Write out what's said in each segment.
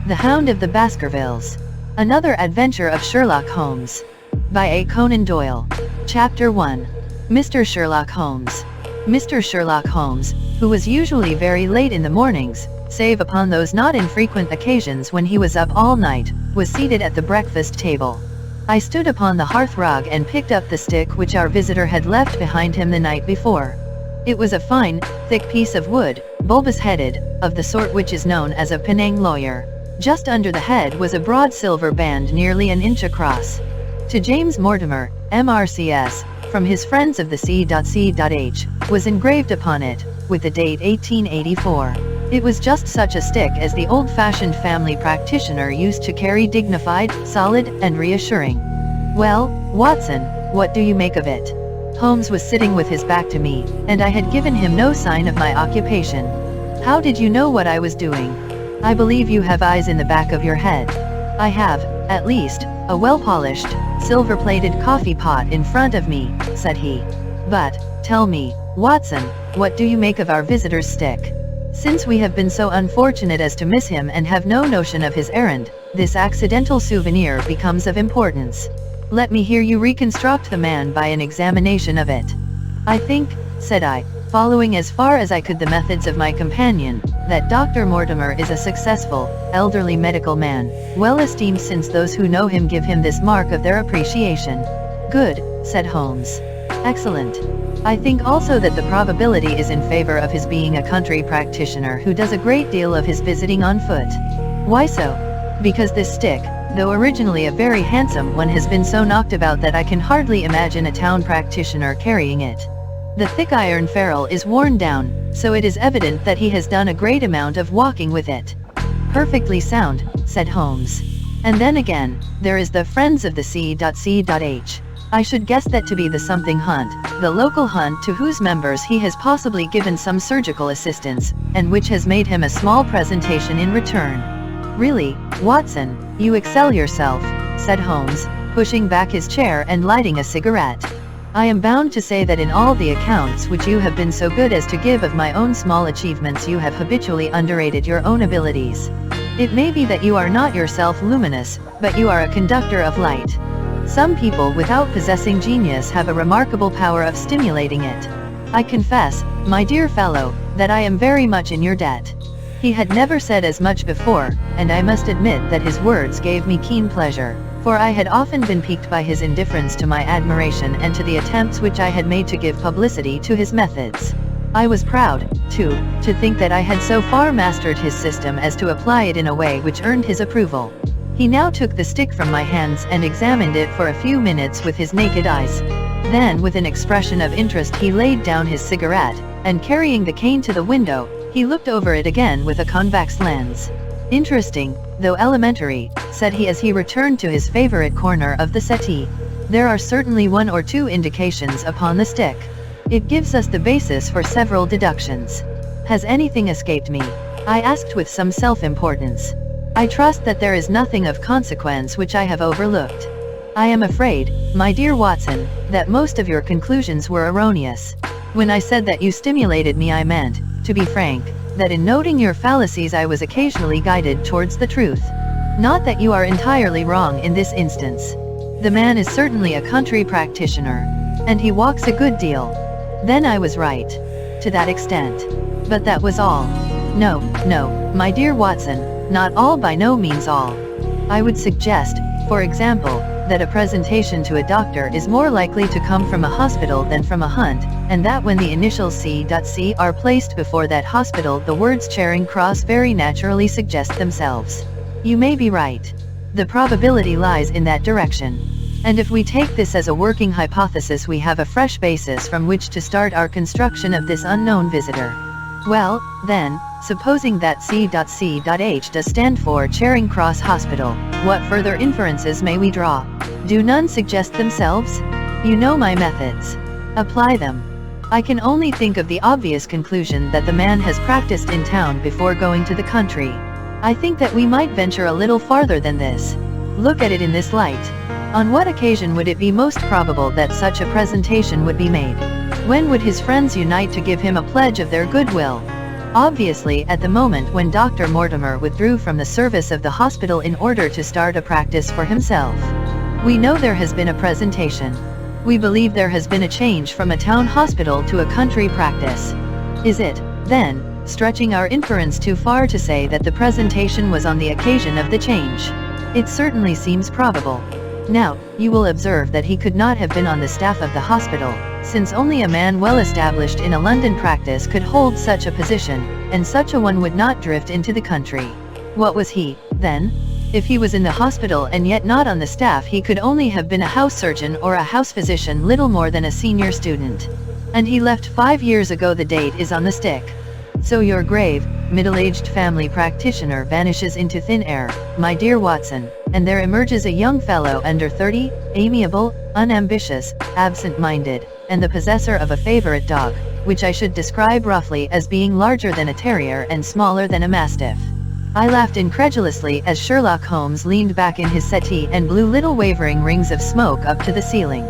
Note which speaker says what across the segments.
Speaker 1: The Hound of the Baskervilles. Another Adventure of Sherlock Holmes. By A. Conan Doyle. Chapter 1. Mr. Sherlock Holmes. Mr. Sherlock Holmes, who was usually very late in the mornings, save upon those not infrequent occasions when he was up all night, was seated at the breakfast table. I stood upon the hearthrug and picked up the stick which our visitor had left behind him the night before. It was a fine, thick piece of wood, bulbous-headed, of the sort which is known as a Penang lawyer. Just under the head was a broad silver band nearly an inch across. To James Mortimer, M.R.C.S., from his friends of the C.C.H., was engraved upon it, with the date 1884. It was just such a stick as the old-fashioned family practitioner used to carry, dignified, solid, and reassuring. "Well, Watson, what do you make of it?" Holmes was sitting with his back to me, and I had given him no sign of my occupation. "How did you know what I was doing? I believe you have eyes in the back of your head." "I have, at least, a well-polished, silver-plated coffee pot in front of me," said he. "But, tell me, Watson, what do you make of our visitor's stick? Since we have been so unfortunate as to miss him and have no notion of his errand, this accidental souvenir becomes of importance. Let me hear you reconstruct the man by an examination of it." "I think," said I, following as far as I could the methods of my companion, "that Dr. Mortimer is a successful, elderly medical man, well esteemed since those who know him give him this mark of their appreciation." "Good," said Holmes. "Excellent. I think also that the probability is in favor of his being a country practitioner who does a great deal of his visiting on foot." "Why so?" "Because this stick, though originally a very handsome one, has been so knocked about that I can hardly imagine a town practitioner carrying it. The thick iron ferrule is worn down, so it is evident that he has done a great amount of walking with it." "Perfectly sound," said Holmes. "And then again, there is the Friends of the C.C.H. I should guess that to be the something hunt, the local hunt to whose members he has possibly given some surgical assistance, and which has made him a small presentation in return." "Really, Watson, you excel yourself," said Holmes, pushing back his chair and lighting a cigarette. "I am bound to say that in all the accounts which you have been so good as to give of my own small achievements you have habitually underrated your own abilities. It may be that you are not yourself luminous, but you are a conductor of light. Some people without possessing genius have a remarkable power of stimulating it. I confess, my dear fellow, that I am very much in your debt." He had never said as much before, and I must admit that his words gave me keen pleasure, for I had often been piqued by his indifference to my admiration and to the attempts which I had made to give publicity to his methods. I was proud, too, to think that I had so far mastered his system as to apply it in a way which earned his approval. He now took the stick from my hands and examined it for a few minutes with his naked eyes. Then, with an expression of interest, he laid down his cigarette, and carrying the cane to the window, he looked over it again with a convex lens. "Interesting, though elementary," said he as he returned to his favorite corner of the settee. "There are certainly one or two indications upon the stick. It gives us the basis for several deductions. Has anything escaped me?" I asked with some self-importance. "I trust that there is nothing of consequence which I have overlooked." "I am afraid, my dear Watson, that most of your conclusions were erroneous. When I said that you stimulated me, I meant, to be frank, that in noting your fallacies I was occasionally guided towards the truth. Not that you are entirely wrong in this instance. The man is certainly a country practitioner. And he walks a good deal. Then I was right. To that extent. But that was all. No, my dear Watson, not all, by no means all. I would suggest, for example, that a presentation to a doctor is more likely to come from a hospital than from a hunt, and that when the initials C.C. are placed before that hospital the words Charing Cross very naturally suggest themselves. You may be right. The probability lies in that direction. And if we take this as a working hypothesis we have a fresh basis from which to start our construction of this unknown visitor. Well, then, supposing that C.C.H. does stand for Charing Cross Hospital, what further inferences may we draw? Do none suggest themselves? You know my methods. Apply them. I can only think of the obvious conclusion that the man has practiced in town before going to the country. I think that we might venture a little farther than this. Look at it in this light. On what occasion would it be most probable that such a presentation would be made? When would his friends unite to give him a pledge of their goodwill? Obviously, at the moment when Dr. Mortimer withdrew from the service of the hospital in order to start a practice for himself. We know there has been a presentation. We believe there has been a change from a town hospital to a country practice. Is it, then, stretching our inference too far to say that the presentation was on the occasion of the change? It certainly seems probable. Now, you will observe that he could not have been on the staff of the hospital, since only a man well established in a London practice could hold such a position, and such a one would not drift into the country. What was he, then? If he was in the hospital and yet not on the staff, he could only have been a house surgeon or a house physician, little more than a senior student. And he left 5 years ago. The date is on the stick. So your grave, middle-aged family practitioner vanishes into thin air, my dear Watson, and there emerges a young fellow under 30, amiable, unambitious, absent-minded, and the possessor of a favorite dog, which I should describe roughly as being larger than a terrier and smaller than a mastiff. I laughed incredulously as Sherlock Holmes leaned back in his settee and blew little wavering rings of smoke up to the ceiling.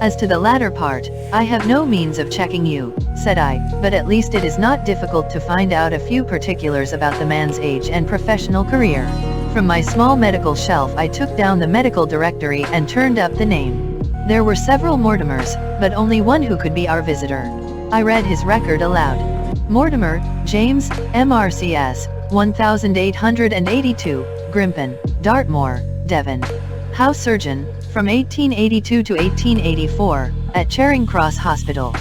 Speaker 1: As to the latter part, I have no means of checking you, said I, but at least it is not difficult to find out a few particulars about the man's age and professional career. From my small medical shelf I took down the medical directory and turned up the name. There were several Mortimers, but only one who could be our visitor. I read his record aloud. Mortimer, James, MRCS, 1882, Grimpen, Dartmoor, Devon. House surgeon, from 1882 to 1884, at Charing Cross Hospital.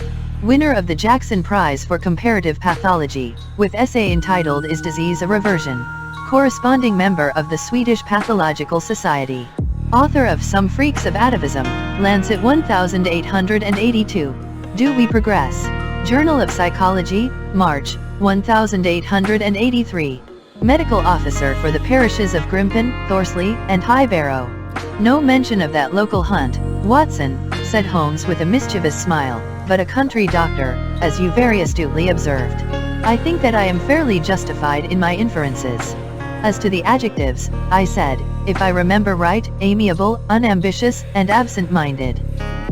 Speaker 1: Winner of the Jackson Prize for Comparative Pathology, with essay entitled Is Disease a Reversion? Corresponding member of the Swedish Pathological Society. Author of Some Freaks of Atavism, Lancet 1882. Do We Progress? Journal of Psychology, March, 1883. Medical officer for the parishes of Grimpen, Thorsley, and High Barrow. No mention of that local hunt, Watson, said Holmes with a mischievous smile, but a country doctor, as you very astutely observed. I think that I am fairly justified in my inferences. As to the adjectives, I said, if I remember right, amiable, unambitious, and absent-minded.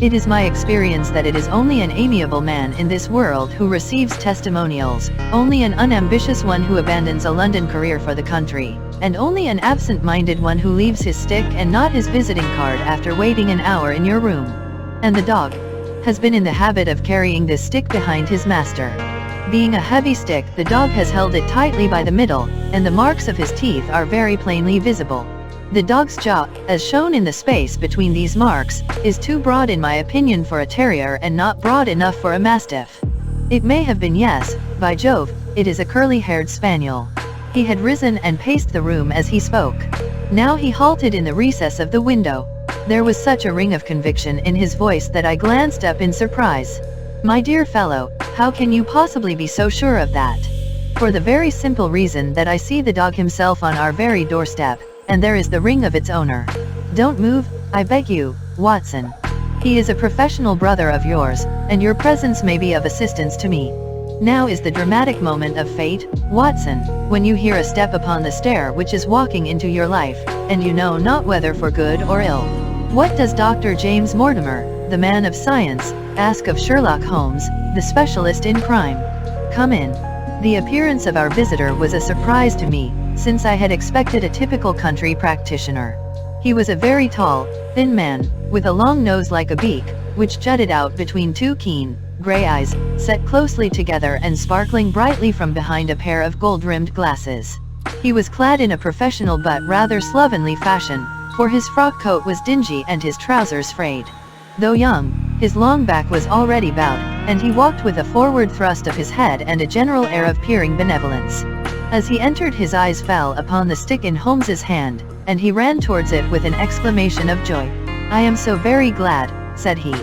Speaker 1: It is my experience that it is only an amiable man in this world who receives testimonials, only an unambitious one who abandons a London career for the country, and only an absent-minded one who leaves his stick and not his visiting card after waiting an hour in your room. And the dog has been in the habit of carrying this stick behind his master. Being a heavy stick, the dog has held it tightly by the middle, and the marks of his teeth are very plainly visible. The dog's jaw, as shown in the space between these marks, is too broad in my opinion for a terrier and not broad enough for a mastiff. It may have been, yes, by Jove, it is a curly-haired spaniel. He had risen and paced the room as he spoke. Now he halted in the recess of the window. There was such a ring of conviction in his voice that I glanced up in surprise. My dear fellow, how can you possibly be so sure of that? For the very simple reason that I see the dog himself on our very doorstep, and there is the ring of its owner. Don't move, I beg you, Watson. He is a professional brother of yours, and your presence may be of assistance to me. Now is the dramatic moment of fate, Watson, when you hear a step upon the stair which is walking into your life, and you know not whether for good or ill. What does Dr. James Mortimer, the man of science, ask of Sherlock Holmes, the specialist in crime? Come in. The appearance of our visitor was a surprise to me, since I had expected a typical country practitioner. He was a very tall, thin man, with a long nose like a beak, which jutted out between two keen, grey eyes, set closely together and sparkling brightly from behind a pair of gold-rimmed glasses. He was clad in a professional but rather slovenly fashion, for his frock coat was dingy and his trousers frayed. Though young, his long back was already bowed, and he walked with a forward thrust of his head and a general air of peering benevolence. As he entered, his eyes fell upon the stick in Holmes's hand, and he ran towards it with an exclamation of joy. I am so very glad, said he.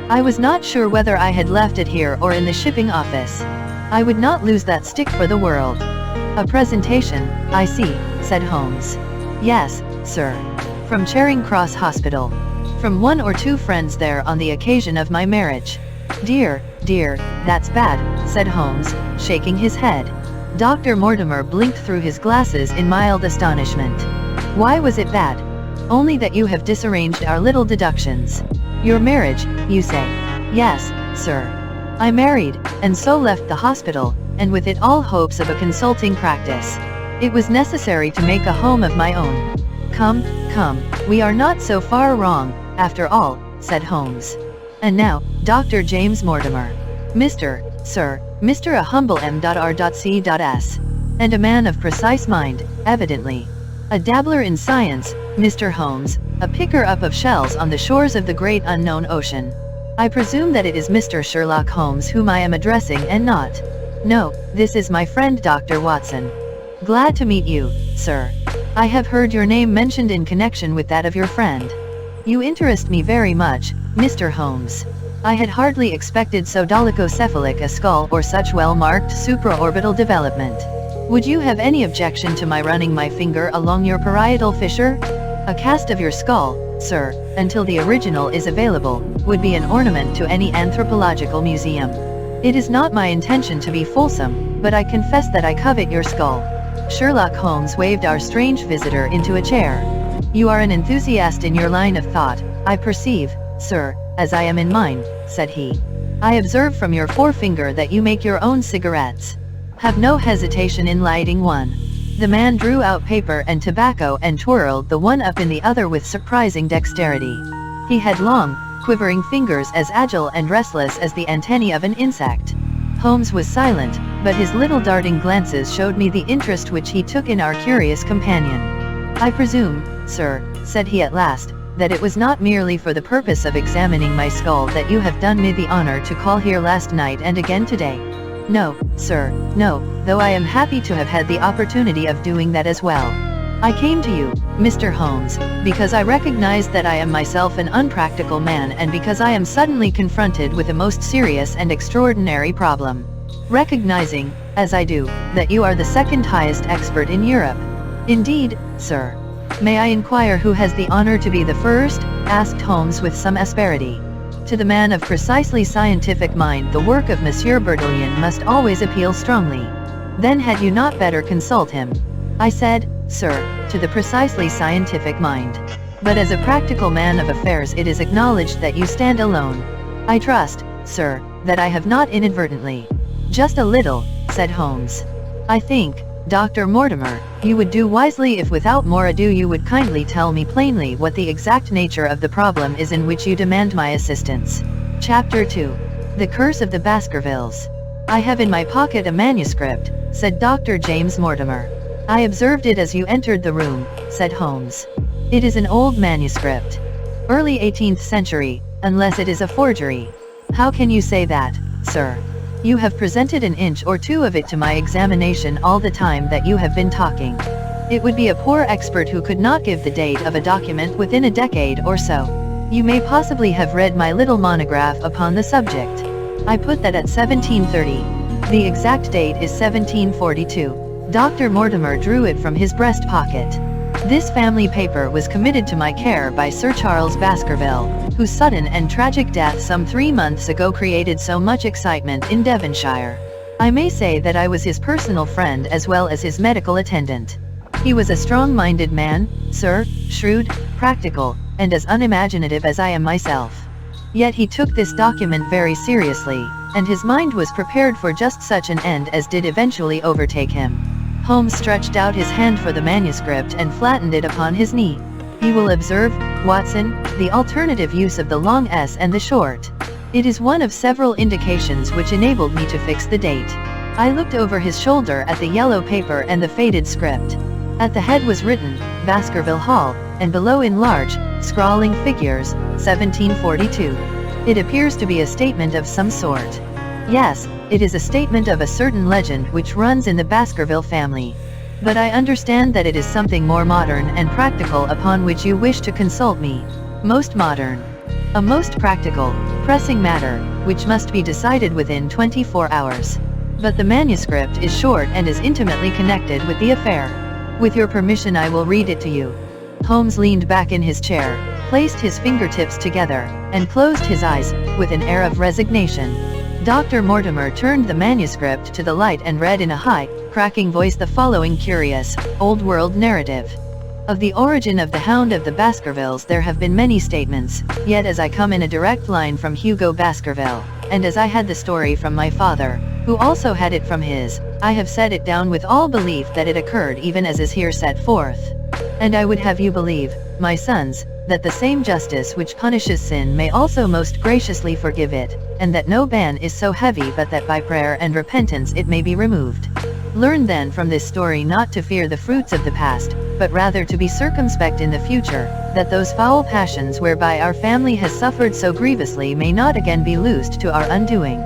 Speaker 1: I was not sure whether I had left it here or in the shipping office. I would not lose that stick for the world. A presentation, I see, said Holmes. Yes, sir. From Charing Cross Hospital. From one or two friends there on the occasion of my marriage. Dear, that's bad, said Holmes, shaking his head. Dr. Mortimer blinked through his glasses in mild astonishment. Why was it bad? Only that you have disarranged our little deductions. Your marriage, you say? Yes, sir. I married, and so left the hospital, and with it all hopes of a consulting practice. It was necessary to make a home of my own. Come, we are not so far wrong, after all, said Holmes. And now, Dr. James Mortimer. Mr. a humble M.R.C.S. And a man of precise mind, evidently. A dabbler in science, Mr. Holmes, a picker-up of shells on the shores of the great unknown ocean. I presume that it is Mr. Sherlock Holmes whom I am addressing and not. No, this is my friend Dr. Watson. Glad to meet you, sir. I have heard your name mentioned in connection with that of your friend. You interest me very much, Mr. Holmes. I had hardly expected so dolichocephalic a skull or such well-marked supraorbital development. Would you have any objection to my running my finger along your parietal fissure? A cast of your skull, sir, until the original is available, would be an ornament to any anthropological museum. It is not my intention to be fulsome, but I confess that I covet your skull. Sherlock Holmes waved our strange visitor into a chair. You are an enthusiast in your line of thought, I perceive, sir, as I am in mine, said he. I observe from your forefinger that you make your own cigarettes. Have no hesitation in lighting one. The man drew out paper and tobacco and twirled the one up in the other with surprising dexterity. He had long, quivering fingers as agile and restless as the antennae of an insect. Holmes was silent, but his little darting glances showed me the interest which he took in our curious companion. I presume, sir, said he at last, that it was not merely for the purpose of examining my skull that you have done me the honor to call here last night and again today. No, sir, no, though I am happy to have had the opportunity of doing that as well. I came to you, Mr. Holmes, because I recognize that I am myself an unpractical man and because I am suddenly confronted with a most serious and extraordinary problem. Recognizing, as I do, that you are the second highest expert in Europe. Indeed, sir. May I inquire who has the honor to be the first? Asked Holmes with some asperity. To the man of precisely scientific mind the work of Monsieur Bertillon must always appeal strongly. Then had you not better consult him? I said, sir, to the precisely scientific mind. But as a practical man of affairs it is acknowledged that you stand alone. I trust, sir, that I have not inadvertently. Just a little, said Holmes. I think, Dr. Mortimer, you would do wisely if without more ado you would kindly tell me plainly what the exact nature of the problem is in which you demand my assistance. Chapter 2. The Curse of the Baskervilles. I have in my pocket a manuscript, said Dr. James Mortimer. I observed it as you entered the room, said Holmes. It is an old manuscript. Early 18th century, unless it is a forgery. How can you say that, sir? You have presented an inch or two of it to my examination all the time that you have been talking. It would be a poor expert who could not give the date of a document within a decade or so. You may possibly have read my little monograph upon the subject. I put that at 1730. The exact date is 1742. Dr. Mortimer drew it from his breast pocket. This family paper was committed to my care by Sir Charles Baskerville, whose sudden and tragic death some 3 months ago created so much excitement in Devonshire. I may say that I was his personal friend as well as his medical attendant. He was a strong-minded man, sir, shrewd, practical, and as unimaginative as I am myself. Yet he took this document very seriously, and his mind was prepared for just such an end as did eventually overtake him. Holmes stretched out his hand for the manuscript and flattened it upon his knee. You will observe, Watson, the alternative use of the long S and the short. It is one of several indications which enabled me to fix the date. I looked over his shoulder at the yellow paper and the faded script. At the head was written, Baskerville Hall, and below in large, scrawling figures, 1742. It appears to be a statement of some sort. Yes, it is a statement of a certain legend which runs in the Baskerville family. But I understand that it is something more modern and practical upon which you wish to consult me. Most modern. A most practical, pressing matter, which must be decided within 24 hours. But the manuscript is short and is intimately connected with the affair. With your permission I will read it to you. Holmes leaned back in his chair, placed his fingertips together, and closed his eyes, with an air of resignation. Dr. Mortimer turned the manuscript to the light and read in a high, cracking voice the following curious, old-world narrative. Of the origin of the Hound of the Baskervilles there have been many statements, yet as I come in a direct line from Hugo Baskerville, and as I had the story from my father, who also had it from his. I have set it down with all belief that it occurred even as is here set forth. And I would have you believe, my sons, that the same justice which punishes sin may also most graciously forgive it, and that no ban is so heavy but that by prayer and repentance it may be removed. Learn then from this story not to fear the fruits of the past, but rather to be circumspect in the future, that those foul passions whereby our family has suffered so grievously may not again be loosed to our undoing.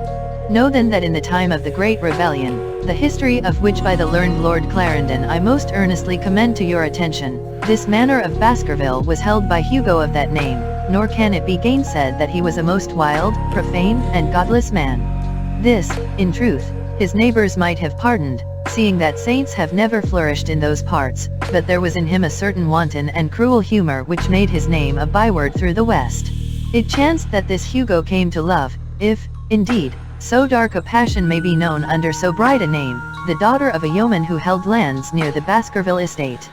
Speaker 1: Know then that in the time of the Great Rebellion, the history of which by the learned Lord Clarendon I most earnestly commend to your attention, this manor of Baskerville was held by Hugo of that name, nor can it be gainsaid that he was a most wild, profane, and godless man. This, in truth, his neighbors might have pardoned, seeing that saints have never flourished in those parts, but there was in him a certain wanton and cruel humor which made his name a byword through the West. It chanced that this Hugo came to love, if, indeed, so dark a passion may be known under so bright a name, the daughter of a yeoman who held lands near the Baskerville estate.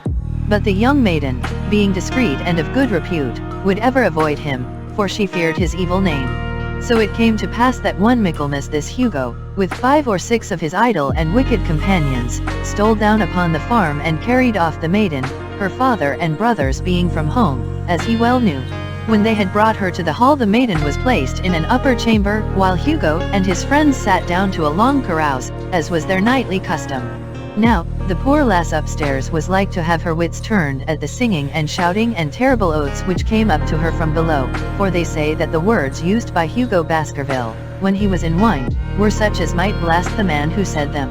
Speaker 1: But the young maiden, being discreet and of good repute, would ever avoid him, for she feared his evil name. So it came to pass that one Michaelmas this Hugo, with 5 or 6 of his idle and wicked companions, stole down upon the farm and carried off the maiden, her father and brothers being from home, as he well knew. When they had brought her to the hall, the maiden was placed in an upper chamber, while Hugo and his friends sat down to a long carouse, as was their nightly custom. Now, the poor lass upstairs was like to have her wits turned at the singing and shouting and terrible oaths which came up to her from below, for they say that the words used by Hugo Baskerville, when he was in wine, were such as might blast the man who said them.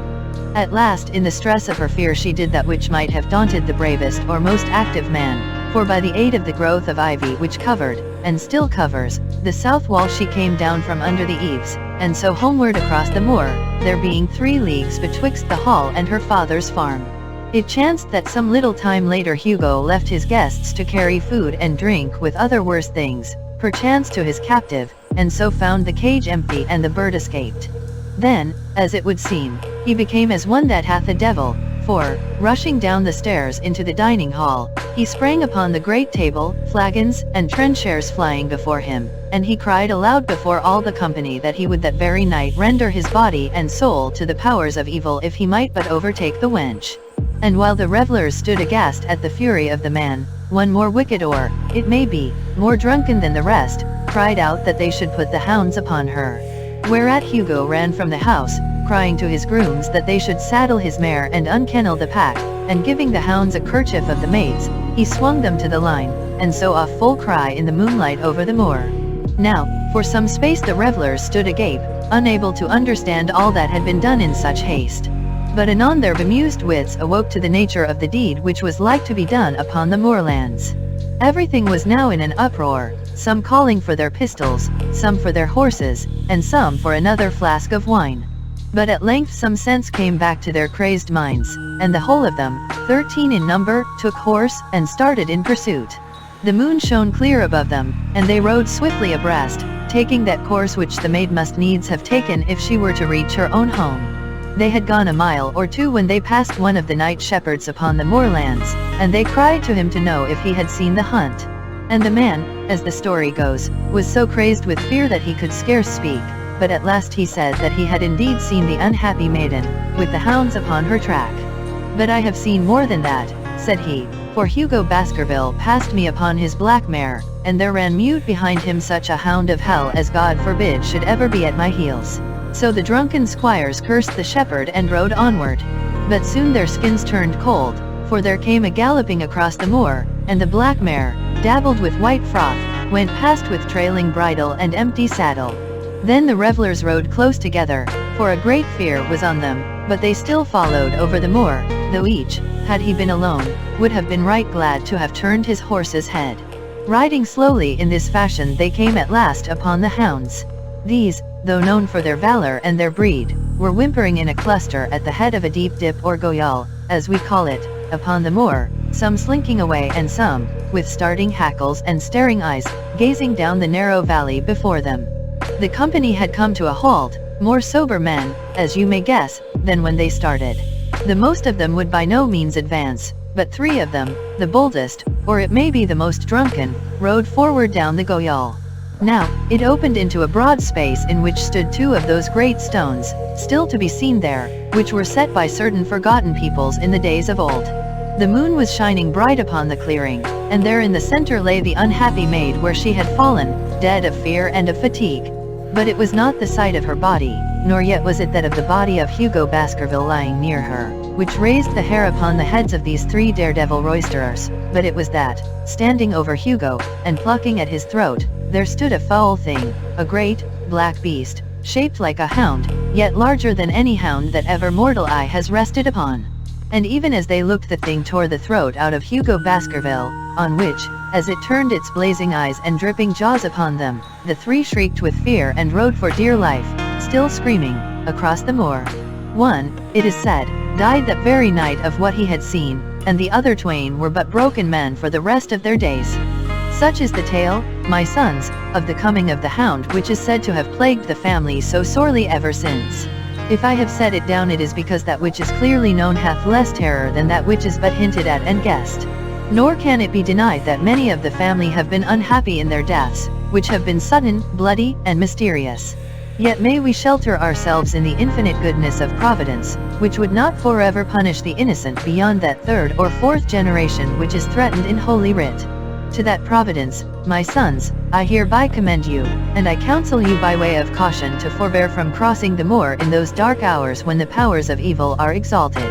Speaker 1: At last, in the stress of her fear, she did that which might have daunted the bravest or most active man, for by the aid of the growth of ivy which covered, and still covers, the south wall, she came down from under the eaves, and so homeward across the moor, there being 3 leagues betwixt the hall and her father's farm. It chanced that some little time later Hugo left his guests to carry food and drink with other worse things, perchance to his captive, and so found the cage empty and the bird escaped. Then, as it would seem, he became as one that hath a devil, for, rushing down the stairs into the dining hall, he sprang upon the great table, flagons and trenchairs flying before him, and he cried aloud before all the company that he would that very night render his body and soul to the powers of evil if he might but overtake the wench. And while the revellers stood aghast at the fury of the man, one more wicked or, it may be, more drunken than the rest, cried out that they should put the hounds upon her. Whereat Hugo ran from the house, crying to his grooms that they should saddle his mare and unkennel the pack, and giving the hounds a kerchief of the maid's, he swung them to the line, and so off full cry in the moonlight over the moor. Now, for some space the revellers stood agape, unable to understand all that had been done in such haste. But anon their bemused wits awoke to the nature of the deed which was like to be done upon the moorlands. Everything was now in an uproar, some calling for their pistols, some for their horses, and some for another flask of wine. But at length some sense came back to their crazed minds, and the whole of them, 13 in number, took horse, and started in pursuit. The moon shone clear above them, and they rode swiftly abreast, taking that course which the maid must needs have taken if she were to reach her own home. They had gone a mile or 2 when they passed one of the night shepherds upon the moorlands, and they cried to him to know if he had seen the hunt. And the man, as the story goes, was so crazed with fear that he could scarce speak, but at last he said that he had indeed seen the unhappy maiden, with the hounds upon her track. But I have seen more than that, said he, for Hugo Baskerville passed me upon his black mare, and there ran mute behind him such a hound of hell as God forbid should ever be at my heels. So the drunken squires cursed the shepherd and rode onward. But soon their skins turned cold, for there came a galloping across the moor, and the black mare, dabbled with white froth, went past with trailing bridle and empty saddle. Then the revellers rode close together, for a great fear was on them, but they still followed over the moor, though each, had he been alone, would have been right glad to have turned his horse's head. Riding slowly in this fashion they came at last upon the hounds. These, though known for their valor and their breed, were whimpering in a cluster at the head of a deep dip or goyal, as we call it, upon the moor, some slinking away and some, with starting hackles and staring eyes, gazing down the narrow valley before them. The company had come to a halt, more sober men, as you may guess, than when they started. The most of them would by no means advance, but 3 of them, the boldest, or it may be the most drunken, rode forward down the goyal. Now, it opened into a broad space in which stood two of those great stones, still to be seen there, which were set by certain forgotten peoples in the days of old. The moon was shining bright upon the clearing, and there in the center lay the unhappy maid where she had fallen, dead of fear and of fatigue. But it was not the sight of her body, nor yet was it that of the body of Hugo Baskerville lying near her, which raised the hair upon the heads of these three daredevil roisterers, but it was that, standing over Hugo, and plucking at his throat, there stood a foul thing, a great, black beast, shaped like a hound, yet larger than any hound that ever mortal eye has rested upon. And even as they looked the thing tore the throat out of Hugo Baskerville, on which, as it turned its blazing eyes and dripping jaws upon them, the three shrieked with fear and rode for dear life, still screaming, across the moor. One, it is said, died that very night of what he had seen, and the other twain were but broken men for the rest of their days. Such is the tale, my sons, of the coming of the hound which is said to have plagued the family so sorely ever since. If I have set it down it is because that which is clearly known hath less terror than that which is but hinted at and guessed. Nor can it be denied that many of the family have been unhappy in their deaths, which have been sudden, bloody, and mysterious. Yet may we shelter ourselves in the infinite goodness of Providence, which would not forever punish the innocent beyond that third or fourth generation which is threatened in Holy Writ. To that Providence, my sons, I hereby commend you, and I counsel you by way of caution to forbear from crossing the moor in those dark hours when the powers of evil are exalted.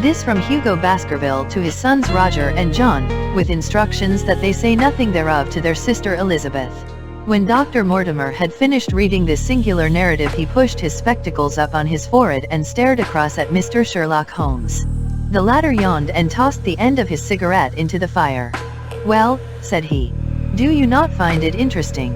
Speaker 1: This from Hugo Baskerville to his sons Roger and John, with instructions that they say nothing thereof to their sister Elizabeth. When Dr. Mortimer had finished reading this singular narrative he pushed his spectacles up on his forehead and stared across at Mr. Sherlock Holmes. The latter yawned and tossed the end of his cigarette into the fire. "Well," said he, "do you not find it interesting?"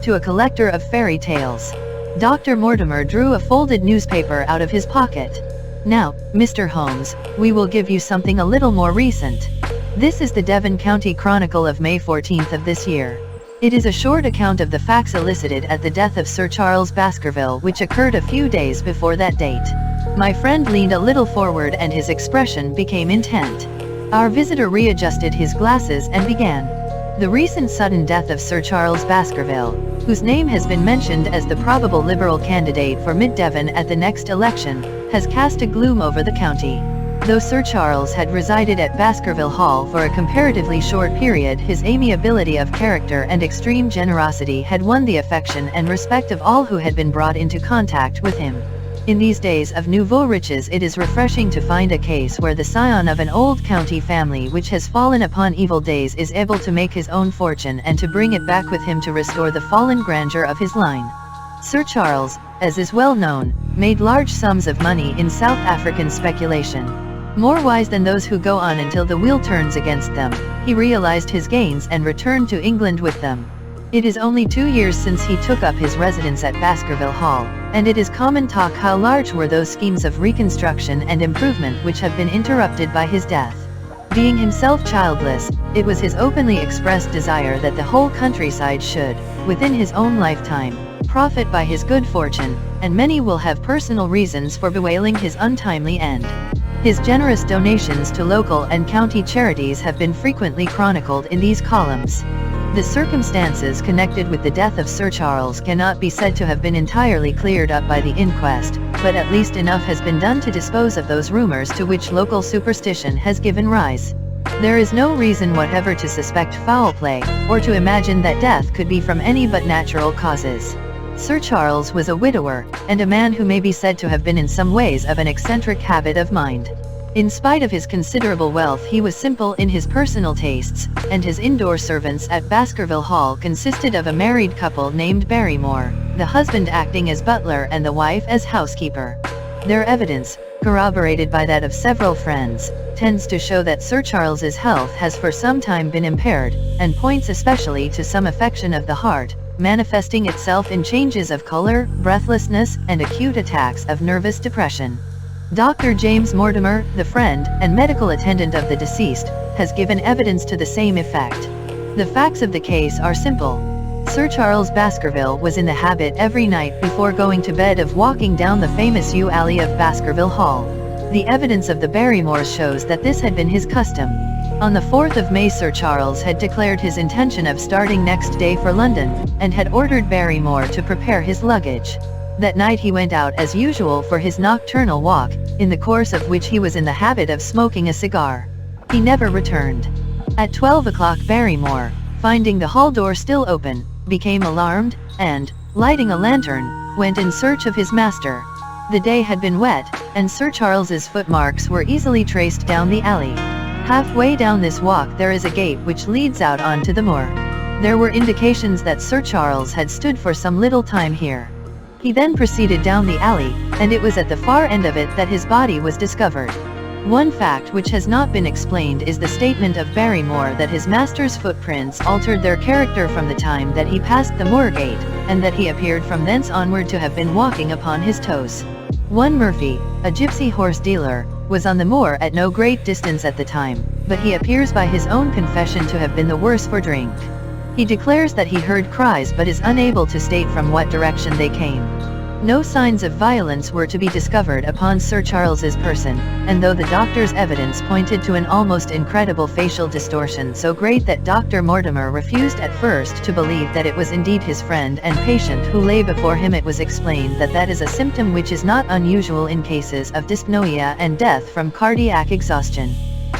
Speaker 1: To a collector of fairy tales. Dr. Mortimer drew a folded newspaper out of his pocket. "Now, Mr. Holmes, we will give you something a little more recent. This is the Devon County Chronicle of May 14th of this year. It is a short account of the facts elicited at the death of Sir Charles Baskerville which occurred a few days before that date." My friend leaned a little forward and his expression became intent. Our visitor readjusted his glasses and began. "The recent sudden death of Sir Charles Baskerville, whose name has been mentioned as the probable Liberal candidate for Mid-Devon at the next election, has cast a gloom over the county. Though Sir Charles had resided at Baskerville Hall for a comparatively short period, his amiability of character and extreme generosity had won the affection and respect of all who had been brought into contact with him. In these days of nouveau riches it is refreshing to find a case where the scion of an old county family which has fallen upon evil days is able to make his own fortune and to bring it back with him to restore the fallen grandeur of his line. Sir Charles, as is well known, made large sums of money in South African speculation. More wise than those who go on until the wheel turns against them, he realized his gains and returned to England with them. It is only 2 years since he took up his residence at Baskerville Hall, and it is common talk how large were those schemes of reconstruction and improvement which have been interrupted by his death. Being himself childless, it was his openly expressed desire that the whole countryside should, within his own lifetime, profit by his good fortune, and many will have personal reasons for bewailing his untimely end. His generous donations to local and county charities have been frequently chronicled in these columns. The circumstances connected with the death of Sir Charles cannot be said to have been entirely cleared up by the inquest, but at least enough has been done to dispose of those rumors to which local superstition has given rise. There is no reason whatever to suspect foul play, or to imagine that death could be from any but natural causes. Sir Charles was a widower, and a man who may be said to have been in some ways of an eccentric habit of mind. In spite of his considerable wealth he was simple in his personal tastes, and his indoor servants at Baskerville Hall consisted of a married couple named Barrymore, the husband acting as butler and the wife as housekeeper. Their evidence, corroborated by that of several friends, tends to show that Sir Charles's health has for some time been impaired, and points especially to some affection of the heart, manifesting itself in changes of color, breathlessness, and acute attacks of nervous depression. Dr. James Mortimer, the friend and medical attendant of the deceased, has given evidence to the same effect. The facts of the case are simple. Sir Charles Baskerville was in the habit every night before going to bed of walking down the famous yew alley of Baskerville Hall. The evidence of the Barrymores shows that this had been his custom. On the 4th of May Sir Charles had declared his intention of starting next day for London, and had ordered Barrymore to prepare his luggage. That night he went out as usual for his nocturnal walk, in the course of which he was in the habit of smoking a cigar. He never returned. At 12 o'clock Barrymore, finding the hall door still open, became alarmed, and, lighting a lantern, went in search of his master. The day had been wet, and Sir Charles's footmarks were easily traced down the alley. Halfway down this walk there is a gate which leads out onto the moor. There were indications that Sir Charles had stood for some little time here. He then proceeded down the alley, and it was at the far end of it that his body was discovered. One fact which has not been explained is the statement of Barrymore that his master's footprints altered their character from the time that he passed the moor gate, and that he appeared from thence onward to have been walking upon his toes. One Murphy, a gypsy horse dealer, was on the moor at no great distance at the time, but he appears by his own confession to have been the worse for drink. He declares that he heard cries but is unable to state from what direction they came. No signs of violence were to be discovered upon Sir Charles's person, and though the doctor's evidence pointed to an almost incredible facial distortion so great that Dr. Mortimer refused at first to believe that it was indeed his friend and patient who lay before him, it was explained that that is a symptom which is not unusual in cases of dyspnoea and death from cardiac exhaustion.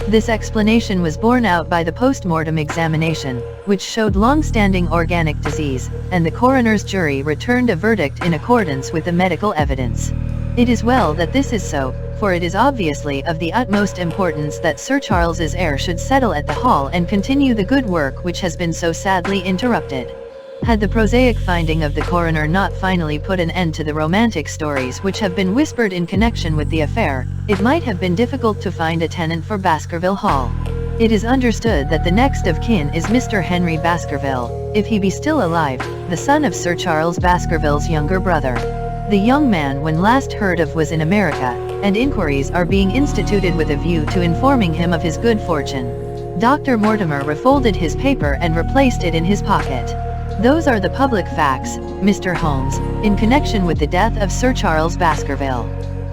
Speaker 1: This explanation was borne out by the post-mortem examination, which showed long-standing organic disease, and the coroner's jury returned a verdict in accordance with the medical evidence. It is well that this is so, for it is obviously of the utmost importance that Sir Charles's heir should settle at the Hall and continue the good work which has been so sadly interrupted. Had the prosaic finding of the coroner not finally put an end to the romantic stories which have been whispered in connection with the affair, it might have been difficult to find a tenant for Baskerville Hall. It is understood that the next of kin is Mr. Henry Baskerville, if he be still alive, the son of Sir Charles Baskerville's younger brother. The young man when last heard of was in America, and inquiries are being instituted with a view to informing him of his good fortune. Dr. Mortimer refolded his paper and replaced it in his pocket. Those are the public facts, Mr. Holmes, in connection with the death of Sir Charles Baskerville.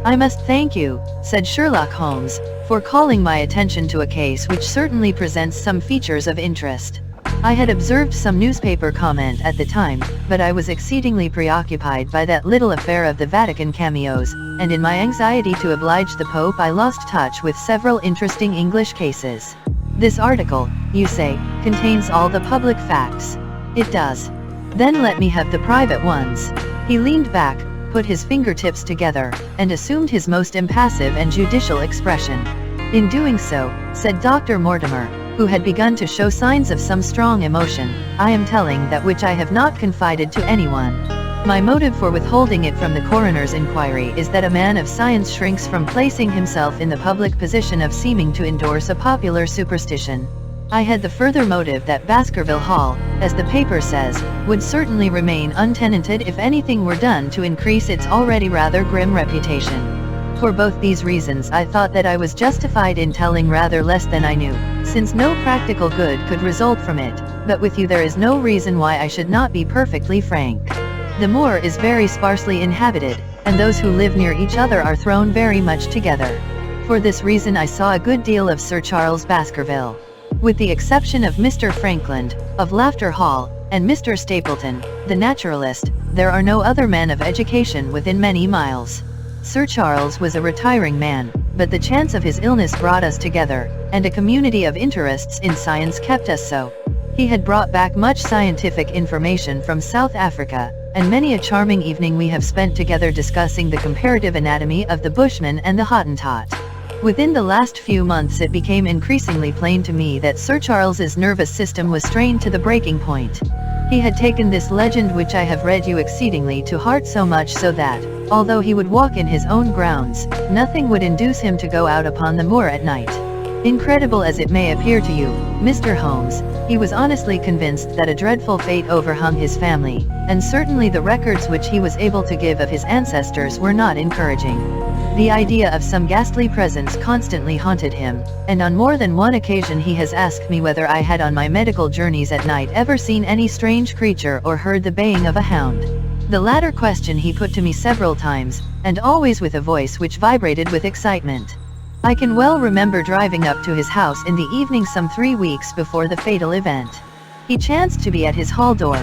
Speaker 1: I must thank you, said Sherlock Holmes, for calling my attention to a case which certainly presents some features of interest. I had observed some newspaper comment at the time, but I was exceedingly preoccupied by that little affair of the Vatican cameos, and in my anxiety to oblige the Pope I lost touch with several interesting English cases. This article, you say, contains all the public facts. It does. Then let me have the private ones. He leaned back, put his fingertips together, and assumed his most impassive and judicial expression. In doing so, said Dr. Mortimer, who had begun to show signs of some strong emotion, I am telling that which I have not confided to anyone. My motive for withholding it from the coroner's inquiry is that a man of science shrinks from placing himself in the public position of seeming to endorse a popular superstition. I had the further motive that Baskerville Hall, as the paper says, would certainly remain untenanted if anything were done to increase its already rather grim reputation. For both these reasons I thought that I was justified in telling rather less than I knew, since no practical good could result from it, but with you there is no reason why I should not be perfectly frank. The moor is very sparsely inhabited, and those who live near each other are thrown very much together. For this reason I saw a good deal of Sir Charles Baskerville. With the exception of Mr. Frankland, of Laughter Hall, and Mr. Stapleton, the naturalist, there are no other men of education within many miles. Sir Charles was a retiring man, but the chance of his illness brought us together, and a community of interests in science kept us so. He had brought back much scientific information from South Africa, and many a charming evening we have spent together discussing the comparative anatomy of the Bushman and the Hottentot. Within the last few months it became increasingly plain to me that Sir Charles's nervous system was strained to the breaking point. He had taken this legend which I have read you exceedingly to heart, so much so that, although he would walk in his own grounds, nothing would induce him to go out upon the moor at night. Incredible as it may appear to you, Mr. Holmes, he was honestly convinced that a dreadful fate overhung his family, and certainly the records which he was able to give of his ancestors were not encouraging. The idea of some ghastly presence constantly haunted him, and on more than one occasion he has asked me whether I had on my medical journeys at night ever seen any strange creature or heard the baying of a hound. The latter question he put to me several times, and always with a voice which vibrated with excitement. I can well remember driving up to his house in the evening some 3 weeks before the fatal event. He chanced to be at his hall door.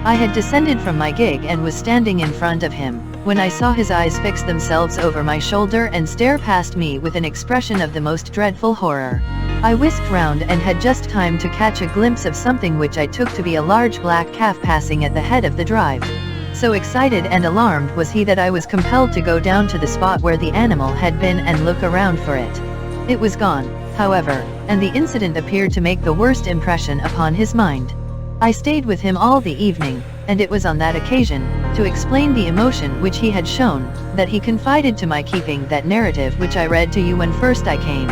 Speaker 1: I had descended from my gig and was standing in front of him, when I saw his eyes fix themselves over my shoulder and stare past me with an expression of the most dreadful horror. I whisked round and had just time to catch a glimpse of something which I took to be a large black calf passing at the head of the drive. So excited and alarmed was he that I was compelled to go down to the spot where the animal had been and look around for it. It was gone, however, and the incident appeared to make the worst impression upon his mind. I stayed with him all the evening, and it was on that occasion, to explain the emotion which he had shown, that he confided to my keeping that narrative which I read to you when first I came.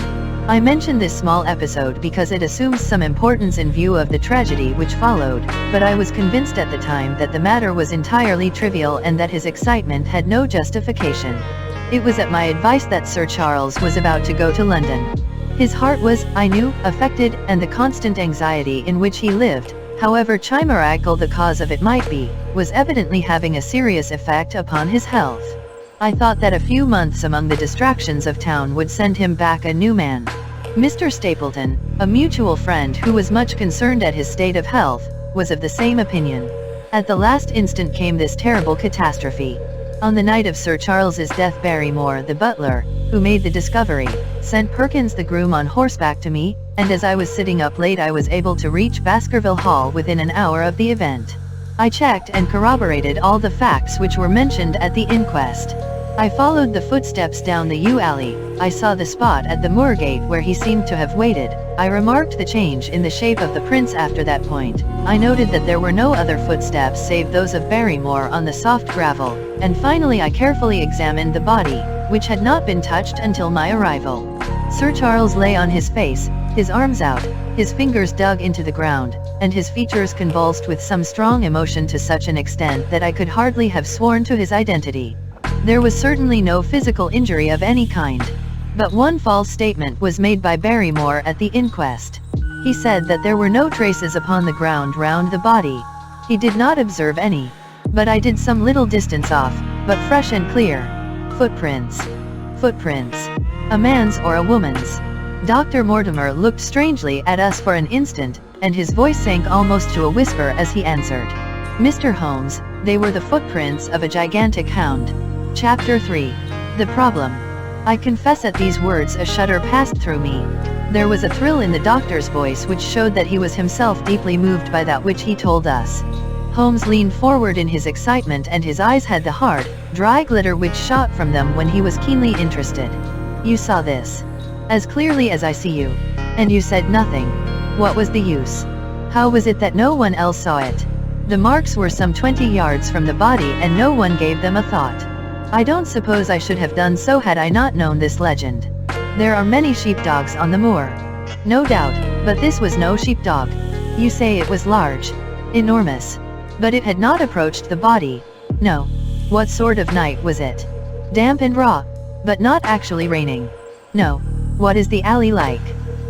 Speaker 1: I mention this small episode because it assumes some importance in view of the tragedy which followed, but I was convinced at the time that the matter was entirely trivial and that his excitement had no justification. It was at my advice that Sir Charles was about to go to London. His heart was, I knew, affected, and the constant anxiety in which he lived, however chimerical the cause of it might be, was evidently having a serious effect upon his health. I thought that a few months among the distractions of town would send him back a new man. Mr. Stapleton, a mutual friend who was much concerned at his state of health, was of the same opinion. At the last instant came this terrible catastrophe. On the night of Sir Charles's death, Moor, the butler, who made the discovery, sent Perkins the groom on horseback to me, and as I was sitting up late I was able to reach Baskerville Hall within an hour of the event. I checked and corroborated all the facts which were mentioned at the inquest. I followed the footsteps down the yew alley. I saw the spot at the moor gate where he seemed to have waited. I remarked the change in the shape of the prints after that point. I noted that there were no other footsteps save those of Barrymore on the soft gravel, and finally I carefully examined the body, which had not been touched until my arrival. Sir Charles lay on his face, his arms out, his fingers dug into the ground, and his features convulsed with some strong emotion to such an extent that I could hardly have sworn to his identity. There was certainly no physical injury of any kind. But one false statement was made by Barrymore at the inquest. He said that there were no traces upon the ground round the body. He did not observe any. But I did some little distance off, but fresh and clear. Footprints. Footprints. A man's or a woman's. Dr. Mortimer looked strangely at us for an instant, and his voice sank almost to a whisper as he answered. Mr. Holmes, they were the footprints of a gigantic hound. Chapter 3. The Problem. I confess at these words a shudder passed through me. There was a thrill in the doctor's voice which showed that he was himself deeply moved by that which he told us. Holmes leaned forward in his excitement and his eyes had the hard, dry glitter which shot from them when he was keenly interested. You saw this. As clearly as I see you. And you said nothing. What was the use? How was it that no one else saw it? The marks were some 20 yards from the body and no one gave them a thought. I don't suppose I should have done so had I not known this legend. There are many sheepdogs on the moor. No doubt, but this was no sheepdog. You say it was large. Enormous. But it had not approached the body. No. What sort of night was it? Damp and raw. But not actually raining. No. What is the alley like?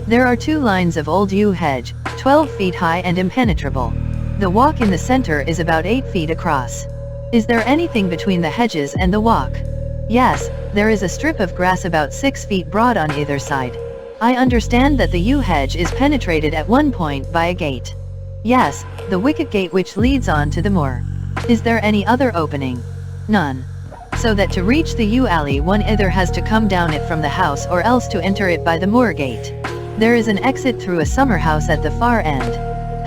Speaker 1: There are 2 lines of old yew hedge, 12 feet high and impenetrable. The walk in the center is about 8 feet across. Is there anything between the hedges and the walk? Yes, there is a strip of grass about 6 feet broad on either side. I understand that the yew hedge is penetrated at one point by a gate. Yes, the wicket gate which leads on to the moor. Is there any other opening? None. So that to reach the yew alley one either has to come down it from the house or else to enter it by the moor gate. There is an exit through a summer house at the far end.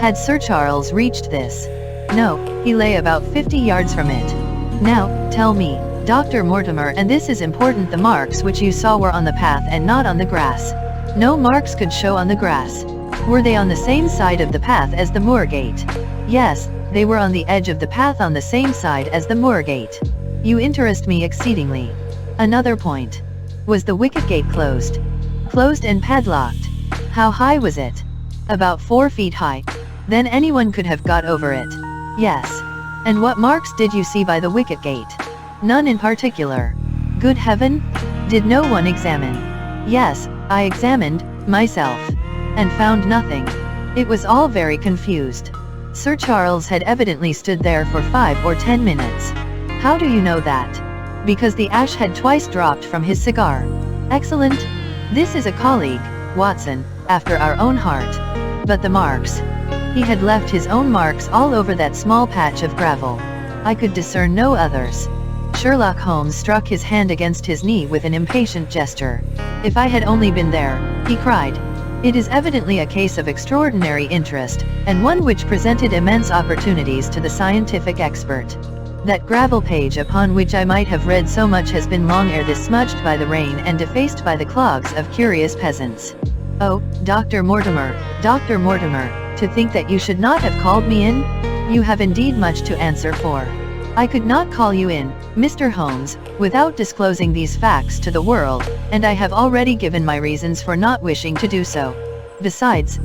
Speaker 1: Had Sir Charles reached this? No, he lay about 50 yards from it. Now, tell me, Dr. Mortimer, and this is important, the marks which you saw were on the path and not on the grass. No marks could show on the grass. Were they on the same side of the path as the moor gate? Yes, they were on the edge of the path on the same side as the moor gate. You interest me exceedingly. Another point. Was the wicket gate closed? Closed and padlocked. How high was it? About 4 feet high. Then anyone could have got over it. Yes. And what marks did you see by the wicket gate? None in particular. Good heaven? Did no one examine? Yes, I examined, myself. And found nothing. It was all very confused. Sir Charles had evidently stood there for 5 or 10 minutes. How do you know that? Because the ash had twice dropped from his cigar. Excellent. This is a colleague, Watson, after our own heart. But the marks. He had left his own marks all over that small patch of gravel. I could discern no others. Sherlock Holmes struck his hand against his knee with an impatient gesture. If I had only been there, he cried. It is evidently a case of extraordinary interest, and one which presented immense opportunities to the scientific expert. That gravel page upon which I might have read so much has been long ere this smudged by the rain and defaced by the clogs of curious peasants. Oh, Dr. Mortimer, to think that you should not have called me in? You have indeed much to answer for. I could not call you in, Mr. Holmes, without disclosing these facts to the world, and I have already given my reasons for not wishing to do so. Besides,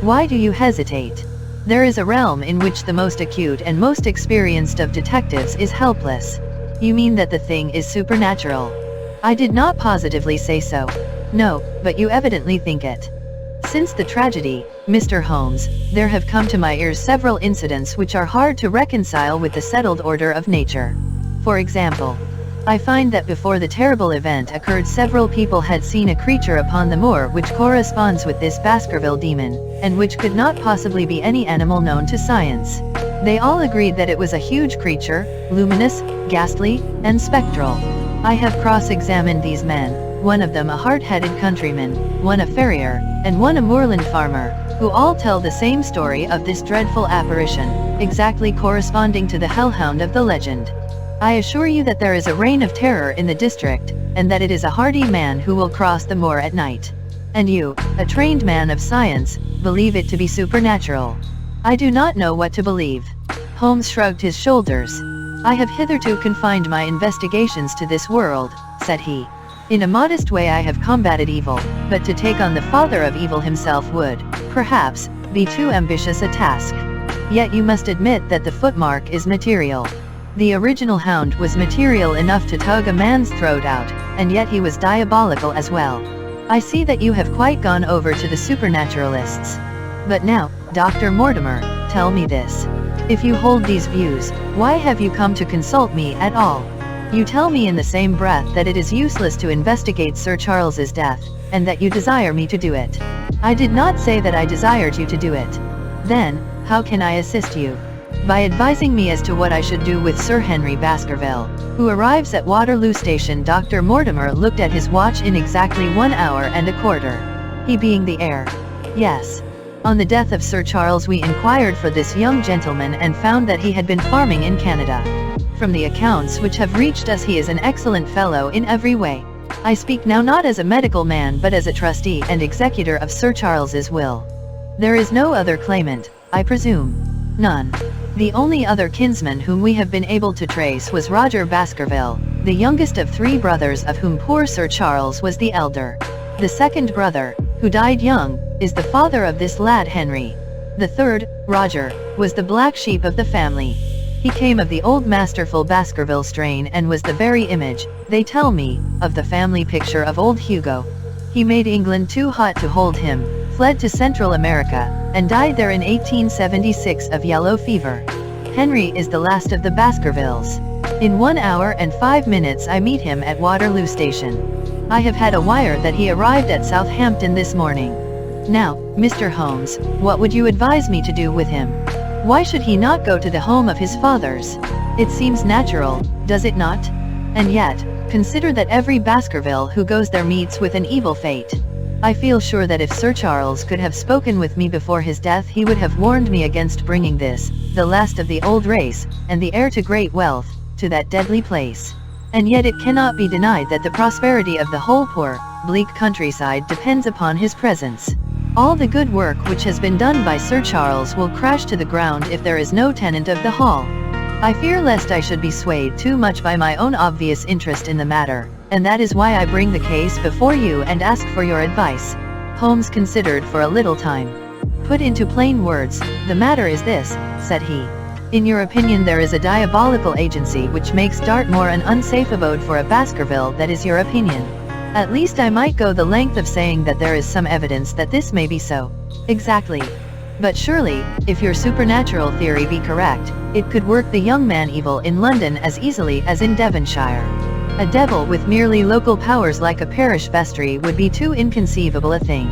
Speaker 1: why do you hesitate? There is a realm in which the most acute and most experienced of detectives is helpless. You mean that the thing is supernatural? I did not positively say so. No, but you evidently think it. Since the tragedy, Mr. Holmes, there have come to my ears several incidents which are hard to reconcile with the settled order of nature. For example, I find that before the terrible event occurred several people had seen a creature upon the moor which corresponds with this Baskerville demon, and which could not possibly be any animal known to science. They all agreed that it was a huge creature, luminous, ghastly, and spectral. I have cross-examined these men, one of them a hard-headed countryman, one a farrier, and one a moorland farmer, who all tell the same story of this dreadful apparition, exactly corresponding to the hellhound of the legend. I assure you that there is a reign of terror in the district, and that it is a hardy man who will cross the moor at night. And you, a trained man of science, believe it to be supernatural. I do not know what to believe. Holmes shrugged his shoulders. I have hitherto confined my investigations to this world, said he. In a modest way I have combated evil, but to take on the father of evil himself would, perhaps, be too ambitious a task. Yet you must admit that the footmark is material. The original hound was material enough to tug a man's throat out, and yet he was diabolical as well. I see that you have quite gone over to the supernaturalists. But now, Dr. Mortimer, tell me this. If you hold these views, why have you come to consult me at all? You tell me in the same breath that it is useless to investigate Sir Charles's death, and that you desire me to do it. I did not say that I desired you to do it. Then, how can I assist you? By advising me as to what I should do with Sir Henry Baskerville, who arrives at Waterloo Station. Dr. Mortimer looked at his watch. In exactly 1 hour and a quarter. He being the heir. Yes. On the death of Sir Charles we inquired for this young gentleman and found that he had been farming in Canada. From the accounts which have reached us he is an excellent fellow in every way. I speak now not as a medical man but as a trustee and executor of Sir Charles's will. There is no other claimant, I presume. None. The only other kinsman whom we have been able to trace was Roger Baskerville, the youngest of 3 brothers, of whom poor Sir Charles was the elder. The second brother, who died young, is the father of this lad Henry. The third, Roger, was the black sheep of the family. He came of the old masterful Baskerville strain and was the very image, they tell me, of the family picture of old Hugo. He made England too hot to hold him, fled to Central America, and died there in 1876 of yellow fever. Henry is the last of the Baskervilles. In 1 hour and 5 minutes I meet him at Waterloo Station. I have had a wire that he arrived at Southampton this morning. Now, Mr. Holmes, what would you advise me to do with him? Why should he not go to the home of his fathers? It seems natural, does it not? And yet, consider that every Baskerville who goes there meets with an evil fate. I feel sure that if Sir Charles could have spoken with me before his death he would have warned me against bringing this, the last of the old race, and the heir to great wealth, to that deadly place. And yet it cannot be denied that the prosperity of the whole poor, bleak countryside depends upon his presence. All the good work which has been done by Sir Charles will crash to the ground if there is no tenant of the hall. I fear lest I should be swayed too much by my own obvious interest in the matter, and that is why I bring the case before you and ask for your advice. Holmes considered for a little time. Put into plain words, the matter is this, said he. In your opinion there is a diabolical agency which makes Dartmoor an unsafe abode for a Baskerville. That is your opinion. At least I might go the length of saying that there is some evidence that this may be so. Exactly. But surely, if your supernatural theory be correct, it could work the young man evil in London as easily as in Devonshire. A devil with merely local powers like a parish vestry would be too inconceivable a thing.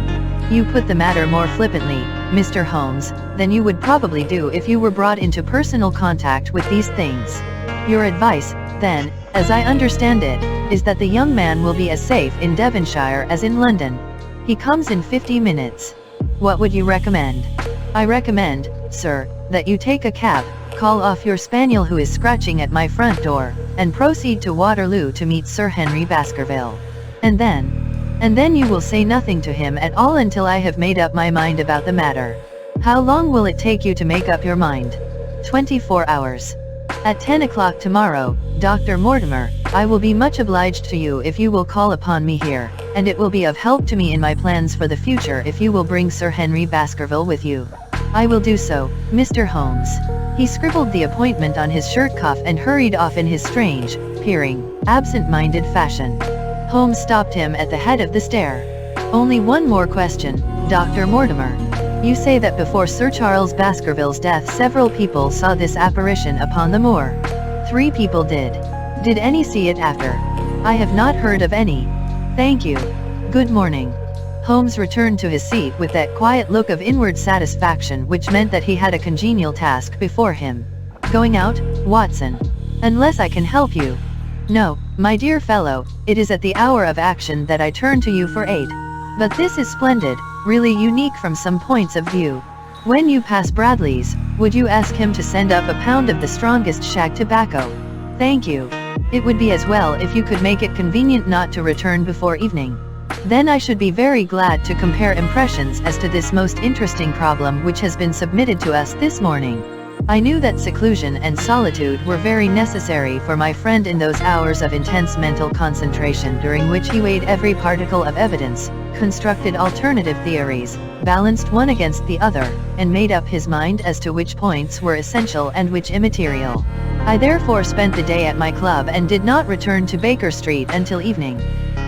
Speaker 1: You put the matter more flippantly, Mr. Holmes, than you would probably do if you were brought into personal contact with these things. Your advice, then, as I understand it, is that the young man will be as safe in Devonshire as in London. He comes in 50 minutes. What would you recommend? I recommend, sir, that you take a cab, call off your spaniel who is scratching at my front door, and proceed to Waterloo to meet Sir Henry Baskerville. And then you will say nothing to him at all until I have made up my mind about the matter. How long will it take you to make up your mind? 24 hours. At 10 o'clock tomorrow, Dr. Mortimer, I will be much obliged to you if you will call upon me here, and it will be of help to me in my plans for the future if you will bring Sir Henry Baskerville with you. I will do so, Mr. Holmes. He scribbled the appointment on his shirt cuff and hurried off in his strange, peering, absent-minded fashion. Holmes stopped him at the head of the stair. Only one more question, Dr. Mortimer. You say that before Sir Charles Baskerville's death several people saw this apparition upon the moor. 3 people did. Did any see it after? I have not heard of any. Thank you. Good morning. Holmes returned to his seat with that quiet look of inward satisfaction which meant that he had a congenial task before him. Going out, Watson? Unless I can help you. No, my dear fellow, it is at the hour of action that I turn to you for aid. But this is splendid, really unique from some points of view. When you pass Bradley's, would you ask him to send up a pound of the strongest shag tobacco? Thank you. It would be as well if you could make it convenient not to return before evening. Then I should be very glad to compare impressions as to this most interesting problem which has been submitted to us this morning. I knew that seclusion and solitude were very necessary for my friend in those hours of intense mental concentration during which he weighed every particle of evidence, constructed alternative theories, balanced one against the other, and made up his mind as to which points were essential and which immaterial. I therefore spent the day at my club and did not return to Baker Street until evening.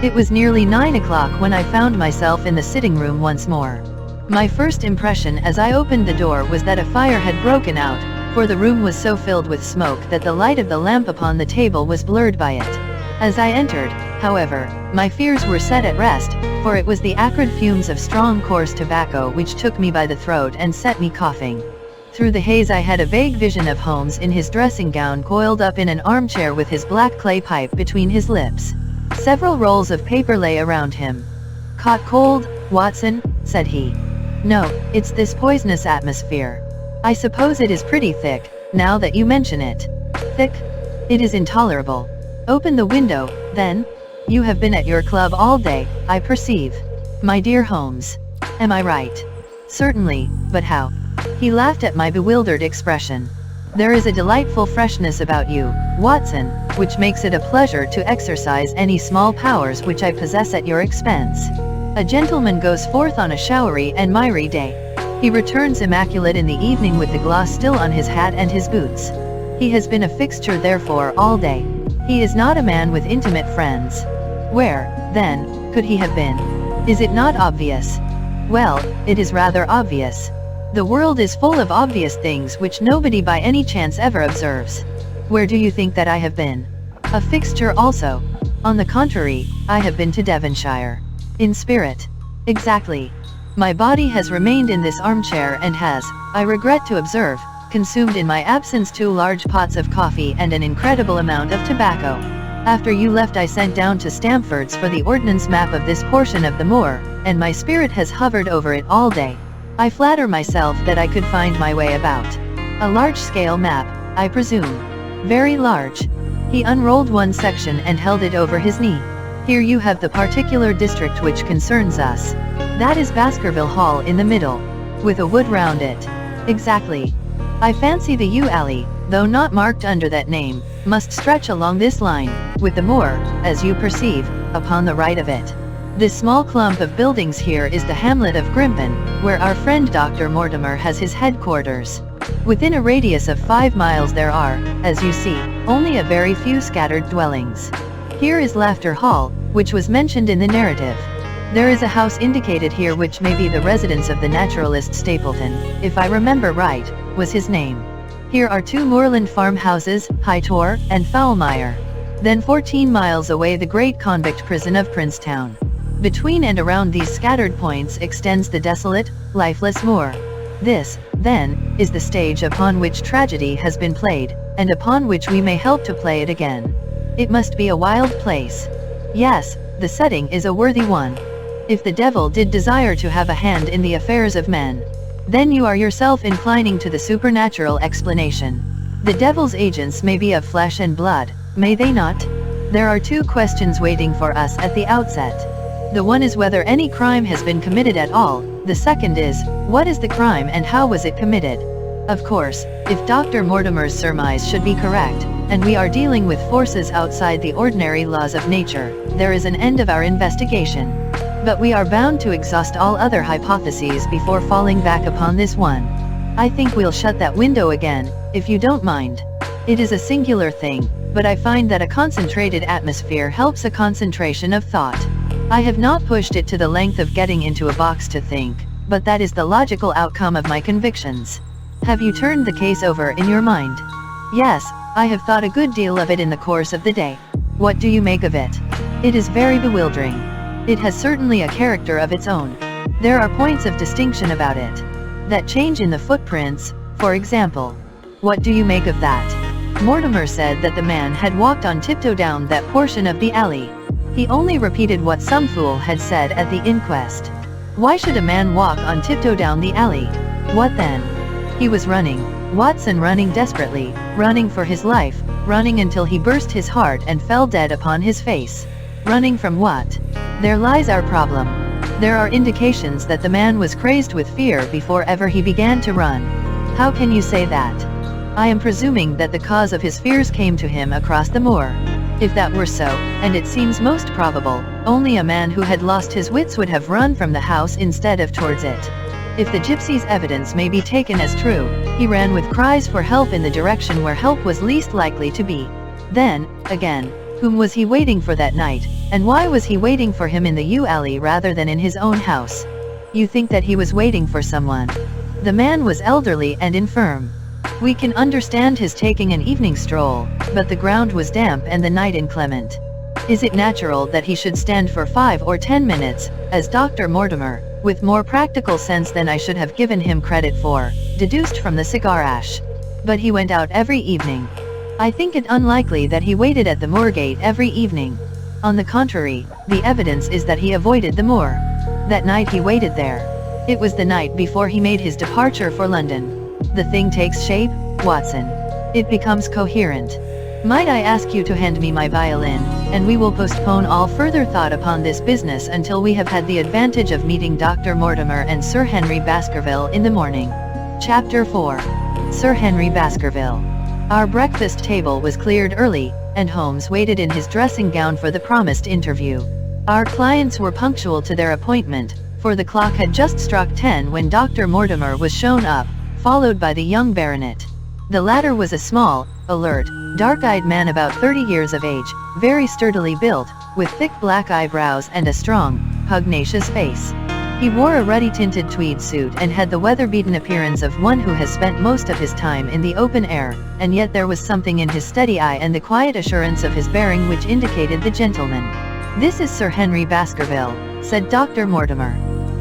Speaker 1: It was nearly 9 o'clock when I found myself in the sitting room once more. My first impression as I opened the door was that a fire had broken out, for the room was so filled with smoke that the light of the lamp upon the table was blurred by it. As I entered, however, my fears were set at rest, for it was the acrid fumes of strong coarse tobacco which took me by the throat and set me coughing. Through the haze I had a vague vision of Holmes in his dressing gown coiled up in an armchair with his black clay pipe between his lips. Several rolls of paper lay around him. "Caught cold, Watson?" said he. "No, it's this poisonous atmosphere. I suppose it is pretty thick, now that you mention it." "Thick? It is intolerable. Open the window, then. You have been at your club all day, I perceive. My dear Holmes. Am I right?" "Certainly, but how?" He laughed at my bewildered expression. "There is a delightful freshness about you, Watson, which makes it a pleasure to exercise any small powers which I possess at your expense. A gentleman goes forth on a showery and miry day. He returns immaculate in the evening with the gloss still on his hat and his boots. He has been a fixture therefore all day. He is not a man with intimate friends. Where, then, could he have been? Is it not obvious? Well, it is rather obvious. The world is full of obvious things which nobody by any chance ever observes. Where do you think that I have been? A fixture also. On the contrary, I have been to Devonshire. In spirit. Exactly. My body has remained in this armchair and has, I regret to observe, consumed in my absence 2 large pots of coffee and an incredible amount of tobacco. After you left I sent down to Stamford's for the ordnance map of this portion of the moor, and my spirit has hovered over it all day. I flatter myself that I could find my way about. A large-scale map, I presume. Very large. He unrolled one section and held it over his knee. Here you have the particular district which concerns us. That is Baskerville Hall in the middle, with a wood round it. Exactly. I fancy the yew alley, though not marked under that name, must stretch along this line, with the moor, as you perceive, upon the right of it. This small clump of buildings here is the hamlet of Grimpen, where our friend Dr. Mortimer has his headquarters. Within a radius of 5 miles there are, as you see, only a very few scattered dwellings. Here is Laughter Hall, which was mentioned in the narrative. There is a house indicated here which may be the residence of the naturalist Stapleton, if I remember right, was his name. Here are 2 moorland farmhouses, Hightor and Foulmire. Then 14 miles away the great convict prison of Princetown. Between and around these scattered points extends the desolate, lifeless moor. This, then, is the stage upon which tragedy has been played, and upon which we may help to play it again. It must be a wild place. Yes, the setting is a worthy one. If the devil did desire to have a hand in the affairs of men, then you are yourself inclining to the supernatural explanation. The devil's agents may be of flesh and blood, may they not? There are 2 questions waiting for us at the outset. The one is whether any crime has been committed at all, the second is, what is the crime and how was it committed? Of course, if Dr. Mortimer's surmise should be correct, and we are dealing with forces outside the ordinary laws of nature, there is an end of our investigation. But we are bound to exhaust all other hypotheses before falling back upon this one. I think we'll shut that window again, if you don't mind. It is a singular thing, but I find that a concentrated atmosphere helps a concentration of thought. I have not pushed it to the length of getting into a box to think, but that is the logical outcome of my convictions. Have you turned the case over in your mind? Yes, I have thought a good deal of it in the course of the day. What do you make of it? It is very bewildering. It has certainly a character of its own. There are points of distinction about it. That change in the footprints, for example. What do you make of that? Mortimer said that the man had walked on tiptoe down that portion of the alley. He only repeated what some fool had said at the inquest. Why should a man walk on tiptoe down the alley? What then? He was running, Watson, running desperately, running for his life, running until he burst his heart and fell dead upon his face. Running from what? There lies our problem. There are indications that the man was crazed with fear before ever he began to run. How can you say that? I am presuming that the cause of his fears came to him across the moor. If that were so, and it seems most probable, only a man who had lost his wits would have run from the house instead of towards it. If the gypsy's evidence may be taken as true, he ran with cries for help in the direction where help was least likely to be. Then, again, whom was he waiting for that night, and why was he waiting for him in the yew alley rather than in his own house? You think that he was waiting for someone. The man was elderly and infirm. We can understand his taking an evening stroll, but the ground was damp and the night inclement. Is it natural that he should stand for 5 or 10 minutes, as Dr. Mortimer, with more practical sense than I should have given him credit for, deduced from the cigar ash? But he went out every evening. I think it unlikely that he waited at the moor gate every evening. On the contrary, the evidence is that he avoided the moor. That night he waited there. It was the night before he made his departure for London. The thing takes shape, Watson. It becomes coherent. Might I ask you to hand me my violin, and we will postpone all further thought upon this business until we have had the advantage of meeting Dr. Mortimer and Sir Henry Baskerville in the morning. Chapter 4. Sir Henry Baskerville. Our breakfast table was cleared early, and Holmes waited in his dressing gown for the promised interview. Our clients were punctual to their appointment, for the clock had just struck 10 when Dr. Mortimer was shown up, followed by the young baronet. The latter was a small, alert, dark-eyed man about 30 years of age, very sturdily built, with thick black eyebrows and a strong, pugnacious face. He wore a ruddy-tinted tweed suit and had the weather-beaten appearance of one who has spent most of his time in the open air, and yet there was something in his steady eye and the quiet assurance of his bearing which indicated the gentleman. "This is Sir Henry Baskerville," said Dr. Mortimer.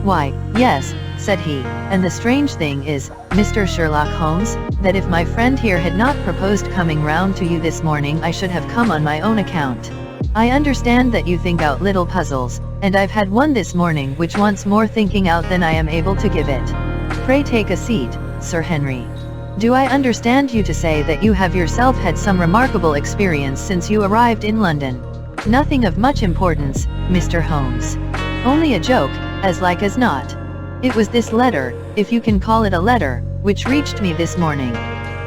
Speaker 1: "Why, yes," said he, "and the strange thing is, Mr. Sherlock Holmes, that if my friend here had not proposed coming round to you this morning I should have come on my own account. I understand that you think out little puzzles, and I've had one this morning which wants more thinking out than I am able to give it. Pray take a seat, Sir Henry. Do I understand you to say that you have yourself had some remarkable experience since you arrived in London?" "Nothing of much importance, Mr. Holmes. Only a joke, as like as not. It was this letter, if you can call it a letter, which reached me this morning."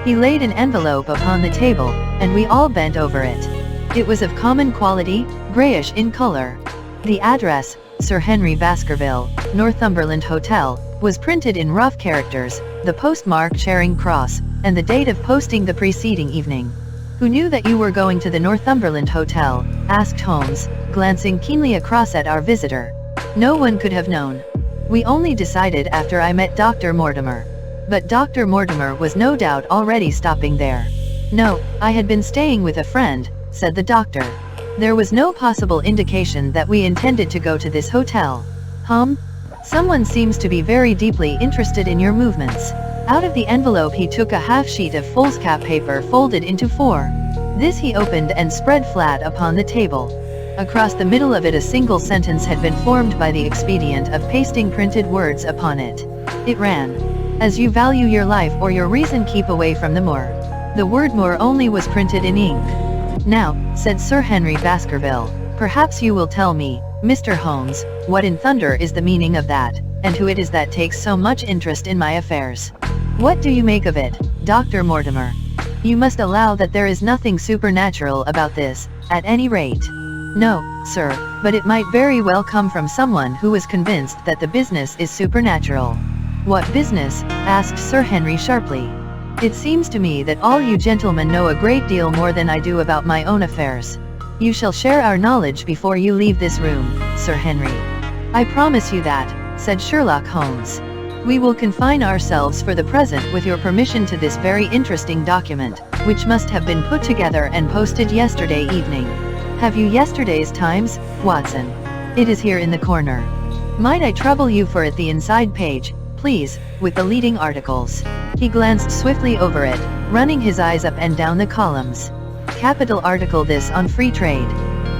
Speaker 1: He laid an envelope upon the table, and we all bent over it. It was of common quality, grayish in color. The address, Sir Henry Baskerville, Northumberland Hotel, was printed in rough characters, the postmark Charing Cross, and the date of posting the preceding evening. "Who knew that you were going to the Northumberland Hotel?" asked Holmes, glancing keenly across at our visitor. No one could have known. We only decided after I met Dr. Mortimer. But Dr. Mortimer was no doubt already stopping there. No, I had been staying with a friend, said the doctor. There was no possible indication that we intended to go to this hotel. Someone seems to be very deeply interested in your movements. Out of the envelope he took a half sheet of foolscap paper folded into 4. This he opened and spread flat upon the table. Across the middle of it a single sentence had been formed by the expedient of pasting printed words upon it. It ran, "As you value your life or your reason, keep away from the moor." The word moor only was printed in ink. "Now," said Sir Henry Baskerville, "perhaps you will tell me, Mr. Holmes, what in thunder is the meaning of that, and who it is that takes so much interest in my affairs. What do you make of it, Dr. Mortimer? You must allow that there is nothing supernatural about this, at any rate." "No, sir, but it might very well come from someone who is convinced that the business is supernatural." "What business?" asked Sir Henry sharply. "It seems to me that all you gentlemen know a great deal more than I do about my own affairs. You shall share our knowledge before you leave this room, Sir Henry." "I promise you that," said Sherlock Holmes. "We will confine ourselves for the present with your permission to this very interesting document, which must have been put together and posted yesterday evening. Have you yesterday's Times, Watson? It is here in the corner. Might I trouble you for it the inside page, please, with the leading articles?" He glanced swiftly over it, running his eyes up and down the columns. "Capital article this on free trade.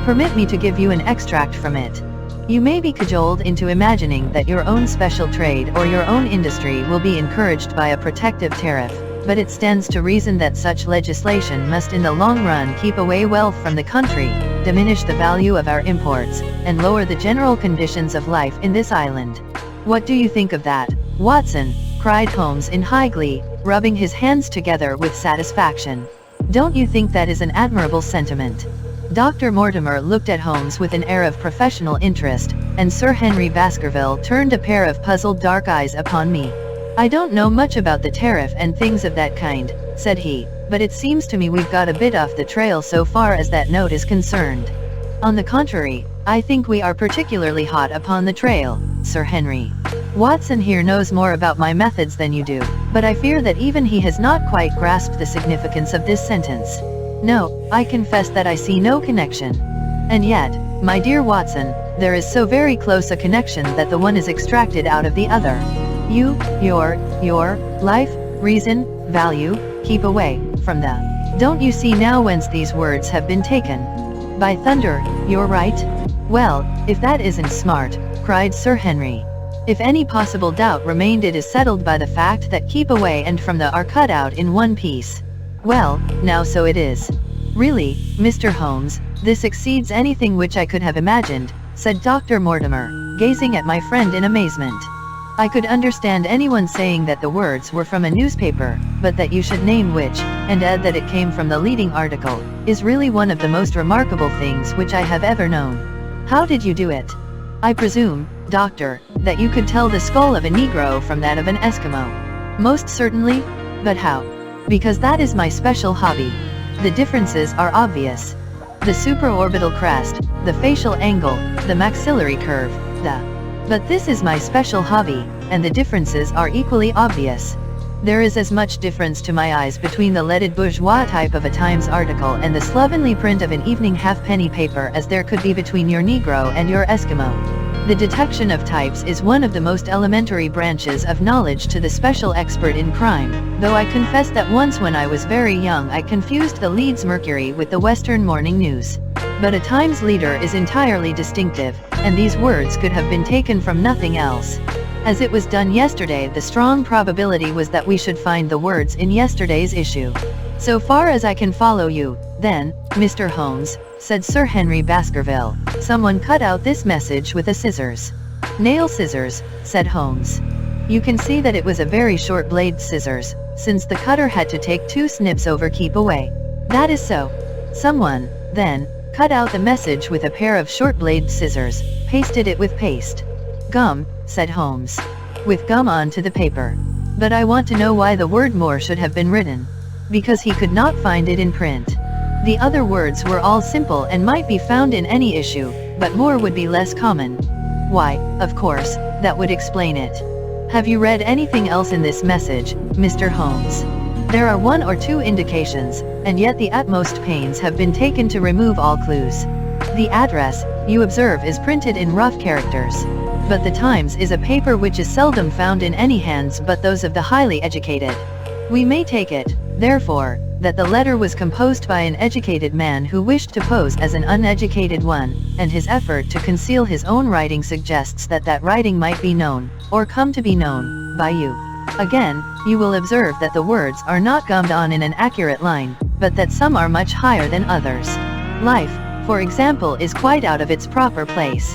Speaker 1: Permit me to give you an extract from it. You may be cajoled into imagining that your own special trade or your own industry will be encouraged by a protective tariff, but it stands to reason that such legislation must in the long run keep away wealth from the country, diminish the value of our imports, and lower the general conditions of life in this island. What do you think of that, Watson?" cried Holmes in high glee, rubbing his hands together with satisfaction. "Don't you think that is an admirable sentiment?" Dr. Mortimer looked at Holmes with an air of professional interest, and Sir Henry Baskerville turned a pair of puzzled dark eyes upon me. "I don't know much about the tariff and things of that kind," said he, "but it seems to me we've got a bit off the trail so far as that note is concerned." "On the contrary, I think we are particularly hot upon the trail, Sir Henry. Watson here knows more about my methods than you do, but I fear that even he has not quite grasped the significance of this sentence. No, I confess that I see no connection. And yet, my dear Watson, there is so very close a connection that the one is extracted out of the other. Your life, reason, value, keep away from the. Don't you see now whence these words have been taken? By thunder, you're right. Well, if that isn't smart," cried Sir Henry. "If any possible doubt remained, it is settled by the fact that keep away and from the are cut out in one piece. Well, now so it is. Really, Mr. Holmes, this exceeds anything which I could have imagined," said Dr. Mortimer, gazing at my friend in amazement. "I could understand anyone saying that the words were from a newspaper, but that you should name which, and add that it came from the leading article, is really one of the most remarkable things which I have ever known. How did you do it? I presume, Doctor, that you could tell the skull of a Negro from that of an Eskimo." "Most certainly. But how?" "Because that is my special hobby. The differences are obvious. The supraorbital crest, the facial angle, the maxillary curve, But this is my special hobby, and the differences are equally obvious. There is as much difference to my eyes between the leaded bourgeois type of a Times article and the slovenly print of an evening halfpenny paper as there could be between your Negro and your Eskimo. The detection of types is one of the most elementary branches of knowledge to the special expert in crime, though I confess that once when I was very young I confused the Leeds Mercury with the Western Morning News. But a Times leader is entirely distinctive, and these words could have been taken from nothing else. As it was done yesterday, the strong probability was that we should find the words in yesterday's issue. So far as I can follow you, then, Mr. Holmes, said Sir Henry Baskerville, someone cut out this message with a scissors. Nail scissors, said Holmes. You can see that it was a very short blade scissors, since the cutter had to take 2 snips over keep away. That is so. Someone, then, cut out the message with a pair of short blade scissors, pasted it with paste. Gum, said Holmes. With gum onto the paper. But I want to know why the word Moor should have been written. Because he could not find it in print. The other words were all simple and might be found in any issue, but Moor would be less common. Why, of course, that would explain it. Have you read anything else in this message, Mr. Holmes? There are one or two indications, and yet the utmost pains have been taken to remove all clues. The address, you observe, is printed in rough characters. But the Times is a paper which is seldom found in any hands but those of the highly educated. We may take it, therefore, that the letter was composed by an educated man who wished to pose as an uneducated one, and his effort to conceal his own writing suggests that that writing might be known, or come to be known, by you. Again, you will observe that the words are not gummed on in an accurate line, but that some are much higher than others. Life, for example, is quite out of its proper place.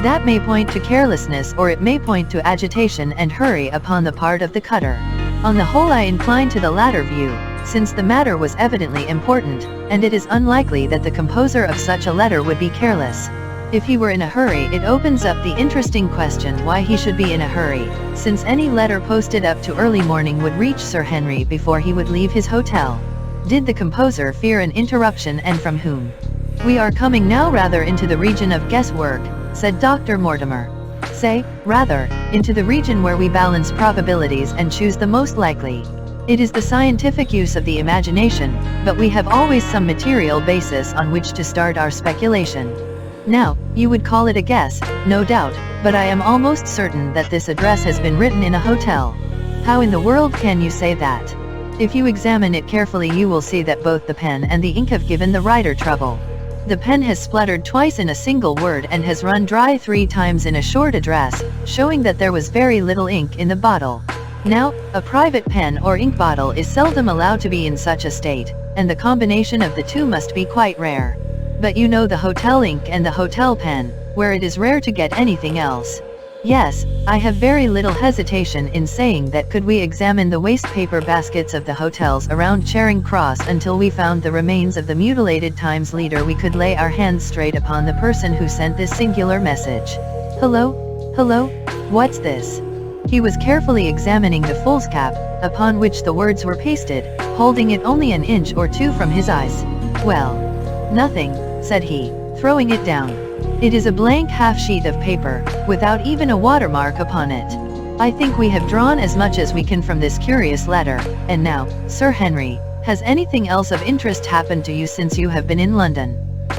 Speaker 1: That may point to carelessness, or it may point to agitation and hurry upon the part of the cutter. On the whole, I incline to the latter view, since the matter was evidently important, and it is unlikely that the composer of such a letter would be careless. If he were in a hurry, it opens up the interesting question why he should be in a hurry, since any letter posted up to early morning would reach Sir Henry before he would leave his hotel. Did the composer fear an interruption, and from whom? We are coming now rather into the region of guesswork, said Dr. Mortimer. Say, rather, into the region where we balance probabilities and choose the most likely. It is the scientific use of the imagination, but we have always some material basis on which to start our speculation. Now, you would call it a guess, no doubt, but I am almost certain that this address has been written in a hotel. How in the world can you say that? If you examine it carefully, you will see that both the pen and the ink have given the writer trouble. The pen has spluttered twice in a single word and has run dry 3 times in a short address, showing that there was very little ink in the bottle. Now, a private pen or ink bottle is seldom allowed to be in such a state, and the combination of the two must be quite rare. But you know the hotel ink and the hotel pen, where it is rare to get anything else. Yes, I have very little hesitation in saying that could we examine the waste paper baskets of the hotels around Charing Cross until we found the remains of the mutilated Times leader, we could lay our hands straight upon the person who sent this singular message. Hello? Hello? What's this? He was carefully examining the foolscap, upon which the words were pasted, holding it only an inch or two from his eyes. Well, nothing, said he, throwing it down. It is a blank half-sheet of paper, without even a watermark upon it. I think we have drawn as much as we can from this curious letter, and now, Sir Henry, has anything else of interest happened to you since you have been in London?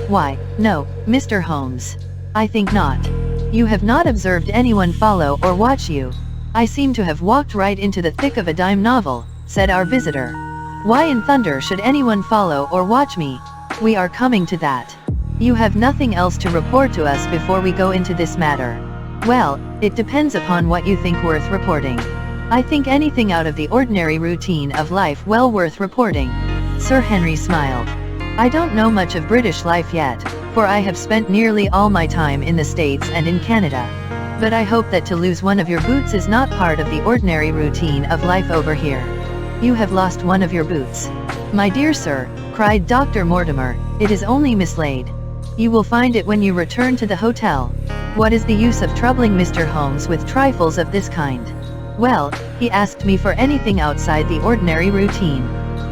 Speaker 1: Why, no, Mr. Holmes. I think not. You have not observed anyone follow or watch you. I seem to have walked right into the thick of a dime novel, said our visitor. Why in thunder should anyone follow or watch me? We are coming to that. You have nothing else to report to us before we go into this matter. Well, it depends upon what you think worth reporting. I think anything out of the ordinary routine of life well worth reporting. Sir Henry smiled. I don't know much of British life yet, for I have spent nearly all my time in the States and in Canada. But I hope that to lose one of your boots is not part of the ordinary routine of life over here. You have lost one of your boots. My dear sir, cried Dr. Mortimer, it is only mislaid. You will find it when you return to the hotel. What is the use of troubling Mr. Holmes with trifles of this kind? Well, he asked me for anything outside the ordinary routine.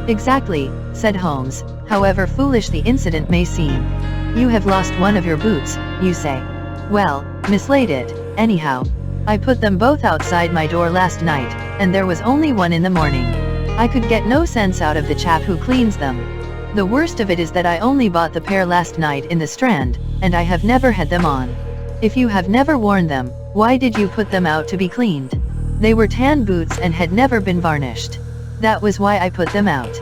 Speaker 1: Exactly, said Holmes, however foolish the incident may seem. You have lost one of your boots, you say. Well, mislaid it, anyhow. I put them both outside my door last night, and there was only one in the morning. I could get no sense out of the chap who cleans them. The worst of it is that I only bought the pair last night in the Strand, and I have never had them on. If you have never worn them, why did you put them out to be cleaned? They were tan boots and had never been varnished. That was why I put them out.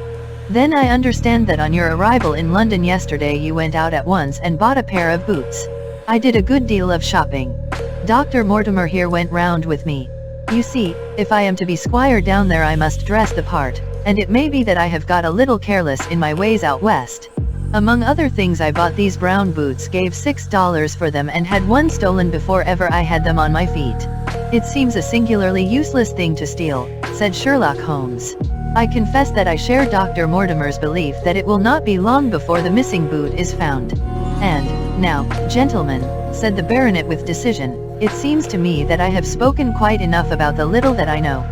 Speaker 1: Then I understand that on your arrival in London yesterday you went out at once and bought a pair of boots. I did a good deal of shopping. Dr. Mortimer here went round with me. You see, if I am to be squire down there I must dress the part, and it may be that I have got a little careless in my ways out west. Among other things I bought these brown boots, gave $6 for them and had one stolen before ever I had them on my feet. It seems a singularly useless thing to steal, said Sherlock Holmes. I confess that I share Dr. Mortimer's belief that it will not be long before the missing boot is found. And, now, gentlemen, said the baronet with decision, it seems to me that I have spoken quite enough about the little that I know.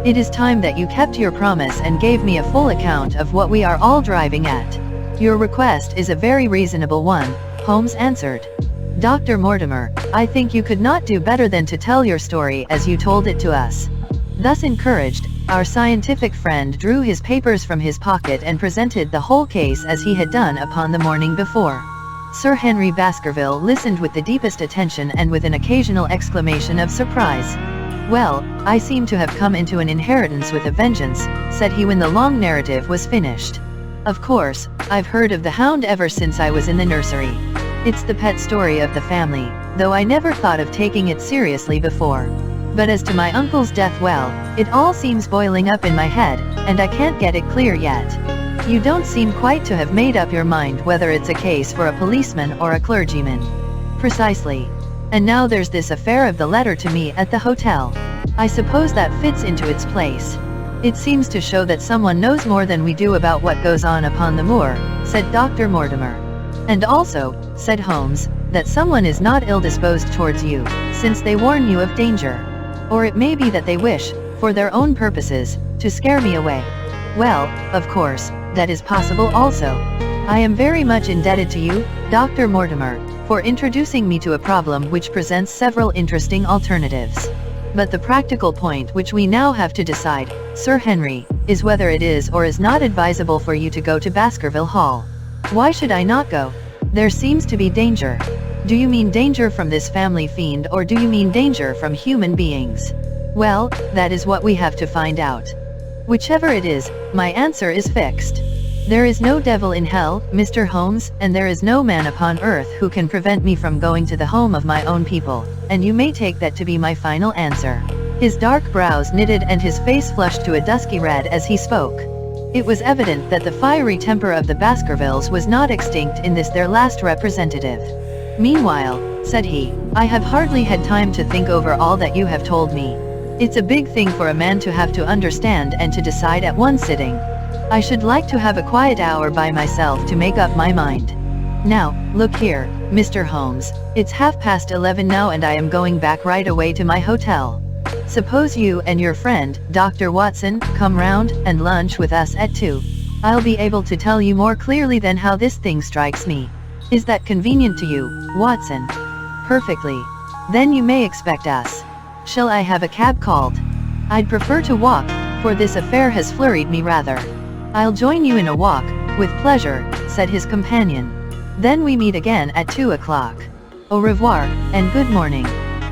Speaker 1: It is time that you kept your promise and gave me a full account of what we are all driving at. Your request is a very reasonable one, Holmes answered. Dr. Mortimer, I think you could not do better than to tell your story as you told it to us." Thus encouraged, our scientific friend drew his papers from his pocket and presented the whole case as he had done upon the morning before. Sir Henry Baskerville listened with the deepest attention and with an occasional exclamation of surprise. "Well, I seem to have come into an inheritance with a vengeance," said he when the long narrative was finished. "Of course, I've heard of the Hound ever since I was in the nursery. It's the pet story of the family, though I never thought of taking it seriously before. But as to my uncle's death, well, it all seems boiling up in my head, and I can't get it clear yet." "You don't seem quite to have made up your mind whether it's a case for a policeman or a clergyman." "Precisely. And now there's this affair of the letter to me at the hotel. I suppose that fits into its place. It seems to show that someone knows more than we do about what goes on upon the moor," said Dr. Mortimer. "And also," said Holmes, "that someone is not ill-disposed towards you, since they warn you of danger. Or it may be that they wish, for their own purposes, to scare me away. Well, of course, that is possible also. I am very much indebted to you, Dr. Mortimer, for introducing me to a problem which presents several interesting alternatives. But the practical point which we now have to decide, Sir Henry, is whether it is or is not advisable for you to go to Baskerville Hall." "Why should I not go? There seems to be danger." "Do you mean danger from this family fiend, or do you mean danger from human beings?" "Well, that is what we have to find out. Whichever it is, my answer is fixed. There is no devil in hell, Mr. Holmes, and there is no man upon earth who can prevent me from going to the home of my own people, and you may take that to be my final answer." His dark brows knitted and his face flushed to a dusky red as he spoke. It was evident that the fiery temper of the Baskervilles was not extinct in this their last representative. "Meanwhile," said he, "I have hardly had time to think over all that you have told me. It's a big thing for a man to have to understand and to decide at one sitting. I should like to have a quiet hour by myself to make up my mind. Now, look here, Mr. Holmes, it's 11:30 now and I am going back right away to my hotel. Suppose you and your friend, Dr. Watson, come round and lunch with us at 2. I'll be able to tell you more clearly then how this thing strikes me. Is that convenient to you, Watson?" "Perfectly. Then you may expect us. Shall I have a cab called?" "I'd prefer to walk, for this affair has flurried me rather." "I'll join you in a walk, with pleasure," said his companion. "Then we meet again at 2 o'clock. Au revoir, and good morning."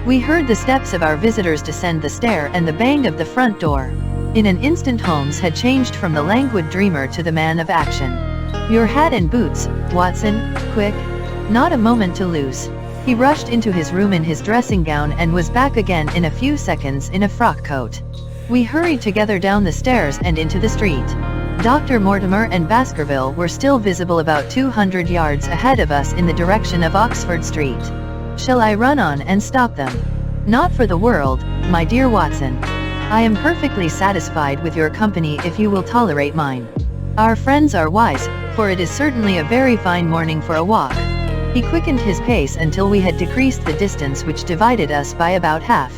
Speaker 1: We heard the steps of our visitors descend the stair and the bang of the front door. In an instant Holmes had changed from the languid dreamer to the man of action. "Your hat and boots, Watson, quick. Not a moment to lose." He rushed into his room in his dressing gown and was back again in a few seconds in a frock coat. We hurried together down the stairs and into the street. Dr. Mortimer and Baskerville were still visible about 200 yards ahead of us in the direction of Oxford Street. "Shall I run on and stop them?" "Not for the world, my dear Watson. I am perfectly satisfied with your company if you will tolerate mine. Our friends are wise, for it is certainly a very fine morning for a walk." He quickened his pace until we had decreased the distance which divided us by about half.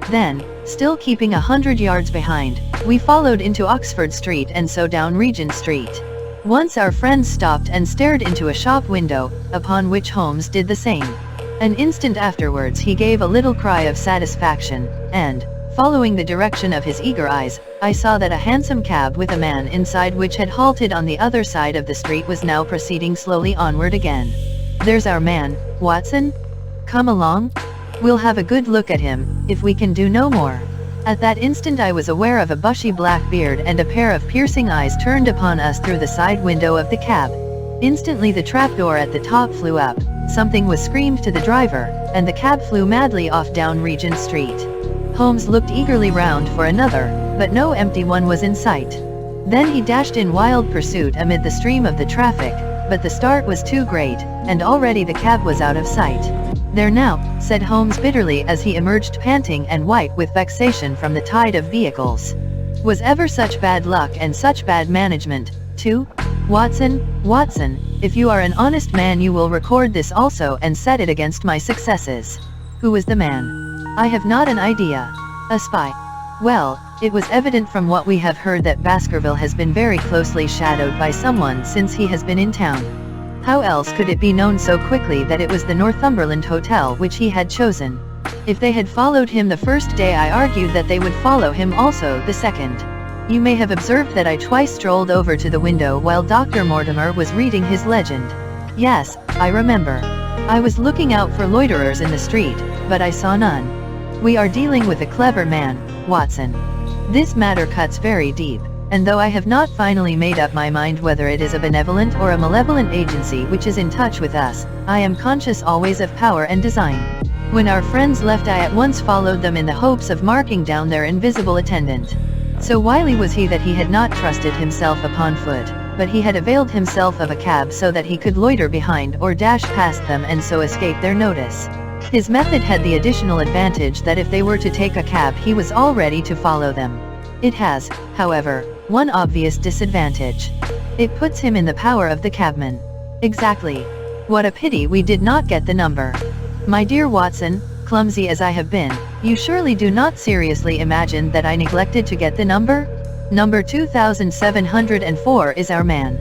Speaker 1: Then, still keeping 100 yards behind, we followed into Oxford Street and so down Regent Street. Once our friends stopped and stared into a shop window, upon which Holmes did the same. An instant afterwards he gave a little cry of satisfaction, and, following the direction of his eager eyes, I saw that a hansom cab with a man inside which had halted on the other side of the street was now proceeding slowly onward again. "There's our man, Watson. Come along. We'll have a good look at him, if we can do no more." At that instant I was aware of a bushy black beard and a pair of piercing eyes turned upon us through the side window of the cab. Instantly the trapdoor at the top flew up, something was screamed to the driver, and the cab flew madly off down Regent Street. Holmes looked eagerly round for another, but no empty one was in sight. Then he dashed in wild pursuit amid the stream of the traffic, but the start was too great, and already the cab was out of sight. "There now," said Holmes bitterly as he emerged panting and white with vexation from the tide of vehicles. "Was ever such bad luck and such bad management, too? Watson, Watson, if you are an honest man you will record this also and set it against my successes." "Who was the man?" "I have not an idea." "A spy?" "Well, it was evident from what we have heard that Baskerville has been very closely shadowed by someone since he has been in town." How else could it be known so quickly that it was the Northumberland Hotel which he had chosen? If they had followed him the first day, I argued that they would follow him also the second. You may have observed that I twice strolled over to the window while Dr. Mortimer was reading his legend. Yes, I remember. I was looking out for loiterers in the street, but I saw none. We are dealing with a clever man, Watson. This matter cuts very deep, and though I have not finally made up my mind whether it is a benevolent or a malevolent agency which is in touch with us, I am conscious always of power and design. When our friends left, I at once followed them in the hopes of marking down their invisible attendant. So wily was he that he had not trusted himself upon foot, but he had availed himself of a cab so that he could loiter behind or dash past them and so escape their notice. His method had the additional advantage that if they were to take a cab he was all ready to follow them. It has, however, one obvious disadvantage. It puts him in the power of the cabman. Exactly. What a pity we did not get the number. My dear Watson, clumsy as I have been, you surely do not seriously imagine that I neglected to get the number? Number 2704 is our man.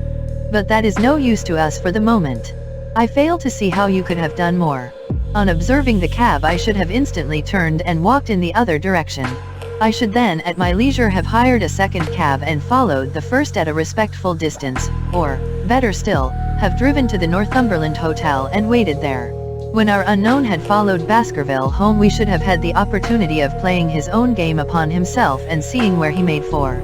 Speaker 1: But that is no use to us for the moment. I fail to see how you could have done more. On observing the cab I should have instantly turned and walked in the other direction. I should then at my leisure have hired a second cab and followed the first at a respectful distance, or, better still, have driven to the Northumberland Hotel and waited there. When our unknown had followed Baskerville home we should have had the opportunity of playing his own game upon himself and seeing where he made for.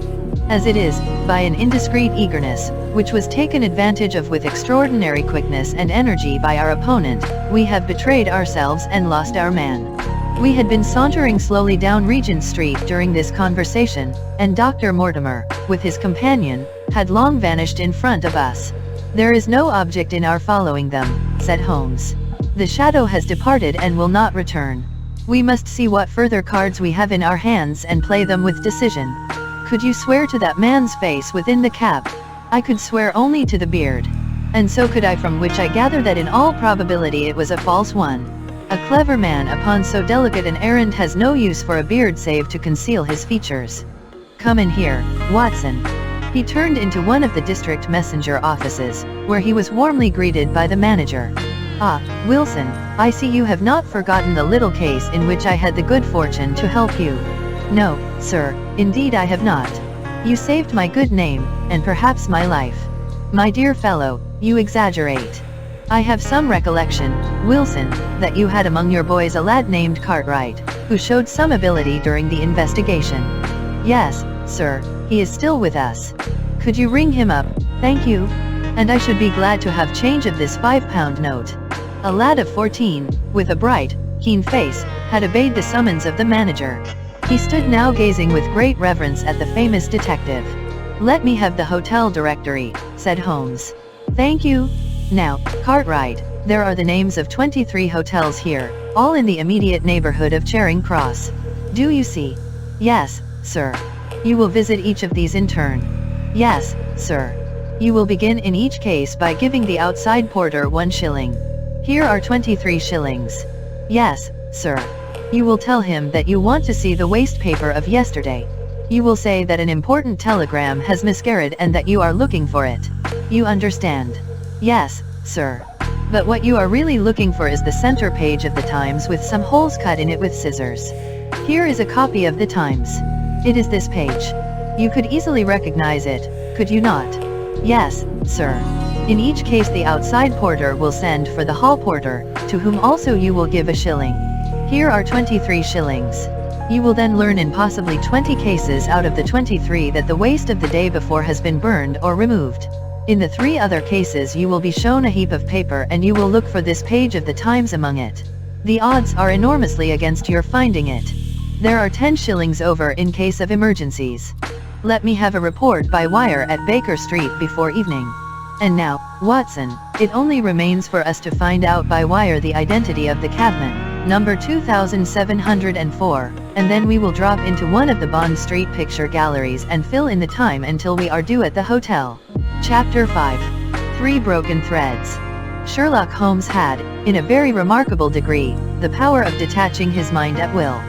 Speaker 1: As it is, by an indiscreet eagerness, which was taken advantage of with extraordinary quickness and energy by our opponent, we have betrayed ourselves and lost our man. We had been sauntering slowly down Regent Street during this conversation, and Dr. Mortimer, with his companion, had long vanished in front of us. There is no object in our following them, said Holmes. The shadow has departed and will not return. We must see what further cards we have in our hands and play them with decision. Could you swear to that man's face within the cab? I could swear only to the beard. And so could I, from which I gather that in all probability it was a false one. A clever man upon so delicate an errand has no use for a beard save to conceal his features. Come in here, Watson. He turned into one of the district messenger offices, where he was warmly greeted by the manager. Ah, Wilson, I see you have not forgotten the little case in which I had the good fortune to help you. No, sir, indeed I have not. You saved my good name, and perhaps my life. My dear fellow, you exaggerate. I have some recollection, Wilson, that you had among your boys a lad named Cartwright, who showed some ability during the investigation. Yes, sir, he is still with us. Could you ring him up? Thank you. And I should be glad to have change of this £5 note. A lad of 14, with a bright, keen face, had obeyed the summons of the manager. He stood now gazing with great reverence at the famous detective. Let me have the hotel directory, said Holmes. Thank you. Now, Cartwright, there are the names of 23 hotels here, all in the immediate neighborhood of Charing Cross. Do you see? Yes, sir. You will visit each of these in turn. Yes, sir. You will begin in each case by giving the outside porter 1 shilling. Here are 23 shillings. Yes, sir. You will tell him that you want to see the waste paper of yesterday. You will say that an important telegram has miscarried and that you are looking for it. You understand? Yes, sir. But what you are really looking for is the center page of the Times with some holes cut in it with scissors. Here is a copy of the Times. It is this page. You could easily recognize it, could you not? Yes, sir. In each case the outside porter will send for the hall porter, to whom also you will give 1 shilling. Here are 23 shillings. You will then learn in possibly 20 cases out of the 23 that the waste of the day before has been burned or removed. In the 3 other cases you will be shown a heap of paper and you will look for this page of the Times among it. The odds are enormously against your finding it. There are 10 shillings over in case of emergencies. Let me have a report by wire at Baker Street before evening. And now, Watson, it only remains for us to find out by wire the identity of the cabman, number 2704, and then we will drop into one of the Bond Street picture galleries and fill in the time until we are due at the hotel. Chapter 5. 3 Broken Threads. Sherlock Holmes had, in a very remarkable degree, the power of detaching his mind at will.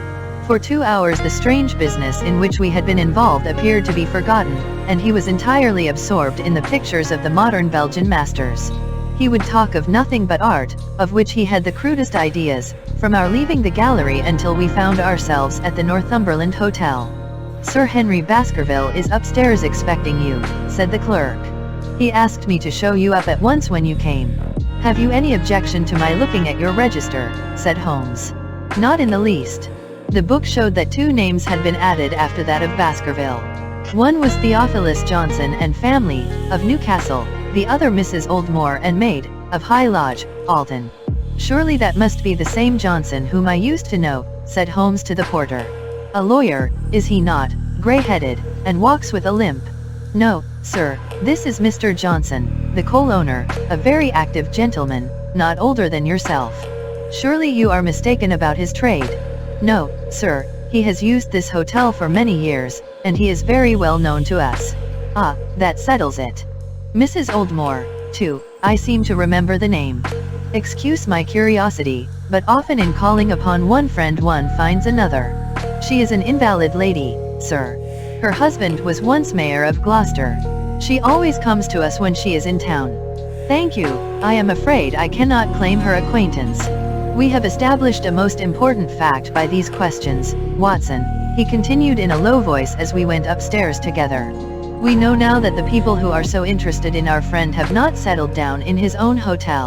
Speaker 1: For 2 hours the strange business in which we had been involved appeared to be forgotten, and he was entirely absorbed in the pictures of the modern Belgian masters. He would talk of nothing but art, of which he had the crudest ideas, from our leaving the gallery until we found ourselves at the Northumberland Hotel. "Sir Henry Baskerville is upstairs expecting you," said the clerk. "He asked me to show you up at once when you came." "Have you any objection to my looking at your register?" said Holmes. "Not in the least." The book showed that 2 names had been added after that of Baskerville. One was Theophilus Johnson and family, of Newcastle, the other Mrs. Oldmore and maid, of High Lodge, Alton. "Surely that must be the same Johnson whom I used to know," said Holmes to the porter. "A lawyer, is he not, grey-headed, and walks with a limp?" "No, sir, this is Mr. Johnson, the coal owner, a very active gentleman, not older than yourself." "Surely you are mistaken about his trade?" "No, sir, he has used this hotel for many years, and he is very well known to us." "Ah, that settles it. Mrs. Oldmore, too, I seem to remember the name. Excuse my curiosity, but often in calling upon one friend one finds another. She is an invalid lady, sir. Her husband was once mayor of Gloucester. She always comes to us when she is in town." "Thank you, I am afraid I cannot claim her acquaintance. We have established a most important fact by these questions, Watson," he continued in a low voice as we went upstairs together. "We know now that the people who are so interested in our friend have not settled down in his own hotel.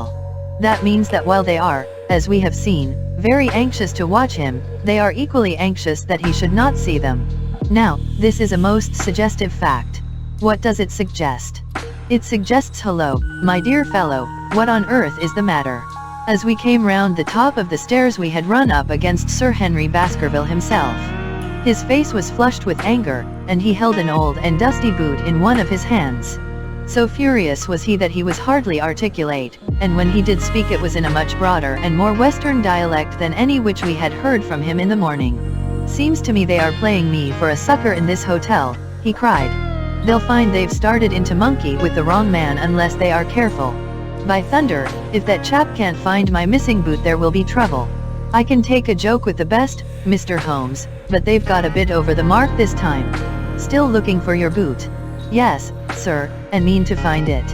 Speaker 1: That means that while they are, as we have seen, very anxious to watch him, they are equally anxious that he should not see them. Now, this is a most suggestive fact. What does it suggest? It suggests, hello, my dear fellow, what on earth is the matter?" As we came round the top of the stairs we had run up against Sir Henry Baskerville himself. His face was flushed with anger, and he held an old and dusty boot in one of his hands. So furious was he that he was hardly articulate, and when he did speak it was in a much broader and more western dialect than any which we had heard from him in the morning. "Seems to me they are playing me for a sucker in this hotel," he cried. "They'll find they've started into monkey with the wrong man unless they are careful. By thunder, if that chap can't find my missing boot there will be trouble. I can take a joke with the best, Mr. Holmes, but they've got a bit over the mark this time." "Still looking for your boot?" "Yes, sir, and mean to find it."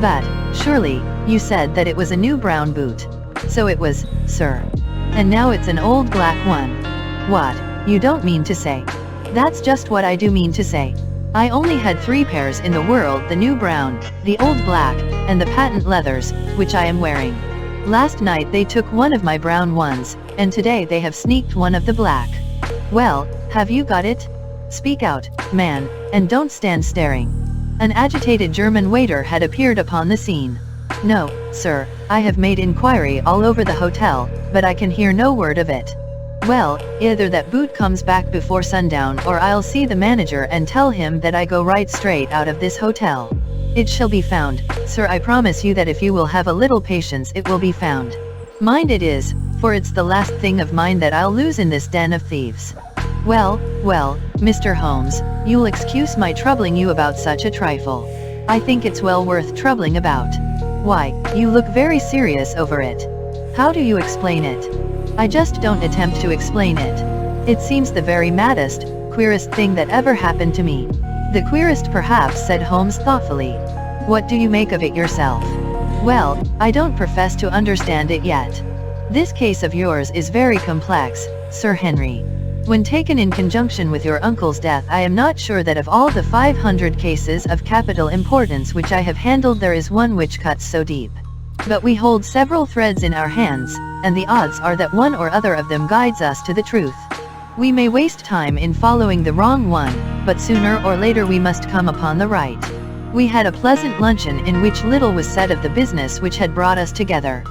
Speaker 1: "But, surely, you said that it was a new brown boot." "So it was, sir. And now it's an old black one." "What, you don't mean to say?" "That's just what I do mean to say. I only had 3 pairs in the world, the new brown, the old black, and the patent leathers, which I am wearing. Last night they took one of my brown ones, and today they have sneaked one of the black." "Well, have you got it? Speak out, man, and don't stand staring." An agitated German waiter had appeared upon the scene. "No, sir, I have made inquiry all over the hotel, but I can hear no word of it." "Well, either that boot comes back before sundown or I'll see the manager and tell him that I go right straight out of this hotel." "It shall be found, sir, I promise you that if you will have a little patience it will be found. Mind it is, for it's the last thing of mine that I'll lose in this den of thieves." Well, Mr. Holmes, you'll excuse my troubling you about such a trifle. I think it's well worth troubling about." "Why, you look very serious over it. How do you explain it?" "I just don't attempt to explain it. It seems the very maddest, queerest thing that ever happened to me." "The queerest perhaps," said Holmes thoughtfully. "What do you make of it yourself?" "Well, I don't profess to understand it yet. This case of yours is very complex, Sir Henry. When taken in conjunction with your uncle's death I am not sure that of all the 500 cases of capital importance which I have handled there is one which cuts so deep. But we hold several threads in our hands, and the odds are that one or other of them guides us to the truth. We may waste time in following the wrong one, but sooner or later we must come upon the right." We had a pleasant luncheon in which little was said of the business which had brought us together.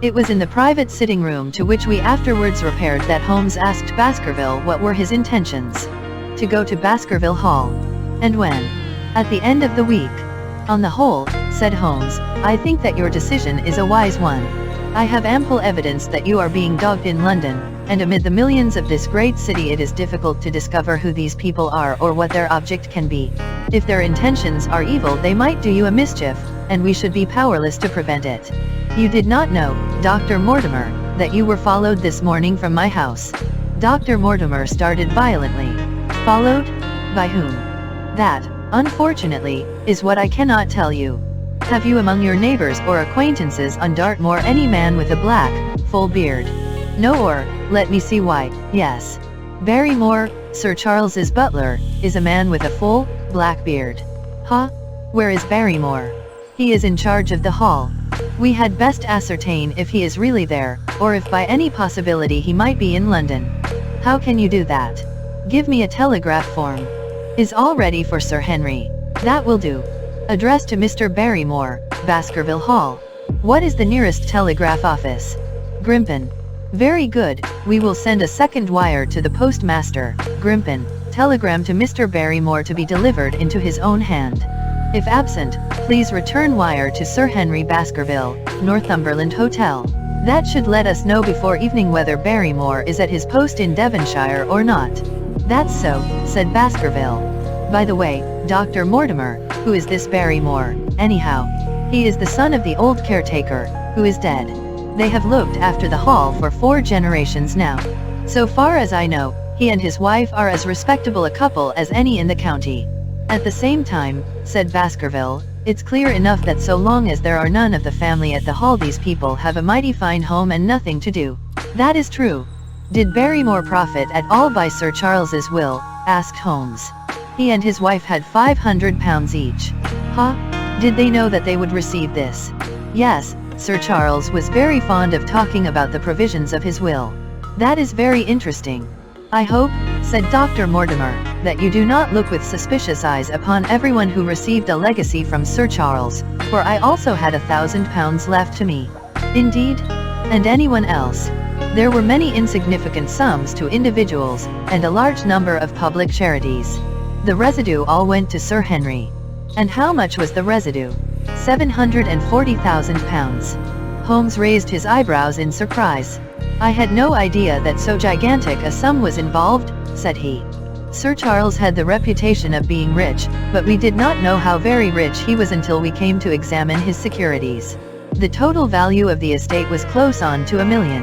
Speaker 1: It was in the private sitting room to which we afterwards repaired that Holmes asked Baskerville what were his intentions. "To go to Baskerville Hall." "And when?" "At the end of the week." "On the whole," said Holmes, "I think that your decision is a wise one. I have ample evidence that you are being dogged in London, and amid the millions of this great city it is difficult to discover who these people are or what their object can be. If their intentions are evil they might do you a mischief, and we should be powerless to prevent it. You did not know, Dr. Mortimer, that you were followed this morning from my house." Dr. Mortimer started violently. "Followed? By whom?" "That, unfortunately, is what I cannot tell you." Have you among your neighbors or acquaintances on Dartmoor any man with a black, full beard? No, or, let me see why, yes. Barrymore, Sir Charles's butler, is a man with a full, black beard. Huh? Where is Barrymore? He is in charge of the hall. We had best ascertain if he is really there, or if by any possibility he might be in London. How can you do that? Give me a telegraph form. Is all ready for Sir Henry? That will do. Addressed to Mr. Barrymore, Baskerville Hall. What is the nearest telegraph office? Grimpen. Very good, we will send a second wire to the postmaster, Grimpen, telegram to Mr. Barrymore to be delivered into his own hand. If absent, please return wire to Sir Henry Baskerville, Northumberland Hotel. That should let us know before evening whether Barrymore is at his post in Devonshire or not. That's so, said Baskerville. By the way, Dr. Mortimer, who is this Barrymore, anyhow? He is the son of the old caretaker, who is dead. They have looked after the hall for 4 generations now. So far as I know, he and his wife are as respectable a couple as any in the county. At the same time, said Baskerville, it's clear enough that so long as there are none of the family at the hall, these people have a mighty fine home and nothing to do. That is true. Did Barrymore profit at all by Sir Charles's will? Asked Holmes. He and his wife had £500 each. Huh? Did they know that they would receive this? Yes, Sir Charles was very fond of talking about the provisions of his will. That is very interesting. I hope, said Dr. Mortimer, that you do not look with suspicious eyes upon everyone who received a legacy from Sir Charles, for I also had £1,000 left to me. Indeed? And anyone else? There were many insignificant sums to individuals, and a large number of public charities. The residue all went to Sir Henry. And how much was the residue? £740,000. Holmes raised his eyebrows in surprise. I had no idea that so gigantic a sum was involved, said he. Sir Charles had the reputation of being rich, but we did not know how very rich he was until we came to examine his securities. The total value of the estate was close on to £1 million.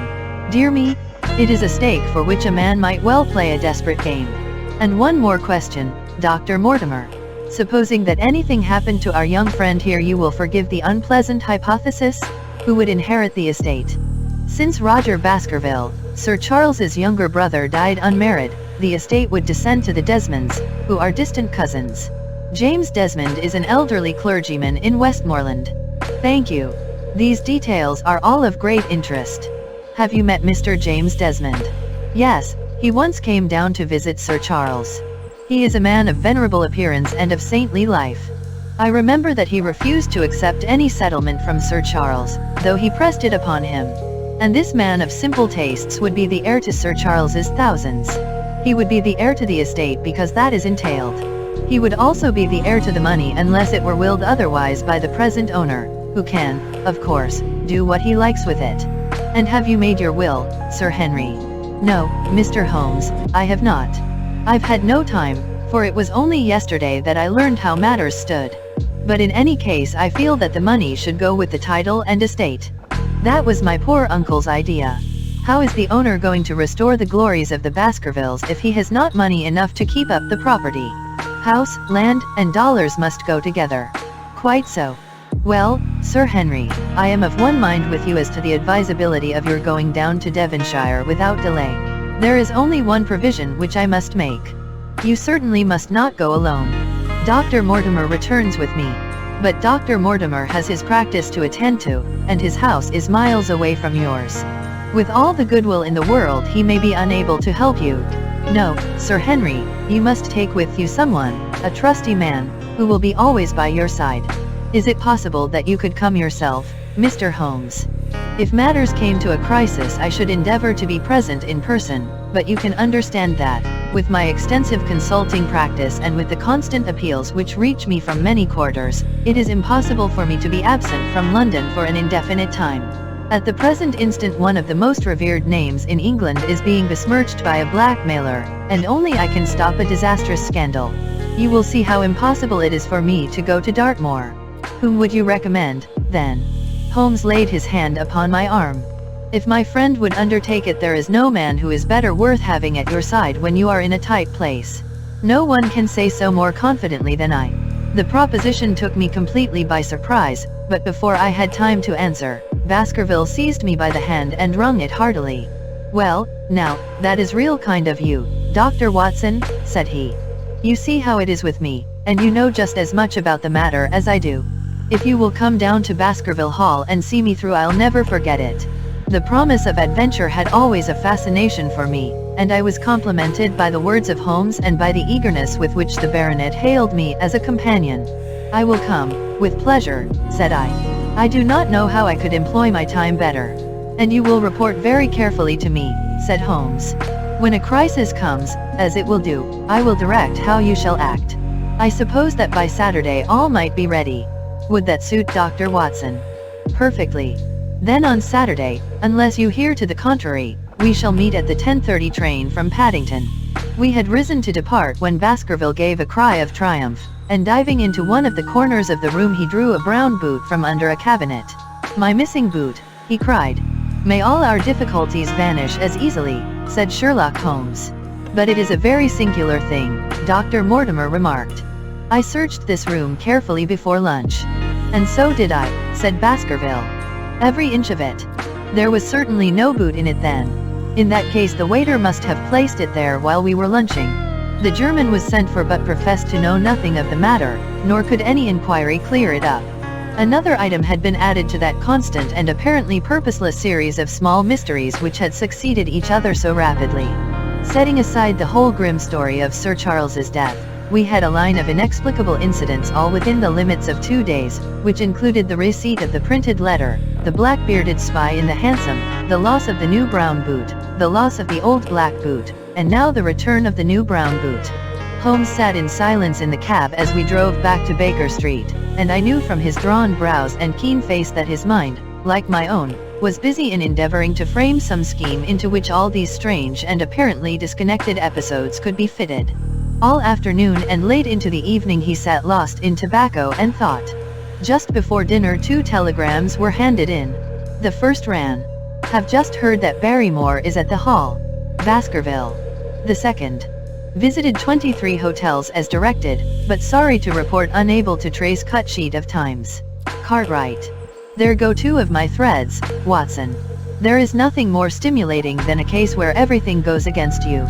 Speaker 1: Dear me, it is a stake for which a man might well play a desperate game. And one more question, Dr. Mortimer. Supposing that anything happened to our young friend here, you will forgive the unpleasant hypothesis? Who would inherit the estate? Since Roger Baskerville, Sir Charles's younger brother, died unmarried, the estate would descend to the Desmonds, who are distant cousins. James Desmond is an elderly clergyman in Westmoreland. Thank you. These details are all of great interest. Have you met Mr. James Desmond? Yes, he once came down to visit Sir Charles. He is a man of venerable appearance and of saintly life. I remember that he refused to accept any settlement from Sir Charles, though he pressed it upon him. And this man of simple tastes would be the heir to Sir Charles's thousands. He would be the heir to the estate because that is entailed. He would also be the heir to the money unless it were willed otherwise by the present owner, who can, of course, do what he likes with it. And have you made your will, Sir Henry? No, Mr. Holmes, I have not. I've had no time, for it was only yesterday that I learned how matters stood. But in any case, I feel that the money should go with the title and estate. That was my poor uncle's idea. How is the owner going to restore the glories of the Baskervilles if he has not money enough to keep up the property? House, land, and dollars must go together. Quite so. Well, Sir Henry, I am of one mind with you as to the advisability of your going down to Devonshire without delay. There is only one provision which I must make. You certainly must not go alone. Dr. Mortimer returns with me. But Dr. Mortimer has his practice to attend to, and his house is miles away from yours. With all the goodwill in the world, he may be unable to help you. No, Sir Henry, you must take with you someone, a trusty man, who will be always by your side. Is it possible that you could come yourself, Mr. Holmes? If matters came to a crisis, I should endeavor to be present in person, but you can understand that, with my extensive consulting practice and with the constant appeals which reach me from many quarters, it is impossible for me to be absent from London for an indefinite time. At the present instant, one of the most revered names in England is being besmirched by a blackmailer, and only I can stop a disastrous scandal. You will see how impossible it is for me to go to Dartmoor. Whom would you recommend, then? Holmes laid his hand upon my arm. If my friend would undertake it, there is no man who is better worth having at your side when you are in a tight place. No one can say so more confidently than I. The proposition took me completely by surprise, but before I had time to answer, Baskerville seized me by the hand and wrung it heartily. "Well, now, that is real kind of you, Dr. Watson," said he. "You see how it is with me, and you know just as much about the matter as I do. If you will come down to Baskerville Hall and see me through, I'll never forget it." The promise of adventure had always a fascination for me, and I was complimented by the words of Holmes and by the eagerness with which the baronet hailed me as a companion. "I will come, with pleasure," said I. "I do not know how I could employ my time better." "And you will report very carefully to me," said Holmes. "When a crisis comes, as it will do, I will direct how you shall act. I suppose that by Saturday all might be ready. Would that suit Dr. Watson?" "Perfectly. Then on Saturday, unless you hear to the contrary, we shall meet at the 10:30 train from Paddington." We had risen to depart when Baskerville gave a cry of triumph, and diving into one of the corners of the room he drew a brown boot from under a cabinet. "My missing boot," he cried. "May all our difficulties vanish as easily," said Sherlock Holmes. "But it is a very singular thing," Dr. Mortimer remarked. "I searched this room carefully before lunch." "And so did I," said Baskerville. "Every inch of it. There was certainly no boot in it then. In that case the waiter must have placed it there while we were lunching. The German was sent for but professed to know nothing of the matter, nor could any inquiry clear it up." Another item had been added to that constant and apparently purposeless series of small mysteries which had succeeded each other so rapidly. Setting aside the whole grim story of Sir Charles's death, we had a line of inexplicable incidents all within the limits of 2 days, which included the receipt of the printed letter, the black-bearded spy in the hansom, the loss of the new brown boot, the loss of the old black boot, and now the return of the new brown boot. Holmes sat in silence in the cab as we drove back to Baker Street, and I knew from his drawn brows and keen face that his mind, like my own, was busy in endeavoring to frame some scheme into which all these strange and apparently disconnected episodes could be fitted. All afternoon and late into the evening he sat lost in tobacco and thought. Just before dinner 2 telegrams were handed in. The first ran, "Have just heard that Barrymore is at the Hall, Baskerville." The second, "Visited 23 hotels as directed, but sorry to report unable to trace cut sheet of times. Cartwright." There go 2 of my threads, Watson. There is nothing more stimulating than a case where everything goes against you.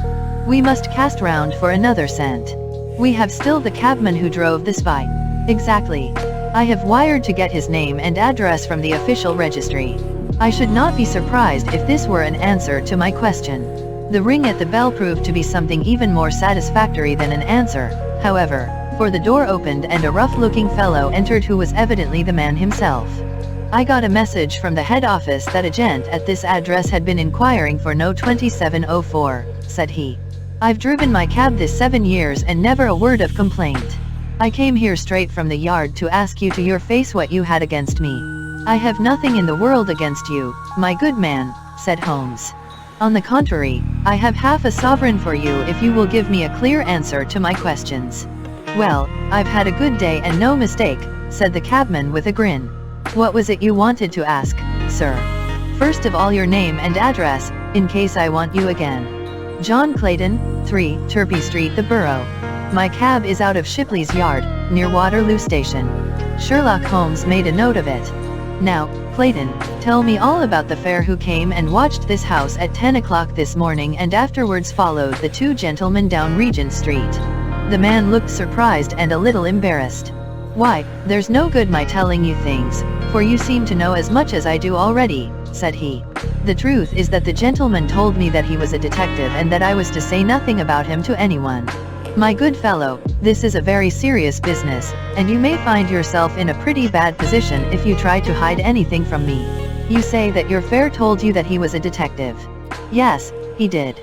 Speaker 1: We must cast round for another scent. We have still the cabman who drove the spy. Exactly. I have wired to get his name and address from the official registry. I should not be surprised if this were an answer to my question. The ring at the bell proved to be something even more satisfactory than an answer, however, for the door opened and a rough-looking fellow entered who was evidently the man himself. "I got a message from the head office that a gent at this address had been inquiring for no 2704, said he. "I've driven my cab this 7 years and never a word of complaint. I came here straight from the yard to ask you to your face what you had against me." "I have nothing in the world against you, my good man," said Holmes. "On the contrary, I have half a sovereign for you if you will give me a clear answer to my questions." "Well, I've had a good day and no mistake," said the cabman with a grin. "What was it you wanted to ask, sir?" "First of all your name and address, in case I want you again." "John Clayton, 3, Turpey Street, the Borough. My cab is out of Shipley's Yard, near Waterloo Station." Sherlock Holmes made a note of it. "Now, Clayton, tell me all about the fare who came and watched this house at 10 o'clock this morning and afterwards followed the 2 gentlemen down Regent Street." The man looked surprised and a little embarrassed. "Why, there's no good my telling you things, for you seem to know as much as I do already," said he. "The truth is that the gentleman told me that he was a detective and that I was to say nothing about him to anyone. My good fellow, this is a very serious business, and you may find yourself in a pretty bad position if you try to hide anything from me. You say that your fare told you that he was a detective." "Yes, he did."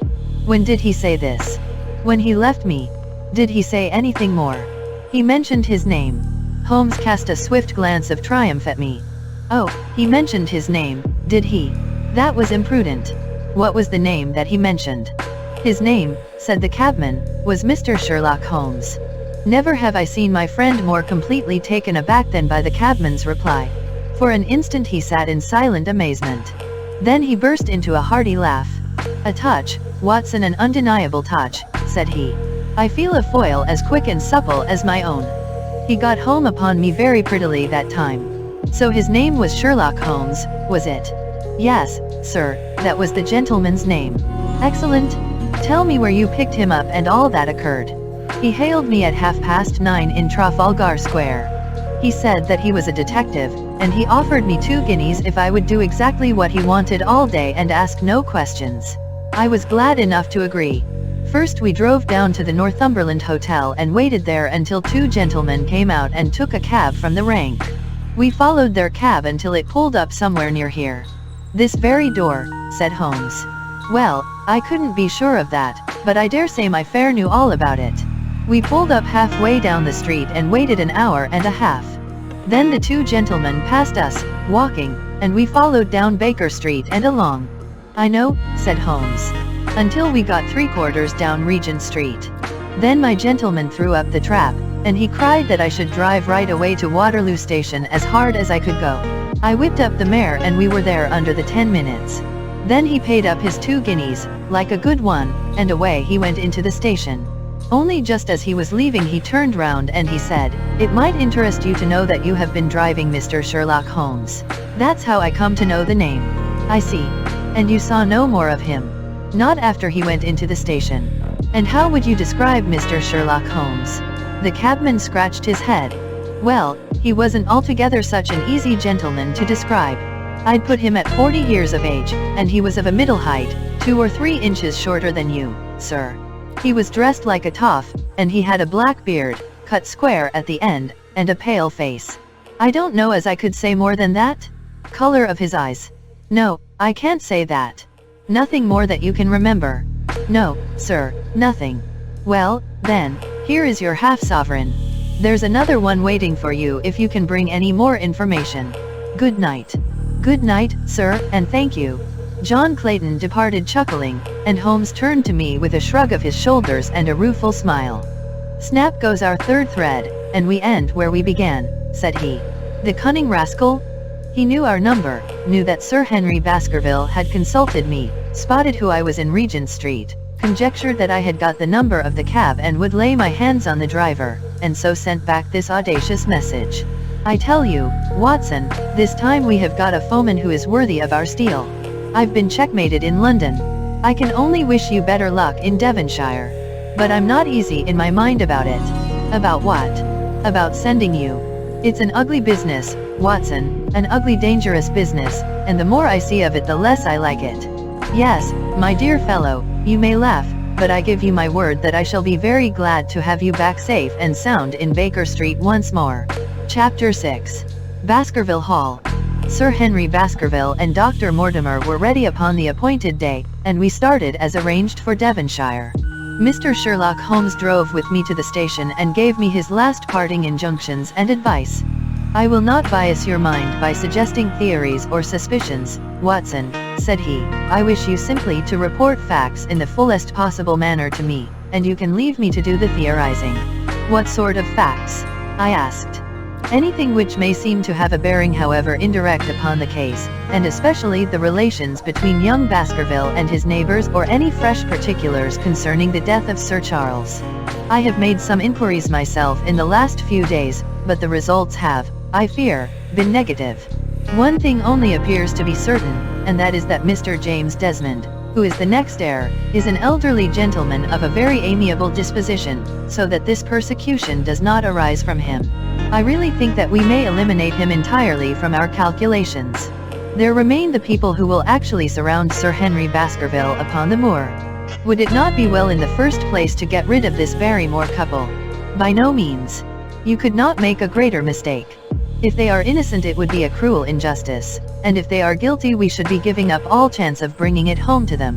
Speaker 1: "When did he say this?" "When he left me." "Did he say anything more?" "He mentioned his name." Holmes cast a swift glance of triumph at me. "Oh, he mentioned his name, did he? That was imprudent. What was the name that he mentioned?" "His name," said the cabman, "was Mr. Sherlock Holmes." Never have I seen my friend more completely taken aback than by the cabman's reply. For an instant he sat in silent amazement. Then he burst into a hearty laugh. "A touch, Watson, an undeniable touch," said he. "I feel a foil as quick and supple as my own." He got home upon me very prettily that time. So his name was Sherlock Holmes, was it? Yes, sir, that was the gentleman's name. Excellent. Tell me where you picked him up and all that occurred. He hailed me at 9:30 in Trafalgar Square. He said that he was a detective, and he offered me 2 guineas if I would do exactly what he wanted all day and ask no questions. I was glad enough to agree. First we drove down to the Northumberland Hotel and waited there until 2 gentlemen came out and took a cab from the rank. We followed their cab until it pulled up somewhere near here. This very door, said Holmes. Well, I couldn't be sure of that, but I dare say my fare knew all about it. We pulled up halfway down the street and waited an hour and a half. Then the 2 gentlemen passed us, walking, and we followed down Baker Street and along. I know, said Holmes. Until we got 3/4 down Regent Street. Then my gentleman threw up the trap, and he cried that I should drive right away to Waterloo Station as hard as I could go. I whipped up the mare and we were there under the 10 minutes. Then he paid up his 2 guineas, like a good one, and away he went into the station. Only just as he was leaving he turned round and he said, "It might interest you to know that you have been driving Mr. Sherlock Holmes. That's how I come to know the name." I see. And you saw no more of him? Not after he went into the station. And how would you describe Mr. Sherlock Holmes? The cabman scratched his head. Well, he wasn't altogether such an easy gentleman to describe. I'd put him at 40 years of age, and he was of a middle height, 2 or 3 inches shorter than you, sir. He was dressed like a toff, and he had a black beard, cut square at the end, and a pale face. I don't know as I could say more than that. Color of his eyes. No, I can't say that. Nothing more that you can remember. No, sir, nothing. Well, then, here is your half-sovereign. There's another one waiting for you if you can bring any more information. Good night. Good night, sir, and thank you. John Clayton departed chuckling, and Holmes turned to me with a shrug of his shoulders and a rueful smile. Snap goes our 3rd thread, and we end where we began, said he. The cunning rascal? He knew our number, knew that Sir Henry Baskerville had consulted me, spotted who I was in Regent Street, conjectured that I had got the number of the cab and would lay my hands on the driver, and so sent back this audacious message. I tell you, Watson, this time we have got a foeman who is worthy of our steel. I've been checkmated in London. I can only wish you better luck in Devonshire. But I'm not easy in my mind about it. About what? About sending you. It's an ugly business, Watson, an ugly dangerous business, and the more I see of it the less I like it. Yes, my dear fellow, you may laugh, but I give you my word that I shall be very glad to have you back safe and sound in Baker Street once more. Chapter 6. Baskerville Hall. Sir Henry Baskerville and Dr. Mortimer were ready upon the appointed day, and we started as arranged for Devonshire. Mr. Sherlock Holmes drove with me to the station and gave me his last parting injunctions and advice. "I will not bias your mind by suggesting theories or suspicions, Watson," said he. "I wish you simply to report facts in the fullest possible manner to me, and you can leave me to do the theorizing." "What sort of facts?" I asked. "Anything which may seem to have a bearing, however indirect, upon the case, and especially the relations between young Baskerville and his neighbors, or any fresh particulars concerning the death of Sir Charles. I have made some inquiries myself in the last few days, but the results have, I fear, been negative. One thing only appears to be certain, and that is that Mr. James Desmond, who is the next heir, is an elderly gentleman of a very amiable disposition, so that this persecution does not arise from him. I really think that we may eliminate him entirely from our calculations. There remain the people who will actually surround Sir Henry Baskerville upon the moor. Would it not be well in the first place to get rid of this Barrymore couple? By no means. You could not make a greater mistake. If they are innocent it would be a cruel injustice, and if they are guilty we should be giving up all chance of bringing it home to them.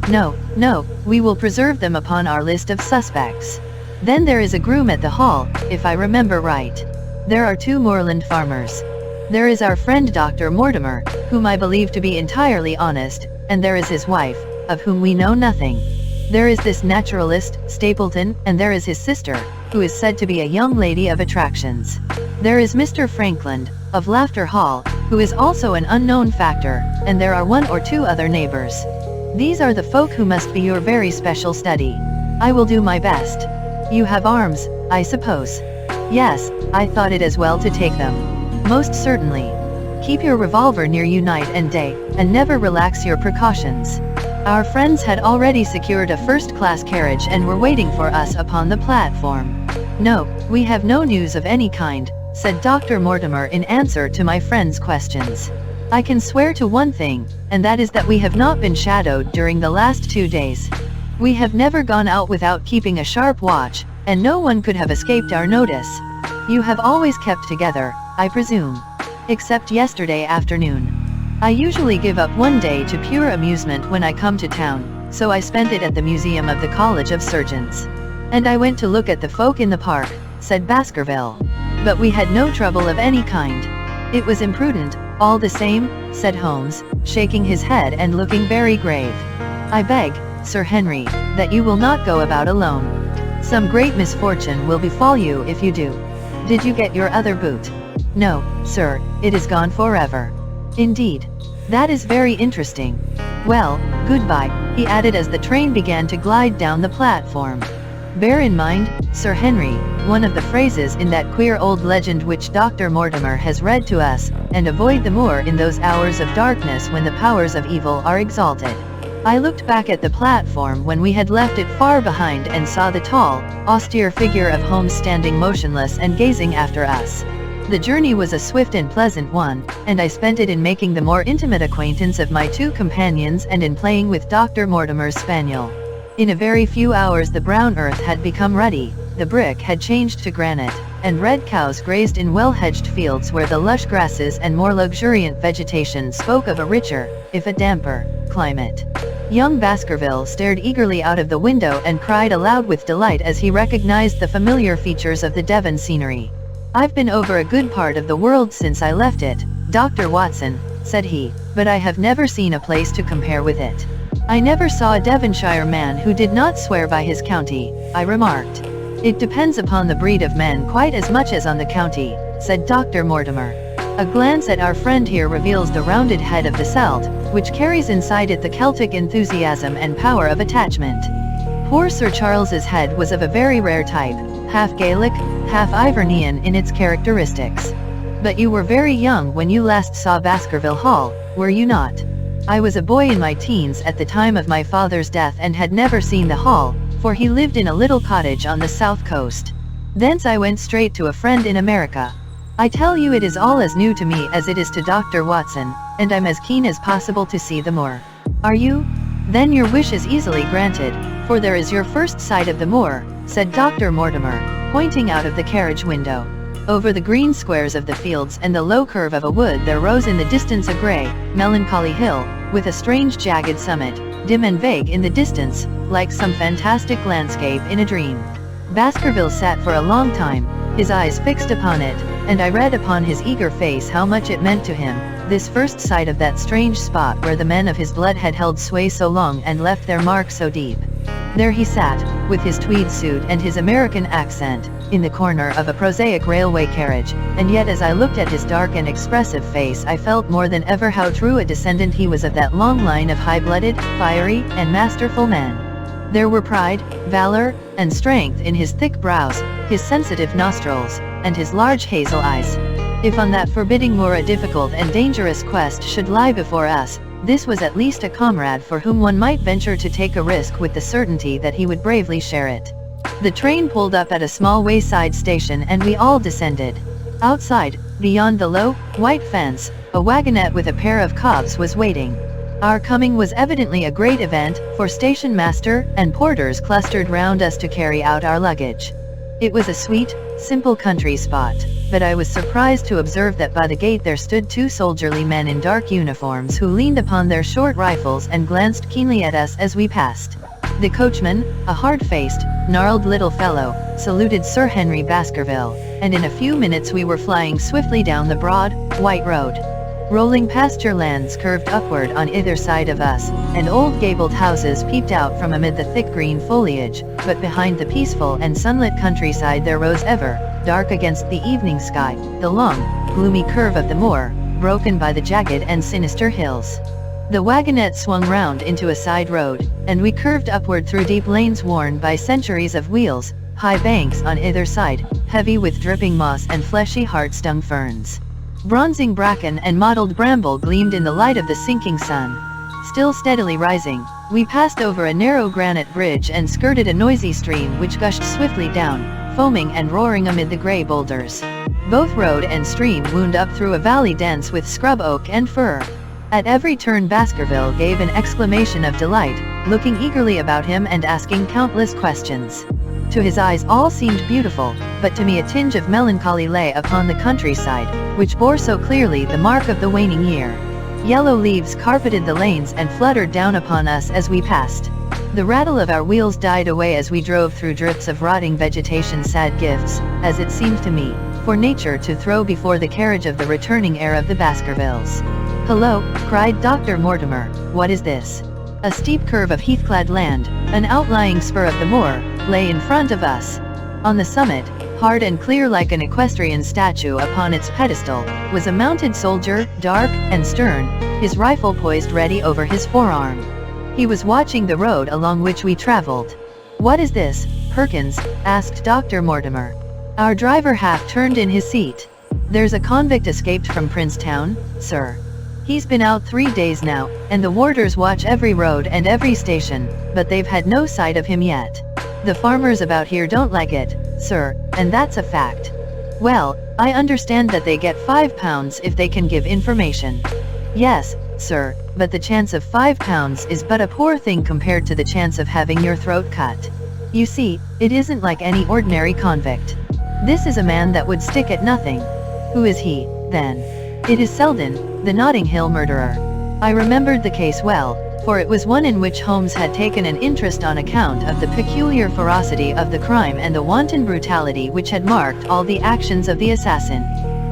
Speaker 1: No, no, we will preserve them upon our list of suspects. Then there is a groom at the hall, if I remember right. There are 2 moorland farmers. There is our friend Dr. Mortimer, whom I believe to be entirely honest, and there is his wife, of whom we know nothing. There is this naturalist, Stapleton, and there is his sister, who is said to be a young lady of attractions. There is Mr. Frankland, of Laughter Hall, who is also an unknown factor, and there are 1 or 2 other neighbors. These are the folk who must be your very special study. I will do my best. You have arms, I suppose. Yes, I thought it as well to take them. Most certainly. Keep your revolver near you night and day, and never relax your precautions. Our friends had already secured a first-class carriage and were waiting for us upon the platform. No, we have no news of any kind, said Dr. Mortimer in answer to my friend's questions. I can swear to one thing, and that is that we have not been shadowed during the last 2 days. We have never gone out without keeping a sharp watch, and no one could have escaped our notice. You have always kept together, I presume. Except yesterday afternoon. I usually give up one day to pure amusement when I come to town, so I spent it at the Museum of the College of Surgeons. And I went to look at the folk in the park, said Baskerville. But we had no trouble of any kind. It was imprudent, all the same, said Holmes, shaking his head and looking very grave. I beg, Sir Henry, that you will not go about alone. Some great misfortune will befall you if you do. Did you get your other boot? No, sir, it is gone forever. Indeed. That is very interesting. Well, goodbye, he added as the train began to glide down the platform. Bear in mind, Sir Henry, one of the phrases in that queer old legend which Dr. Mortimer has read to us, and avoid the moor in those hours of darkness when the powers of evil are exalted. I looked back at the platform when we had left it far behind and saw the tall, austere figure of Holmes standing motionless and gazing after us. The journey was a swift and pleasant one, and I spent it in making the more intimate acquaintance of my two companions and in playing with Dr. Mortimer's spaniel. In a very few hours the brown earth had become ruddy, the brick had changed to granite, and red cows grazed in well-hedged fields where the lush grasses and more luxuriant vegetation spoke of a richer, if a damper, climate. Young Baskerville stared eagerly out of the window and cried aloud with delight as he recognized the familiar features of the Devon scenery. I've been over a good part of the world since I left it, Dr. Watson, said he, but I have never seen a place to compare with it. I never saw a Devonshire man who did not swear by his county, I remarked. It depends upon the breed of men quite as much as on the county, said Dr. Mortimer. A glance at our friend here reveals the rounded head of the Celt, which carries inside it the Celtic enthusiasm and power of attachment. Poor Sir Charles's head was of a very rare type, half Gaelic, half Ivernian in its characteristics. But you were very young when you last saw Baskerville Hall, were you not? I was a boy in my teens at the time of my father's death and had never seen the hall, for he lived in a little cottage on the south coast. Thence I went straight to a friend in America. I tell you it is all as new to me as it is to Dr. Watson, and I'm as keen as possible to see the moor. Are you? Then your wish is easily granted, for there is your first sight of the moor, said Dr. Mortimer, pointing out of the carriage window. Over the green squares of the fields and the low curve of a wood there rose in the distance a grey, melancholy hill, with a strange jagged summit, dim and vague in the distance, like some fantastic landscape in a dream. Baskerville sat for a long time, his eyes fixed upon it, and I read upon his eager face how much it meant to him, this first sight of that strange spot where the men of his blood had held sway so long and left their mark so deep. There he sat, with his tweed suit and his American accent, in the corner of a prosaic railway carriage, and yet as I looked at his dark and expressive face I felt more than ever how true a descendant he was of that long line of high-blooded, fiery, and masterful men. There were pride, valor, and strength in his thick brows, his sensitive nostrils, and his large hazel eyes. If on that forbidding moor a difficult and dangerous quest should lie before us, this was at least a comrade for whom one might venture to take a risk with the certainty that he would bravely share it. The train pulled up at a small wayside station and we all descended. Outside, beyond the low, white fence, a wagonette with a pair of cobs was waiting. Our coming was evidently a great event, for station master and porters clustered round us to carry out our luggage. It was a sweet, simple country spot, but I was surprised to observe that by the gate there stood two soldierly men in dark uniforms who leaned upon their short rifles and glanced keenly at us as we passed. The coachman, a hard-faced, gnarled little fellow, saluted Sir Henry Baskerville, and in a few minutes we were flying swiftly down the broad, white road. Rolling pasture lands curved upward on either side of us, and old gabled houses peeped out from amid the thick green foliage, but behind the peaceful and sunlit countryside there rose ever, dark against the evening sky, the long, gloomy curve of the moor, broken by the jagged and sinister hills. The wagonette swung round into a side road, and we curved upward through deep lanes worn by centuries of wheels, High banks on either side, heavy with dripping moss and fleshy heart-stung ferns. Bronzing bracken and mottled bramble gleamed in the light of the sinking sun. Still steadily rising, we passed over a narrow granite bridge and skirted a noisy stream which gushed swiftly down, foaming and roaring amid the grey boulders. Both road and stream wound up through a valley dense with scrub oak and fir. At every turn Baskerville gave an exclamation of delight, looking eagerly about him and asking countless questions. To his eyes all seemed beautiful, but to me a tinge of melancholy lay upon the countryside, which bore so clearly the mark of the waning year. Yellow leaves carpeted the lanes and fluttered down upon us as we passed. The rattle of our wheels died away as we drove through drifts of rotting vegetation, sad gifts, as it seemed to me, for nature to throw before the carriage of the returning heir of the Baskervilles. "Hello," cried Dr. Mortimer, "what is this?" A steep curve of heath-clad land, an outlying spur of the moor, lay in front of us. On the summit, hard and clear like an equestrian statue upon its pedestal, was a mounted soldier, dark and stern, his rifle poised ready over his forearm. He was watching the road along which we traveled. "What is this, Perkins?" asked Dr. Mortimer. Our driver half turned in his seat. "There's a convict escaped from Princetown, sir. He's been out 3 days now, and the warders watch every road and every station, but they've had no sight of him yet. The farmers about here don't like it, sir, and that's a fact. Well, I understand that they get £5 if they can give information." "Yes, sir, but the chance of £5 is but a poor thing compared to the chance of having your throat cut. You see, it isn't like any ordinary convict. This is a man that would stick at nothing." "Who is he, then?" "It is Selden, the Notting Hill murderer." I remembered the case well, for it was one in which Holmes had taken an interest on account of the peculiar ferocity of the crime and the wanton brutality which had marked all the actions of the assassin.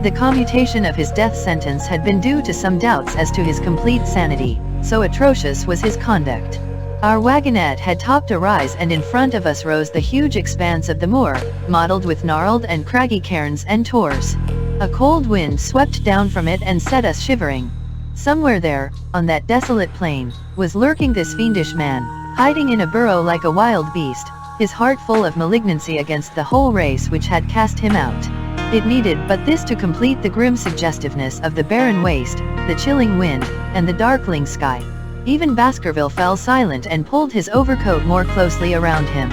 Speaker 1: The commutation of his death sentence had been due to some doubts as to his complete sanity, so atrocious was his conduct. Our wagonette had topped a rise, and in front of us rose the huge expanse of the moor, mottled with gnarled and craggy cairns and tors. A cold wind swept down from it and set us shivering. Somewhere there, on that desolate plain, was lurking this fiendish man, hiding in a burrow like a wild beast, his heart full of malignancy against the whole race which had cast him out. It needed but this to complete the grim suggestiveness of the barren waste, the chilling wind, and the darkling sky. Even Baskerville fell silent and pulled his overcoat more closely around him.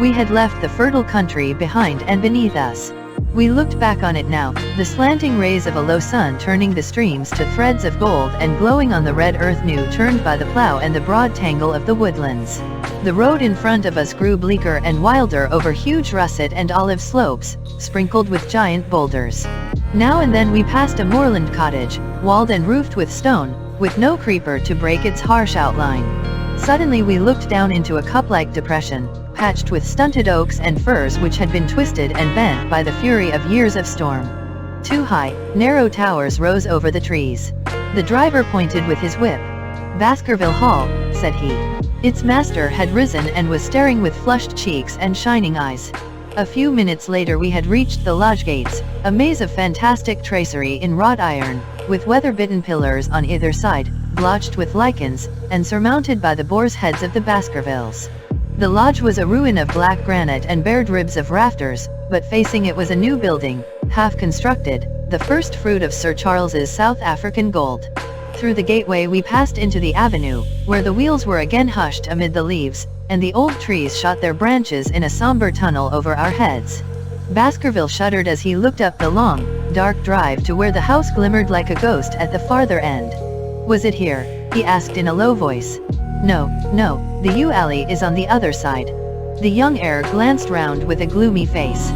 Speaker 1: We had left the fertile country behind and beneath us. We looked back on it now, the slanting rays of a low sun turning the streams to threads of gold and glowing on the red earth new turned by the plow and the broad tangle of the woodlands. The road in front of us grew bleaker and wilder over huge russet and olive slopes, sprinkled with giant boulders. Now and then we passed a moorland cottage, walled and roofed with stone, with no creeper to break its harsh outline. Suddenly we looked down into a cup-like depression, patched with stunted oaks and firs which had been twisted and bent by the fury of years of storm. 2 high, narrow towers rose over the trees. The driver pointed with his whip. "Baskerville Hall," said he. Its master had risen and was staring with flushed cheeks and shining eyes. A few minutes later we had reached the lodge gates, a maze of fantastic tracery in wrought iron, with weather-bitten pillars on either side, blotched with lichens, and surmounted by the boar's heads of the Baskervilles. The lodge was a ruin of black granite and bared ribs of rafters, but facing it was a new building, half constructed, the first fruit of Sir Charles's South African gold. Through the gateway we passed into the avenue, where the wheels were again hushed amid the leaves, and the old trees shot their branches in a somber tunnel over our heads. Baskerville shuddered as he looked up the long, dark drive to where the house glimmered like a ghost at the farther end. "Was it here?" he asked in a low voice. No, the yew alley is on the other side." The young heir glanced round with a gloomy face.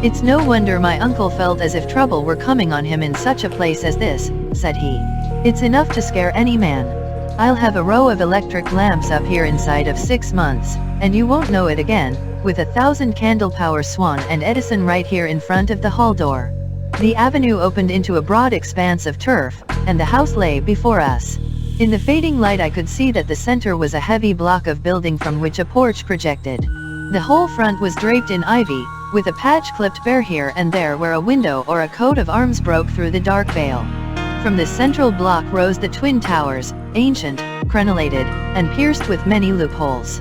Speaker 1: "It's no wonder my uncle felt as if trouble were coming on him in such a place as this," said he. "It's enough to scare any man. I'll have a row of electric lamps up here inside of 6 months, and you won't know it again, with 1,000 candle power Swan and Edison right here in front of the hall door." The avenue opened into a broad expanse of turf, and the house lay before us. In the fading light I could see that the center was a heavy block of building from which a porch projected. The whole front was draped in ivy, with a patch clipped bare here and there where a window or a coat of arms broke through the dark veil. From this central block rose the twin towers, ancient, crenellated, and pierced with many loopholes.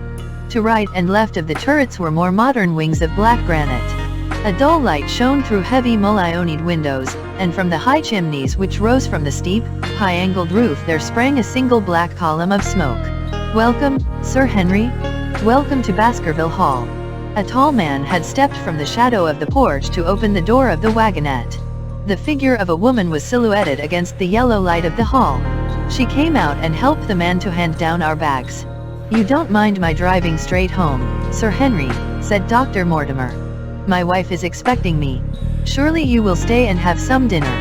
Speaker 1: To right and left of the turrets were more modern wings of black granite. A dull light shone through heavy mullionied windows, and from the high chimneys which rose from the steep, high-angled roof there sprang a single black column of smoke. "Welcome, Sir Henry. Welcome to Baskerville Hall." A tall man had stepped from the shadow of the porch to open the door of the wagonette. The figure of a woman was silhouetted against the yellow light of the hall. She came out and helped the man to hand down our bags. "You don't mind my driving straight home, Sir Henry," said Dr. Mortimer. "My wife is expecting me. Surely you will stay and have some dinner."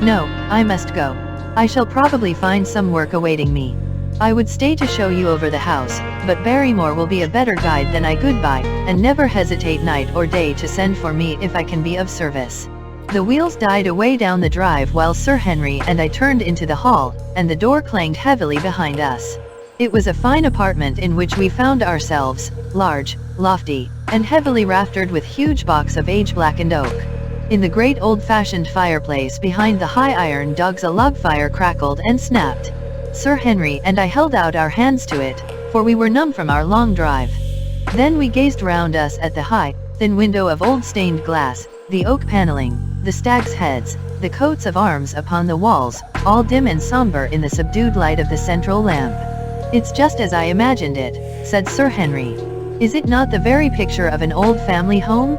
Speaker 1: "No, I must go. I shall probably find some work awaiting me. I would stay to show you over the house, but Barrymore will be a better guide than I. Goodbye, and never hesitate night or day to send for me if I can be of service." The wheels died away down the drive while Sir Henry and I turned into the hall, and the door clanged heavily behind us. It was a fine apartment in which we found ourselves, large, lofty, and heavily raftered with huge box of age-blackened oak. In the great old-fashioned fireplace behind the high iron dogs a log fire crackled and snapped. Sir Henry and I held out our hands to it, for we were numb from our long drive. Then we gazed round us at the high, thin window of old stained glass, the oak paneling, the stags' heads, the coats of arms upon the walls, all dim and somber in the subdued light of the central lamp. "It's just as I imagined it," said Sir Henry. "Is it not the very picture of an old family home?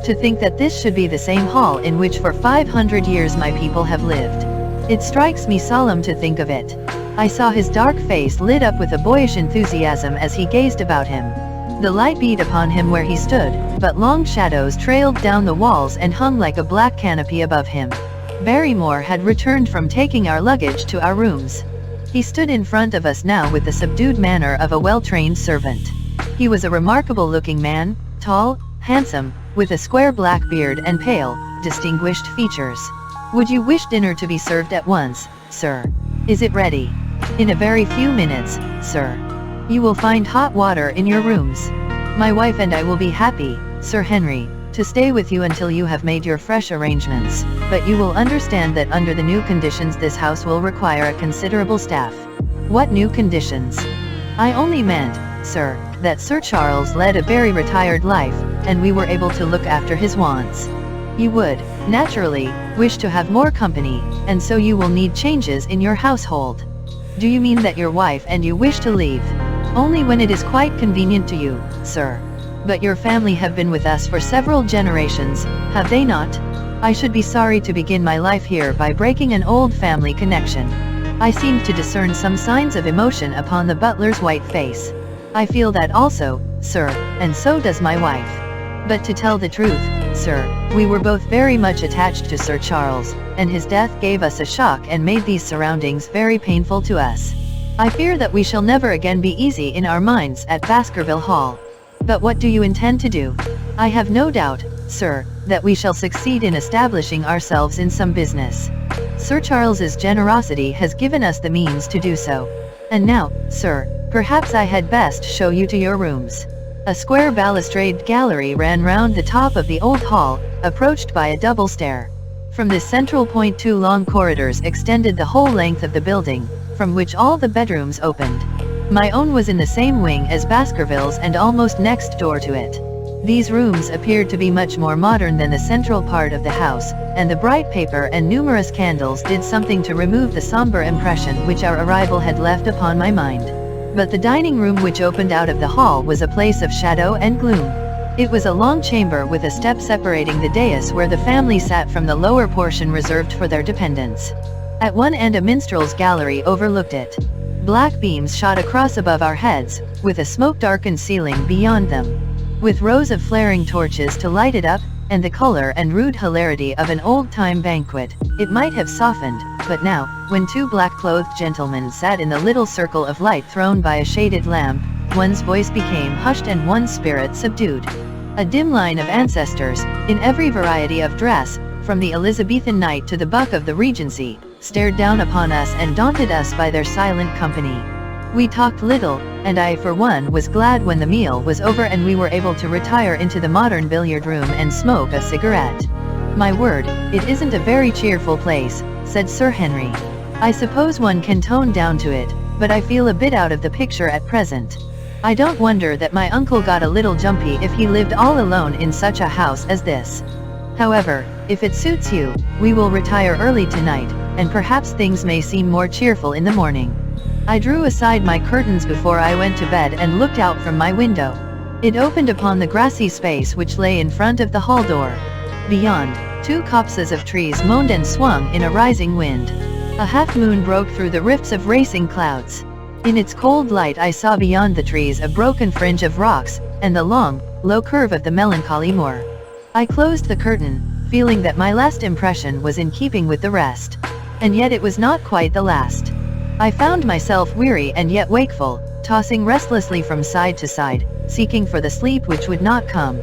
Speaker 1: To think that this should be the same hall in which for 500 years my people have lived. It strikes me solemn to think of it." I saw his dark face lit up with a boyish enthusiasm as he gazed about him. The light beat upon him where he stood, but long shadows trailed down the walls and hung like a black canopy above him. Barrymore had returned from taking our luggage to our rooms. He stood in front of us now with the subdued manner of a well-trained servant. He was a remarkable-looking man, tall, handsome, with a square black beard and pale, distinguished features. "Would you wish dinner to be served at once, sir? Is it ready?" "In a very few minutes, sir. You will find hot water in your rooms. My wife and I will be happy, Sir Henry, to stay with you until you have made your fresh arrangements, but you will understand that under the new conditions this house will require a considerable staff." "What new conditions?" "I only meant, sir, that Sir Charles led a very retired life, and we were able to look after his wants. You would, naturally, wish to have more company, and so you will need changes in your household." "Do you mean that your wife and you wish to leave?" "Only when it is quite convenient to you, sir. But your family have been with us for several generations, have they not? I should be sorry to begin my life here by breaking an old family connection." I seemed to discern some signs of emotion upon the butler's white face. "I feel that also, sir, and so does my wife. But to tell the truth, sir, we were both very much attached to Sir Charles, and his death gave us a shock and made these surroundings very painful to us. I fear that we shall never again be easy in our minds at Baskerville Hall. But what do you intend to do?" "I have no doubt, sir, that we shall succeed in establishing ourselves in some business. Sir Charles's generosity has given us the means to do so. And now, sir, perhaps I had best show you to your rooms." A square balustrade gallery ran round the top of the old hall, approached by a double stair. From this central point 2 long corridors extended the whole length of the building, from which all the bedrooms opened. My own was in the same wing as Baskerville's and almost next door to it. These rooms appeared to be much more modern than the central part of the house, and the bright paper and numerous candles did something to remove the somber impression which our arrival had left upon my mind. But the dining room which opened out of the hall was a place of shadow and gloom. It was a long chamber with a step separating the dais where the family sat from the lower portion reserved for their dependents. At one end a minstrel's gallery overlooked it. Black beams shot across above our heads, with a smoke-darkened ceiling beyond them. With rows of flaring torches to light it up, and the color and rude hilarity of an old-time banquet, it might have softened, but now, when 2 black-clothed gentlemen sat in the little circle of light thrown by a shaded lamp, one's voice became hushed and one's spirit subdued. A dim line of ancestors, in every variety of dress, from the Elizabethan knight to the buck of the Regency, stared down upon us and daunted us by their silent company. We talked little, and I for one was glad when the meal was over and we were able to retire into the modern billiard room and smoke a cigarette. "My word, it isn't a very cheerful place," said Sir Henry. "I suppose one can tone down to it, but I feel a bit out of the picture at present. I don't wonder that my uncle got a little jumpy if he lived all alone in such a house as this. However, if it suits you, we will retire early tonight, and perhaps things may seem more cheerful in the morning. I drew aside my curtains before I went to bed and looked out from my window. It opened upon the grassy space which lay in front of the hall door. Beyond, two copses of trees moaned and swung in a rising wind. A half-moon broke through the rifts of racing clouds. In its cold light I saw beyond the trees a broken fringe of rocks, and the long, low curve of the melancholy moor. I closed the curtain, feeling that my last impression was in keeping with the rest. And yet it was not quite the last. I found myself weary and yet wakeful, tossing restlessly from side to side, seeking for the sleep which would not come.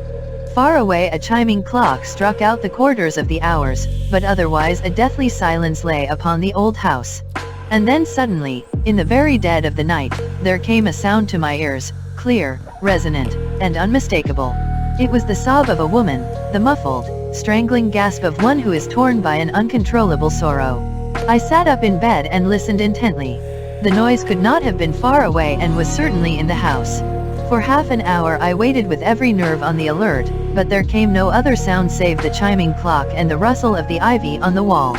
Speaker 1: Far away a chiming clock struck out the quarters of the hours, but otherwise a deathly silence lay upon the old house. And then suddenly, in the very dead of the night, there came a sound to my ears, clear, resonant, and unmistakable. It was the sob of a woman, the muffled, strangling gasp of one who is torn by an uncontrollable sorrow. I sat up in bed and listened intently. The noise could not have been far away and was certainly in the house. For half an hour I waited with every nerve on the alert, but there came no other sound save the chiming clock and the rustle of the ivy on the wall.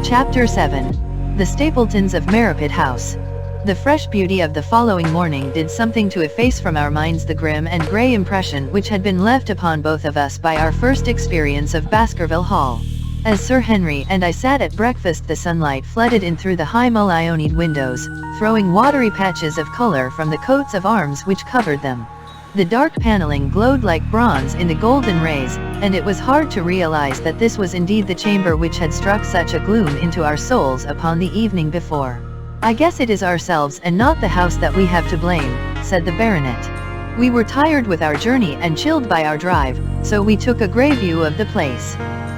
Speaker 1: Chapter 7. The Stapletons of Merripit House. The fresh beauty of the following morning did something to efface from our minds the grim and grey impression which had been left upon both of us by our first experience of Baskerville Hall. As Sir Henry and I sat at breakfast, the sunlight flooded in through the high mullioned windows, throwing watery patches of color from the coats of arms which covered them. The dark paneling glowed like bronze in the golden rays, and it was hard to realize that this was indeed the chamber which had struck such a gloom into our souls upon the evening before. "I guess it is ourselves and not the house that we have to blame," said the baronet. "We were tired with our journey and chilled by our drive, so we took a grey view of the place.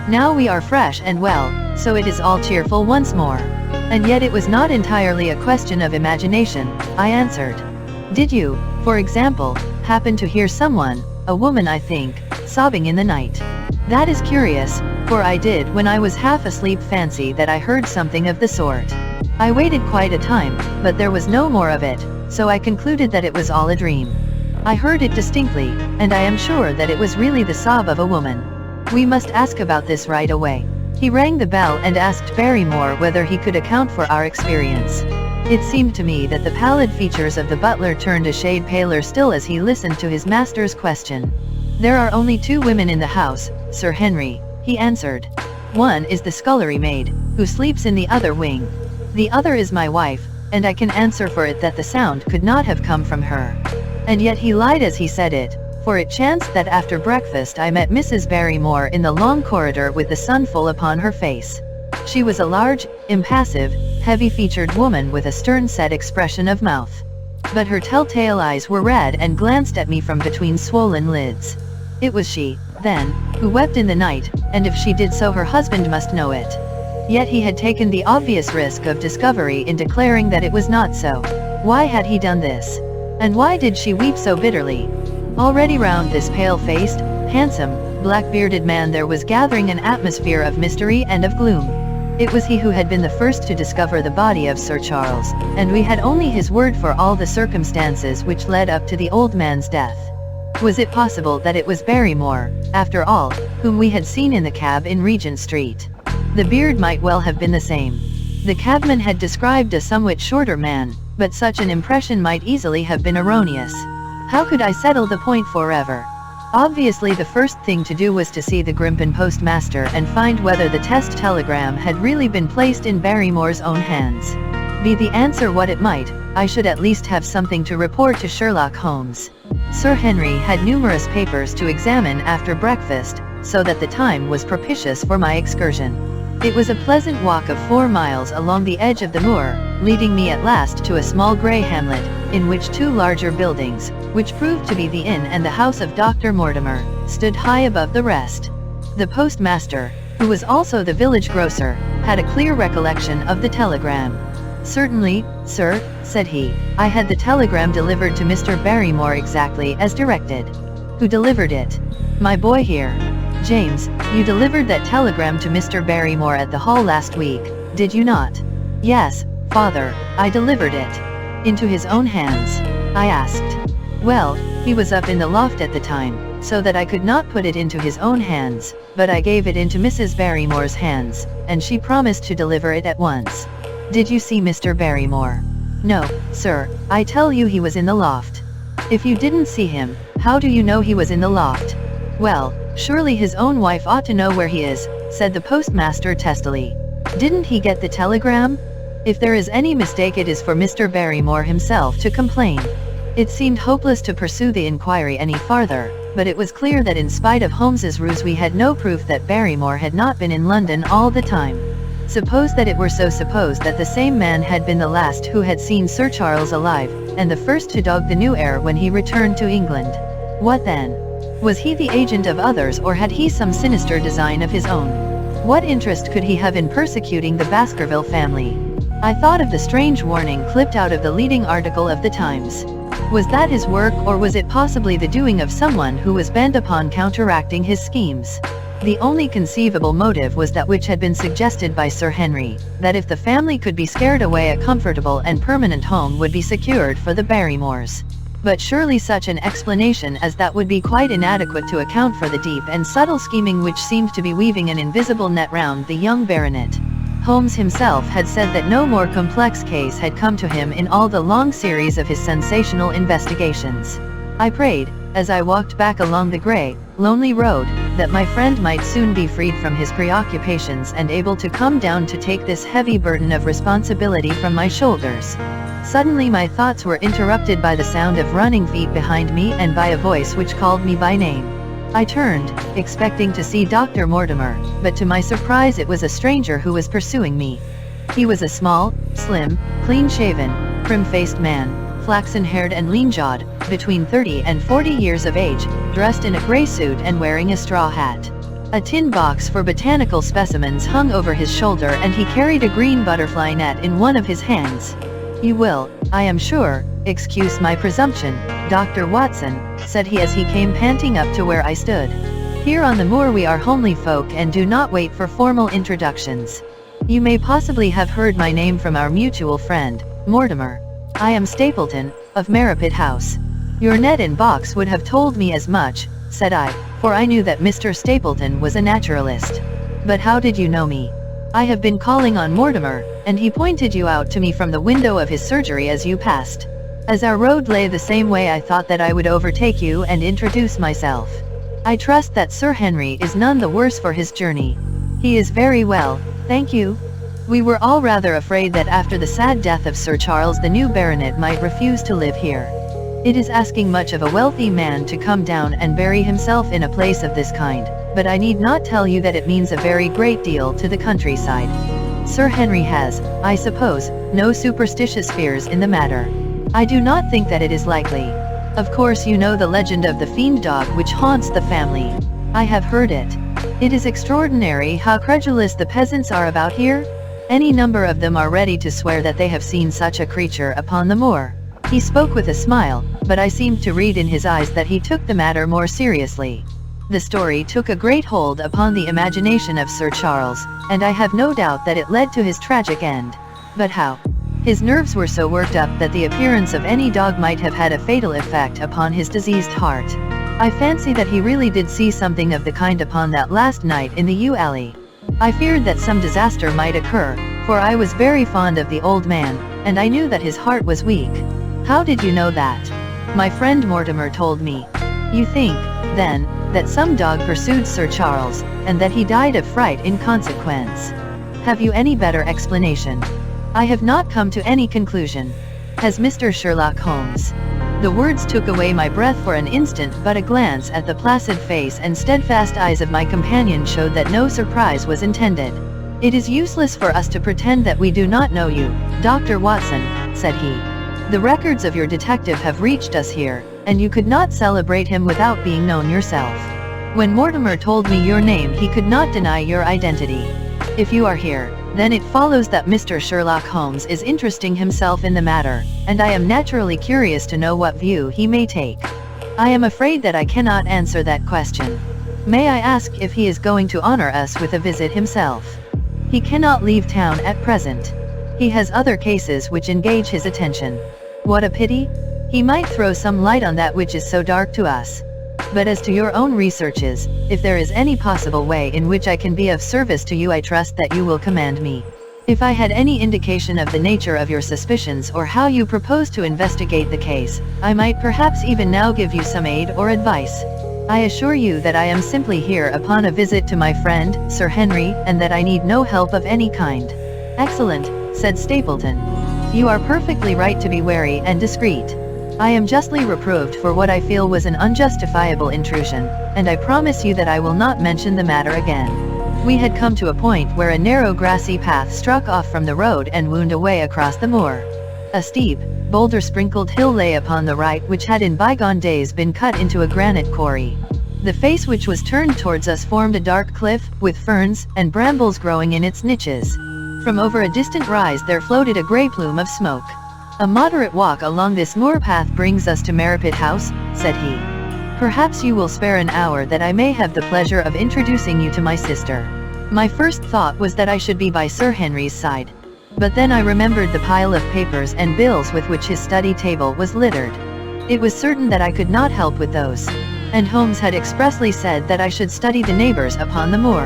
Speaker 1: Now we are fresh and well, so it is all cheerful once more." "And yet it was not entirely a question of imagination," I answered. "Did you, for example, happen to hear someone, a woman I think, sobbing in the night?" "That is curious, for I did when I was half asleep fancy that I heard something of the sort. I waited quite a time, but there was no more of it, so I concluded that it was all a dream. I heard it distinctly, and I am sure that it was really the sob of a woman. We must ask about this right away." He rang the bell and asked Barrymore whether he could account for our experience. It seemed to me that the pallid features of the butler turned a shade paler still as he listened to his master's question. "There are only two women in the house, Sir Henry," he answered. "One is the scullery maid, who sleeps in the other wing. The other is my wife, and I can answer for it that the sound could not have come from her." And yet he lied as he said it, for it chanced that after breakfast I met Mrs. Barrymore in the long corridor with the sun full upon her face. She was a large, impassive, heavy-featured woman with a stern-set expression of mouth. But her telltale eyes were red and glanced at me from between swollen lids. It was she, then, who wept in the night, and if she did so her husband must know it. Yet he had taken the obvious risk of discovery in declaring that it was not so. Why had he done this? And why did she weep so bitterly? Already round this pale-faced, handsome, black-bearded man there was gathering an atmosphere of mystery and of gloom. It was he who had been the first to discover the body of Sir Charles, and we had only his word for all the circumstances which led up to the old man's death. Was it possible that it was Barrymore, after all, whom we had seen in the cab in Regent Street? The beard might well have been the same. The cabman had described a somewhat shorter man, but such an impression might easily have been erroneous. How could I settle the point forever? Obviously the first thing to do was to see the Grimpen postmaster and find whether the test telegram had really been placed in Barrymore's own hands. Be the answer what it might, I should at least have something to report to Sherlock Holmes. Sir Henry had numerous papers to examine after breakfast, so that the time was propitious for my excursion. It was a pleasant walk of 4 miles along the edge of the moor, leading me at last to a small grey hamlet, in which 2 larger buildings, which proved to be the inn and the house of Dr. Mortimer, stood high above the rest. The postmaster, who was also the village grocer, had a clear recollection of the telegram. "Certainly, sir," said he, "I had the telegram delivered to Mr. Barrymore exactly as directed." "Who delivered it?" "My boy here. James, you delivered that telegram to Mr. Barrymore at the hall last week, did you not?" "Yes, father, I delivered it." "Into his own hands?" I asked. Well, he was up in the loft at the time, so that I could not put it into his own hands, but I gave it into Mrs. Barrymore's hands, and she promised to deliver it at once. Did you see Mr. Barrymore? No, sir, I tell you he was in the loft. If you didn't see him, how do you know he was in the loft? Well, surely his own wife ought to know where he is, said the postmaster testily. Didn't he get the telegram? If there is any mistake, it is for Mr. Barrymore himself to complain. It seemed hopeless to pursue the inquiry any farther, but it was clear that in spite of Holmes's ruse we had no proof that Barrymore had not been in London all the time. Suppose that it were so, suppose that the same man had been the last who had seen Sir Charles alive, and the first to dog the new heir when he returned to England. What then? Was he the agent of others, or had he some sinister design of his own? What interest could he have in persecuting the Baskerville family? I thought of the strange warning clipped out of the leading article of the Times. Was that his work, or was it possibly the doing of someone who was bent upon counteracting his schemes? The only conceivable motive was that which had been suggested by Sir Henry, that if the family could be scared away, a comfortable and permanent home would be secured for the Barrymores. But surely such an explanation as that would be quite inadequate to account for the deep and subtle scheming which seemed to be weaving an invisible net round the young baronet. Holmes himself had said that no more complex case had come to him in all the long series of his sensational investigations. I prayed, as I walked back along the grey, lonely road, that my friend might soon be freed from his preoccupations and able to come down to take this heavy burden of responsibility from my shoulders. Suddenly my thoughts were interrupted by the sound of running feet behind me and by a voice which called me by name. I turned, expecting to see Dr. Mortimer, but to my surprise it was a stranger who was pursuing me. He was a small, slim, clean-shaven, prim-faced man, flaxen-haired and lean-jawed, between 30 and 40 years of age, dressed in a grey suit and wearing a straw hat. A tin box for botanical specimens hung over his shoulder, and he carried a green butterfly net in one of his hands. "You will, I am sure, excuse my presumption, Dr. Watson," said he as he came panting up to where I stood. "Here on the moor we are homely folk and do not wait for formal introductions. You may possibly have heard my name from our mutual friend, Mortimer. I am Stapleton, of Merripit House." "Your net and box would have told me as much," said I, for I knew that Mr. Stapleton was a naturalist. "But how did you know me?" "I have been calling on Mortimer, and he pointed you out to me from the window of his surgery as you passed. As our road lay the same way, I thought that I would overtake you and introduce myself. I trust that Sir Henry is none the worse for his journey." "He is very well, thank you." We were all rather afraid that after the sad death of Sir Charles the new baronet might refuse to live here. It is asking much of a wealthy man to come down and bury himself in a place of this kind, but I need not tell you that it means a very great deal to the countryside. Sir Henry has, I suppose, no superstitious fears in the matter. I do not think that it is likely. Of course you know the legend of the fiend dog which haunts the family. I have heard it. It is extraordinary how credulous the peasants are about here. Any number of them are ready to swear that they have seen such a creature upon the moor. He spoke with a smile, but I seemed to read in his eyes that he took the matter more seriously. The story took a great hold upon the imagination of Sir Charles, and I have no doubt that it led to his tragic end. But how? His nerves were so worked up that the appearance of any dog might have had a fatal effect upon his diseased heart. I fancy that he really did see something of the kind upon that last night in the yew alley. I feared that some disaster might occur, for I was very fond of the old man, and I knew that his heart was weak. How did you know that? My friend Mortimer told me. You think, then, that some dog pursued Sir Charles, and that he died of fright in consequence. Have you any better explanation? I have not come to any conclusion. Has Mr. Sherlock Holmes? The words took away my breath for an instant, but a glance at the placid face and steadfast eyes of my companion showed that no surprise was intended. "It is useless for us to pretend that we do not know you, Dr. Watson," said he. "The records of your detective have reached us here, and you could not celebrate him without being known yourself. When Mortimer told me your name, he could not deny your identity. If you are here, then it follows that Mr. Sherlock Holmes is interesting himself in the matter, and I am naturally curious to know what view he may take. I am afraid that I cannot answer that question. May I ask if he is going to honor us with a visit himself?" "He cannot leave town at present. He has other cases which engage his attention." "What a pity! He might throw some light on that which is so dark to us. But as to your own researches, if there is any possible way in which I can be of service to you, I trust that you will command me. If I had any indication of the nature of your suspicions or how you propose to investigate the case, I might perhaps even now give you some aid or advice. I assure you that I am simply here upon a visit to my friend, Sir Henry, and that I need no help of any kind. Excellent, said Stapleton. You are perfectly right to be wary and discreet. I am justly reproved for what I feel was an unjustifiable intrusion, and I promise you that I will not mention the matter again. We had come to a point where a narrow grassy path struck off from the road and wound away across the moor. A steep, boulder-sprinkled hill lay upon the right, which had in bygone days been cut into a granite quarry. The face which was turned towards us formed a dark cliff, with ferns and brambles growing in its niches. From over a distant rise there floated a grey plume of smoke. A moderate walk along this moor path brings us to Merripit House, said he. Perhaps you will spare an hour that I may have the pleasure of introducing you to my sister. My first thought was that I should be by Sir Henry's side. But then I remembered the pile of papers and bills with which his study table was littered. It was certain that I could not help with those. And Holmes had expressly said that I should study the neighbors upon the moor.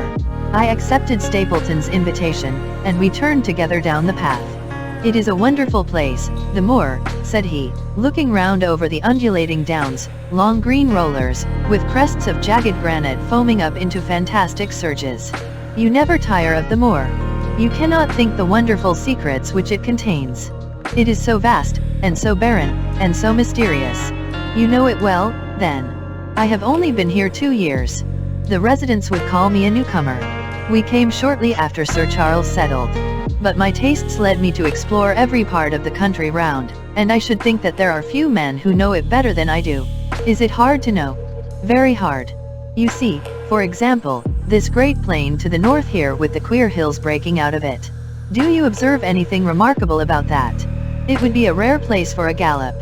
Speaker 1: I accepted Stapleton's invitation, and we turned together down the path. It is a wonderful place, the moor, said he, looking round over the undulating downs, long green rollers, with crests of jagged granite foaming up into fantastic surges. You never tire of the moor. You cannot think the wonderful secrets which it contains. It is so vast, and so barren, and so mysterious. You know it well, then. I have only been here 2 years. The residents would call me a newcomer. We came shortly after Sir Charles settled. But my tastes led me to explore every part of the country round, and I should think that there are few men who know it better than I do. Is it hard to know? Very hard. You see, for example, this great plain to the north here with the queer hills breaking out of it. Do you observe anything remarkable about that? It would be a rare place for a gallop.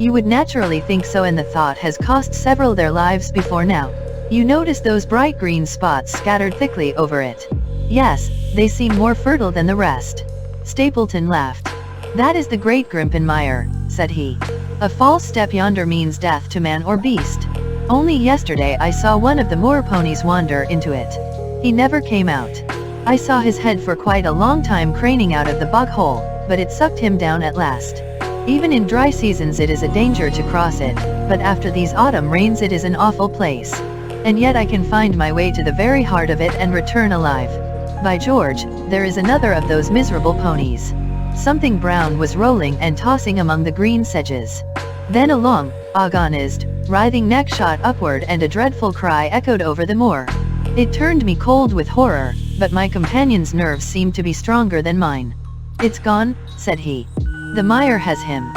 Speaker 1: You would naturally think so, and the thought has cost several their lives before now. You notice those bright green spots scattered thickly over it. Yes, they seem more fertile than the rest. Stapleton laughed. That is the great Grimpen said he. A false step yonder means death to man or beast. Only yesterday I saw one of the moor ponies wander into it. He never came out. I saw his head for quite a long time craning out of the bog hole, but it sucked him down at last. Even in dry seasons it is a danger to cross it, but after these autumn rains it is an awful place. And yet I can find my way to the very heart of it and return alive. By George, there is another of those miserable ponies. Something brown was rolling and tossing among the green sedges. Then a long, agonized, writhing neck shot upward, and a dreadful cry echoed over the moor. It turned me cold with horror, but my companion's nerves seemed to be stronger than mine. It's gone, said he. The mire has him.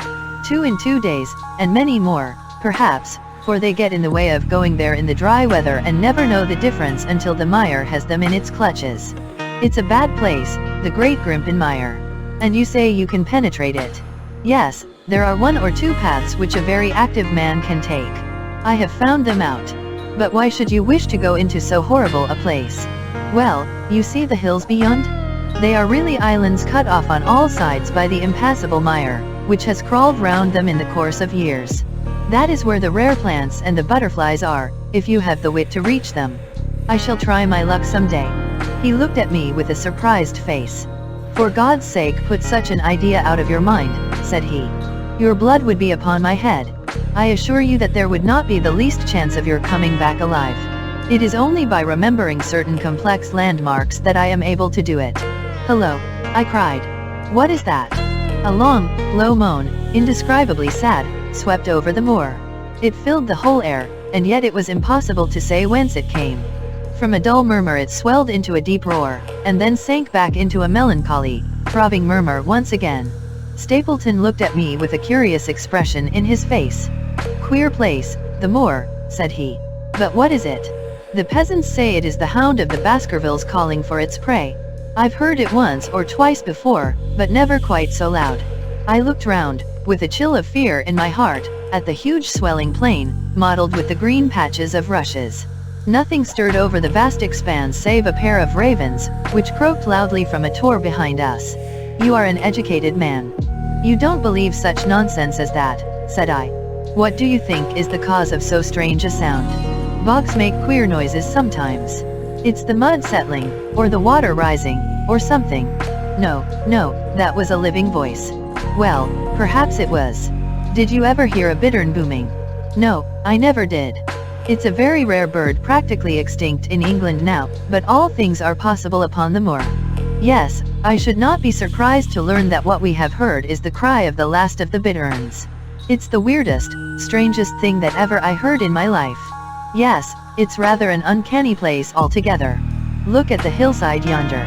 Speaker 1: 2 in 2 days, and many more, perhaps, for they get in the way of going there in the dry weather and never know the difference until the mire has them in its clutches. It's a bad place, the great Grimpen Mire. And you say you can penetrate it? Yes, there are 1 or 2 paths which a very active man can take. I have found them out. But why should you wish to go into so horrible a place? Well, you see the hills beyond? They are really islands cut off on all sides by the impassable mire, which has crawled round them in the course of years. That is where the rare plants and the butterflies are, if you have the wit to reach them. I shall try my luck some day. He looked at me with a surprised face. For God's sake, put such an idea out of your mind, said he. Your blood would be upon my head. I assure you that there would not be the least chance of your coming back alive. It is only by remembering certain complex landmarks that I am able to do it. Hello, I cried. What is that? A long, low moan, indescribably sad, swept over the moor. It filled the whole air, and yet it was impossible to say whence it came. From a dull murmur it swelled into a deep roar, and then sank back into a melancholy, throbbing murmur once again. Stapleton looked at me with a curious expression in his face. Queer place, the moor, said he. But what is it? The peasants say it is the hound of the Baskervilles calling for its prey. I've heard it once or twice before, but never quite so loud. I looked round, with a chill of fear in my heart, at the huge swelling plain, mottled with the green patches of rushes. Nothing stirred over the vast expanse save a pair of ravens, which croaked loudly from a tor behind us. You are an educated man. You don't believe such nonsense as that, said I. What do you think is the cause of so strange a sound? Bogs make queer noises sometimes. It's the mud settling, or the water rising, or something. No, that was a living voice. Well, perhaps it was. Did you ever hear a bittern booming? No, I never did. It's a very rare bird, practically extinct in England now, but all things are possible upon the moor. Yes, I should not be surprised to learn that what we have heard is the cry of the last of the bitterns. It's the weirdest, strangest thing that ever I heard in my life. Yes, it's rather an uncanny place altogether. Look at the hillside yonder.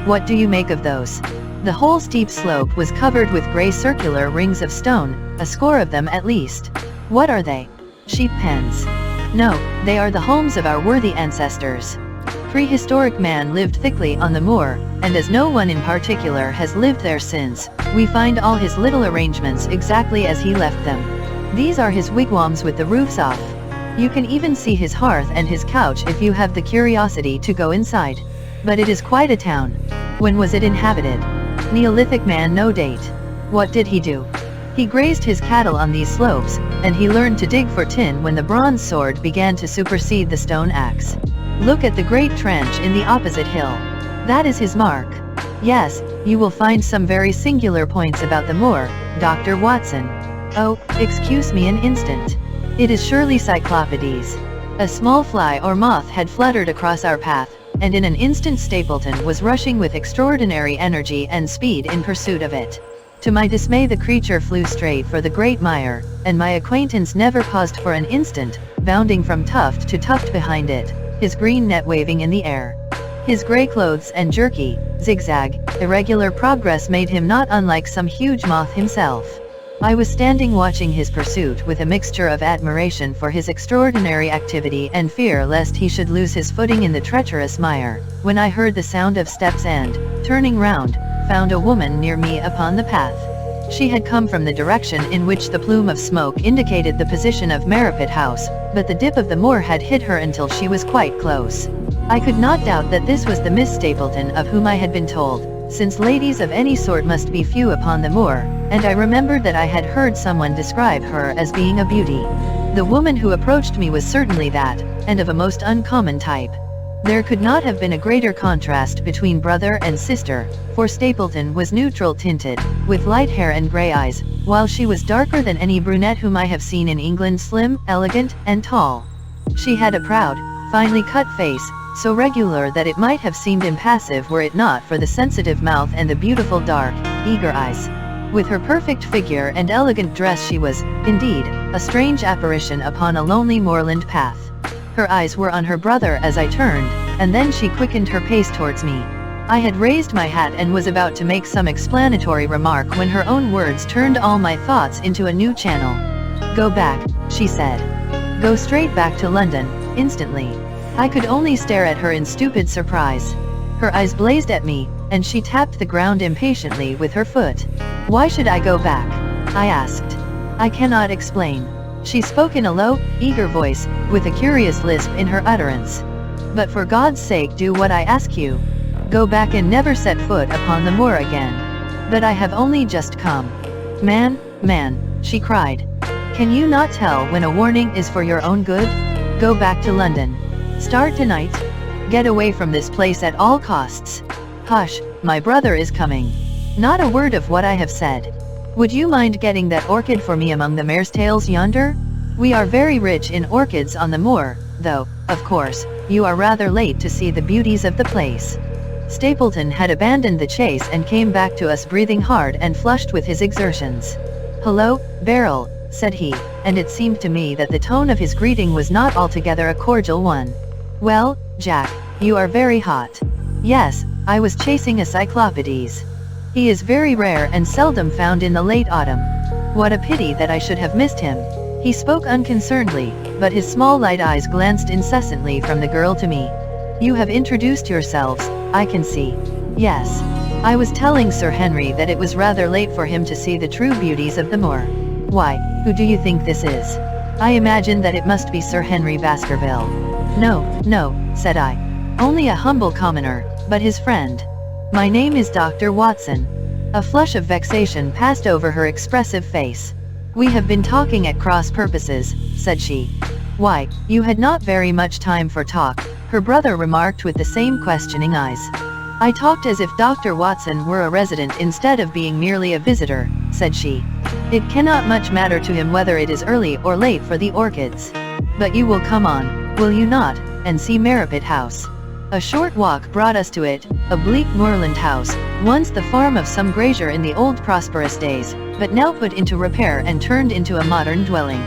Speaker 1: What do you make of those? The whole steep slope was covered with grey circular rings of stone, a score of them at least. What are they? Sheep pens. No, they are the homes of our worthy ancestors. Prehistoric man lived thickly on the moor, and as no one in particular has lived there since, we find all his little arrangements exactly as he left them. These are his wigwams with the roofs off. You can even see his hearth and his couch if you have the curiosity to go inside. But it is quite a town. When was it inhabited? Neolithic man, no date. What did he do? He grazed his cattle on these slopes, and he learned to dig for tin when the bronze sword began to supersede the stone axe. Look at the great trench in the opposite hill. That is his mark. Yes, you will find some very singular points about the moor, Dr. Watson. Oh, excuse me an instant. It is surely Cyclopides. A small fly or moth had fluttered across our path, and in an instant Stapleton was rushing with extraordinary energy and speed in pursuit of it. To my dismay the creature flew straight for the great mire, and my acquaintance never paused for an instant, bounding from tuft to tuft behind it, his green net waving in the air. His grey clothes and jerky, zigzag, irregular progress made him not unlike some huge moth himself. I was standing watching his pursuit with a mixture of admiration for his extraordinary activity and fear lest he should lose his footing in the treacherous mire, when I heard the sound of steps and, turning round, found a woman near me upon the path. She had come from the direction in which the plume of smoke indicated the position of Merripit House, but the dip of the moor had hid her until she was quite close. I could not doubt that this was the Miss Stapleton of whom I had been told, since ladies of any sort must be few upon the moor, and I remembered that I had heard someone describe her as being a beauty. The woman who approached me was certainly that, and of a most uncommon type. There could not have been a greater contrast between brother and sister, for Stapleton was neutral tinted, with light hair and grey eyes, while she was darker than any brunette whom I have seen in England, slim, elegant, and tall. She had a proud, finely cut face, so regular that it might have seemed impassive were it not for the sensitive mouth and the beautiful dark, eager eyes. With her perfect figure and elegant dress she was, indeed, a strange apparition upon a lonely moorland path. Her eyes were on her brother as I turned, and then she quickened her pace towards me. I had raised my hat and was about to make some explanatory remark when her own words turned all my thoughts into a new channel. "Go back," she said. "Go straight back to London, instantly." I could only stare at her in stupid surprise. Her eyes blazed at me, and she tapped the ground impatiently with her foot. "Why should I go back?" I asked. "I cannot explain." She spoke in a low, eager voice, with a curious lisp in her utterance. "But for God's sake do what I ask you. Go back and never set foot upon the moor again." "But I have only just come." Man, she cried. "Can you not tell when a warning is for your own good? Go back to London. Start tonight. Get away from this place at all costs." "Hush, my brother is coming." "Not a word of what I have said. Would you mind getting that orchid for me among the mare's tails yonder? We are very rich in orchids on the moor, though, of course, you are rather late to see the beauties of the place." Stapleton had abandoned the chase and came back to us breathing hard and flushed with his exertions. "Hello, Beryl," said he, and it seemed to me that the tone of his greeting was not altogether a cordial one. "Well, Jack, you are very hot." "Yes, I was chasing a Cyclopides. He is very rare and seldom found in the late autumn. What a pity that I should have missed him." He spoke unconcernedly, but his small light eyes glanced incessantly from the girl to me. "You have introduced yourselves, I can see." "Yes. I was telling Sir Henry that it was rather late for him to see the true beauties of the moor." "Why, who do you think this is?" "I imagine that it must be Sir Henry Baskerville." No, said I. "Only a humble commoner, but his friend. My name is Dr. Watson." A flush of vexation passed over her expressive face. "We have been talking at cross purposes," said she. "Why, you had not very much time for talk," her brother remarked with the same questioning eyes. "I talked as if Dr. Watson were a resident instead of being merely a visitor," said she. "It cannot much matter to him whether it is early or late for the orchids. But you will come on, will you not, and see Merripit House?" A short walk brought us to it, a bleak moorland house, once the farm of some grazier in the old prosperous days, but now put into repair and turned into a modern dwelling.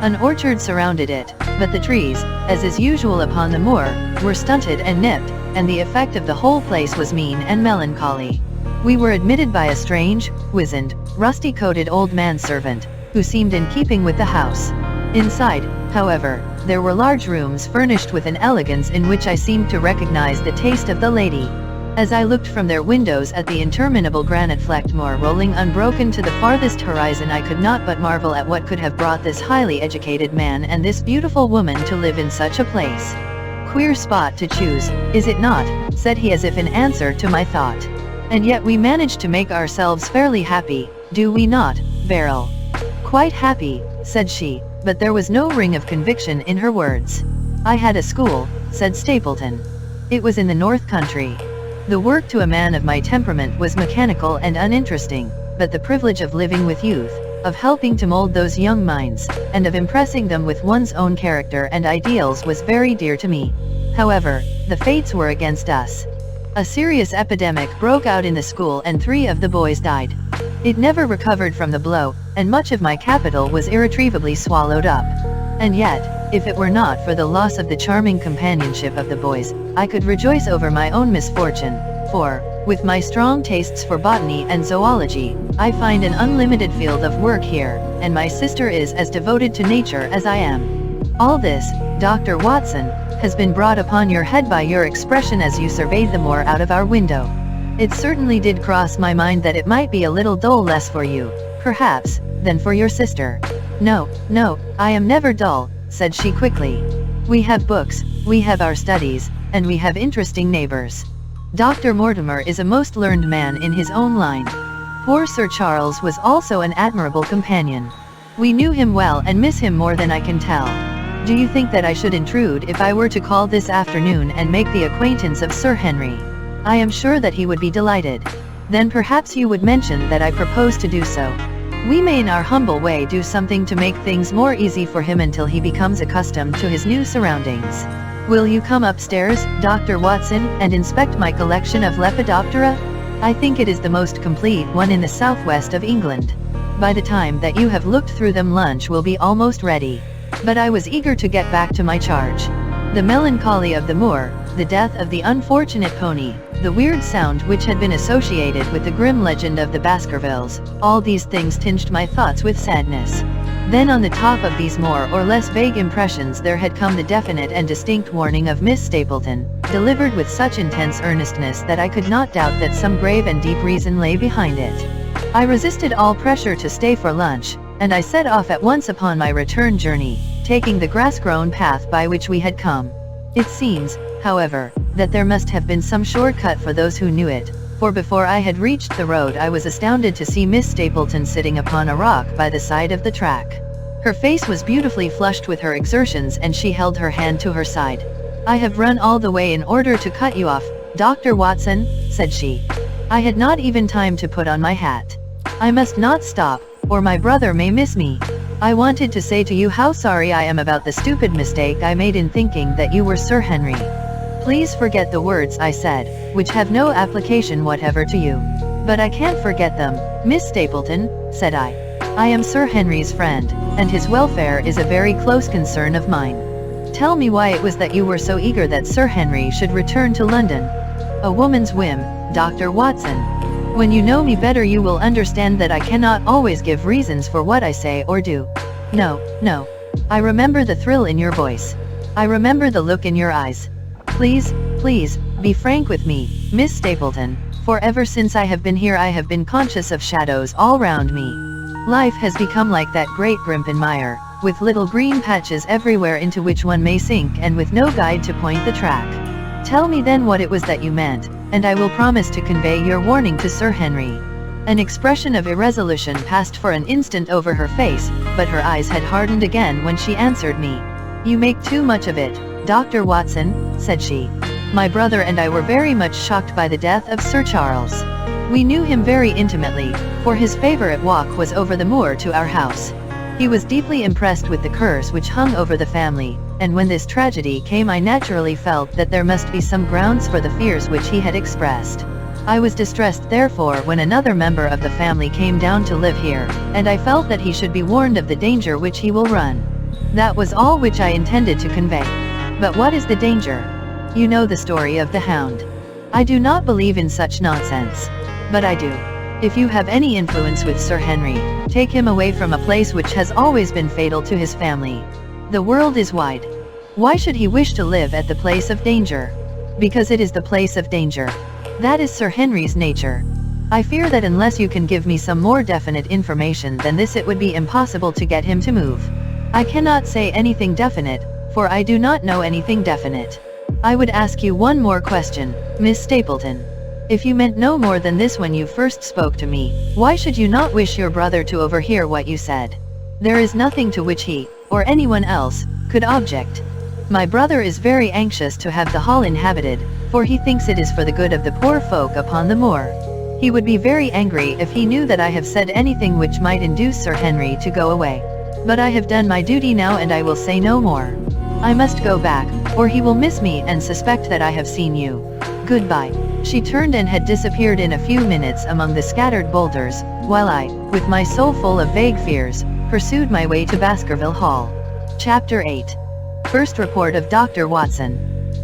Speaker 1: An orchard surrounded it, but the trees, as is usual upon the moor, were stunted and nipped, and the effect of the whole place was mean and melancholy. We were admitted by a strange, wizened, rusty-coated old manservant, who seemed in keeping with the house. Inside, however, there were large rooms furnished with an elegance in which I seemed to recognize the taste of the lady. As I looked from their windows at the interminable granite-flecked moor rolling unbroken to the farthest horizon, I could not but marvel at what could have brought this highly educated man and this beautiful woman to live in such a place. "Queer spot to choose, is it not?" said he as if in answer to my thought. "And yet we managed to make ourselves fairly happy, do we not, Beryl?" "Quite happy," said she, but there was no ring of conviction in her words. "I had a school," said Stapleton. "It was in the North Country. The work to a man of my temperament was mechanical and uninteresting, but the privilege of living with youth, of helping to mold those young minds, and of impressing them with one's own character and ideals was very dear to me. However, the fates were against us. A serious epidemic broke out in the school and 3 of the boys died. It never recovered from the blow, and much of my capital was irretrievably swallowed up. And yet, if it were not for the loss of the charming companionship of the boys, I could rejoice over my own misfortune, for, with my strong tastes for botany and zoology, I find an unlimited field of work here, and my sister is as devoted to nature as I am. All this, Dr. Watson, has been brought upon your head by your expression as you surveyed the moor out of our window. It certainly did cross my mind that it might be a little dull less for you, perhaps, than for your sister." "No, no, I am never dull," said she quickly. "We have books, we have our studies, and we have interesting neighbors. Dr. Mortimer is a most learned man in his own line. Poor Sir Charles was also an admirable companion. We knew him well and miss him more than I can tell. Do you think that I should intrude if I were to call this afternoon and make the acquaintance of Sir Henry? I am sure that he would be delighted. Then perhaps you would mention that I propose to do so. We may in our humble way do something to make things more easy for him until he becomes accustomed to his new surroundings. Will you come upstairs, Dr. Watson, and inspect my collection of Lepidoptera? I think it is the most complete one in the southwest of England. By the time that you have looked through them, lunch will be almost ready." But I was eager to get back to my charge. The melancholy of the moor, the death of the unfortunate pony, the weird sound which had been associated with the grim legend of the Baskervilles, all these things tinged my thoughts with sadness. Then on the top of these more or less vague impressions there had come the definite and distinct warning of Miss Stapleton, delivered with such intense earnestness that I could not doubt that some grave and deep reason lay behind it. I resisted all pressure to stay for lunch, and I set off at once upon my return journey, taking the grass-grown path by which we had come. It seems, however, that there must have been some short-cut for those who knew it, for before I had reached the road I was astounded to see Miss Stapleton sitting upon a rock by the side of the track. Her face was beautifully flushed with her exertions and she held her hand to her side. "I have run all the way in order to cut you off, Dr. Watson," said she. "I had not even time to put on my hat. I must not stop, or my brother may miss me. I wanted to say to you how sorry I am about the stupid mistake I made in thinking that you were Sir Henry. Please forget the words I said, which have no application whatever to you." "But I can't forget them, Miss Stapleton," said I. "I am Sir Henry's friend, and his welfare is a very close concern of mine. Tell me why it was that you were so eager that Sir Henry should return to London." "A woman's whim, Dr. Watson. When you know me better you will understand that I cannot always give reasons for what I say or do. No, no. I remember the thrill in your voice. I remember the look in your eyes. Please, please, be frank with me, Miss Stapleton, for ever since I have been here I have been conscious of shadows all round me. Life has become like that great Grimpen mire, with little green patches everywhere into which one may sink and with no guide to point the track. Tell me then what it was that you meant, and I will promise to convey your warning to Sir Henry." An expression of irresolution passed for an instant over her face, but her eyes had hardened again when she answered me. "You make too much of it, Dr. Watson," said she. "My brother and I were very much shocked by the death of Sir Charles. We knew him very intimately, for his favorite walk was over the moor to our house. He was deeply impressed with the curse which hung over the family, and when this tragedy came I naturally felt that there must be some grounds for the fears which he had expressed. I was distressed therefore when another member of the family came down to live here, and I felt that he should be warned of the danger which he will run. That was all which I intended to convey." "But what is the danger?" "You know the story of the hound." "I do not believe in such nonsense." "But I do. If you have any influence with Sir Henry, take him away from a place which has always been fatal to his family. The world is wide. Why should he wish to live at the place of danger?" "Because it is the place of danger. That is Sir Henry's nature. I fear that unless you can give me some more definite information than this it would be impossible to get him to move." "I cannot say anything definite, for I do not know anything definite. I would ask you one more question, Miss Stapleton. If you meant no more than this when you first spoke to me, why should you not wish your brother to overhear what you said? There is nothing to which he, or anyone else, could object. My brother is very anxious to have the hall inhabited, for he thinks it is for the good of the poor folk upon the moor. He would be very angry if he knew that I have said anything which might induce Sir Henry to go away. But I have done my duty now and I will say no more. I must go back, or he will miss me and suspect that I have seen you. Goodbye." She turned and had disappeared in a few minutes among the scattered boulders, while I, with my soul full of vague fears, pursued my way to Baskerville Hall. Chapter 8. First report of Dr. Watson.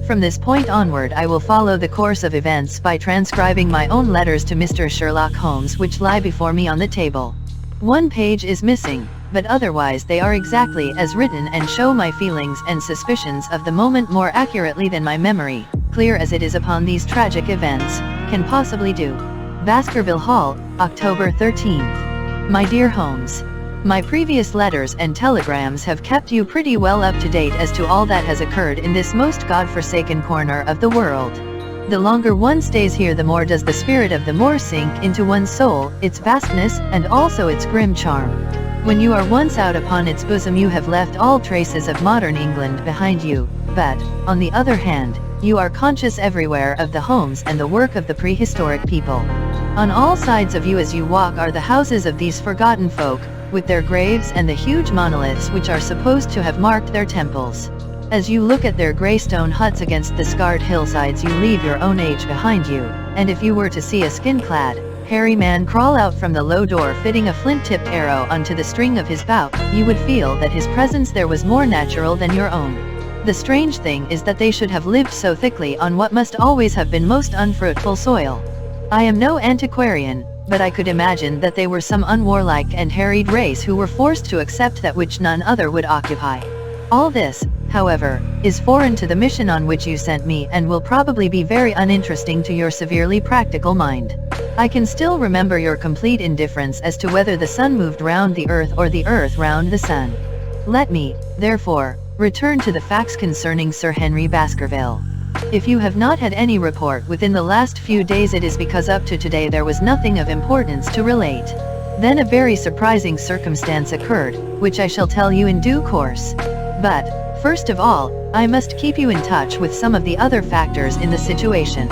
Speaker 1: From this point onward I will follow the course of events by transcribing my own letters to Mr. Sherlock Holmes which lie before me on the table. One page is missing, but otherwise they are exactly as written and show my feelings and suspicions of the moment more accurately than my memory, clear as it is upon these tragic events, can possibly do. Baskerville Hall, October 13th. My dear Holmes. My previous letters and telegrams have kept you pretty well up to date as to all that has occurred in this most God-forsaken corner of the world. The longer one stays here the more does the spirit of the moor sink into one's soul, its vastness, and also its grim charm. When you are once out upon its bosom you have left all traces of modern England behind you, but, on the other hand, you are conscious everywhere of the homes and the work of the prehistoric people. On all sides of you as you walk are the houses of these forgotten folk, with their graves and the huge monoliths which are supposed to have marked their temples. As you look at their grey stone huts against the scarred hillsides you leave your own age behind you, and if you were to see a skin-clad, hairy man crawl out from the low door fitting a flint-tipped arrow onto the string of his bow, you would feel that his presence there was more natural than your own. The strange thing is that they should have lived so thickly on what must always have been most unfruitful soil. I am no antiquarian, but I could imagine that they were some unwarlike and harried race who were forced to accept that which none other would occupy. All this, however, is foreign to the mission on which you sent me and will probably be very uninteresting to your severely practical mind. I can still remember your complete indifference as to whether the sun moved round the earth or the earth round the sun. Let me, therefore, return to the facts concerning Sir Henry Baskerville. If you have not had any report within the last few days it is because up to today there was nothing of importance to relate. Then a very surprising circumstance occurred, which I shall tell you in due course. But, first of all, I must keep you in touch with some of the other factors in the situation.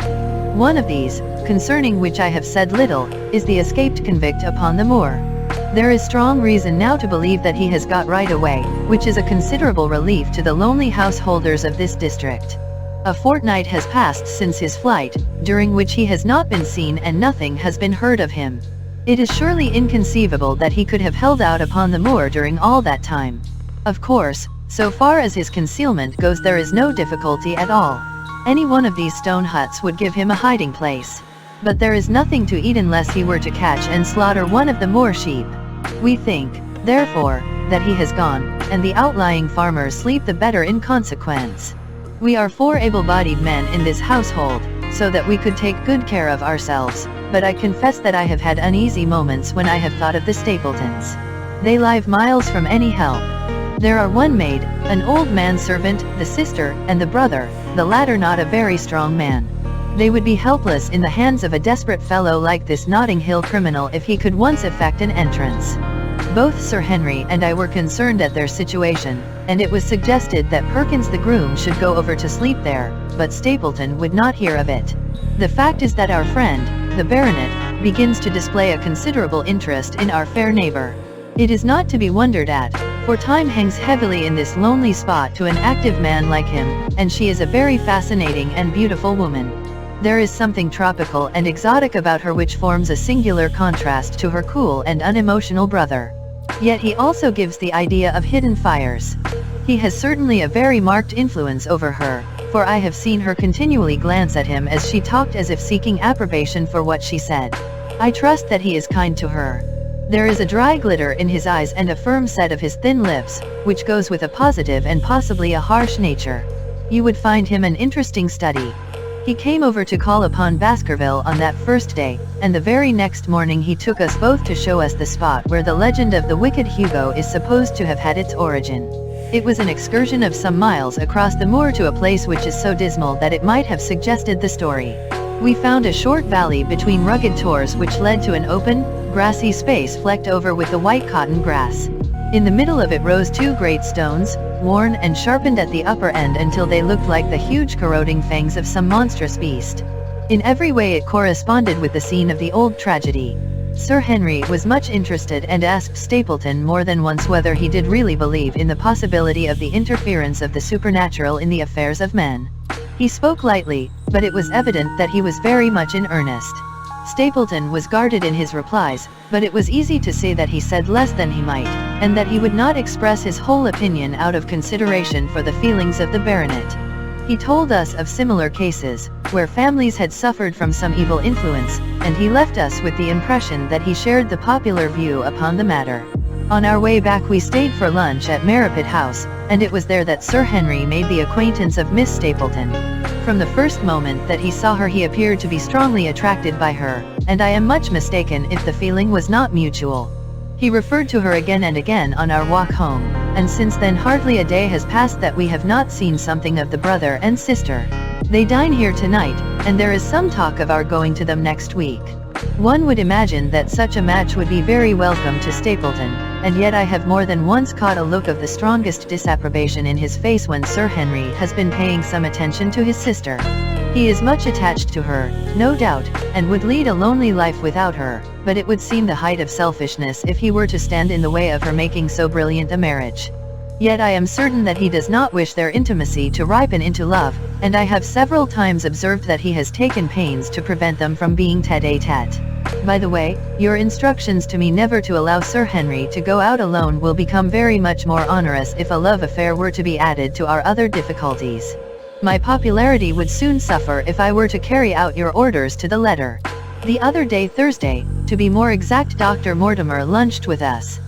Speaker 1: One of these, concerning which I have said little, is the escaped convict upon the moor. There is strong reason now to believe that he has got right away, which is a considerable relief to the lonely householders of this district. A fortnight has passed since his flight, during which he has not been seen and nothing has been heard of him. It is surely inconceivable that he could have held out upon the moor during all that time. Of course, so far as his concealment goes there is no difficulty at all. Any one of these stone huts would give him a hiding place. But there is nothing to eat unless he were to catch and slaughter one of the moor sheep. We think, therefore, that he has gone, and the outlying farmers sleep the better in consequence. We are 4 able-bodied men in this household, so that we could take good care of ourselves, but I confess that I have had uneasy moments when I have thought of the Stapletons. They live miles from any help. There are one maid, an old manservant, the sister, and the brother, the latter not a very strong man. They would be helpless in the hands of a desperate fellow like this Notting Hill criminal if he could once effect an entrance. Both Sir Henry and I were concerned at their situation, and it was suggested that Perkins the groom should go over to sleep there, but Stapleton would not hear of it. The fact is that our friend, the baronet, begins to display a considerable interest in our fair neighbor. It is not to be wondered at, for time hangs heavily in this lonely spot to an active man like him, and she is a very fascinating and beautiful woman. There is something tropical and exotic about her which forms a singular contrast to her cool and unemotional brother. Yet he also gives the idea of hidden fires. He has certainly a very marked influence over her, for I have seen her continually glance at him as she talked as if seeking approbation for what she said. I trust that he is kind to her. There is a dry glitter in his eyes and a firm set of his thin lips, which goes with a positive and possibly a harsh nature. You would find him an interesting study. He came over to call upon Baskerville on that first day, and the very next morning he took us both to show us the spot where the legend of the wicked Hugo is supposed to have had its origin. It was an excursion of some miles across the moor to a place which is so dismal that it might have suggested the story. We found a short valley between rugged tors which led to an open, grassy space flecked over with the white cotton grass. In the middle of it rose two great stones, worn and sharpened at the upper end until they looked like the huge corroding fangs of some monstrous beast. In every way it corresponded with the scene of the old tragedy. Sir Henry was much interested and asked Stapleton more than once whether he did really believe in the possibility of the interference of the supernatural in the affairs of men. He spoke lightly, but it was evident that he was very much in earnest. Stapleton was guarded in his replies, but it was easy to see that he said less than he might, and that he would not express his whole opinion out of consideration for the feelings of the baronet. He told us of similar cases, where families had suffered from some evil influence, and he left us with the impression that he shared the popular view upon the matter. On our way back we stayed for lunch at Merripit House, and it was there that Sir Henry made the acquaintance of Miss Stapleton. From the first moment that he saw her he appeared to be strongly attracted by her, and I am much mistaken if the feeling was not mutual. He referred to her again and again on our walk home, and since then hardly a day has passed that we have not seen something of the brother and sister. They dine here tonight, and there is some talk of our going to them next week. One would imagine that such a match would be very welcome to Stapleton, and yet I have more than once caught a look of the strongest disapprobation in his face when Sir Henry has been paying some attention to his sister. He is much attached to her, no doubt, and would lead a lonely life without her, but it would seem the height of selfishness if he were to stand in the way of her making so brilliant a marriage. Yet I am certain that he does not wish their intimacy to ripen into love, and I have several times observed that he has taken pains to prevent them from being tête-à-tête. By the way, your instructions to me never to allow Sir Henry to go out alone will become very much more onerous if a love affair were to be added to our other difficulties. My popularity would soon suffer if I were to carry out your orders to the letter. The other day, Thursday, to be more exact, Dr. Mortimer lunched with us.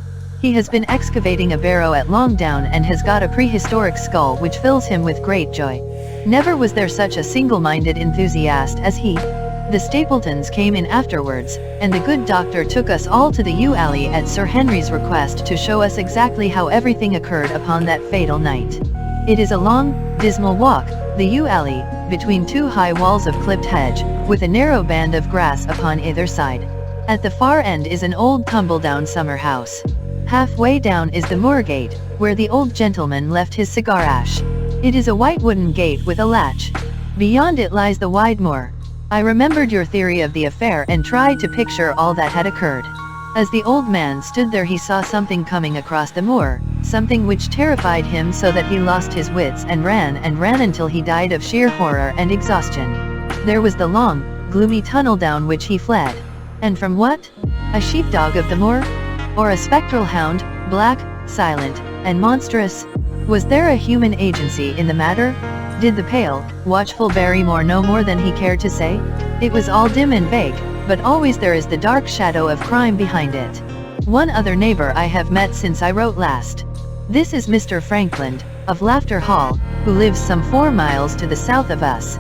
Speaker 1: He has been excavating a barrow at Longdown and has got a prehistoric skull which fills him with great joy. Never was there such a single-minded enthusiast as he. The Stapletons came in afterwards, and the good doctor took us all to the yew alley at Sir Henry's request to show us exactly how everything occurred upon that fatal night. It is a long, dismal walk, the yew alley, between two high walls of clipped hedge, with a narrow band of grass upon either side. At the far end is an old tumble-down summer house. Halfway down is the Moor gate, where the old gentleman left his cigar ash. It is a white wooden gate with a latch. Beyond it lies the wide moor. I remembered your theory of the affair and tried to picture all that had occurred. As the old man stood there he saw something coming across the moor, something which terrified him so that he lost his wits and ran until he died of sheer horror and exhaustion. There was the long, gloomy tunnel down which he fled. And from what? A sheepdog of the moor? Or a spectral hound, black, silent, and monstrous? Was there a human agency in the matter? Did the pale, watchful Barrymore know more than he cared to say? It was all dim and vague, but always there is the dark shadow of crime behind it. One other neighbor I have met since I wrote last. This is Mr. Frankland, of Laughter Hall, who lives some 4 miles to the south of us.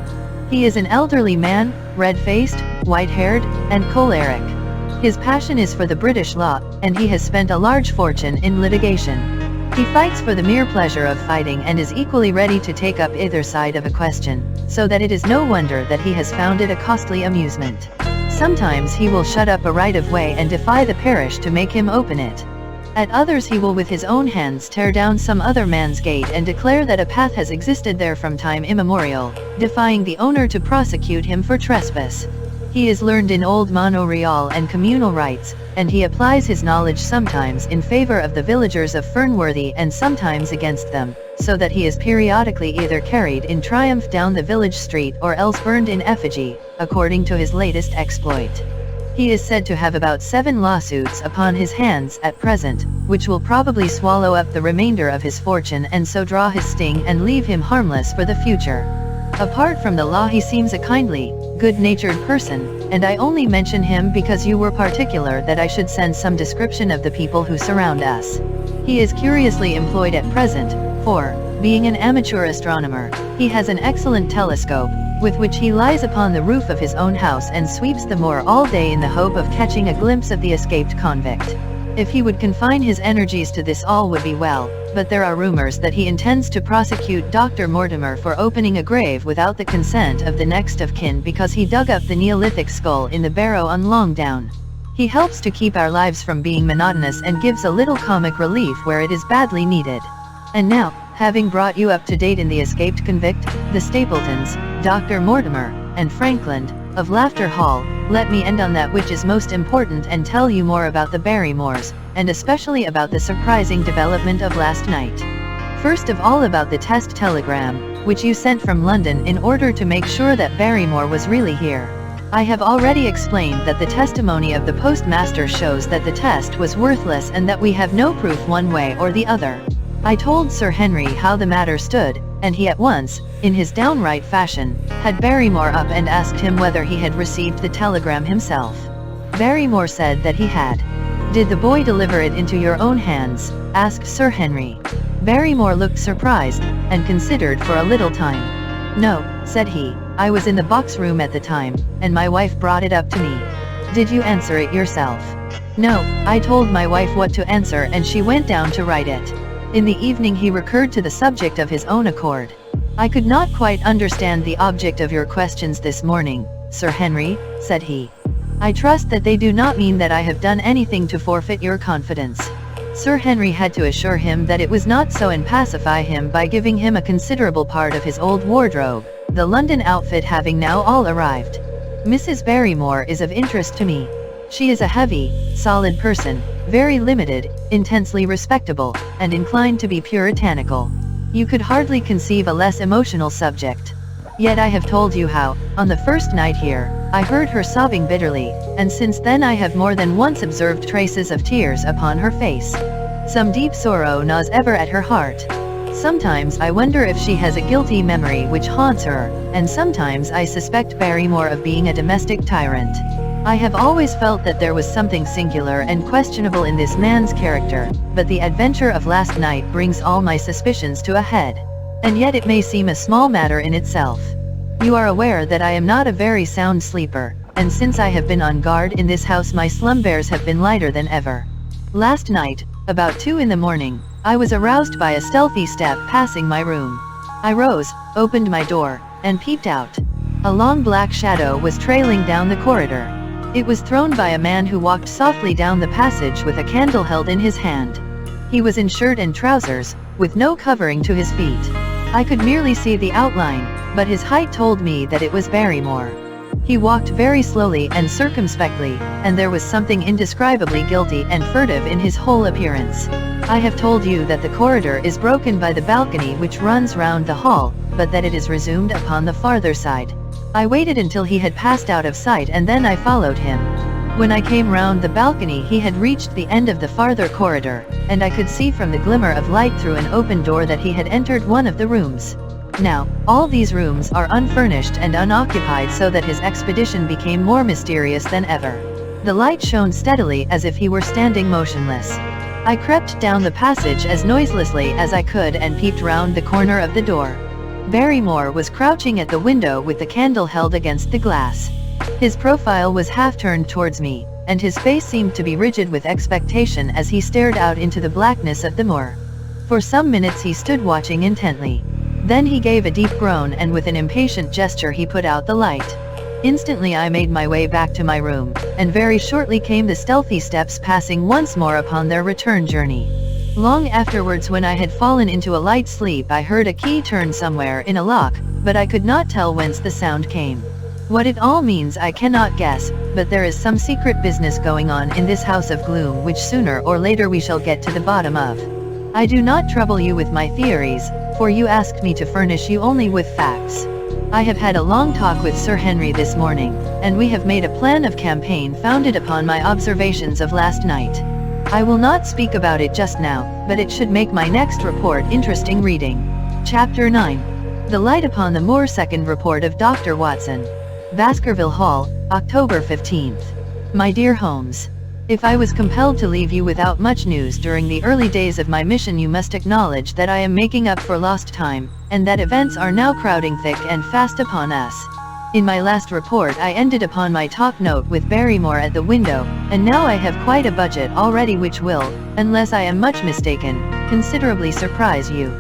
Speaker 1: He is an elderly man, red-faced, white-haired, and choleric. His passion is for the British law, and he has spent a large fortune in litigation. He fights for the mere pleasure of fighting and is equally ready to take up either side of a question, so that it is no wonder that he has found it a costly amusement. Sometimes he will shut up a right-of-way and defy the parish to make him open it. At others he will with his own hands tear down some other man's gate and declare that a path has existed there from time immemorial, defying the owner to prosecute him for trespass. He is learned in old manorial and communal rights, and he applies his knowledge sometimes in favor of the villagers of Fernworthy and sometimes against them, so that he is periodically either carried in triumph down the village street or else burned in effigy, according to his latest exploit. He is said to have about 7 lawsuits upon his hands at present, which will probably swallow up the remainder of his fortune and so draw his sting and leave him harmless for the future. Apart from the law he seems a kindly, good-natured person, and I only mention him because you were particular that I should send some description of the people who surround us. He is curiously employed at present, for, being an amateur astronomer, he has an excellent telescope, with which he lies upon the roof of his own house and sweeps the moor all day in the hope of catching a glimpse of the escaped convict. If he would confine his energies to this all would be well, but there are rumors that he intends to prosecute Dr. Mortimer for opening a grave without the consent of the next of kin because he dug up the Neolithic skull in the barrow on Longdown. He helps to keep our lives from being monotonous and gives a little comic relief where it is badly needed. And now, having brought you up to date in the escaped convict, the Stapletons, Dr. Mortimer, and Franklin, of Laughter Hall, let me end on that which is most important and tell you more about the Barrymores, and especially about the surprising development of last night. First of all about the test telegram, which you sent from London in order to make sure that Barrymore was really here. I have already explained that the testimony of the postmaster shows that the test was worthless and that we have no proof one way or the other. I told Sir Henry how the matter stood, and he at once, in his downright fashion, had Barrymore up and asked him whether he had received the telegram himself. Barrymore said that he had. "Did the boy deliver it into your own hands?" asked Sir Henry. Barrymore looked surprised, and considered for a little time. "No," said he, "I was in the box room at the time, and my wife brought it up to me." "Did you answer it yourself?" "No, I told my wife what to answer and she went down to write it." In the evening he recurred to the subject of his own accord. "I could not quite understand the object of your questions this morning, Sir Henry," said he. "I trust that they do not mean that I have done anything to forfeit your confidence." Sir Henry had to assure him that it was not so and pacify him by giving him a considerable part of his old wardrobe, the London outfit having now all arrived. "Mrs. Barrymore is of interest to me. She is a heavy, solid person, very limited, intensely respectable, and inclined to be puritanical. You could hardly conceive a less emotional subject. Yet I have told you how, on the first night here, I heard her sobbing bitterly, and since then I have more than once observed traces of tears upon her face. Some deep sorrow gnaws ever at her heart. Sometimes I wonder if she has a guilty memory which haunts her, and sometimes I suspect Barrymore of being a domestic tyrant. I have always felt that there was something singular and questionable in this man's character, but the adventure of last night brings all my suspicions to a head. And yet it may seem a small matter in itself. You are aware that I am not a very sound sleeper, and since I have been on guard in this house my slumbers have been lighter than ever. Last night, about 2 in the morning, I was aroused by a stealthy step passing my room. I rose, opened my door, and peeped out. A long black shadow was trailing down the corridor. It was thrown by a man who walked softly down the passage with a candle held in his hand. He was in shirt and trousers, with no covering to his feet. I could merely see the outline, but his height told me that it was Barrymore. He walked very slowly and circumspectly, and there was something indescribably guilty and furtive in his whole appearance. I have told you that the corridor is broken by the balcony which runs round the hall, but that it is resumed upon the farther side. I waited until he had passed out of sight and then I followed him. When I came round the balcony he had reached the end of the farther corridor, and I could see from the glimmer of light through an open door that he had entered one of the rooms. Now, all these rooms are unfurnished and unoccupied so that his expedition became more mysterious than ever. The light shone steadily as if he were standing motionless. I crept down the passage as noiselessly as I could and peeped round the corner of the door. Barrymore was crouching at the window with the candle held against the glass. His profile was half turned towards me, and his face seemed to be rigid with expectation as he stared out into the blackness of the moor. For some minutes he stood watching intently. Then he gave a deep groan and with an impatient gesture he put out the light. Instantly I made my way back to my room, and very shortly came the stealthy steps passing once more upon their return journey. Long afterwards, when I had fallen into a light sleep, I heard a key turn somewhere in a lock, but I could not tell whence the sound came. What it all means I cannot guess, but there is some secret business going on in this house of gloom which sooner or later we shall get to the bottom of. I do not trouble you with my theories, for you asked me to furnish you only with facts. I have had a long talk with Sir Henry this morning, and we have made a plan of campaign founded upon my observations of last night. I will not speak about it just now, but it should make my next report interesting reading. Chapter 9. The Light upon the Moor. Second Report of Dr. Watson. Baskerville Hall, October 15th. My dear Holmes, if I was compelled to leave you without much news during the early days of my mission, you must acknowledge that I am making up for lost time, and that events are now crowding thick and fast upon us. In my last report I ended upon my talk note with Barrymore at the window, and now I have quite a budget already which will, unless I am much mistaken, considerably surprise you.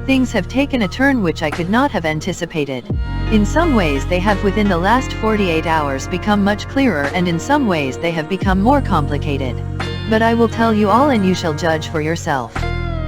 Speaker 1: Things have taken a turn which I could not have anticipated. In some ways they have within the last 48 hours become much clearer, and in some ways they have become more complicated. But I will tell you all and you shall judge for yourself.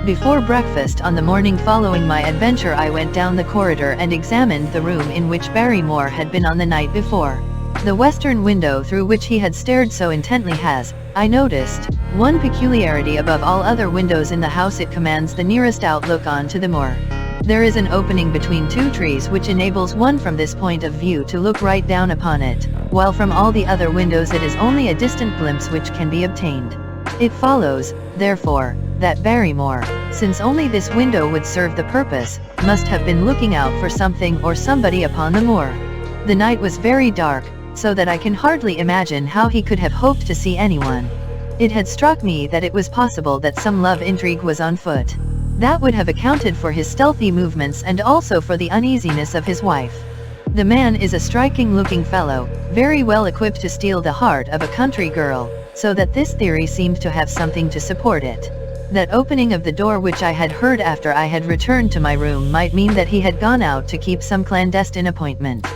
Speaker 1: Before breakfast on the morning following my adventure I went down the corridor and examined the room in which Barrymore had been on the night before. The western window through which he had stared so intently has, I noticed, one peculiarity above all other windows in the house: it commands the nearest outlook on to the moor. There is an opening between two trees which enables one from this point of view to look right down upon it, while from all the other windows it is only a distant glimpse which can be obtained. It follows, therefore, that Barrymore, since only this window would serve the purpose, must have been looking out for something or somebody upon the moor. The night was very dark, so that I can hardly imagine how he could have hoped to see anyone. It had struck me that it was possible that some love intrigue was on foot. That would have accounted for his stealthy movements and also for the uneasiness of his wife. The man is a striking-looking fellow, very well equipped to steal the heart of a country girl, so that this theory seemed to have something to support it. That opening of the door which I had heard after I had returned to my room might mean that he had gone out to keep some clandestine appointment.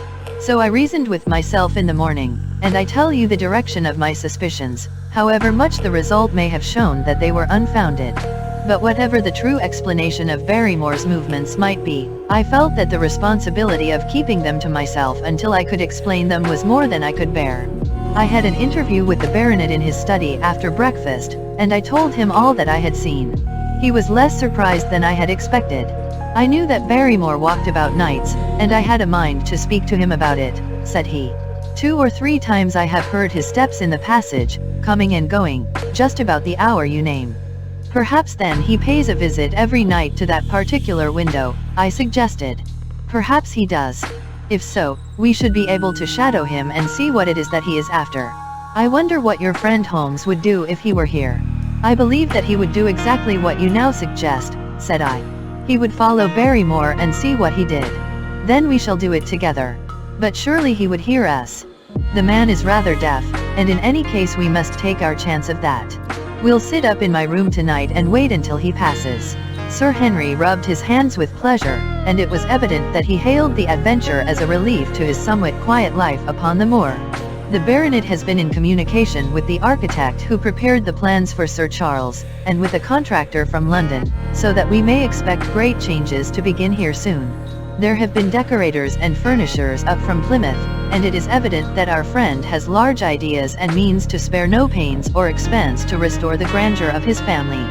Speaker 1: So I reasoned with myself in the morning, and I tell you the direction of my suspicions, however much the result may have shown that they were unfounded. But whatever the true explanation of Barrymore's movements might be, I felt that the responsibility of keeping them to myself until I could explain them was more than I could bear. I had an interview with the baronet in his study after breakfast, and I told him all that I had seen. He was less surprised than I had expected. I knew that Barrymore walked about nights, and I had a mind to speak to him about it, said he. 2 or 3 times I have heard his steps in the passage, coming and going, just about the hour you name. Perhaps then he pays a visit every night to that particular window, I suggested. Perhaps he does. If so, we should be able to shadow him and see what it is that he is after. I wonder what your friend Holmes would do if he were here. I believe that he would do exactly what you now suggest, said I. He would follow Barrymore and see what he did. Then we shall do it together. But surely he would hear us. The man is rather deaf, and in any case we must take our chance of that. We'll sit up in my room tonight and wait until he passes. Sir Henry rubbed his hands with pleasure, and it was evident that he hailed the adventure as a relief to his somewhat quiet life upon the moor. The baronet has been in communication with the architect who prepared the plans for Sir Charles, and with a contractor from London, so that we may expect great changes to begin here soon. There have been decorators and furnishers up from Plymouth, and it is evident that our friend has large ideas and means to spare no pains or expense to restore the grandeur of his family.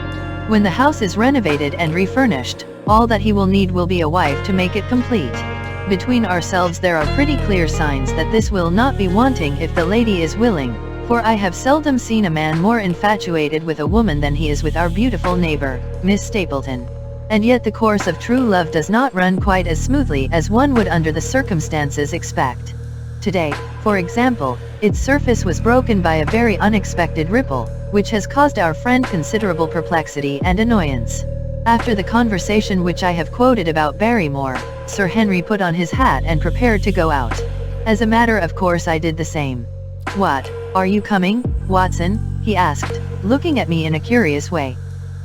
Speaker 1: When the house is renovated and refurnished, all that he will need will be a wife to make it complete. Between ourselves there are pretty clear signs that this will not be wanting if the lady is willing, for I have seldom seen a man more infatuated with a woman than he is with our beautiful neighbor, Miss Stapleton. And yet the course of true love does not run quite as smoothly as one would under the circumstances expect. Today, for example, its surface was broken by a very unexpected ripple, which has caused our friend considerable perplexity and annoyance. After the conversation which I have quoted about Barrymore, Sir Henry put on his hat and prepared to go out. As a matter of course I did the same. "What, are you coming, Watson?" he asked, looking at me in a curious way.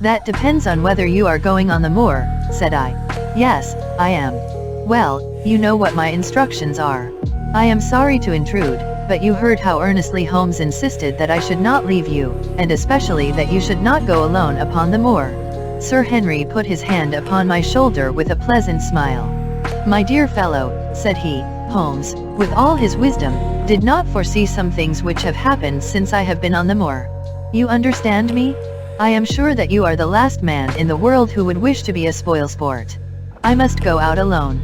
Speaker 1: That depends on whether you are going on the moor, said I. Yes, I am. Well, you know what my instructions are. I am sorry to intrude, but you heard how earnestly Holmes insisted that I should not leave you, and especially that you should not go alone upon the moor. Sir Henry put his hand upon my shoulder with a pleasant smile. My dear fellow, said he, Holmes, with all his wisdom, did not foresee some things which have happened since I have been on the moor. You understand me? I am sure that you are the last man in the world who would wish to be a spoilsport. I must go out alone.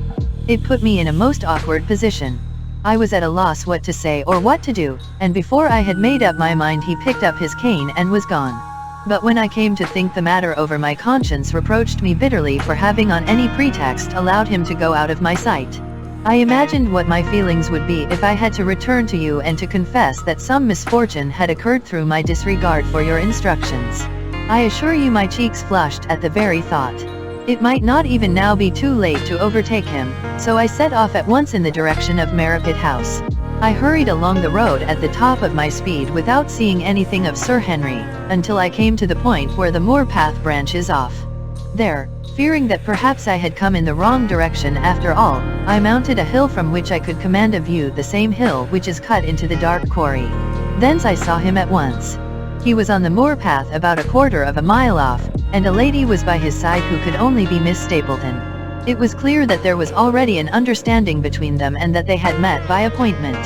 Speaker 1: It put me in a most awkward position. I was at a loss what to say or what to do, and before I had made up my mind he picked up his cane and was gone. But when I came to think the matter over, my conscience reproached me bitterly for having on any pretext allowed him to go out of my sight. I imagined what my feelings would be if I had to return to you and to confess that some misfortune had occurred through my disregard for your instructions. I assure you my cheeks flushed at the very thought. It might not even now be too late to overtake him, so I set off at once in the direction of Merripit House. I hurried along the road at the top of my speed without seeing anything of Sir Henry, until I came to the point where the moor path branches off. There, fearing that perhaps I had come in the wrong direction after all, I mounted a hill from which I could command a view, the same hill which is cut into the dark quarry. Thence I saw him at once. He was on the moor path about a quarter of a mile off, and a lady was by his side who could only be Miss Stapleton. It was clear that there was already an understanding between them and that they had met by appointment.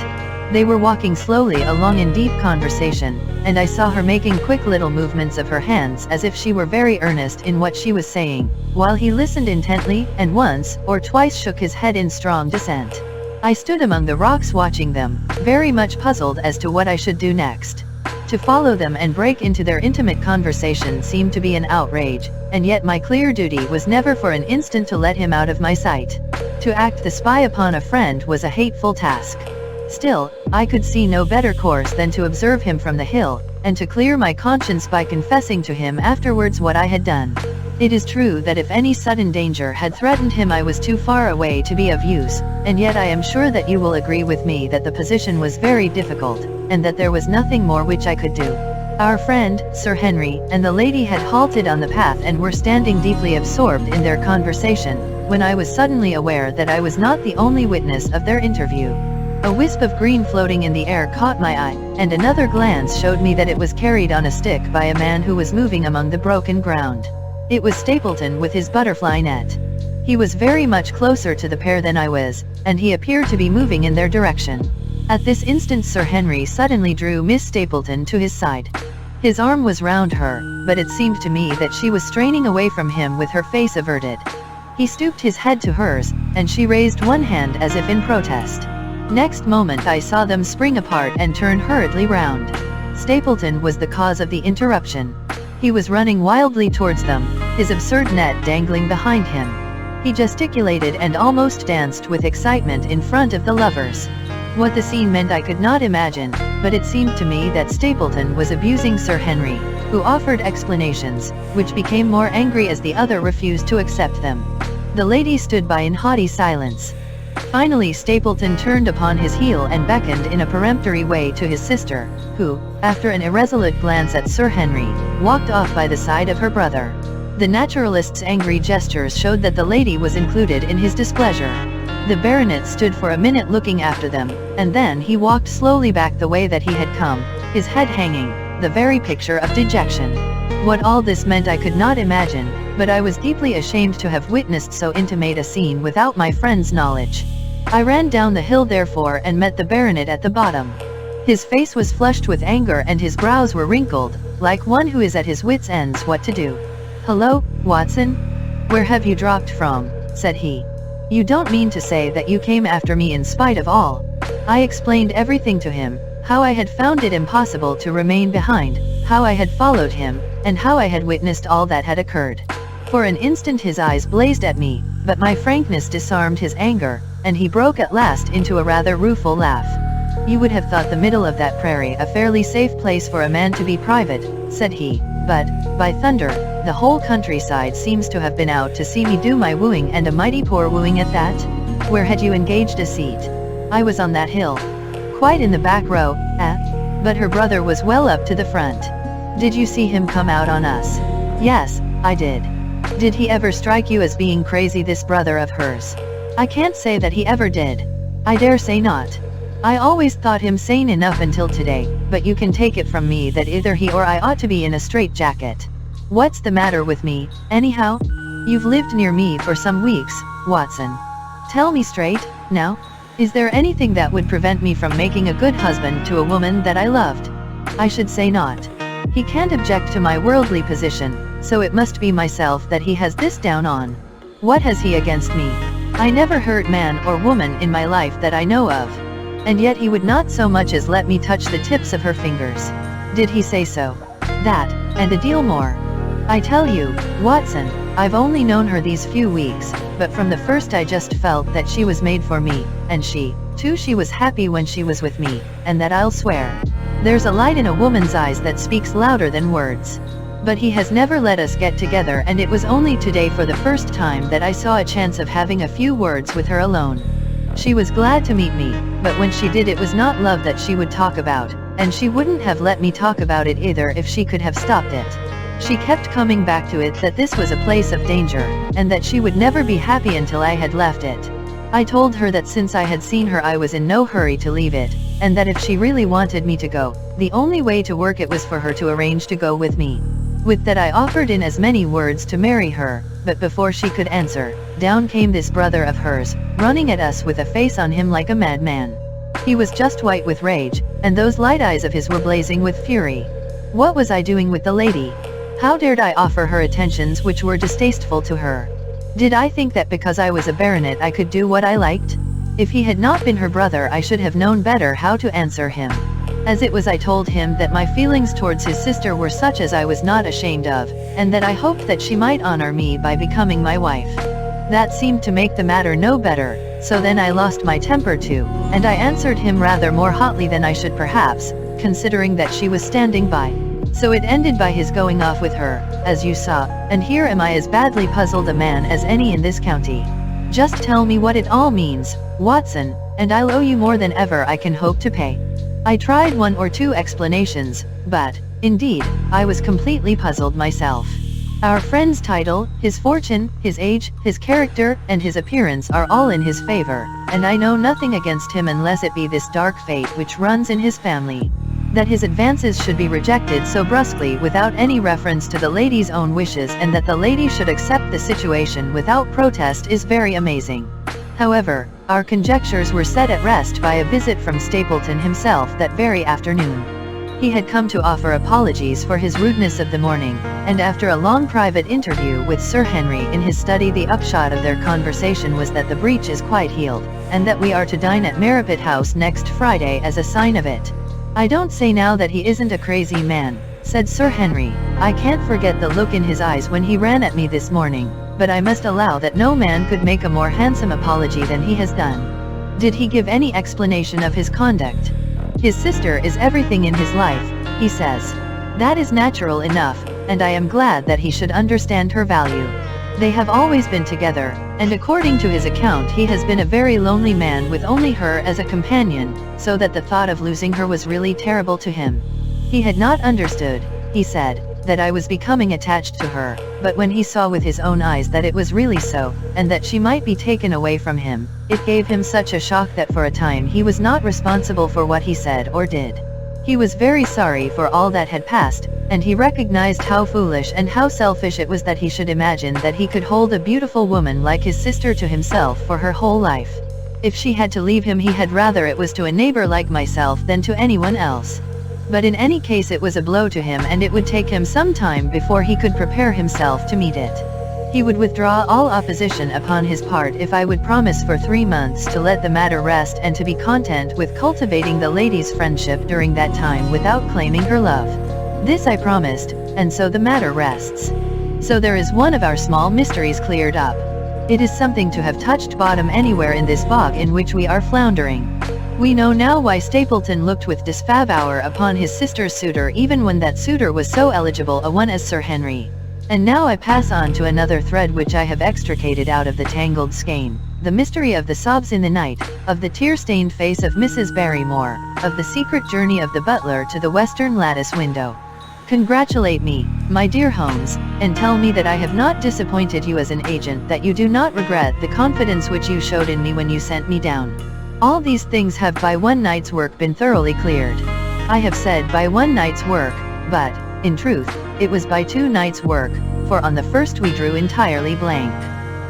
Speaker 1: They were walking slowly along in deep conversation, and I saw her making quick little movements of her hands as if she were very earnest in what she was saying, while he listened intently and once or twice shook his head in strong dissent. I stood among the rocks watching them, very much puzzled as to what I should do next. To follow them and break into their intimate conversation seemed to be an outrage, and yet my clear duty was never for an instant to let him out of my sight. To act the spy upon a friend was a hateful task. Still, I could see no better course than to observe him from the hill, and to clear my conscience by confessing to him afterwards what I had done. It is true that if any sudden danger had threatened him I was too far away to be of use, and yet I am sure that you will agree with me that the position was very difficult, and that there was nothing more which I could do. Our friend, Sir Henry, and the lady had halted on the path and were standing deeply absorbed in their conversation, when I was suddenly aware that I was not the only witness of their interview. A wisp of green floating in the air caught my eye, and another glance showed me that it was carried on a stick by a man who was moving among the broken ground. It was Stapleton with his butterfly net. He was very much closer to the pair than I was, and he appeared to be moving in their direction. At this instant Sir Henry suddenly drew Miss Stapleton to his side. His arm was round her, but it seemed to me that she was straining away from him with her face averted. He stooped his head to hers, and she raised one hand as if in protest. Next moment I saw them spring apart and turn hurriedly round. Stapleton was the cause of the interruption. He was running wildly towards them, his absurd net dangling behind him. He gesticulated and almost danced with excitement in front of the lovers. What the scene meant I could not imagine, but it seemed to me that Stapleton was abusing Sir Henry, who offered explanations, which became more angry as the other refused to accept them. The lady stood by in haughty silence. Finally Stapleton turned upon his heel and beckoned in a peremptory way to his sister, who, after an irresolute glance at Sir Henry, walked off by the side of her brother. The naturalist's angry gestures showed that the lady was included in his displeasure. The baronet stood for a minute looking after them, and then he walked slowly back the way that he had come, his head hanging, the very picture of dejection. What all this meant I could not imagine, but I was deeply ashamed to have witnessed so intimate a scene without my friend's knowledge. I ran down the hill therefore and met the baronet at the bottom. His face was flushed with anger and his brows were wrinkled, like one who is at his wits' ends what to do. "Hello, Watson? Where have you dropped from?" said he. "You don't mean to say that you came after me in spite of all?" I explained everything to him, how I had found it impossible to remain behind, how I had followed him, and how I had witnessed all that had occurred. For an instant his eyes blazed at me, but my frankness disarmed his anger, and he broke at last into a rather rueful laugh. "You would have thought the middle of that prairie a fairly safe place for a man to be private," said he, "but, by thunder, the whole countryside seems to have been out to see me do my wooing, and a mighty poor wooing at that. Where had you engaged a seat?" "I was on that hill. Quite in the back row, eh?" But her brother was well up to the front. "Did you see him come out on us?" Yes, I did. Did he ever strike you as being crazy, this brother of hers? I can't say that he ever did. I dare say not. I always thought him sane enough until today, but you can take it from me that either he or I ought to be in a straitjacket. What's the matter with me, anyhow? You've lived near me for some weeks, Watson. Tell me straight, now. Is there anything that would prevent me from making a good husband to a woman that I loved? I should say not. He can't object to my worldly position, so it must be myself that he has this down on. What has he against me? I never hurt man or woman in my life that I know of. And yet he would not so much as let me touch the tips of her fingers. Did he say so? That, and a deal more. I tell you, Watson, I've only known her these few weeks, but from the first I just felt that she was made for me, and she, too, she was happy when she was with me, and that I'll swear. There's a light in a woman's eyes that speaks louder than words. But he has never let us get together, and it was only today for the first time that I saw a chance of having a few words with her alone. She was glad to meet me, but when she did, it was not love that she would talk about, and she wouldn't have let me talk about it either if she could have stopped it. She kept coming back to it that this was a place of danger, and that she would never be happy until I had left it. I told her that since I had seen her I was in no hurry to leave it, and that if she really wanted me to go, the only way to work it was for her to arrange to go with me. With that I offered in as many words to marry her, but before she could answer, down came this brother of hers, running at us with a face on him like a madman. He was just white with rage, and those light eyes of his were blazing with fury. What was I doing with the lady? How dared I offer her attentions which were distasteful to her? Did I think that because I was a baronet I could do what I liked? If he had not been her brother I should have known better how to answer him. As it was, I told him that my feelings towards his sister were such as I was not ashamed of, and that I hoped that she might honor me by becoming my wife. That seemed to make the matter no better, so then I lost my temper too, and I answered him rather more hotly than I should perhaps, considering that she was standing by. So it ended by his going off with her, as you saw, and here am I as badly puzzled a man as any in this county. Just tell me what it all means, Watson, and I'll owe you more than ever I can hope to pay. I tried one or two explanations, but, indeed, I was completely puzzled myself. Our friend's title, his fortune, his age, his character, and his appearance are all in his favor, and I know nothing against him unless it be this dark fate which runs in his family. That his advances should be rejected so brusquely without any reference to the lady's own wishes, and that the lady should accept the situation without protest, is very amazing. However, our conjectures were set at rest by a visit from Stapleton himself that very afternoon. He had come to offer apologies for his rudeness of the morning, and after a long private interview with Sir Henry in his study, the upshot of their conversation was that the breach is quite healed, and that we are to dine at Merripit House next Friday as a sign of it. I don't say now that he isn't a crazy man, said Sir Henry. I can't forget the look in his eyes when he ran at me this morning, but I must allow that no man could make a more handsome apology than he has done. Did he give any explanation of his conduct? His sister is everything in his life, he says. That is natural enough, and I am glad that he should understand her value. They have always been together, and according to his account he has been a very lonely man with only her as a companion, so that the thought of losing her was really terrible to him. He had not understood, he said, that I was becoming attached to her, but when he saw with his own eyes that it was really so, and that she might be taken away from him, it gave him such a shock that for a time he was not responsible for what he said or did. He was very sorry for all that had passed, and he recognized how foolish and how selfish it was that he should imagine that he could hold a beautiful woman like his sister to himself for her whole life. If she had to leave him, he had rather it was to a neighbor like myself than to anyone else. But in any case it was a blow to him, and it would take him some time before he could prepare himself to meet it. He would withdraw all opposition upon his part if I would promise for 3 months to let the matter rest and to be content with cultivating the lady's friendship during that time without claiming her love. This I promised, and so the matter rests. So there is one of our small mysteries cleared up. It is something to have touched bottom anywhere in this bog in which we are floundering. We know now why Stapleton looked with disfavor upon his sister's suitor, even when that suitor was so eligible a one as Sir Henry. And now I pass on to another thread which I have extricated out of the tangled skein, the mystery of the sobs in the night, of the tear-stained face of Mrs. Barrymore, of the secret journey of the butler to the western lattice window. Congratulate me, my dear Holmes, and tell me that I have not disappointed you as an agent, that you do not regret the confidence which you showed in me when you sent me down. All these things have by one night's work been thoroughly cleared. I have said by one night's work, but, in truth, it was by 2 nights' work, for on the first we drew entirely blank.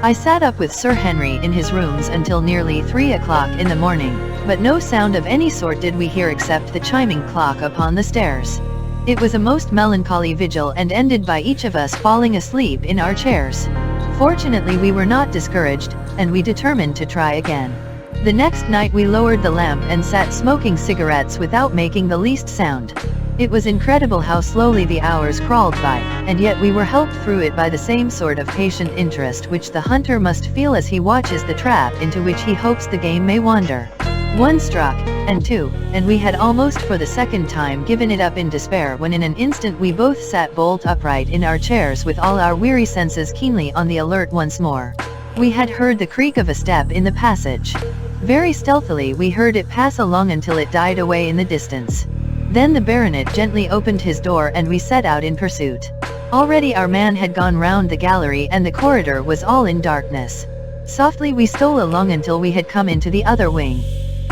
Speaker 1: I sat up with Sir Henry in his rooms until nearly 3 o'clock in the morning, but no sound of any sort did we hear except the chiming clock upon the stairs. It was a most melancholy vigil and ended by each of us falling asleep in our chairs. Fortunately we were not discouraged, and we determined to try again. The next night we lowered the lamp and sat smoking cigarettes without making the least sound. It was incredible how slowly the hours crawled by, and yet we were helped through it by the same sort of patient interest which the hunter must feel as he watches the trap into which he hopes the game may wander. 1 struck, and 2, and we had almost for the second time given it up in despair, when in an instant we both sat bolt upright in our chairs with all our weary senses keenly on the alert once more. We had heard the creak of a step in the passage. Very stealthily we heard it pass along until it died away in the distance. Then the baronet gently opened his door and we set out in pursuit. Already our man had gone round the gallery and the corridor was all in darkness. Softly we stole along until we had come into the other wing.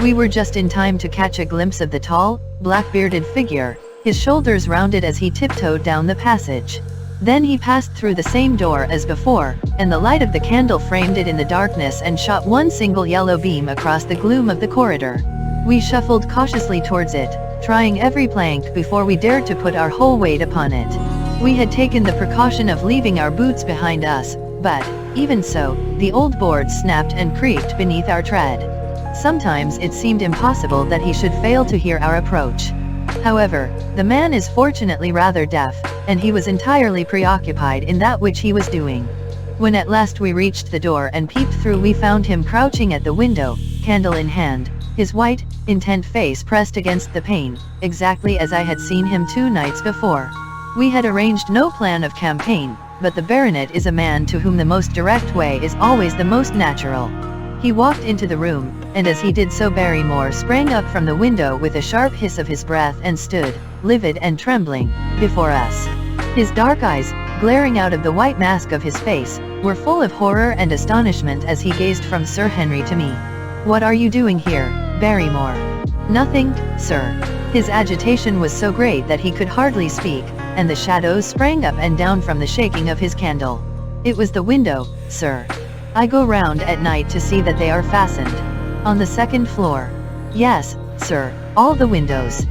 Speaker 1: We were just in time to catch a glimpse of the tall, black-bearded figure, his shoulders rounded as he tiptoed down the passage. Then he passed through the same door as before, and the light of the candle framed it in the darkness and shot one single yellow beam across the gloom of the corridor. We shuffled cautiously towards it, trying every plank before we dared to put our whole weight upon it. We had taken the precaution of leaving our boots behind us, but, even so, the old boards snapped and creaked beneath our tread. Sometimes it seemed impossible that he should fail to hear our approach. However, the man is fortunately rather deaf, and he was entirely preoccupied in that which he was doing. When at last we reached the door and peeped through, we found him crouching at the window, candle in hand, his white, intent face pressed against the pane, exactly as I had seen him 2 nights before. We had arranged no plan of campaign, but the baronet is a man to whom the most direct way is always the most natural. He walked into the room, and as he did so Barrymore sprang up from the window with a sharp hiss of his breath and stood, livid and trembling, before us. His dark eyes, glaring out of the white mask of his face, were full of horror and astonishment as he gazed from Sir Henry to me. "What are you doing here, Barrymore?" "Nothing, sir." His agitation was so great that he could hardly speak, and the shadows sprang up and down from the shaking of his candle. "It was the window, sir. I go round at night to see that they are fastened." "On the 2nd floor?" "Yes, sir, all the windows."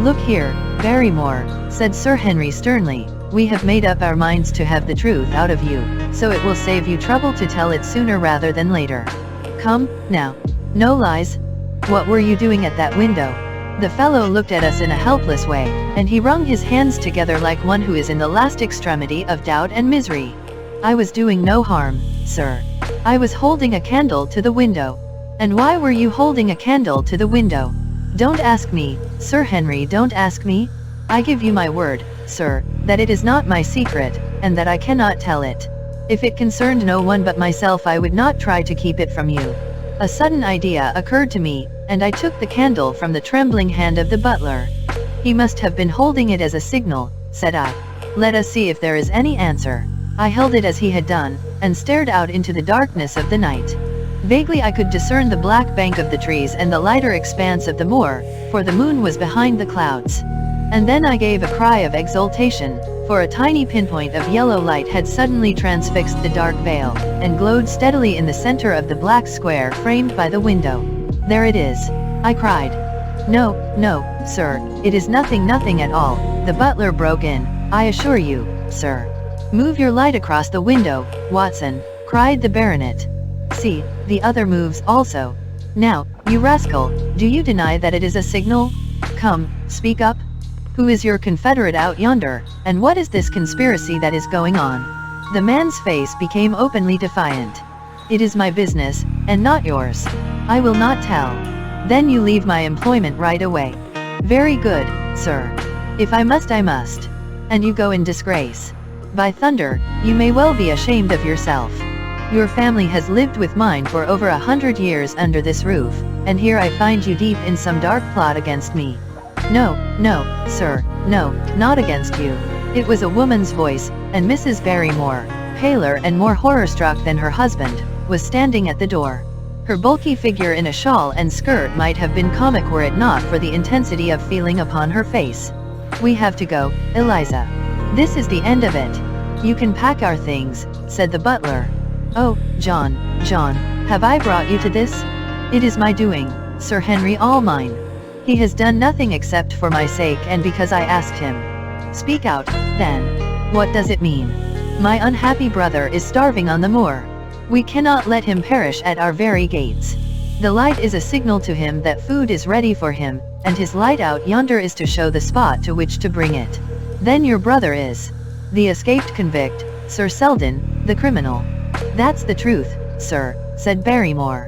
Speaker 1: "Look here, Barrymore," said Sir Henry sternly, "we have made up our minds to have the truth out of you, so it will save you trouble to tell it sooner rather than later. Come, now. No lies. What were you doing at that window?" The fellow looked at us in a helpless way, and he wrung his hands together like one who is in the last extremity of doubt and misery. "I was doing no harm, sir. I was holding a candle to the window." "And why were you holding a candle to the window?" "Don't ask me, Sir Henry, don't ask me. I give you my word, sir, that it is not my secret, and that I cannot tell it. If it concerned no one but myself I would not try to keep it from you." A sudden idea occurred to me, and I took the candle from the trembling hand of the butler. "He must have been holding it as a signal," said I. "Let us see if there is any answer." I held it as he had done, and stared out into the darkness of the night. Vaguely I could discern the black bank of the trees and the lighter expanse of the moor, for the moon was behind the clouds. And then I gave a cry of exultation, for a tiny pinpoint of yellow light had suddenly transfixed the dark veil, and glowed steadily in the center of the black square framed by the window. "There it is," I cried. "No, no, sir, it is nothing, nothing at all," the butler broke in, "I assure you, sir." "Move your light across the window, Watson," cried the baronet. "See, the other moves also. Now, you rascal, do you deny that it is a signal? Come, speak up. Who is your confederate out yonder, and what is this conspiracy that is going on?" The man's face became openly defiant. "It is my business, and not yours. I will not tell." "Then you leave my employment right away." "Very good, sir. If I must, I must. And you go in disgrace. By thunder, you may well be ashamed of yourself. Your family has lived with mine for over 100 years under this roof, and here I find you deep in some dark plot against me. No, no, sir, no, not against you. It was a woman's voice, and Mrs. Barrymore, paler and more horror-struck than her husband, was standing at the door. Her bulky figure in a shawl and skirt might have been comic were it not for the intensity of feeling upon her face. "We have to go, Eliza. This is the end of it. You can pack our things," said the butler. "Oh, John, have I brought you to this? It is my doing, Sir Henry, all mine. He has done nothing except for my sake and because I asked him." "Speak out, then. What does it mean?" "My unhappy brother is starving on the moor. We cannot let him perish at our very gates. The light is a signal to him that food is ready for him, and his light out yonder is to show the spot to which to bring it." "Then your brother is the escaped convict, Sir Selden, the criminal?" "That's the truth, sir," said Barrymore.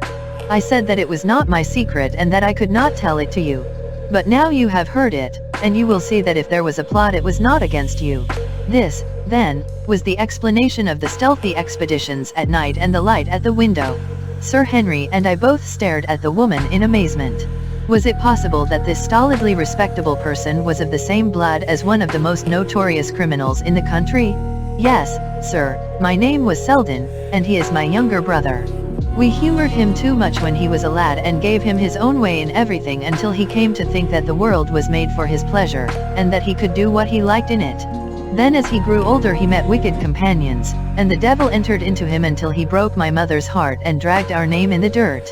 Speaker 1: "I said that it was not my secret and that I could not tell it to you. But now you have heard it, and you will see that if there was a plot it was not against you." This, then, was the explanation of the stealthy expeditions at night and the light at the window. Sir Henry and I both stared at the woman in amazement. Was it possible that this stolidly respectable person was of the same blood as one of the most notorious criminals in the country? "Yes, sir, my name was Selden, and he is my younger brother. We humored him too much when he was a lad and gave him his own way in everything until he came to think that the world was made for his pleasure, and that he could do what he liked in it. Then as he grew older he met wicked companions, and the devil entered into him until he broke my mother's heart and dragged our name in the dirt.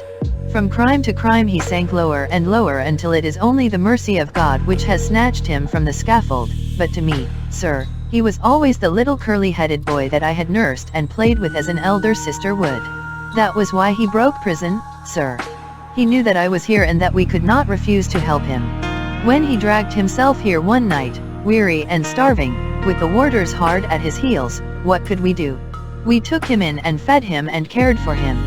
Speaker 1: From crime to crime he sank lower and lower until it is only the mercy of God which has snatched him from the scaffold, but to me, sir, he was always the little curly-headed boy that I had nursed and played with as an elder sister would. That was why he broke prison, sir. He knew that I was here and that we could not refuse to help him. When he dragged himself here one night, weary and starving, with the warders hard at his heels, what could we do? We took him in and fed him and cared for him.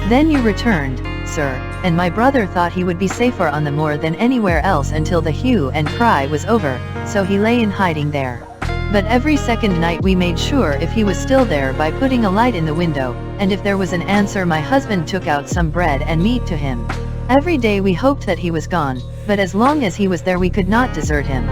Speaker 1: Then you returned, sir, and my brother thought he would be safer on the moor than anywhere else until the hue and cry was over, so he lay in hiding there. But every second night we made sure if he was still there by putting a light in the window, and if there was an answer my husband took out some bread and meat to him. Every day we hoped that he was gone, but as long as he was there we could not desert him.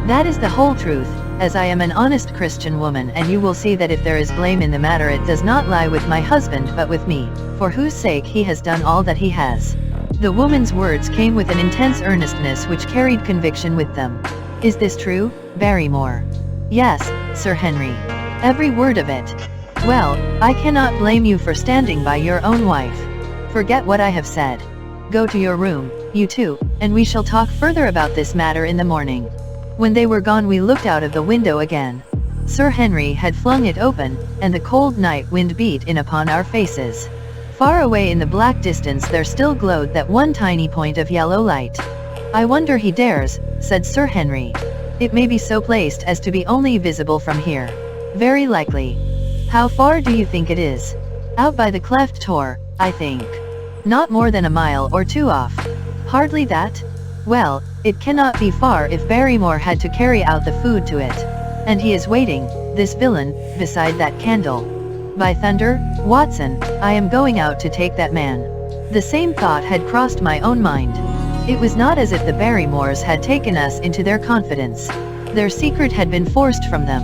Speaker 1: That is the whole truth, as I am an honest Christian woman, and you will see that if there is blame in the matter it does not lie with my husband but with me, for whose sake he has done all that he has." The woman's words came with an intense earnestness which carried conviction with them. "Is this true, Barrymore?" "Yes, Sir Henry. Every word of it." "Well, I cannot blame you for standing by your own wife. Forget what I have said. Go to your room, you two, and we shall talk further about this matter in the morning." When they were gone we looked out of the window again. Sir Henry had flung it open, and the cold night wind beat in upon our faces. Far away in the black distance there still glowed that one tiny point of yellow light. "I wonder he dares," said Sir Henry. "It may be so placed as to be only visible from here." "Very likely." "How far do you think it is?" "Out by the cleft tor, I think. Not more than a mile or two off." "Hardly that?" "Well, it cannot be far if Barrymore had to carry out the food to it. And he is waiting, this villain, beside that candle. By thunder, Watson, I am going out to take that man." The same thought had crossed my own mind. It was not as if the Barrymores had taken us into their confidence. Their secret had been forced from them.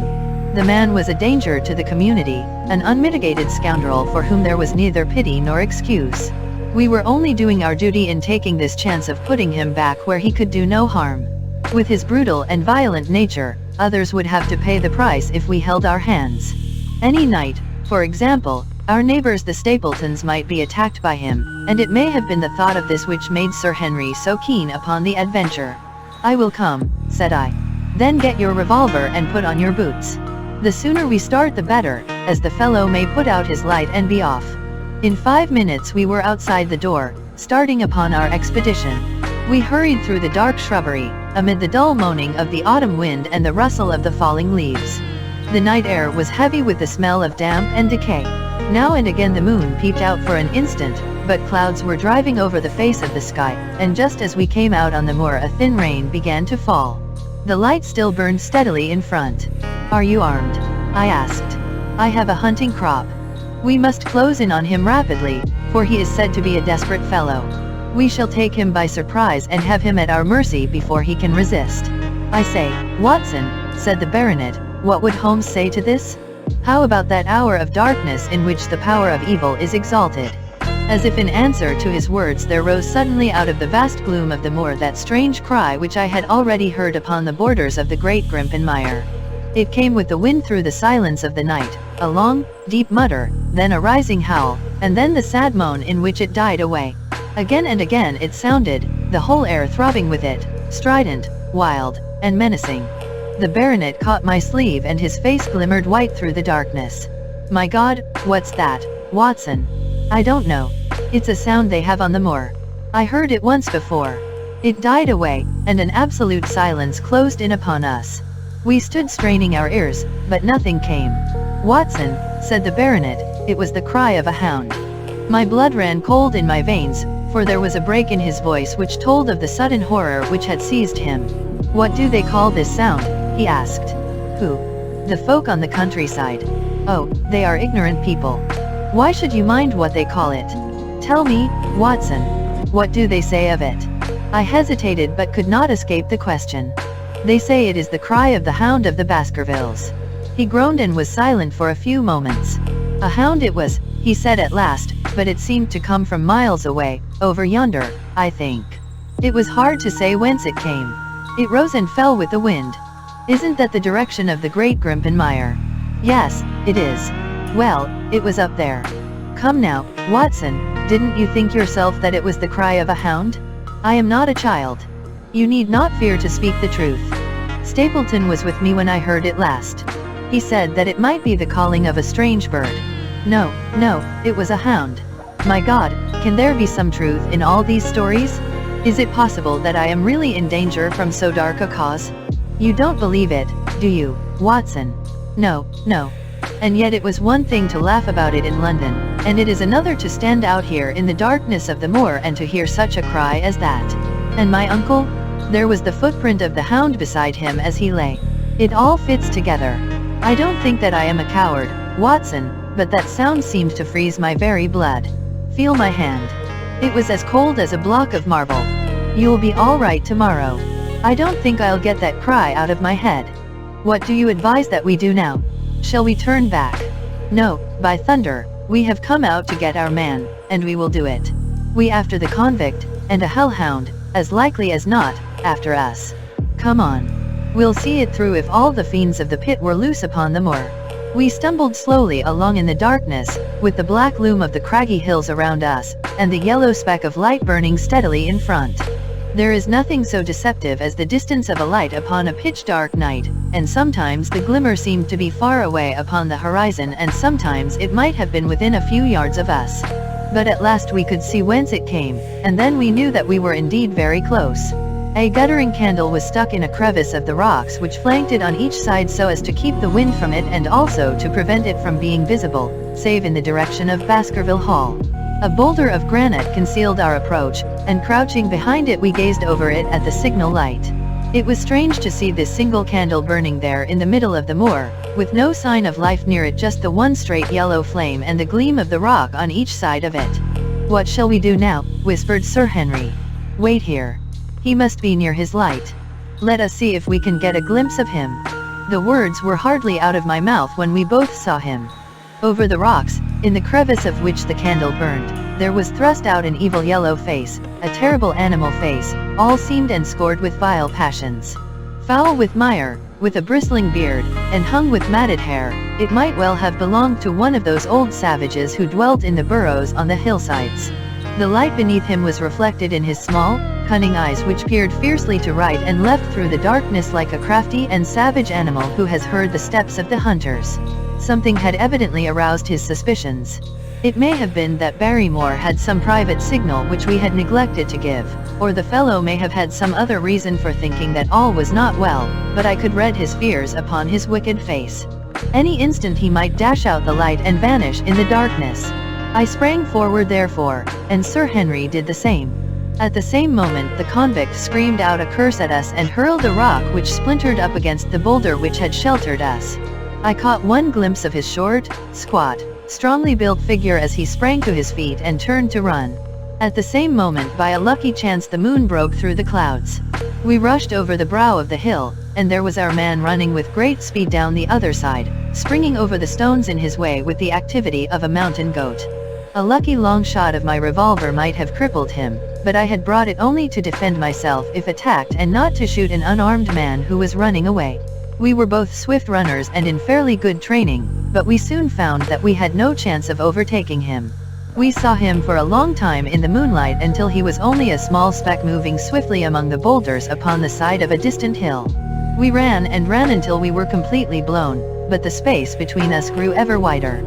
Speaker 1: The man was a danger to the community, an unmitigated scoundrel for whom there was neither pity nor excuse. We were only doing our duty in taking this chance of putting him back where he could do no harm. With his brutal and violent nature, others would have to pay the price if we held our hands. Any night, for example, our neighbors the Stapletons might be attacked by him, and it may have been the thought of this which made Sir Henry so keen upon the adventure. "I will come," said I. "Then get your revolver and put on your boots. The sooner we start the better, as the fellow may put out his light and be off." In 5 minutes we were outside the door, starting upon our expedition. We hurried through the dark shrubbery, amid the dull moaning of the autumn wind and the rustle of the falling leaves. The night air was heavy with the smell of damp and decay. Now and again the moon peeped out for an instant, but clouds were driving over the face of the sky, and just as we came out on the moor a thin rain began to fall. The light still burned steadily in front. "Are you armed?" I asked. "I have a hunting crop. We must close in on him rapidly, for he is said to be a desperate fellow. We shall take him by surprise and have him at our mercy before he can resist." "I say, Watson," said the baronet, What would Holmes say to this? How about that hour of darkness in which the power of evil is exalted? As if in answer to his words there rose suddenly out of the vast gloom of the moor that strange cry which I had already heard upon the borders of the great Grimpenmire. It came with the wind through the silence of the night, a long, deep mutter, then a rising howl, and then the sad moan in which it died away. Again and again it sounded, the whole air throbbing with it, strident, wild, and menacing. The baronet caught my sleeve and his face glimmered white through the darkness. My God, what's that, Watson? I don't know. It's a sound they have on the moor. I heard it once before. It died away, and an absolute silence closed in upon us. We stood straining our ears, but nothing came. Watson, said the baronet, it was the cry of a hound. My blood ran cold in my veins, for there was a break in his voice which told of the sudden horror which had seized him. What do they call this sound? He asked. Who? The folk on the countryside. Oh, they are ignorant people. Why should you mind what they call it? Tell me, Watson. What do they say of it? I hesitated but could not escape the question. They say it is the cry of the Hound of the Baskervilles. He groaned and was silent for a few moments. A hound it was, he said at last, but it seemed to come from miles away, over yonder, I think. It was hard to say whence it came. It rose and fell with the wind. Isn't that the direction of the great Grimpenmire? Yes, it is. Well, it was up there. Come now, Watson, didn't you think yourself that it was the cry of a hound? I am not a child. You need not fear to speak the truth. Stapleton was with me when I heard it last. He said that it might be the calling of a strange bird. No, it was a hound. My God, can there be some truth in all these stories? Is it possible that I am really in danger from so dark a cause? You don't believe it, do you, Watson? No. And yet it was one thing to laugh about it in London, and it is another to stand out here in the darkness of the moor and to hear such a cry as that. And my uncle? There was the footprint of the hound beside him as he lay. It all fits together. I don't think that I am a coward, Watson, but that sound seemed to freeze my very blood. Feel my hand. It was as cold as a block of marble. You'll be all right tomorrow. I don't think I'll get that cry out of my head. What do you advise that we do now? Shall we turn back? No, by thunder, we have come out to get our man, and we will do it. We after the convict, and a hellhound, as likely as not, after us. Come on. We'll see it through if all the fiends of the pit were loose upon the moor. We stumbled slowly along in the darkness, with the black loom of the craggy hills around us, and the yellow speck of light burning steadily in front. There is nothing so deceptive as the distance of a light upon a pitch-dark night, and sometimes the glimmer seemed to be far away upon the horizon and sometimes it might have been within a few yards of us. But at last we could see whence it came, and then we knew that we were indeed very close. A guttering candle was stuck in a crevice of the rocks which flanked it on each side so as to keep the wind from it and also to prevent it from being visible, save in the direction of Baskerville Hall. A boulder of granite concealed our approach, and crouching behind it we gazed over it at the signal light. It was strange to see this single candle burning there in the middle of the moor, with no sign of life near it, just the one straight yellow flame and the gleam of the rock on each side of it. What shall we do now? Whispered Sir Henry. Wait here. He must be near his light. Let us see if we can get a glimpse of him. The words were hardly out of my mouth when we both saw him. Over the rocks, in the crevice of which the candle burned, there was thrust out an evil yellow face, a terrible animal face, all seamed and scored with vile passions. Foul with mire, with a bristling beard, and hung with matted hair, it might well have belonged to one of those old savages who dwelt in the burrows on the hillsides. The light beneath him was reflected in his small, cunning eyes which peered fiercely to right and left through the darkness like a crafty and savage animal who has heard the steps of the hunters. Something had evidently aroused his suspicions. It may have been that Barrymore had some private signal which we had neglected to give, or the fellow may have had some other reason for thinking that all was not well, but I could read his fears upon his wicked face. Any instant he might dash out the light and vanish in the darkness. I sprang forward therefore, and Sir Henry did the same. At the same moment the convict screamed out a curse at us and hurled a rock which splintered up against the boulder which had sheltered us. I caught one glimpse of his short, squat, strongly built figure as he sprang to his feet and turned to run. At the same moment by a lucky chance the moon broke through the clouds. We rushed over the brow of the hill, and there was our man running with great speed down the other side, springing over the stones in his way with the activity of a mountain goat. A lucky long shot of my revolver might have crippled him, but I had brought it only to defend myself if attacked and not to shoot an unarmed man who was running away. We were both swift runners and in fairly good training, but we soon found that we had no chance of overtaking him. We saw him for a long time in the moonlight until he was only a small speck moving swiftly among the boulders upon the side of a distant hill. We ran and ran until we were completely blown, but the space between us grew ever wider.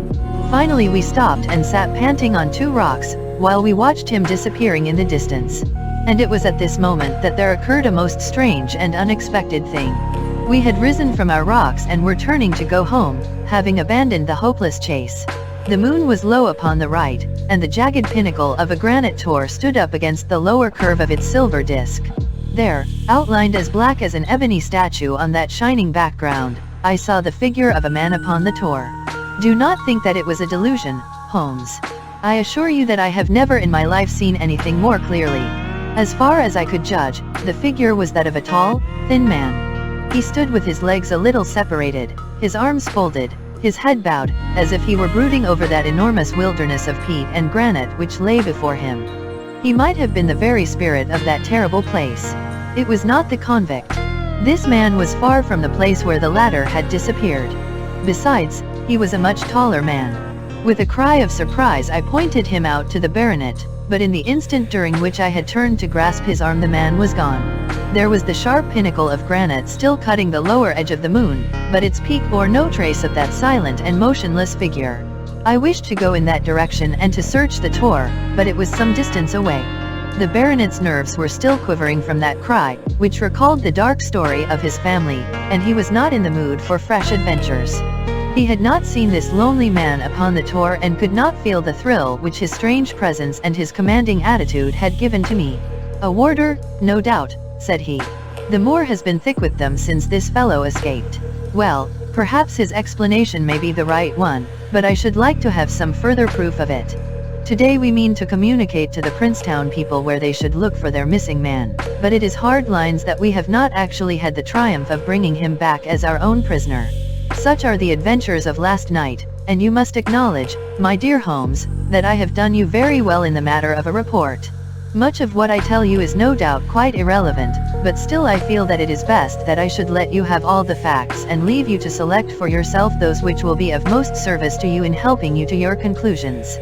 Speaker 1: Finally we stopped and sat panting on two rocks, while we watched him disappearing in the distance. And it was at this moment that there occurred a most strange and unexpected thing. We had risen from our rocks and were turning to go home, having abandoned the hopeless chase. The moon was low upon the right, and the jagged pinnacle of a granite tor stood up against the lower curve of its silver disk. There, outlined as black as an ebony statue on that shining background, I saw the figure of a man upon the tor. Do not think that it was a delusion, Holmes. I assure you that I have never in my life seen anything more clearly. As far as I could judge, the figure was that of a tall, thin man. He stood with his legs a little separated, his arms folded, his head bowed, as if he were brooding over that enormous wilderness of peat and granite which lay before him. He might have been the very spirit of that terrible place. It was not the convict. This man was far from the place where the latter had disappeared. Besides, he was a much taller man. With a cry of surprise I pointed him out to the baronet, but in the instant during which I had turned to grasp his arm the man was gone. There was the sharp pinnacle of granite still cutting the lower edge of the moon, but its peak bore no trace of that silent and motionless figure. I wished to go in that direction and to search the tor, but it was some distance away. The baronet's nerves were still quivering from that cry, which recalled the dark story of his family, and he was not in the mood for fresh adventures. He had not seen this lonely man upon the tor and could not feel the thrill which his strange presence and his commanding attitude had given to me. "A warder, no doubt," said he. "The Moor has been thick with them since this fellow escaped. Well, perhaps his explanation may be the right one, but I should like to have some further proof of it. Today we mean to communicate to the Princetown people where they should look for their missing man, but it is hard lines that we have not actually had the triumph of bringing him back as our own prisoner. Such are the adventures of last night, and you must acknowledge, my dear Holmes, that I have done you very well in the matter of a report. Much of what I tell you is no doubt quite irrelevant, but still I feel that it is best that I should let you have all the facts and leave you to select for yourself those which will be of most service to you in helping you to your conclusions.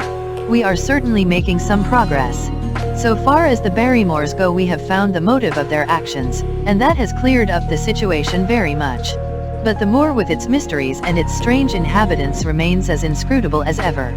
Speaker 1: We are certainly making some progress. So far as the Barrymores go we have found the motive of their actions, and that has cleared up the situation very much. But the Moor with its mysteries and its strange inhabitants remains as inscrutable as ever.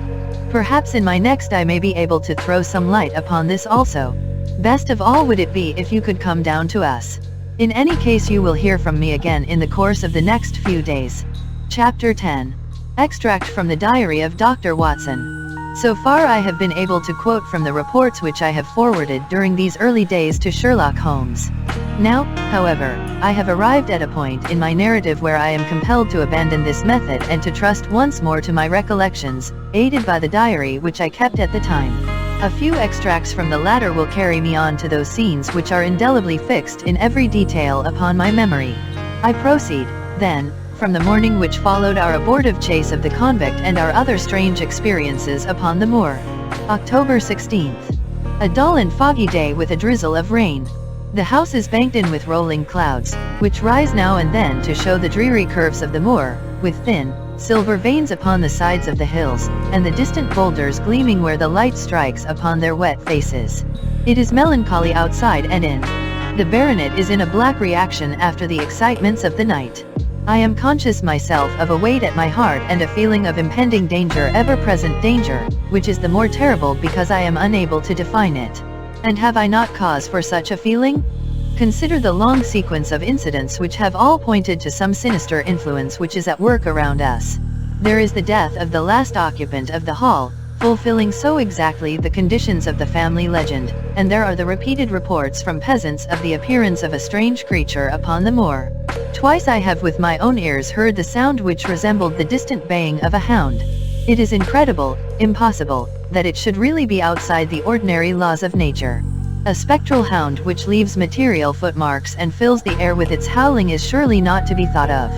Speaker 1: Perhaps in my next I may be able to throw some light upon this also. Best of all would it be if you could come down to us. In any case you will hear from me again in the course of the next few days. Chapter 10. Extract from the Diary of Dr. Watson. So far I have been able to quote from the reports which I have forwarded during these early days to Sherlock Holmes. Now, however, I have arrived at a point in my narrative where I am compelled to abandon this method and to trust once more to my recollections, aided by the diary which I kept at the time. A few extracts from the latter will carry me on to those scenes which are indelibly fixed in every detail upon my memory. I proceed, then, from the morning which followed our abortive chase of the convict and our other strange experiences upon the moor. October 16th. A dull and foggy day with a drizzle of rain. The house is banked in with rolling clouds, which rise now and then to show the dreary curves of the moor, with thin, silver veins upon the sides of the hills, and the distant boulders gleaming where the light strikes upon their wet faces. It is melancholy outside and in. The baronet is in a black reaction after the excitements of the night. I am conscious myself of a weight at my heart and a feeling of impending danger, ever-present danger, which is the more terrible because I am unable to define it. And have I not cause for such a feeling? Consider the long sequence of incidents which have all pointed to some sinister influence which is at work around us. There is the death of the last occupant of the hall, fulfilling so exactly the conditions of the family legend, and there are the repeated reports from peasants of the appearance of a strange creature upon the moor. Twice I have with my own ears heard the sound which resembled the distant baying of a hound. It is incredible, impossible, that it should really be outside the ordinary laws of nature. A spectral hound which leaves material footmarks and fills the air with its howling is surely not to be thought of.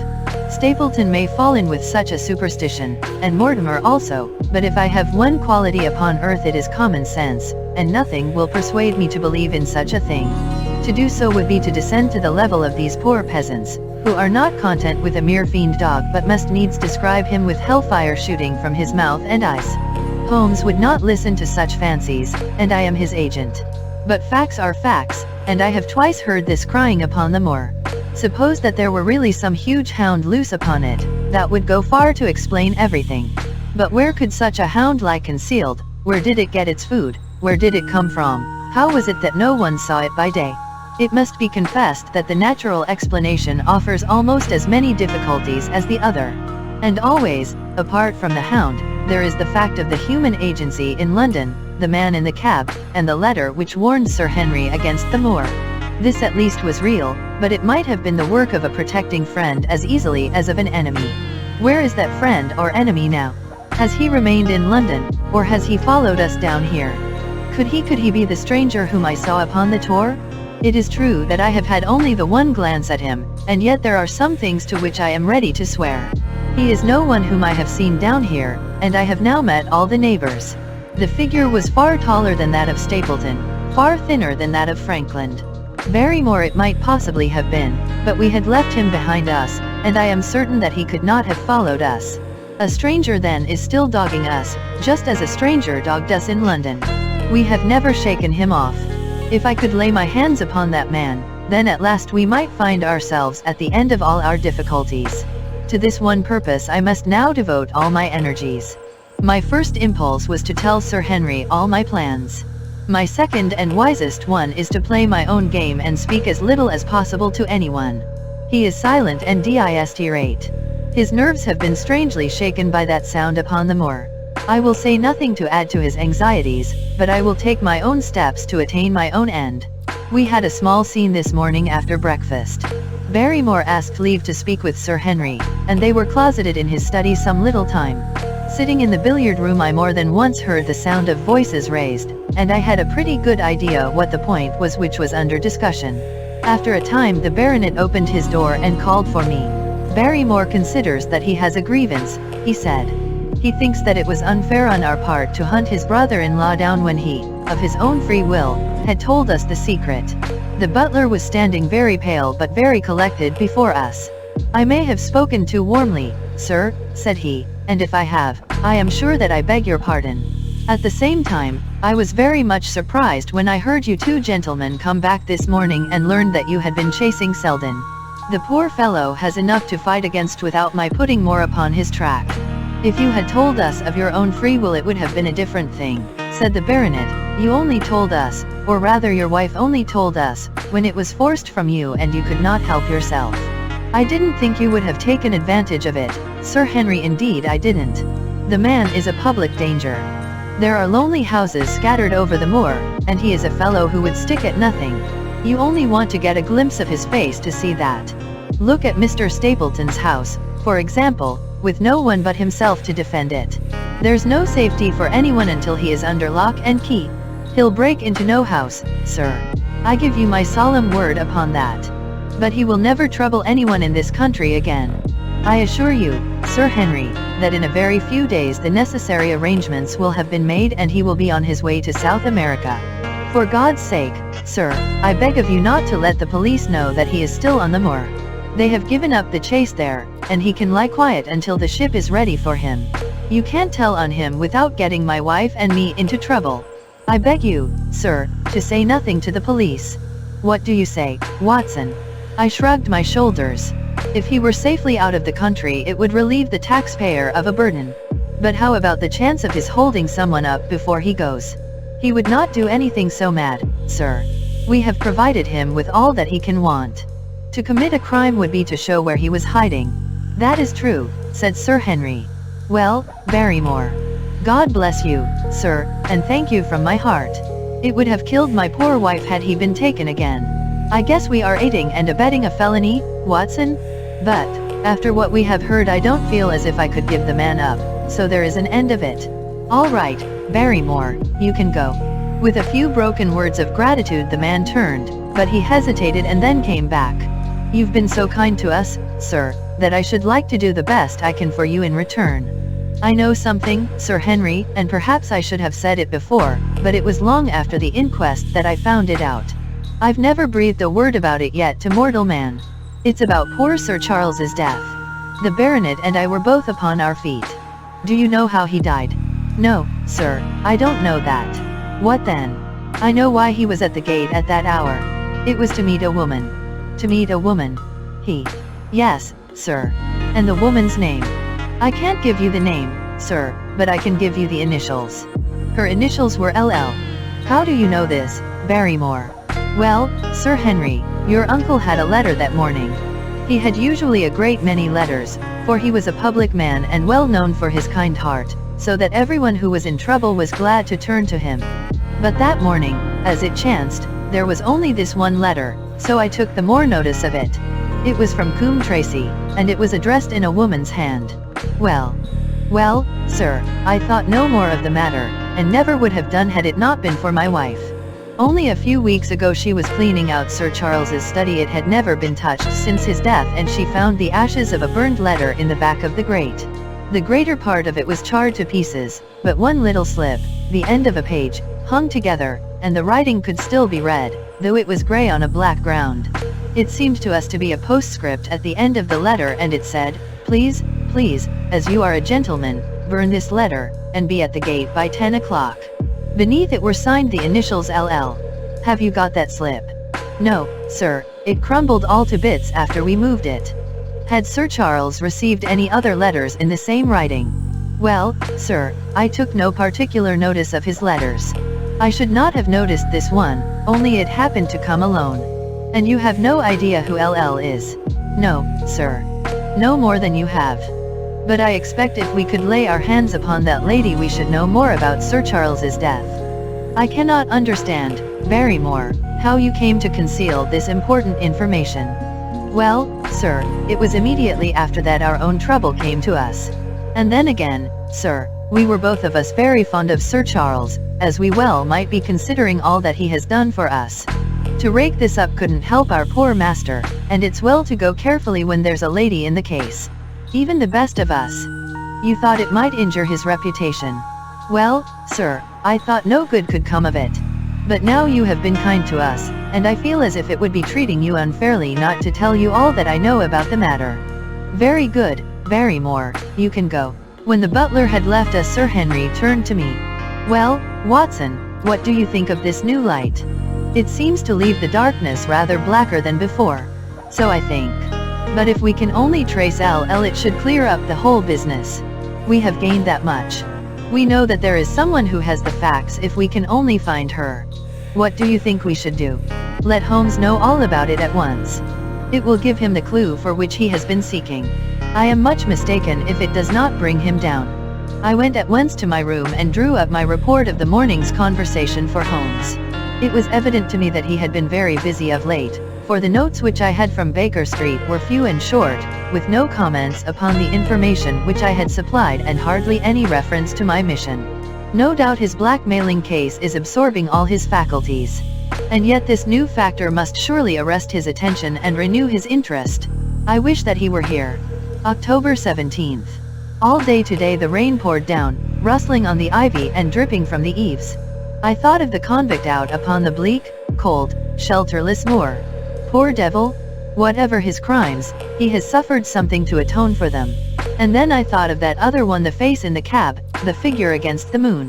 Speaker 1: Stapleton may fall in with such a superstition, and Mortimer also, but if I have one quality upon earth it is common sense, and nothing will persuade me to believe in such a thing. To do so would be to descend to the level of these poor peasants, who are not content with a mere fiend dog but must needs describe him with hellfire shooting from his mouth and eyes. Holmes would not listen to such fancies, and I am his agent. But facts are facts, and I have twice heard this crying upon the moor. Suppose that there were really some huge hound loose upon it, that would go far to explain everything. But where could such a hound lie concealed? Where did it get its food? Where did it come from? How was it that no one saw it by day? It must be confessed that the natural explanation offers almost as many difficulties as the other. And always, apart from the hound, there is the fact of the human agency in London, the man in the cab, and the letter which warned Sir Henry against the Moor. This at least was real, but it might have been the work of a protecting friend as easily as of an enemy. Where is that friend or enemy now? Has he remained in London, or has he followed us down here? Could he be the stranger whom I saw upon the tour? It is true that I have had only the one glance at him, and yet there are some things to which I am ready to swear. He is no one whom I have seen down here, and I have now met all the neighbors. The figure was far taller than that of Stapleton, far thinner than that of Frankland. Barrymore it might possibly have been, but we had left him behind us, and I am certain that he could not have followed us. A stranger then is still dogging us, just as a stranger dogged us in London. We have never shaken him off. If I could lay my hands upon that man, then at last we might find ourselves at the end of all our difficulties. To this one purpose I must now devote all my energies. My first impulse was to tell Sir Henry all my plans. My second and wisest one is to play my own game and speak as little as possible to anyone. He is silent and distirate. His nerves have been strangely shaken by that sound upon the moor. I will say nothing to add to his anxieties, but I will take my own steps to attain my own end. We had a small scene this morning after breakfast. Barrymore asked leave to speak with Sir Henry, and they were closeted in his study some little time. Sitting in the billiard room I more than once heard the sound of voices raised, and I had a pretty good idea what the point was which was under discussion. After a time the baronet opened his door and called for me. Barrymore considers that he has a grievance, he said. He thinks that it was unfair on our part to hunt his brother-in-law down when he, of his own free will, had told us the secret. The butler was standing very pale but very collected before us. I may have spoken too warmly, sir, said he, and if I have, I am sure that I beg your pardon. At the same time, I was very much surprised when I heard you two gentlemen come back this morning and learned that you had been chasing Selden. The poor fellow has enough to fight against without my putting more upon his track. If you had told us of your own free will it would have been a different thing, said the baronet. You only told us, or rather your wife only told us, when it was forced from you and you could not help yourself. I didn't think you would have taken advantage of it, Sir Henry, indeed I didn't. The man is a public danger. There are lonely houses scattered over the moor, and he is a fellow who would stick at nothing. You only want to get a glimpse of his face to see that. Look at Mr. Stapleton's house, for example, with no one but himself to defend it. There's no safety for anyone until he is under lock and key. He'll break into no house, sir. I give you my solemn word upon that. But he will never trouble anyone in this country again. I assure you, Sir Henry, that in a very few days the necessary arrangements will have been made and he will be on his way to South America. For God's sake, sir, I beg of you not to let the police know that he is still on the moor. They have given up the chase there, and he can lie quiet until the ship is ready for him. You can't tell on him without getting my wife and me into trouble. I beg you, sir, to say nothing to the police. What do you say, Watson? I shrugged my shoulders. If he were safely out of the country it would relieve the taxpayer of a burden. But how about the chance of his holding someone up before he goes? He would not do anything so mad, sir. We have provided him with all that he can want. To commit a crime would be to show where he was hiding. That is true, said Sir Henry. Well, Barrymore. God bless you, sir, and thank you from my heart. It would have killed my poor wife had he been taken again. I guess we are aiding and abetting a felony, Watson? But, after what we have heard I don't feel as if I could give the man up, so there is an end of it. All right, Barrymore, you can go. With a few broken words of gratitude the man turned, but he hesitated and then came back. "You've been so kind to us, sir, that I should like to do the best I can for you in return. I know something, Sir Henry, and perhaps I should have said it before, but it was long after the inquest that I found it out. I've never breathed a word about it yet to mortal man. It's about poor Sir Charles's death. The baronet and I were both upon our feet. Do you know how he died?" "No, sir, I don't know that." "What then?" "I know why he was at the gate at that hour. It was to meet a woman." "To meet a woman? He?" "Yes, sir." "And the woman's name?" "I can't give you the name, sir, but I can give you the initials. Her initials were LL. "How do you know this, Barrymore?" "Well, Sir Henry, your uncle had a letter that morning. He had usually a great many letters, for he was a public man and well known for his kind heart, so that everyone who was in trouble was glad to turn to him. But that morning, as it chanced, there was only this one letter, so I took the more notice of it. It was from Coombe Tracy, and it was addressed in a woman's hand. Well, sir, I thought no more of the matter, and never would have done had it not been for my wife. Only a few weeks ago she was cleaning out Sir Charles's study. It had never been touched since his death, and she found the ashes of a burned letter in the back of the grate. The greater part of it was charred to pieces, but one little slip, the end of a page, hung together, and the writing could still be read, though it was grey on a black ground. It seemed to us to be a postscript at the end of the letter, and it said, Please, as you are a gentleman, burn this letter, and be at the gate by 10 o'clock. Beneath it were signed the initials LL. Have you got that slip?" "No, sir, it crumbled all to bits after we moved it." "Had Sir Charles received any other letters in the same writing?" "Well, sir, I took no particular notice of his letters. I should not have noticed this one, only it happened to come alone." "And you have no idea who LL is?" "No, sir. No more than you have. But I expect if we could lay our hands upon that lady we should know more about Sir Charles's death." "I cannot understand, Barrymore, how you came to conceal this important information." "Well, sir, it was immediately after that our own trouble came to us. And then again, sir, we were both of us very fond of Sir Charles, as we well might be considering all that he has done for us. To rake this up couldn't help our poor master, and it's well to go carefully when there's a lady in the case. Even the best of us. You thought it might injure his reputation. Well, sir, I thought no good could come of it. But now you have been kind to us, and I feel as if it would be treating you unfairly not to tell you all that I know about the matter." "Very good, Barrymore, you can go." When the butler had left us, Sir Henry turned to me. "Well, Watson, what do you think of this new light? It seems to leave the darkness rather blacker than before." "So I think. But if we can only trace LL it should clear up the whole business. We have gained that much. We know that there is someone who has the facts if we can only find her. What do you think we should do? Let Holmes know all about it at once. It will give him the clue for which he has been seeking. I am much mistaken if it does not bring him down." I went at once to my room and drew up my report of the morning's conversation for Holmes. It was evident to me that he had been very busy of late, for the notes which I had from Baker Street were few and short, with no comments upon the information which I had supplied and hardly any reference to my mission. No doubt his blackmailing case is absorbing all his faculties. And yet this new factor must surely arrest his attention and renew his interest. I wish that he were here. October 17th. All day today the rain poured down, rustling on the ivy and dripping from the eaves. I thought of the convict out upon the bleak, cold, shelterless moor. Poor devil! Whatever his crimes, he has suffered something to atone for them. And then I thought of that other one, the face in the cab, the figure against the moon.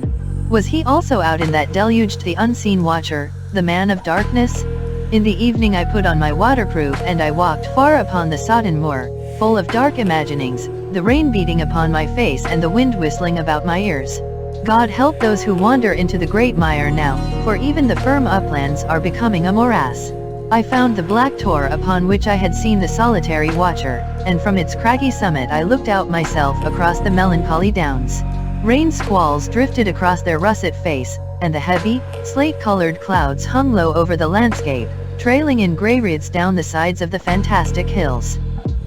Speaker 1: Was he also out in that deluged, the unseen watcher, the man of darkness? In the evening I put on my waterproof and I walked far upon the sodden moor, full of dark imaginings, the rain beating upon my face and the wind whistling about my ears. God help those who wander into the great mire now, for even the firm uplands are becoming a morass. I found the black tor upon which I had seen the solitary watcher, and from its craggy summit I looked out myself across the melancholy downs. Rain squalls drifted across their russet face, and the heavy, slate-colored clouds hung low over the landscape, trailing in grey wreaths down the sides of the fantastic hills.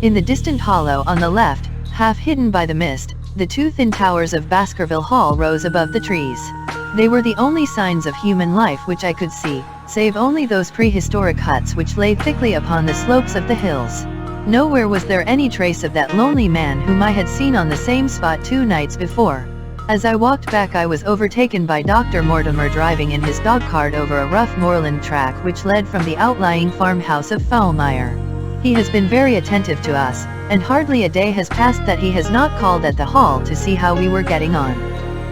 Speaker 1: In the distant hollow on the left, half hidden by the mist, the two thin towers of Baskerville Hall rose above the trees. They were the only signs of human life which I could see, save only those prehistoric huts which lay thickly upon the slopes of the hills. Nowhere was there any trace of that lonely man whom I had seen on the same spot 2 nights before. As I walked back I was overtaken by Dr. Mortimer driving in his dog-cart over a rough moorland track which led from the outlying farmhouse of Foulmire. He has been very attentive to us, and hardly a day has passed that he has not called at the hall to see how we were getting on.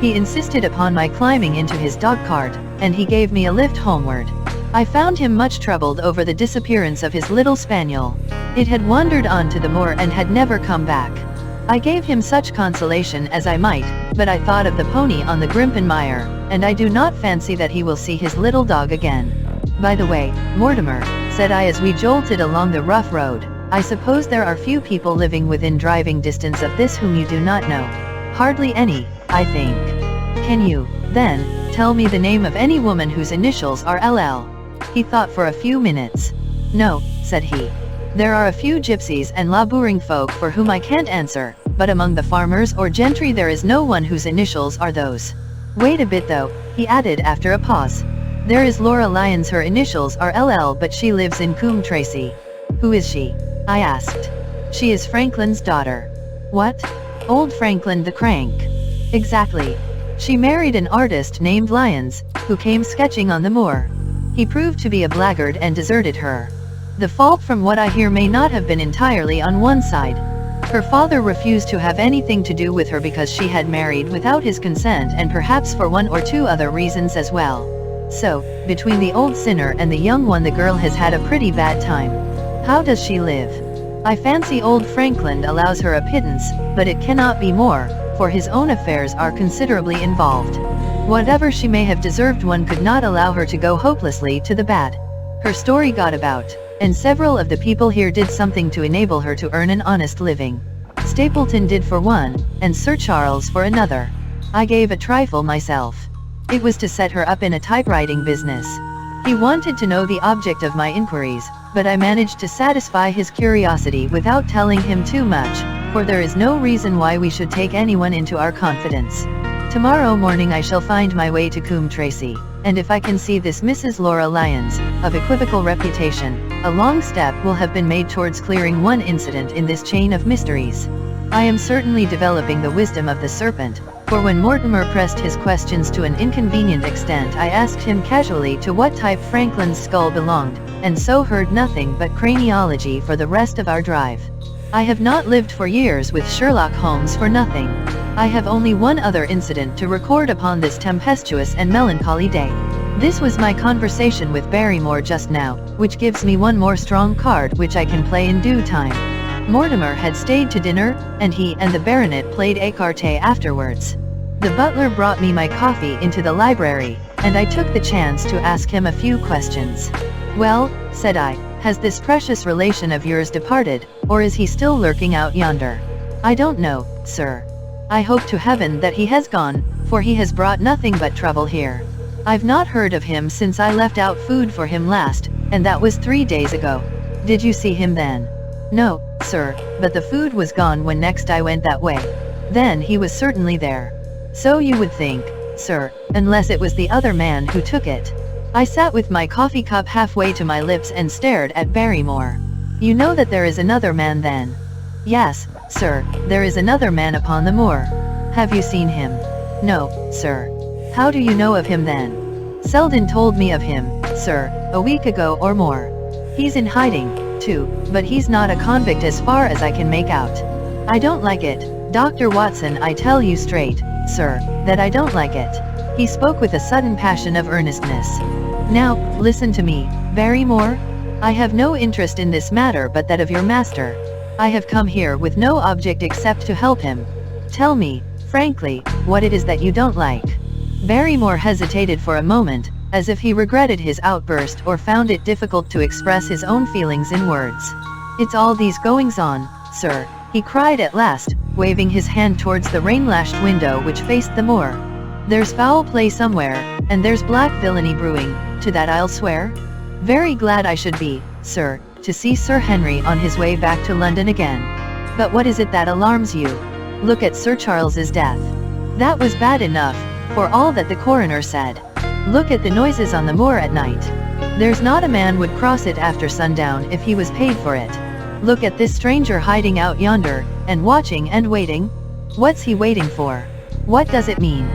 Speaker 1: He insisted upon my climbing into his dog-cart, and he gave me a lift homeward. I found him much troubled over the disappearance of his little spaniel. It had wandered on to the moor and had never come back. I gave him such consolation as I might, but I thought of the pony on the Grimpen Mire, and I do not fancy that he will see his little dog again. By the way, Mortimer, said I as we jolted along the rough road, I suppose there are few people living within driving distance of this whom you do not know. Hardly any, I think. Can you, then, tell me the name of any woman whose initials are LL? He thought for a few minutes. No, said he. There are a few gypsies and labouring folk for whom I can't answer, but among the farmers or gentry there is no one whose initials are those. Wait a bit though, he added after a pause. There is Laura Lyons, her initials are LL, but she lives in Coombe Tracey. Who is she? I asked. She is Franklin's daughter. What? Old Franklin the Crank. Exactly. She married an artist named Lyons, who came sketching on the moor. He proved to be a blackguard and deserted her. The fault from what I hear may not have been entirely on one side. Her father refused to have anything to do with her because she had married without his consent and perhaps for 1 or 2 other reasons as well. So, between the old sinner and the young one the girl has had a pretty bad time. How does she live? I fancy old Franklin allows her a pittance, but it cannot be more, for his own affairs are considerably involved. Whatever she may have deserved, one could not allow her to go hopelessly to the bad. Her story got about, and several of the people here did something to enable her to earn an honest living. Stapleton did for one, and Sir Charles for another. I gave a trifle myself. It was to set her up in a typewriting business. He wanted to know the object of my inquiries, but I managed to satisfy his curiosity without telling him too much, for there is no reason why we should take anyone into our confidence. Tomorrow morning I shall find my way to Coombe Tracey, and if I can see this Mrs. Laura Lyons, of equivocal reputation, a long step will have been made towards clearing one incident in this chain of mysteries. I am certainly developing the wisdom of the serpent, for when Mortimer pressed his questions to an inconvenient extent I asked him casually to what type Franklin's skull belonged, and so heard nothing but craniology for the rest of our drive. I have not lived for years with Sherlock Holmes for nothing. I have only one other incident to record upon this tempestuous and melancholy day. This was my conversation with Barrymore just now, which gives me one more strong card which I can play in due time. Mortimer had stayed to dinner, and he and the baronet played écarté afterwards. The butler brought me my coffee into the library, and I took the chance to ask him a few questions. Well, said I, has this precious relation of yours departed, or is he still lurking out yonder? I don't know, sir. I hope to heaven that he has gone, for he has brought nothing but trouble here. I've not heard of him since I left out food for him last, and that was 3 days ago. Did you see him then? No, sir, but the food was gone when next I went that way. Then he was certainly there. So you would think, sir, unless it was the other man who took it. I sat with my coffee cup halfway to my lips and stared at Barrymore. You know that there is another man then? Yes, sir, there is another man upon the moor. Have you seen him? No, sir. How do you know of him then? Selden told me of him, sir, a week ago or more. He's in hiding, too, but he's not a convict as far as I can make out. I don't like it, Dr. Watson, I tell you straight, sir, that I don't like it. He spoke with a sudden passion of earnestness. Now, listen to me, Barrymore. I have no interest in this matter but that of your master. I have come here with no object except to help him. Tell me, frankly, what it is that you don't like. Barrymore hesitated for a moment, as if he regretted his outburst or found it difficult to express his own feelings in words. It's all these goings-on, sir, he cried at last, waving his hand towards the rain-lashed window which faced the moor. There's foul play somewhere, and there's black villainy brewing, to that I'll swear. Very glad I should be, sir, to see Sir Henry on his way back to London again. But what is it that alarms you? Look at Sir Charles's death. That was bad enough, for all that the coroner said. Look at the noises on the moor at night. There's not a man would cross it after sundown if he was paid for it. Look at this stranger hiding out yonder, and watching and waiting. What's he waiting for? What does it mean?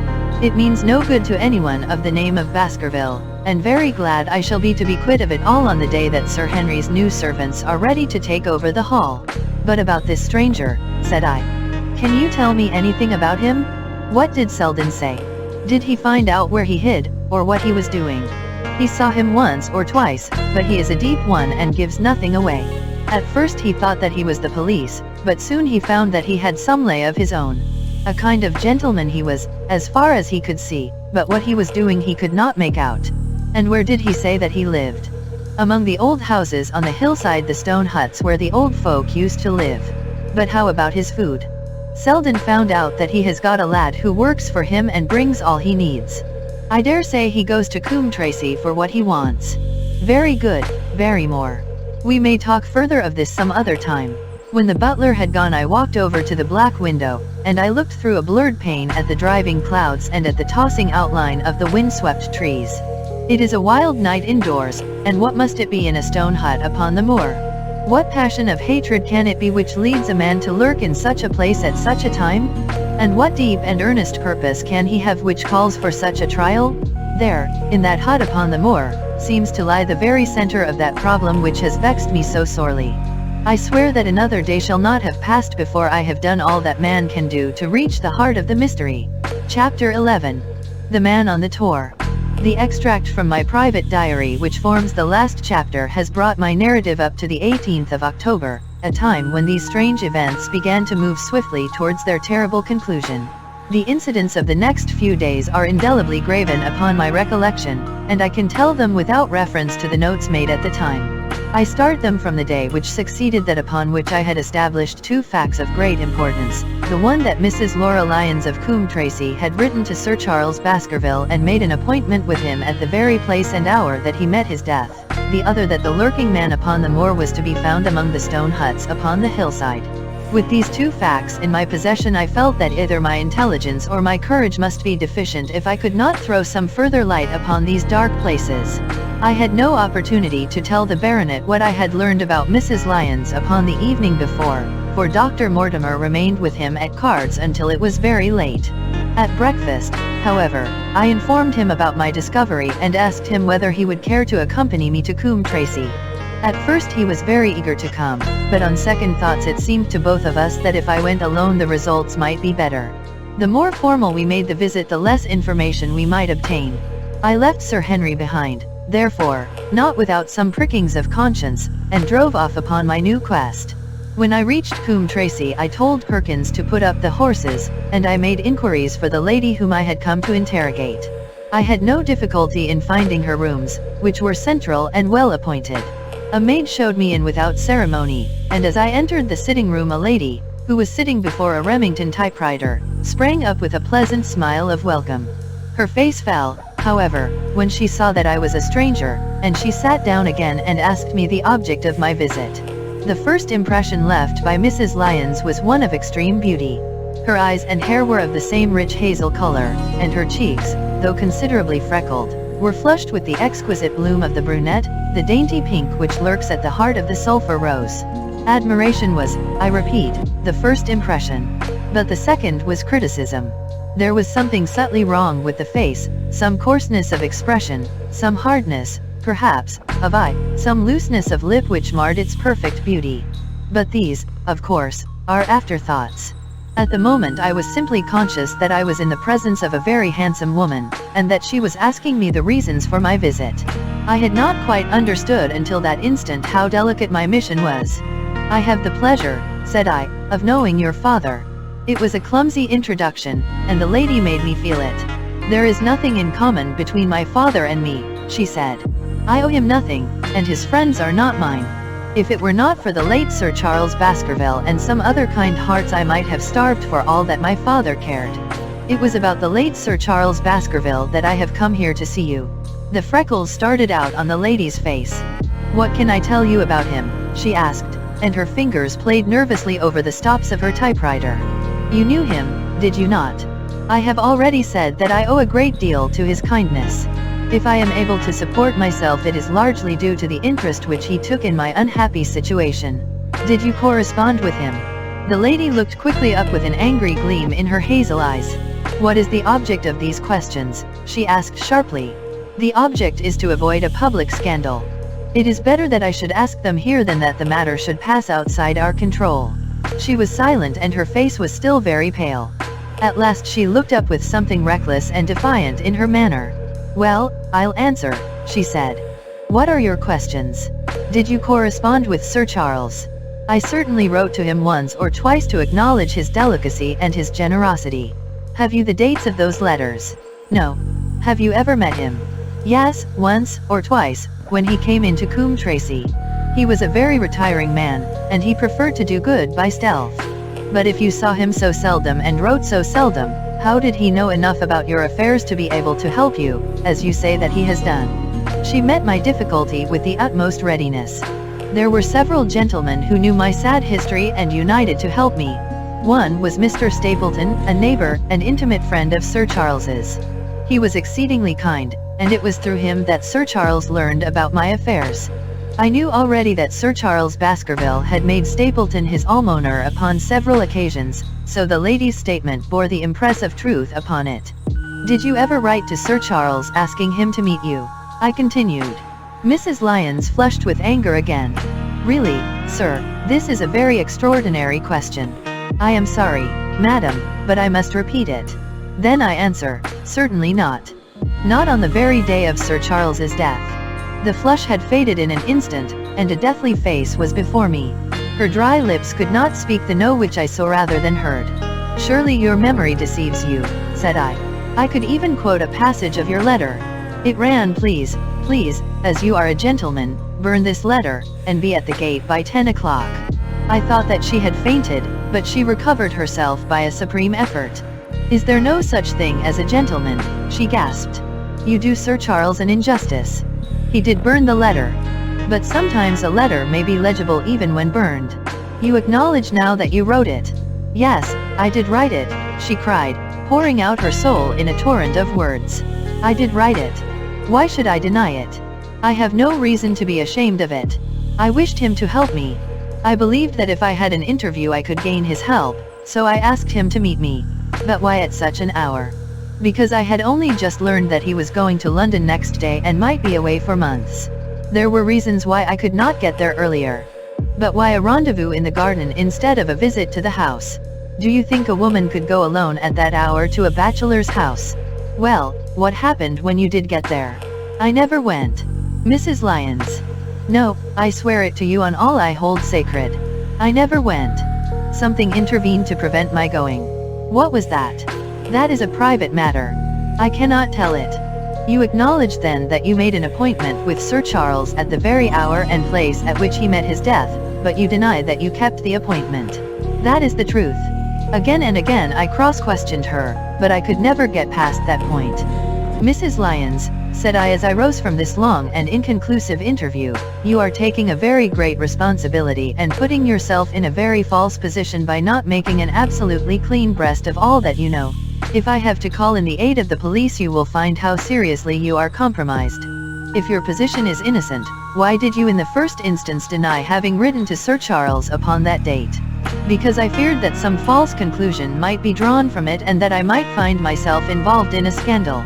Speaker 1: It means no good to anyone of the name of Baskerville, and very glad I shall be to be quit of it all on the day that Sir Henry's new servants are ready to take over the hall. But about this stranger, said I. Can you tell me anything about him? What did Selden say? Did he find out where he hid, or what he was doing? He saw him once or twice, but he is a deep one and gives nothing away. At first he thought that he was the police, but soon he found that he had some lay of his own. A kind of gentleman he was, as far as he could see, but what he was doing he could not make out. And where did he say that he lived? Among the old houses on the hillside, the stone huts where the old folk used to live. But how about his food? Selden found out that he has got a lad who works for him and brings all he needs. I dare say he goes to Coombe Tracey for what he wants. Very good, Barrymore. We may talk further of this some other time. When the butler had gone, I walked over to the black window, and I looked through a blurred pane at the driving clouds and at the tossing outline of the windswept trees. It is a wild night indoors, and what must it be in a stone hut upon the moor? What passion of hatred can it be which leads a man to lurk in such a place at such a time? And what deep and earnest purpose can he have which calls for such a trial? There, in that hut upon the moor, seems to lie the very center of that problem which has vexed me so sorely. I swear that another day shall not have passed before I have done all that man can do to reach the heart of the mystery. Chapter 11. The Man on the Tor. The extract from my private diary which forms the last chapter has brought my narrative up to the 18th of October, a time when these strange events began to move swiftly towards their terrible conclusion. The incidents of the next few days are indelibly graven upon my recollection, and I can tell them without reference to the notes made at the time. I start them from the day which succeeded that upon which I had established two facts of great importance, the one that Mrs. Laura Lyons of Coombe Tracey had written to Sir Charles Baskerville and made an appointment with him at the very place and hour that he met his death, the other that the lurking man upon the moor was to be found among the stone huts upon the hillside. With these two facts in my possession, I felt that either my intelligence or my courage must be deficient if I could not throw some further light upon these dark places. I had no opportunity to tell the baronet what I had learned about Mrs. Lyons upon the evening before, for Dr. Mortimer remained with him at cards until it was very late. At breakfast, however, I informed him about my discovery and asked him whether he would care to accompany me to Coombe Tracey. At first he was very eager to come, but on second thoughts it seemed to both of us that if I went alone the results might be better. The more formal we made the visit, the less information we might obtain. I left Sir Henry behind, therefore, not without some prickings of conscience, and drove off upon my new quest. When I reached Coombe Tracey I told Perkins to put up the horses, and I made inquiries for the lady whom I had come to interrogate. I had no difficulty in finding her rooms, which were central and well appointed. A maid showed me in without ceremony, and as I entered the sitting room a lady, who was sitting before a Remington typewriter, sprang up with a pleasant smile of welcome. Her face fell, however, when she saw that I was a stranger, and she sat down again and asked me the object of my visit. The first impression left by Mrs. Lyons was one of extreme beauty. Her eyes and hair were of the same rich hazel color, and her cheeks, though considerably freckled, were flushed with the exquisite bloom of the brunette, the dainty pink which lurks at the heart of the sulphur rose. Admiration was, I repeat, the first impression. But the second was criticism. There was something subtly wrong with the face, some coarseness of expression, some hardness, perhaps, of eye, some looseness of lip which marred its perfect beauty. But these, of course, are afterthoughts. At the moment I was simply conscious that I was in the presence of a very handsome woman, and that she was asking me the reasons for my visit. I had not quite understood until that instant how delicate my mission was. I have the pleasure, said I, of knowing your father. It was a clumsy introduction, and the lady made me feel it. There is nothing in common between my father and me, she said. I owe him nothing, and his friends are not mine. If it were not for the late Sir Charles Baskerville and some other kind hearts I might have starved for all that my father cared. It was about the late Sir Charles Baskerville that I have come here to see you. The freckles started out on the lady's face. What can I tell you about him? She asked, and her fingers played nervously over the stops of her typewriter. You knew him, did you not? I have already said that I owe a great deal to his kindness. If I am able to support myself, it is largely due to the interest which he took in my unhappy situation. Did you correspond with him? The lady looked quickly up with an angry gleam in her hazel eyes. What is the object of these questions? She asked sharply. The object is to avoid a public scandal. It is better that I should ask them here than that the matter should pass outside our control. She was silent and her face was still very pale. At last she looked up with something reckless and defiant in her manner. Well, I'll answer, she said. What are your questions? Did you correspond with Sir Charles? I certainly wrote to him once or twice to acknowledge his delicacy and his generosity. Have you the dates of those letters? No. Have you ever met him? Yes, once or twice, when he came into Coombe Tracy. He was a very retiring man, and he preferred to do good by stealth. But if you saw him so seldom and wrote so seldom, how did he know enough about your affairs to be able to help you, as you say that he has done? She met my difficulty with the utmost readiness. There were several gentlemen who knew my sad history and united to help me. One was Mr. Stapleton, a neighbor and intimate friend of Sir Charles's. He was exceedingly kind, and it was through him that Sir Charles learned about my affairs. I knew already that Sir Charles Baskerville had made Stapleton his almoner upon several occasions, so the lady's statement bore the impress of truth upon it. Did you ever write to Sir Charles asking him to meet you? I continued. Mrs. Lyons flushed with anger again. Really, sir, this is a very extraordinary question. I am sorry, madam, but I must repeat it. Then I answer, certainly not. Not on the very day of Sir Charles's death. The flush had faded in an instant, and a deathly face was before me. Her dry lips could not speak the no which I saw rather than heard. Surely your memory deceives you, said I. I could even quote a passage of your letter. It ran, please, as you are a gentleman, burn this letter, and be at the gate by 10 o'clock. I thought that she had fainted, but she recovered herself by a supreme effort. Is there no such thing as a gentleman? She gasped. You do Sir Charles an injustice. He did burn the letter. But sometimes a letter may be legible even when burned. You acknowledge now that you wrote it. Yes, I did write it, she cried, pouring out her soul in a torrent of words. I did write it. Why should I deny it? I have no reason to be ashamed of it. I wished him to help me. I believed that if I had an interview I could gain his help, so I asked him to meet me. But why at such an hour? Because I had only just learned that he was going to London next day and might be away for months. There were reasons why I could not get there earlier. But why a rendezvous in the garden instead of a visit to the house? Do you think a woman could go alone at that hour to a bachelor's house? Well, what happened when you did get there? I never went. Mrs. Lyons. No, I swear it to you on all I hold sacred. I never went. Something intervened to prevent my going. What was that? That is a private matter. I cannot tell it. You acknowledge then that you made an appointment with Sir Charles at the very hour and place at which he met his death, but you deny that you kept the appointment. That is the truth. Again and again I cross-questioned her, but I could never get past that point. Mrs. Lyons, said I as I rose from this long and inconclusive interview, you are taking a very great responsibility and putting yourself in a very false position by not making an absolutely clean breast of all that you know. If I have to call in the aid of the police you will find how seriously you are compromised. If your position is innocent, why did you in the first instance deny having written to Sir Charles upon that date? Because I feared that some false conclusion might be drawn from it and that I might find myself involved in a scandal.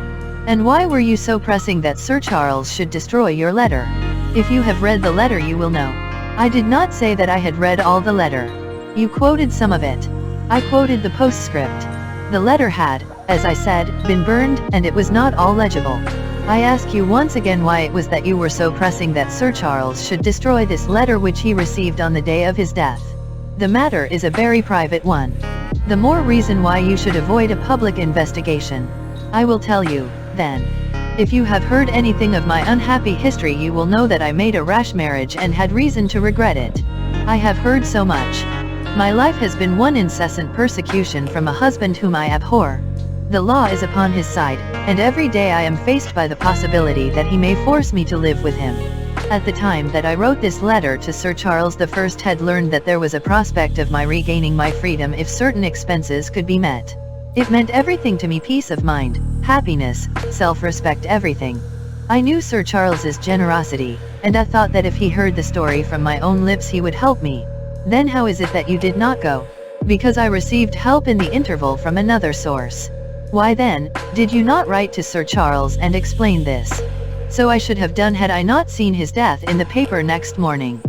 Speaker 1: And why were you so pressing that Sir Charles should destroy your letter? If you have read the letter you will know. I did not say that I had read all the letter. You quoted some of it. I quoted the postscript. The letter had, as I said, been burned, and it was not all legible. I ask you once again why it was that you were so pressing that Sir Charles should destroy this letter which he received on the day of his death. The matter is a very private one. The more reason why you should avoid a public investigation. I will tell you, then. If you have heard anything of my unhappy history you will know that I made a rash marriage and had reason to regret it. I have heard so much. My life has been one incessant persecution from a husband whom I abhor. The law is upon his side, and every day I am faced by the possibility that he may force me to live with him. At the time that I wrote this letter to Sir Charles I had learned that there was a prospect of my regaining my freedom if certain expenses could be met. It meant everything to me: peace of mind, happiness, self-respect, everything. I knew Sir Charles's generosity, and I thought that if he heard the story from my own lips he would help me. Then how is it that you did not go? Because I received help in the interval from another source. Why then, did you not write to Sir Charles and explain this? So I should have done had I not seen his death in the paper next morning.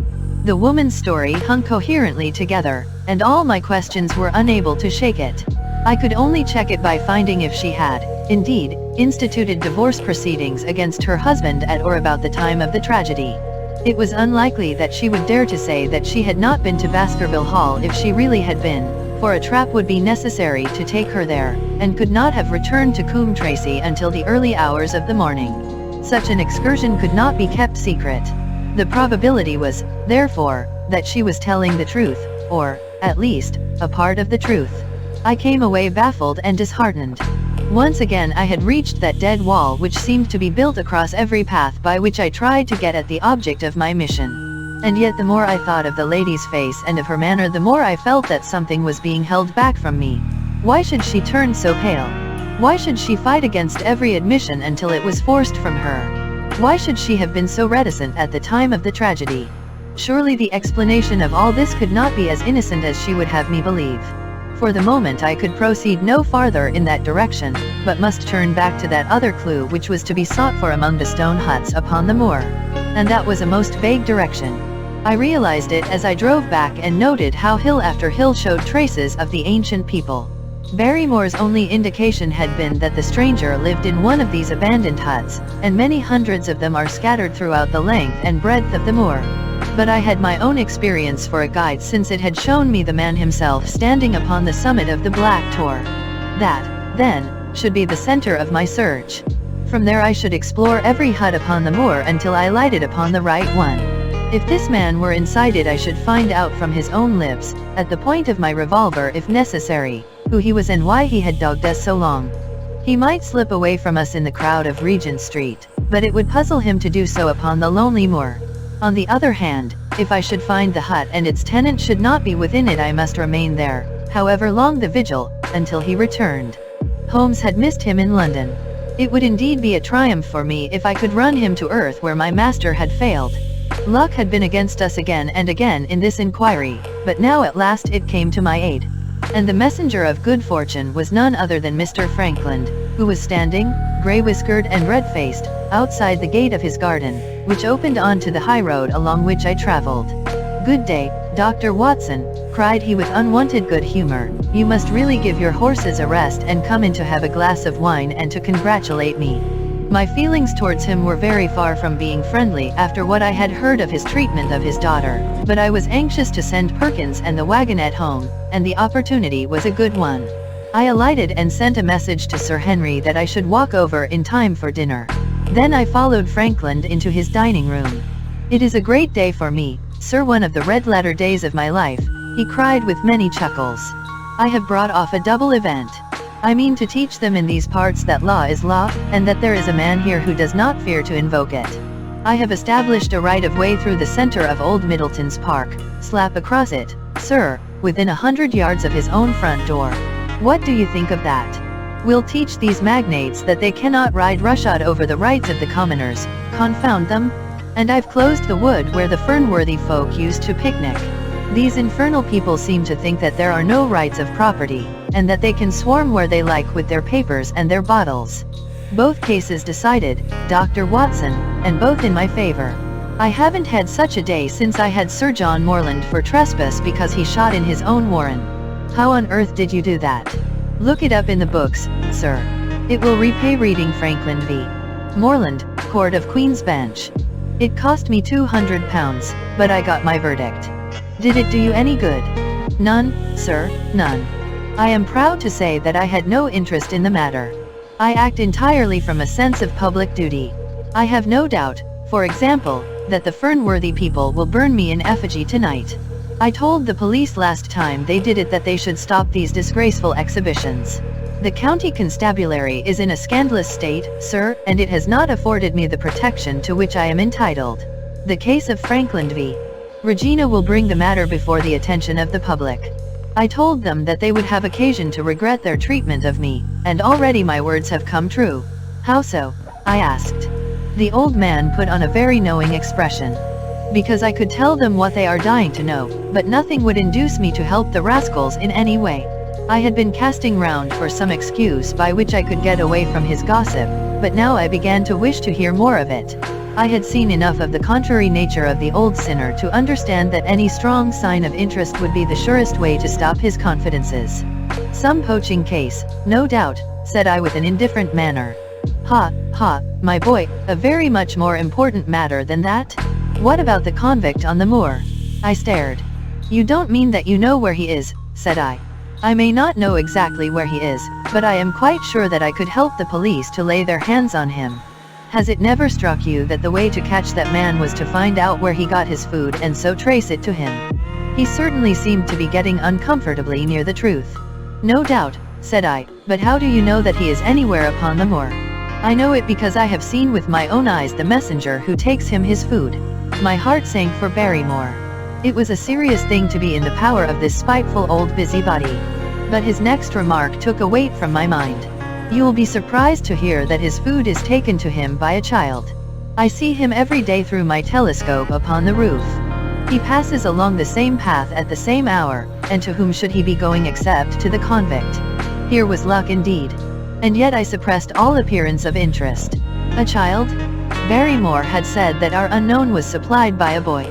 Speaker 1: The woman's story hung coherently together, and all my questions were unable to shake it. I could only check it by finding if she had, indeed, instituted divorce proceedings against her husband at or about the time of the tragedy. It was unlikely that she would dare to say that she had not been to Baskerville Hall if she really had been, for a trap would be necessary to take her there, and could not have returned to Coombe Tracey until the early hours of the morning. Such an excursion could not be kept secret. The probability was, therefore, that she was telling the truth, or, at least, a part of the truth. I came away baffled and disheartened. Once again I had reached that dead wall which seemed to be built across every path by which I tried to get at the object of my mission. And yet the more I thought of the lady's face and of her manner, the more I felt that something was being held back from me. Why should she turn so pale? Why should she fight against every admission until it was forced from her? Why should she have been so reticent at the time of the tragedy? Surely the explanation of all this could not be as innocent as she would have me believe. For the moment I could proceed no farther in that direction, but must turn back to that other clue which was to be sought for among the stone huts upon the moor. And that was a most vague direction. I realized it as I drove back and noted how hill after hill showed traces of the ancient people. Barrymore's only indication had been that the stranger lived in one of these abandoned huts, and many hundreds of them are scattered throughout the length and breadth of the moor. But I had my own experience for a guide, since it had shown me the man himself standing upon the summit of the Black Tor. That, then, should be the center of my search. From there I should explore every hut upon the moor until I lighted upon the right one. If this man were inside it I should find out from his own lips, at the point of my revolver if necessary, who he was and why he had dogged us so long. He might slip away from us in the crowd of Regent Street, but it would puzzle him to do so upon the lonely moor. On the other hand, if I should find the hut and its tenant should not be within it, I must remain there, however long the vigil, until he returned. Holmes had missed him in London. It would indeed be a triumph for me if I could run him to earth where my master had failed. Luck had been against us again and again in this inquiry, but now at last it came to my aid. And the messenger of good fortune was none other than Mr. Frankland, who was standing, grey-whiskered and red-faced, outside the gate of his garden, which opened onto the high road along which I travelled. "Good day, Dr. Watson," cried he with unwonted good humour. "You must really give your horses a rest and come in to have a glass of wine and to congratulate me." My feelings towards him were very far from being friendly after what I had heard of his treatment of his daughter, but I was anxious to send Perkins and the wagonette home, and the opportunity was a good one. I alighted and sent a message to Sir Henry that I should walk over in time for dinner. Then I followed Frankland into his dining room. "It is a great day for me, sir, one of the red-letter days of my life," he cried with many chuckles. "I have brought off a double event. I mean to teach them in these parts that law is law, and that there is a man here who does not fear to invoke it. I have established a right-of-way through the center of Old Middleton's Park, slap across it, sir, within 100 yards of his own front door. What do you think of that? We'll teach these magnates that they cannot ride roughshod over the rights of the commoners, confound them. And I've closed the wood where the Fernworthy folk used to picnic. These infernal people seem to think that there are no rights of property, and that they can swarm where they like with their papers and their bottles. Both cases decided, Dr. Watson, and both in my favor. I haven't had such a day since I had Sir John Morland for trespass because he shot in his own warren. How on earth did you do that? Look it up in the books, sir. It will repay reading Frankland v. Morland, Court of Queen's Bench. It cost me £200, but I got my verdict. Did it do you any good? None, sir, none. I am proud to say that I had no interest in the matter. I act entirely from a sense of public duty. I have no doubt, for example, that the Fernworthy people will burn me in effigy tonight. I told the police last time they did it that they should stop these disgraceful exhibitions. The county constabulary is in a scandalous state, sir, and it has not afforded me the protection to which I am entitled. The case of Frankland v. Regina will bring the matter before the attention of the public. I told them that they would have occasion to regret their treatment of me, and already my words have come true. How so? I asked. The old man put on a very knowing expression. Because I could tell them what they are dying to know, but nothing would induce me to help the rascals in any way. I had been casting round for some excuse by which I could get away from his gossip, but now I began to wish to hear more of it. I had seen enough of the contrary nature of the old sinner to understand that any strong sign of interest would be the surest way to stop his confidences. Some poaching case, no doubt, said I with an indifferent manner. Ha, ha, my boy, a very much more important matter than that? What about the convict on the moor? I stared. You don't mean that you know where he is, said I. I may not know exactly where he is, but I am quite sure that I could help the police to lay their hands on him. Has it never struck you that the way to catch that man was to find out where he got his food and so trace it to him? He certainly seemed to be getting uncomfortably near the truth. No doubt, said I, but how do you know that he is anywhere upon the moor? I know it because I have seen with my own eyes the messenger who takes him his food. My heart sank for Barrymore. It was a serious thing to be in the power of this spiteful old busybody. But his next remark took a weight from my mind. You'll be surprised to hear that his food is taken to him by a child. I see him every day through my telescope upon the roof. He passes along the same path at the same hour, and to whom should he be going except to the convict? Here was luck indeed. And yet I suppressed all appearance of interest. A child? Barrymore had said that our unknown was supplied by a boy.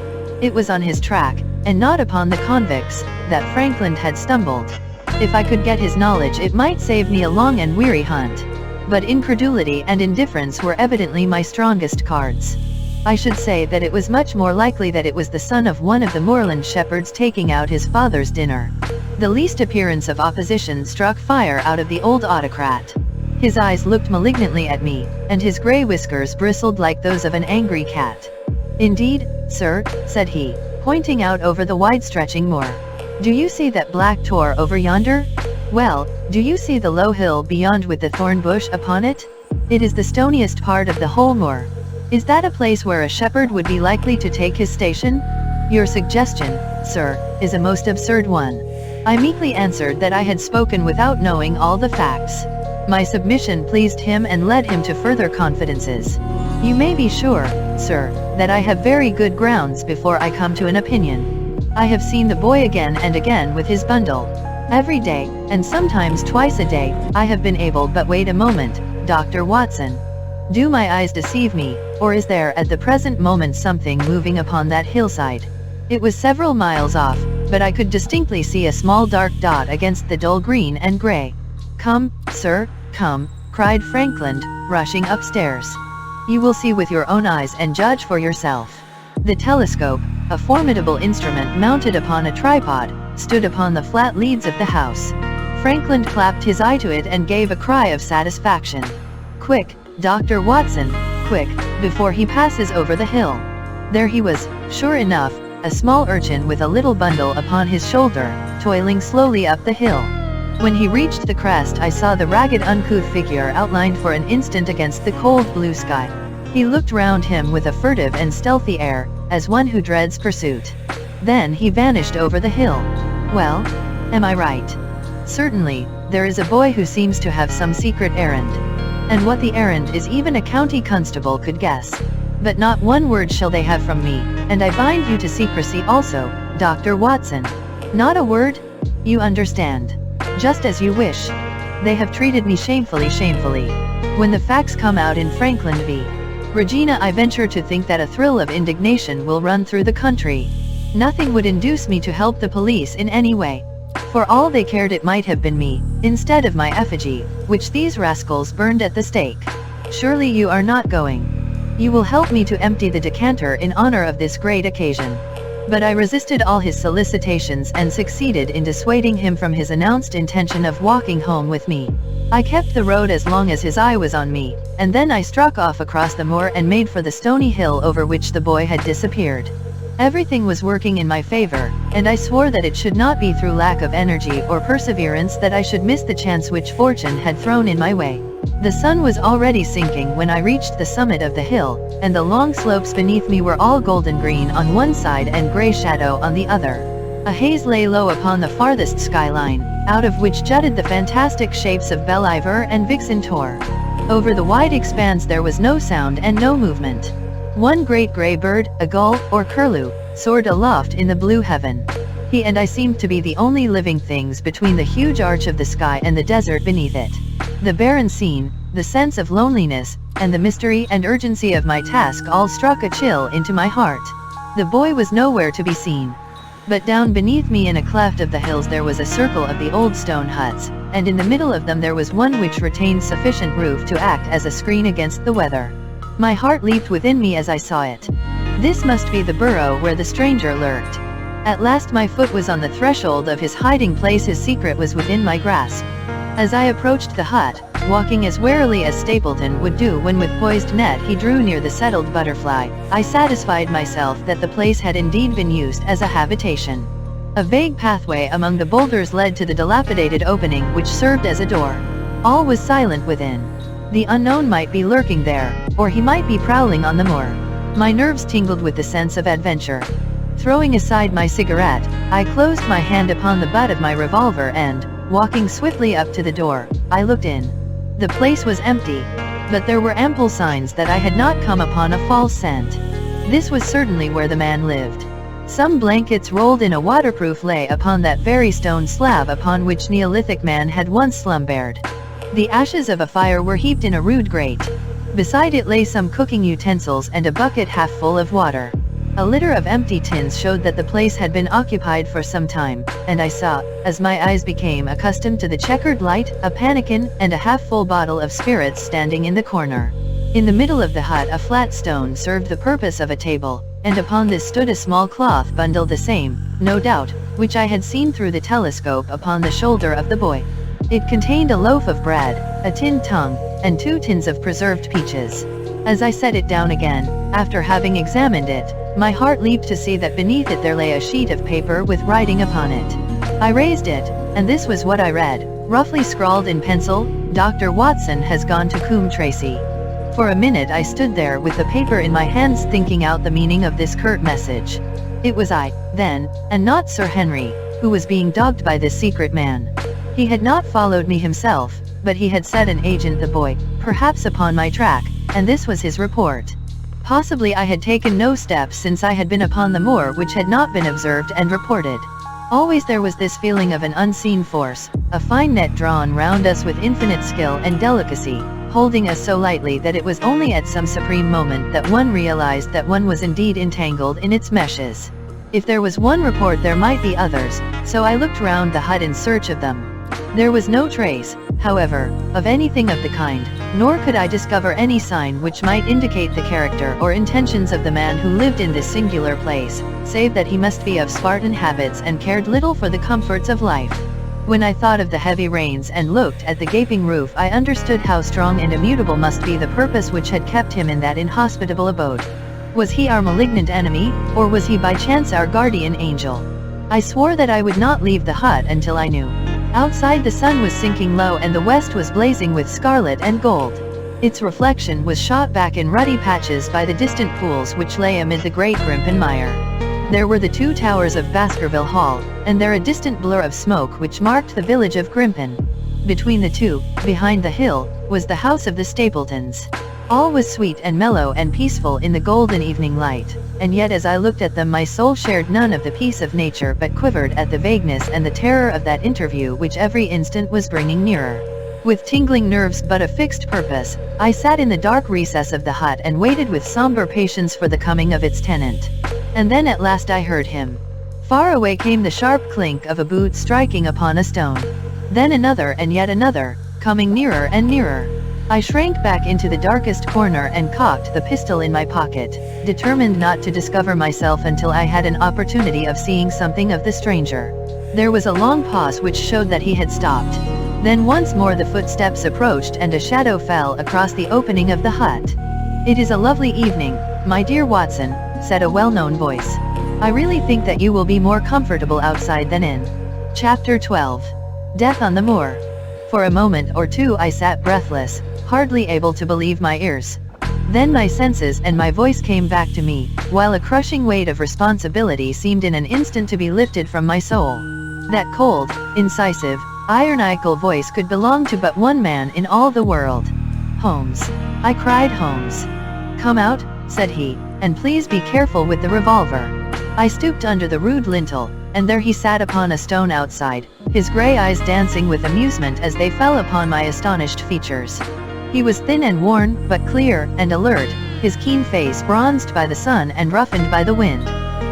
Speaker 1: It was on his track, and not upon the convicts, that Frankland had stumbled. If I could get his knowledge it might save me a long and weary hunt. But incredulity and indifference were evidently my strongest cards. I should say that it was much more likely that it was the son of one of the moorland shepherds taking out his father's dinner. The least appearance of opposition struck fire out of the old autocrat. His eyes looked malignantly at me, and his grey whiskers bristled like those of an angry cat. Indeed, sir, said he, pointing out over the wide-stretching moor. Do you see that black tor over yonder? Well, do you see the low hill beyond with the thorn bush upon it? It is the stoniest part of the whole moor. Is that a place where a shepherd would be likely to take his station? Your suggestion, sir, is a most absurd one. I meekly answered that I had spoken without knowing all the facts. My submission pleased him and led him to further confidences. You may be sure, sir, that I have very good grounds before I come to an opinion. I have seen the boy again and again with his bundle. Every day, and sometimes twice a day, I have been able. But wait a moment, Dr. Watson. Do my eyes deceive me, or is there at the present moment something moving upon that hillside? It was several miles off, but I could distinctly see a small dark dot against the dull green and grey. Come, sir, come, cried Frankland, rushing upstairs. You will see with your own eyes and judge for yourself. The telescope, a formidable instrument mounted upon a tripod, stood upon the flat leads of the house. Frankland clapped his eye to it and gave a cry of satisfaction. Quick, Dr. Watson, quick, before he passes over the hill. There he was, sure enough, a small urchin with a little bundle upon his shoulder, toiling slowly up the hill. When he reached the crest I saw the ragged uncouth figure outlined for an instant against the cold blue sky. He looked round him with a furtive and stealthy air, as one who dreads pursuit. Then he vanished over the hill. Well, am I right? Certainly, there is a boy who seems to have some secret errand. And what the errand is even a county constable could guess. But not one word shall they have from me, and I bind you to secrecy also, Dr. Watson. Not a word? You understand. Just as you wish. They have treated me shamefully. When the facts come out in Frankland v. Regina, I venture to think that a thrill of indignation will run through the country. Nothing would induce me to help the police in any way. For all they cared it might have been me, instead of my effigy, which these rascals burned at the stake. Surely you are not going. You will help me to empty the decanter in honor of this great occasion. But I resisted all his solicitations and succeeded in dissuading him from his announced intention of walking home with me. I kept the road as long as his eye was on me, and then I struck off across the moor and made for the stony hill over which the boy had disappeared. Everything was working in my favor, and I swore that it should not be through lack of energy or perseverance that I should miss the chance which fortune had thrown in my way. The sun was already sinking when I reached the summit of the hill, and the long slopes beneath me were all golden green on one side and grey shadow on the other. A haze lay low upon the farthest skyline, out of which jutted the fantastic shapes of Believer and Vixen Tor. Over the wide expanse there was no sound and no movement. One great grey bird, a gull, or curlew, soared aloft in the blue heaven. He and I seemed to be the only living things between the huge arch of the sky and the desert beneath it. The barren scene, the sense of loneliness, and the mystery and urgency of my task all struck a chill into my heart. The boy was nowhere to be seen. But down beneath me in a cleft of the hills there was a circle of the old stone huts, and in the middle of them there was one which retained sufficient roof to act as a screen against the weather. My heart leaped within me as I saw it. This must be the burrow where the stranger lurked. At last my foot was on the threshold of his hiding place. His secret was within my grasp. As I approached the hut, walking as warily as Stapleton would do when with poised net he drew near the settled butterfly, I satisfied myself that the place had indeed been used as a habitation. A vague pathway among the boulders led to the dilapidated opening which served as a door. All was silent within. The unknown might be lurking there, or he might be prowling on the moor. My nerves tingled with the sense of adventure. Throwing aside my cigarette, I closed my hand upon the butt of my revolver and, walking swiftly up to the door, I looked in. The place was empty, but there were ample signs that I had not come upon a false scent. This was certainly where the man lived. Some blankets rolled in a waterproof lay upon that very stone slab upon which Neolithic man had once slumbered. The ashes of a fire were heaped in a rude grate. Beside it lay some cooking utensils and a bucket half full of water. A litter of empty tins showed that the place had been occupied for some time, and I saw, as my eyes became accustomed to the checkered light, a pannikin and a half-full bottle of spirits standing in the corner. In the middle of the hut a flat stone served the purpose of a table, and upon this stood a small cloth bundle, the same, no doubt, which I had seen through the telescope upon the shoulder of the boy. It contained a loaf of bread, a tin tongue, and 2 tins of preserved peaches. As I set it down again, after having examined it, my heart leaped to see that beneath it there lay a sheet of paper with writing upon it. I raised it, and this was what I read, roughly scrawled in pencil: Dr. Watson has gone to Coombe Tracy. For a minute I stood there with the paper in my hands thinking out the meaning of this curt message. It was I, then, and not Sir Henry, who was being dogged by this secret man. He had not followed me himself, but he had set an agent, the boy, perhaps upon my track, and this was his report. Possibly I had taken no steps since I had been upon the moor which had not been observed and reported. Always there was this feeling of an unseen force, a fine net drawn round us with infinite skill and delicacy, holding us so lightly that it was only at some supreme moment that one realized that one was indeed entangled in its meshes. If there was one report there might be others, so I looked round the hut in search of them. There was no trace, however, of anything of the kind, nor could I discover any sign which might indicate the character or intentions of the man who lived in this singular place, save that he must be of Spartan habits and cared little for the comforts of life. When I thought of the heavy rains and looked at the gaping roof, I understood how strong and immutable must be the purpose which had kept him in that inhospitable abode. Was he our malignant enemy, or was he by chance our guardian angel? I swore that I would not leave the hut until I knew. Outside the sun was sinking low and the west was blazing with scarlet and gold. Its reflection was shot back in ruddy patches by the distant pools which lay amid the great Grimpen mire. There were the 2 towers of Baskerville Hall, and there a distant blur of smoke which marked the village of Grimpen. Between the two, behind the hill, was the house of the Stapletons. All was sweet and mellow and peaceful in the golden evening light, and yet as I looked at them my soul shared none of the peace of nature but quivered at the vagueness and the terror of that interview which every instant was bringing nearer. With tingling nerves but a fixed purpose, I sat in the dark recess of the hut and waited with somber patience for the coming of its tenant. And then at last I heard him. Far away came the sharp clink of a boot striking upon a stone. Then another and yet another, coming nearer and nearer. I shrank back into the darkest corner and cocked the pistol in my pocket, determined not to discover myself until I had an opportunity of seeing something of the stranger. There was a long pause which showed that he had stopped. Then once more the footsteps approached and a shadow fell across the opening of the hut. "It is a lovely evening, my dear Watson," said a well-known voice. "I really think that you will be more comfortable outside than in." Chapter 12. Death on the Moor. For a moment or two I sat breathless, hardly able to believe my ears. Then my senses and my voice came back to me, while a crushing weight of responsibility seemed in an instant to be lifted from my soul. That cold, incisive, ironical voice could belong to but one man in all the world. Holmes. I cried. Holmes. Come out, said he, and please be careful with the revolver. I stooped under the rude lintel, and there he sat upon a stone outside, his grey eyes dancing with amusement as they fell upon my astonished features. He was thin and worn, but clear and alert, his keen face bronzed by the sun and roughened by the wind.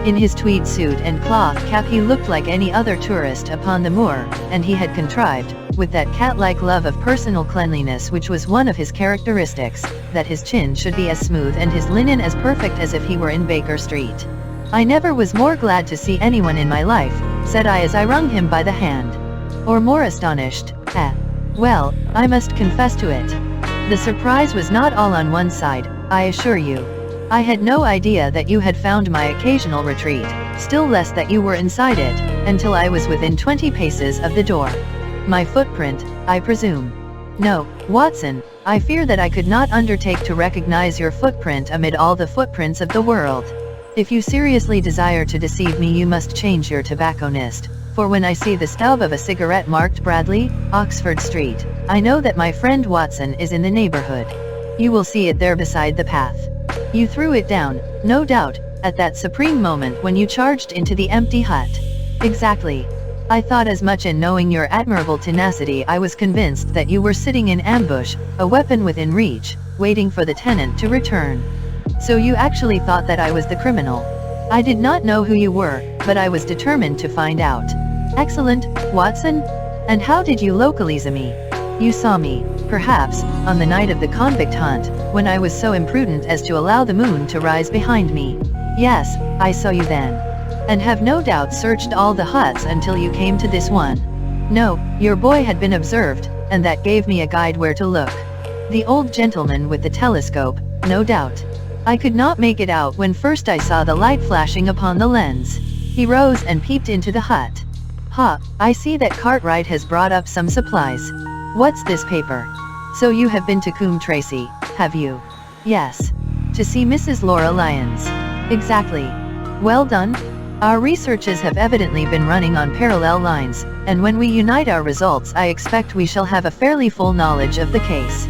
Speaker 1: In his tweed suit and cloth cap he looked like any other tourist upon the moor, and he had contrived, with that cat-like love of personal cleanliness which was one of his characteristics, that his chin should be as smooth and his linen as perfect as if he were in Baker Street. I never was more glad to see anyone in my life, said I as I wrung him by the hand. Or more astonished. Well, I must confess to it. The surprise was not all on one side, I assure you. I had no idea that you had found my occasional retreat, still less that you were inside it, until I was within 20 paces of the door. My footprint, I presume. No, Watson, I fear that I could not undertake to recognize your footprint amid all the footprints of the world. If you seriously desire to deceive me, you must change your tobacconist, for when I see the stub of a cigarette marked Bradley, Oxford Street, I know that my friend Watson is in the neighborhood. You will see it there beside the path. You threw it down, no doubt, at that supreme moment when you charged into the empty hut. Exactly. I thought as much, and knowing your admirable tenacity I was convinced that you were sitting in ambush, a weapon within reach, waiting for the tenant to return. So you actually thought that I was the criminal. I did not know who you were, but I was determined to find out. Excellent, Watson. And how did you localize me? You saw me, perhaps, on the night of the convict hunt, when I was so imprudent as to allow the moon to rise behind me. Yes, I saw you then. And have no doubt searched all the huts until you came to this one. No, your boy had been observed, and that gave me a guide where to look. The old gentleman with the telescope, no doubt. I could not make it out when first I saw the light flashing upon the lens. He rose and peeped into the hut. Ha, I see that Cartwright has brought up some supplies. What's this paper? So you have been to Coombe Tracey, have you? Yes. To see Mrs. Laura Lyons. Exactly. Well done. Our researches have evidently been running on parallel lines, and when we unite our results I expect we shall have a fairly full knowledge of the case.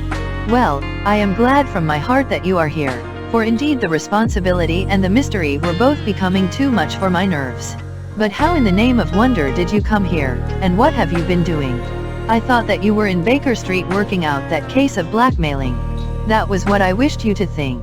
Speaker 1: Well, I am glad from my heart that you are here, for indeed the responsibility and the mystery were both becoming too much for my nerves. But how in the name of wonder did you come here, and what have you been doing? I thought that you were in Baker Street working out that case of blackmailing. That was what I wished you to think.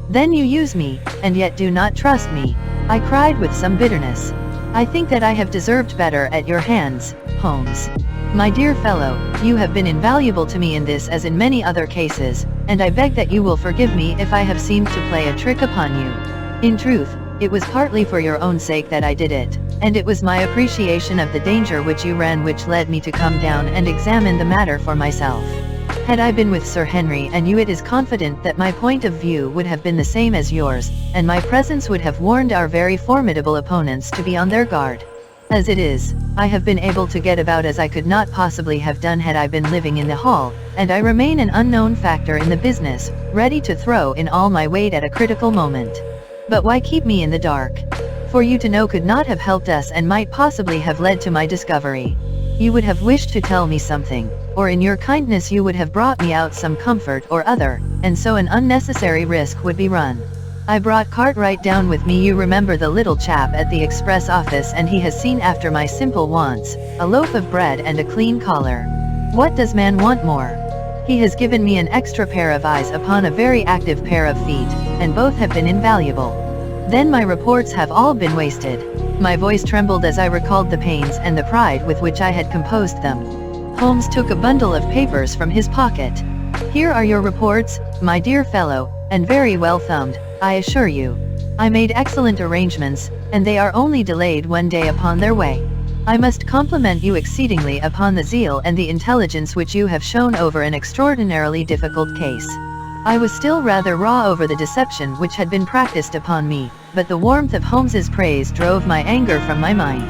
Speaker 1: Then you use me, and yet do not trust me. I cried with some bitterness. I think that I have deserved better at your hands, Holmes. My dear fellow, you have been invaluable to me in this as in many other cases, and I beg that you will forgive me if I have seemed to play a trick upon you. In truth, it was partly for your own sake that I did it, and it was my appreciation of the danger which you ran which led me to come down and examine the matter for myself. Had I been with Sir Henry and you, it is confident that my point of view would have been the same as yours, and my presence would have warned our very formidable opponents to be on their guard. As it is, I have been able to get about as I could not possibly have done had I been living in the hall, and I remain an unknown factor in the business, ready to throw in all my weight at a critical moment. But why keep me in the dark? For you to know could not have helped us and might possibly have led to my discovery. You would have wished to tell me something, or in your kindness you would have brought me out some comfort or other, and so an unnecessary risk would be run. I brought Cartwright down with me, you remember the little chap at the express office, and he has seen after my simple wants, a loaf of bread and a clean collar. What does man want more? He has given me an extra pair of eyes upon a very active pair of feet, and both have been invaluable. Then my reports have all been wasted. My voice trembled as I recalled the pains and the pride with which I had composed them. Holmes took a bundle of papers from his pocket. Here are your reports, my dear fellow, and very well thumbed, I assure you. I made excellent arrangements, and they are only delayed one day upon their way. I must compliment you exceedingly upon the zeal and the intelligence which you have shown over an extraordinarily difficult case. I was still rather raw over the deception which had been practiced upon me, but the warmth of Holmes's praise drove my anger from my mind.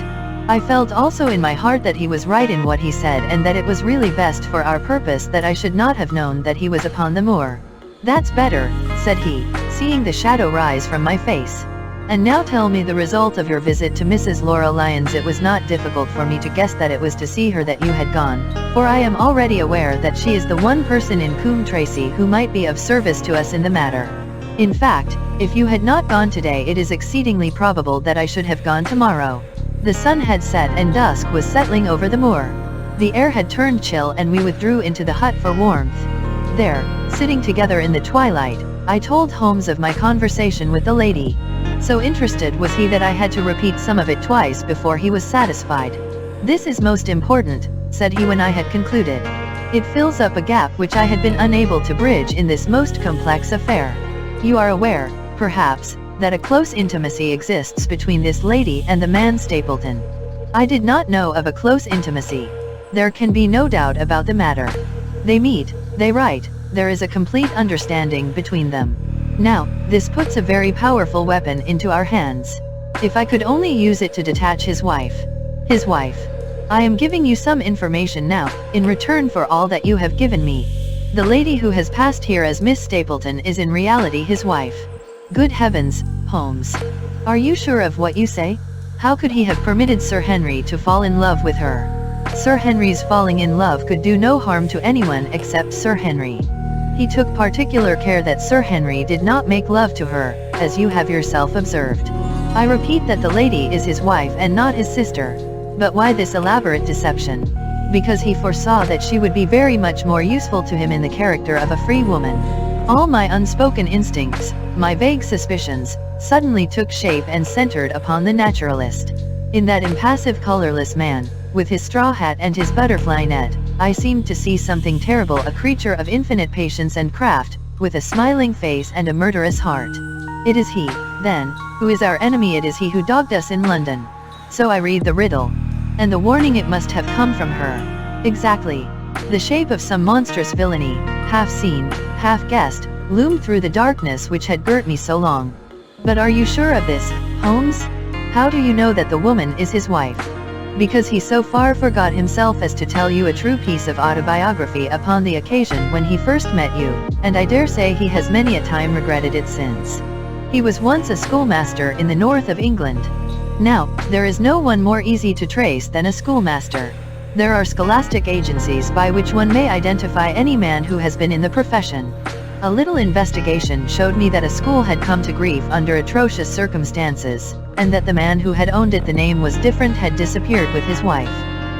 Speaker 1: I felt also in my heart that he was right in what he said, and that it was really best for our purpose that I should not have known that he was upon the moor. That's better, said he, seeing the shadow rise from my face. "And now tell me the result of your visit to Mrs. Laura Lyons." It was not difficult for me to guess that it was to see her that you had gone, for I am already aware that she is the one person in Coombe Tracy who might be of service to us in the matter. In fact, if you had not gone today, it is exceedingly probable that I should have gone tomorrow. The sun had set and dusk was settling over the moor. The air had turned chill and we withdrew into the hut for warmth. There, sitting together in the twilight, I told Holmes of my conversation with the lady. So interested was he that I had to repeat some of it twice before he was satisfied. "This is most important," said he when I had concluded. "It fills up a gap which I had been unable to bridge in this most complex affair. You are aware, perhaps, that a close intimacy exists between this lady and the man Stapleton." I did not know of a close intimacy. There can be no doubt about the matter. They meet, they write, there is a complete understanding between them. Now, this puts a very powerful weapon into our hands. If I could only use it to detach his wife. His wife. I am giving you some information now, in return for all that you have given me. The lady who has passed here as Miss Stapleton is in reality his wife. Good heavens, Holmes. Are you sure of what you say? How could he have permitted Sir Henry to fall in love with her? Sir Henry's falling in love could do no harm to anyone except Sir Henry. He took particular care that Sir Henry did not make love to her, as you have yourself observed. I repeat that the lady is his wife and not his sister. But why this elaborate deception? Because he foresaw that she would be very much more useful to him in the character of a free woman. All my unspoken instincts, my vague suspicions, suddenly took shape and centered upon the naturalist. In that impassive colorless man, with his straw hat and his butterfly net, I seemed to see something terrible, a creature of infinite patience and craft, with a smiling face and a murderous heart. It is he, then, who is our enemy. It is he who dogged us in London. So I read the riddle. And the warning, it must have come from her. Exactly. The shape of some monstrous villainy, half seen, half guessed, loomed through the darkness which had girt me so long. But are you sure of this, Holmes? How do you know that the woman is his wife? Because he so far forgot himself as to tell you a true piece of autobiography upon the occasion when he first met you, and I dare say he has many a time regretted it since. He was once a schoolmaster in the north of England. Now, there is no one more easy to trace than a schoolmaster. There are scholastic agencies by which one may identify any man who has been in the profession. A little investigation showed me that a school had come to grief under atrocious circumstances, and that the man who had owned it, the name was different, had disappeared with his wife.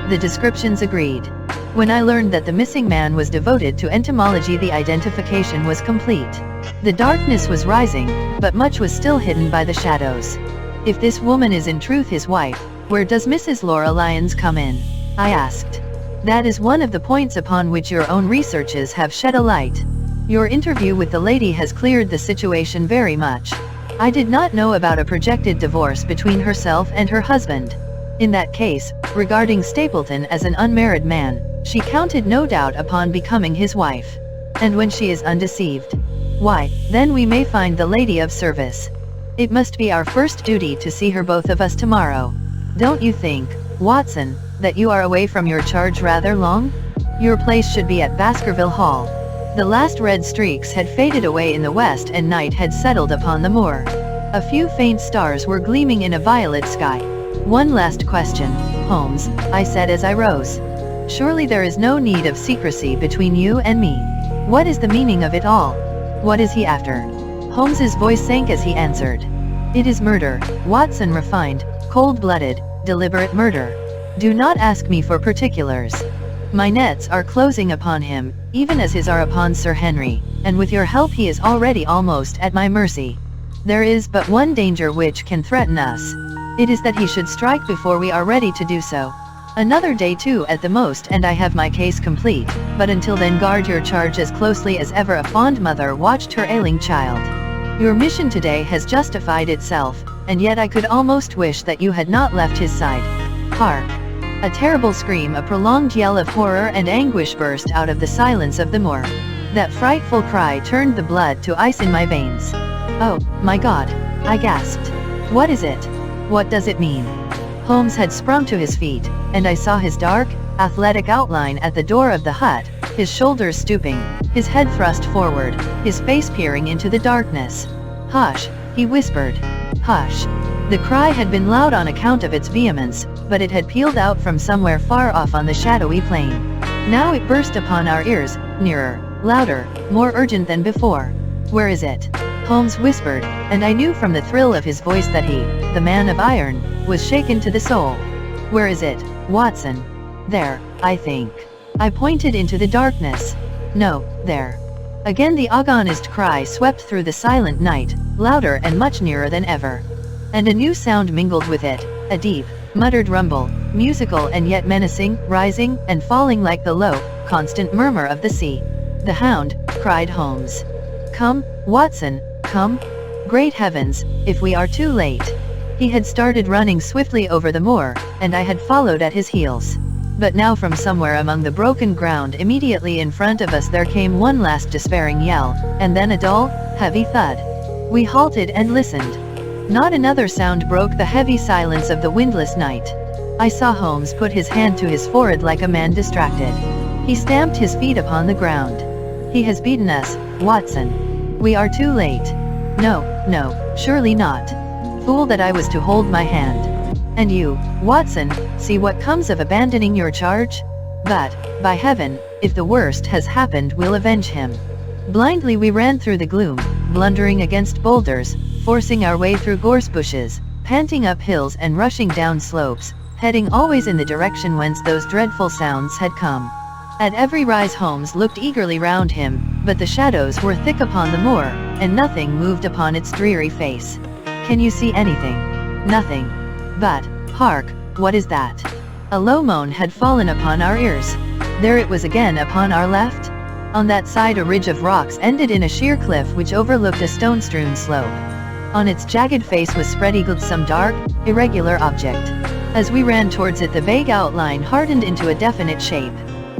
Speaker 1: The descriptions agreed. When I learned that the missing man was devoted to entomology, the identification was complete. The darkness was rising, but much was still hidden by the shadows. If this woman is in truth his wife, where does Mrs. Laura Lyons come in? I asked. That is one of the points upon which your own researches have shed a light. Your interview with the lady has cleared the situation very much. I did not know about a projected divorce between herself and her husband. In that case, regarding Stapleton as an unmarried man, she counted no doubt upon becoming his wife. And when she is undeceived, why, then we may find the lady of service. It must be our first duty to see her, both of us, tomorrow. Don't you think, Watson, that you are away from your charge rather long? Your place should be at Baskerville Hall. The last red streaks had faded away in the west and night had settled upon the moor. A few faint stars were gleaming in a violet sky. One last question, Holmes, I said as I rose. Surely there is no need of secrecy between you and me. What is the meaning of it all? What is he after? Holmes's voice sank as he answered. It is murder, Watson, refined, cold-blooded, deliberate murder. Do not ask me for particulars. My nets are closing upon him, even as his are upon Sir Henry, and with your help he is already almost at my mercy. There is but one danger which can threaten us. It is that he should strike before we are ready to do so. Another day too at the most and I have my case complete, but until then guard your charge as closely as ever a fond mother watched her ailing child. Your mission today has justified itself, and yet I could almost wish that you had not left his side. Hark! A terrible scream, a prolonged yell of horror and anguish burst out of the silence of the moor. That frightful cry turned the blood to ice in my veins. Oh, my God! I gasped. What is it? What does it mean? Holmes had sprung to his feet, and I saw his dark, athletic outline at the door of the hut, his shoulders stooping, his head thrust forward, his face peering into the darkness. "Hush," he whispered. "Hush." The cry had been loud on account of its vehemence, but it had pealed out from somewhere far off on the shadowy plain. Now it burst upon our ears, nearer, louder, more urgent than before. "Where is it?" Holmes whispered, and I knew from the thrill of his voice that he, the man of iron, was shaken to the soul. "Where is it, Watson?" "There, I think." I pointed into the darkness. "No, there." Again the agonized cry swept through the silent night, louder and much nearer than ever. And a new sound mingled with it, a deep, muttered rumble, musical and yet menacing, rising and falling like the low, constant murmur of the sea. "The hound," cried Holmes. "Come, Watson, come." Great heavens, if we are too late. He had started running swiftly over the moor, and I had followed at his heels. But now from somewhere among the broken ground immediately in front of us there came one last despairing yell, and then a dull, heavy thud. We halted and listened. Not another sound broke the heavy silence of the windless night. I saw Holmes put his hand to his forehead like a man distracted. He stamped his feet upon the ground. "He has beaten us, Watson. We are too late." No, no, surely not. Fool that I was to hold my hand. "And you, Watson, see what comes of abandoning your charge? But, by heaven, if the worst has happened we'll avenge him." Blindly we ran through the gloom, blundering against boulders, forcing our way through gorse bushes, panting up hills and rushing down slopes, heading always in the direction whence those dreadful sounds had come. At every rise Holmes looked eagerly round him, but the shadows were thick upon the moor, and nothing moved upon its dreary face. "Can you see anything?" "Nothing. But, hark, what is that?" A low moan had fallen upon our ears. There it was again upon our left. On that side a ridge of rocks ended in a sheer cliff which overlooked a stone-strewn slope. On its jagged face was spread-eagled some dark, irregular object. As we ran towards it the vague outline hardened into a definite shape.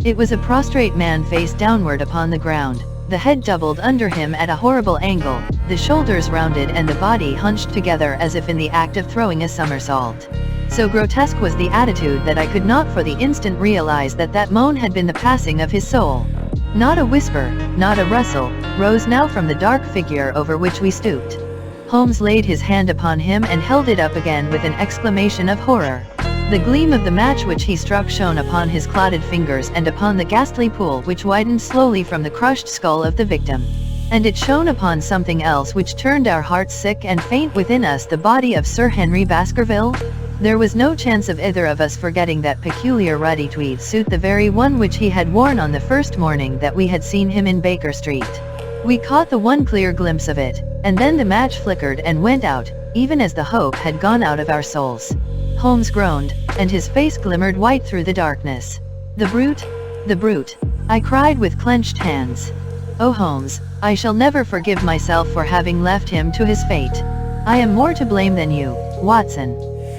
Speaker 1: It was a prostrate man face downward upon the ground, the head doubled under him at a horrible angle, the shoulders rounded and the body hunched together as if in the act of throwing a somersault. So grotesque was the attitude that I could not for the instant realize that that moan had been the passing of his soul. Not a whisper, not a rustle, rose now from the dark figure over which we stooped. Holmes laid his hand upon him and held it up again with an exclamation of horror. The gleam of the match which he struck shone upon his clotted fingers and upon the ghastly pool which widened slowly from the crushed skull of the victim. And it shone upon something else which turned our hearts sick and faint within us, the body of Sir Henry Baskerville. There was no chance of either of us forgetting that peculiar ruddy tweed suit, the very one which he had worn on the first morning that we had seen him in Baker Street. We caught the one clear glimpse of it, and then the match flickered and went out, even as the hope had gone out of our souls. Holmes groaned, and his face glimmered white through the darkness. "The brute! The brute!" I cried with clenched hands. "Oh Holmes, I shall never forgive myself for having left him to his fate. I am more to blame than you, Watson.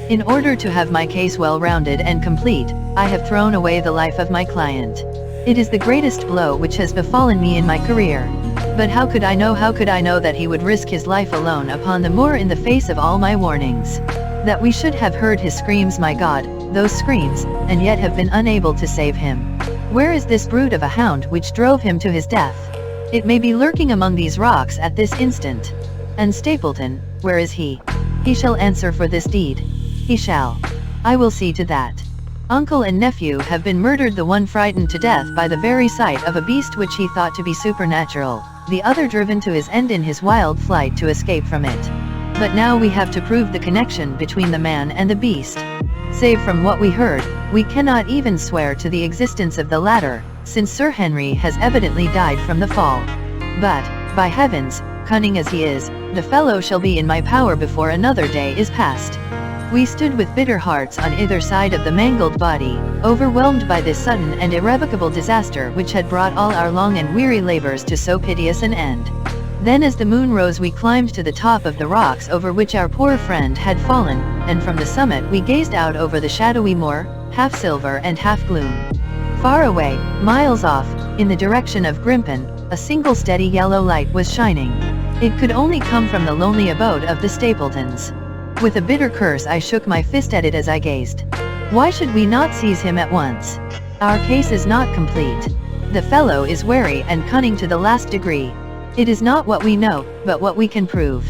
Speaker 1: In order to have my case well rounded and complete, I have thrown away the life of my client. It is the greatest blow which has befallen me in my career. But how could I know that he would risk his life alone upon the moor in the face of all my warnings? That we should have heard his screams, my God, those screams, and yet have been unable to save him. Where is this brute of a hound which drove him to his death? It may be lurking among these rocks at this instant. And Stapleton, where is he? He shall answer for this deed. He shall. I will see to that. Uncle and nephew have been murdered, the one frightened to death by the very sight of a beast which he thought to be supernatural, the other driven to his end in his wild flight to escape from it. But now we have to prove the connection between the man and the beast. Save from what we heard, we cannot even swear to the existence of the latter, since Sir Henry has evidently died from the fall. But, by heavens, cunning as he is, the fellow shall be in my power before another day is past. We stood with bitter hearts on either side of the mangled body, overwhelmed by this sudden and irrevocable disaster which had brought all our long and weary labors to so piteous an end. Then as the moon rose we climbed to the top of the rocks over which our poor friend had fallen, and from the summit we gazed out over the shadowy moor, half silver and half gloom. Far away, miles off, in the direction of Grimpen, a single steady yellow light was shining. It could only come from the lonely abode of the Stapletons. With a bitter curse I shook my fist at it as I gazed. Why should we not seize him at once? Our case is not complete. The fellow is wary and cunning to the last degree. It is not what we know, but what we can prove.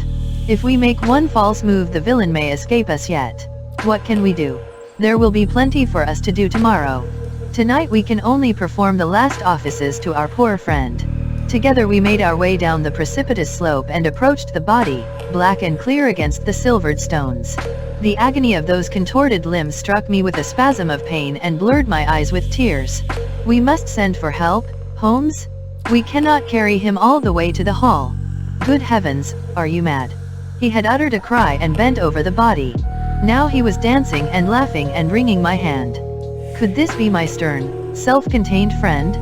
Speaker 1: If we make one false move, the villain may escape us yet. What can we do? There will be plenty for us to do tomorrow. Tonight we can only perform the last offices to our poor friend. Together we made our way down the precipitous slope and approached the body, black and clear against the silvered stones. The agony of those contorted limbs struck me with a spasm of pain and blurred my eyes with tears. We must send for help, Holmes? We cannot carry him all the way to the hall. Good heavens, are you mad? He had uttered a cry and bent over the body. Now he was dancing and laughing and wringing my hand. Could this be my stern, self-contained friend?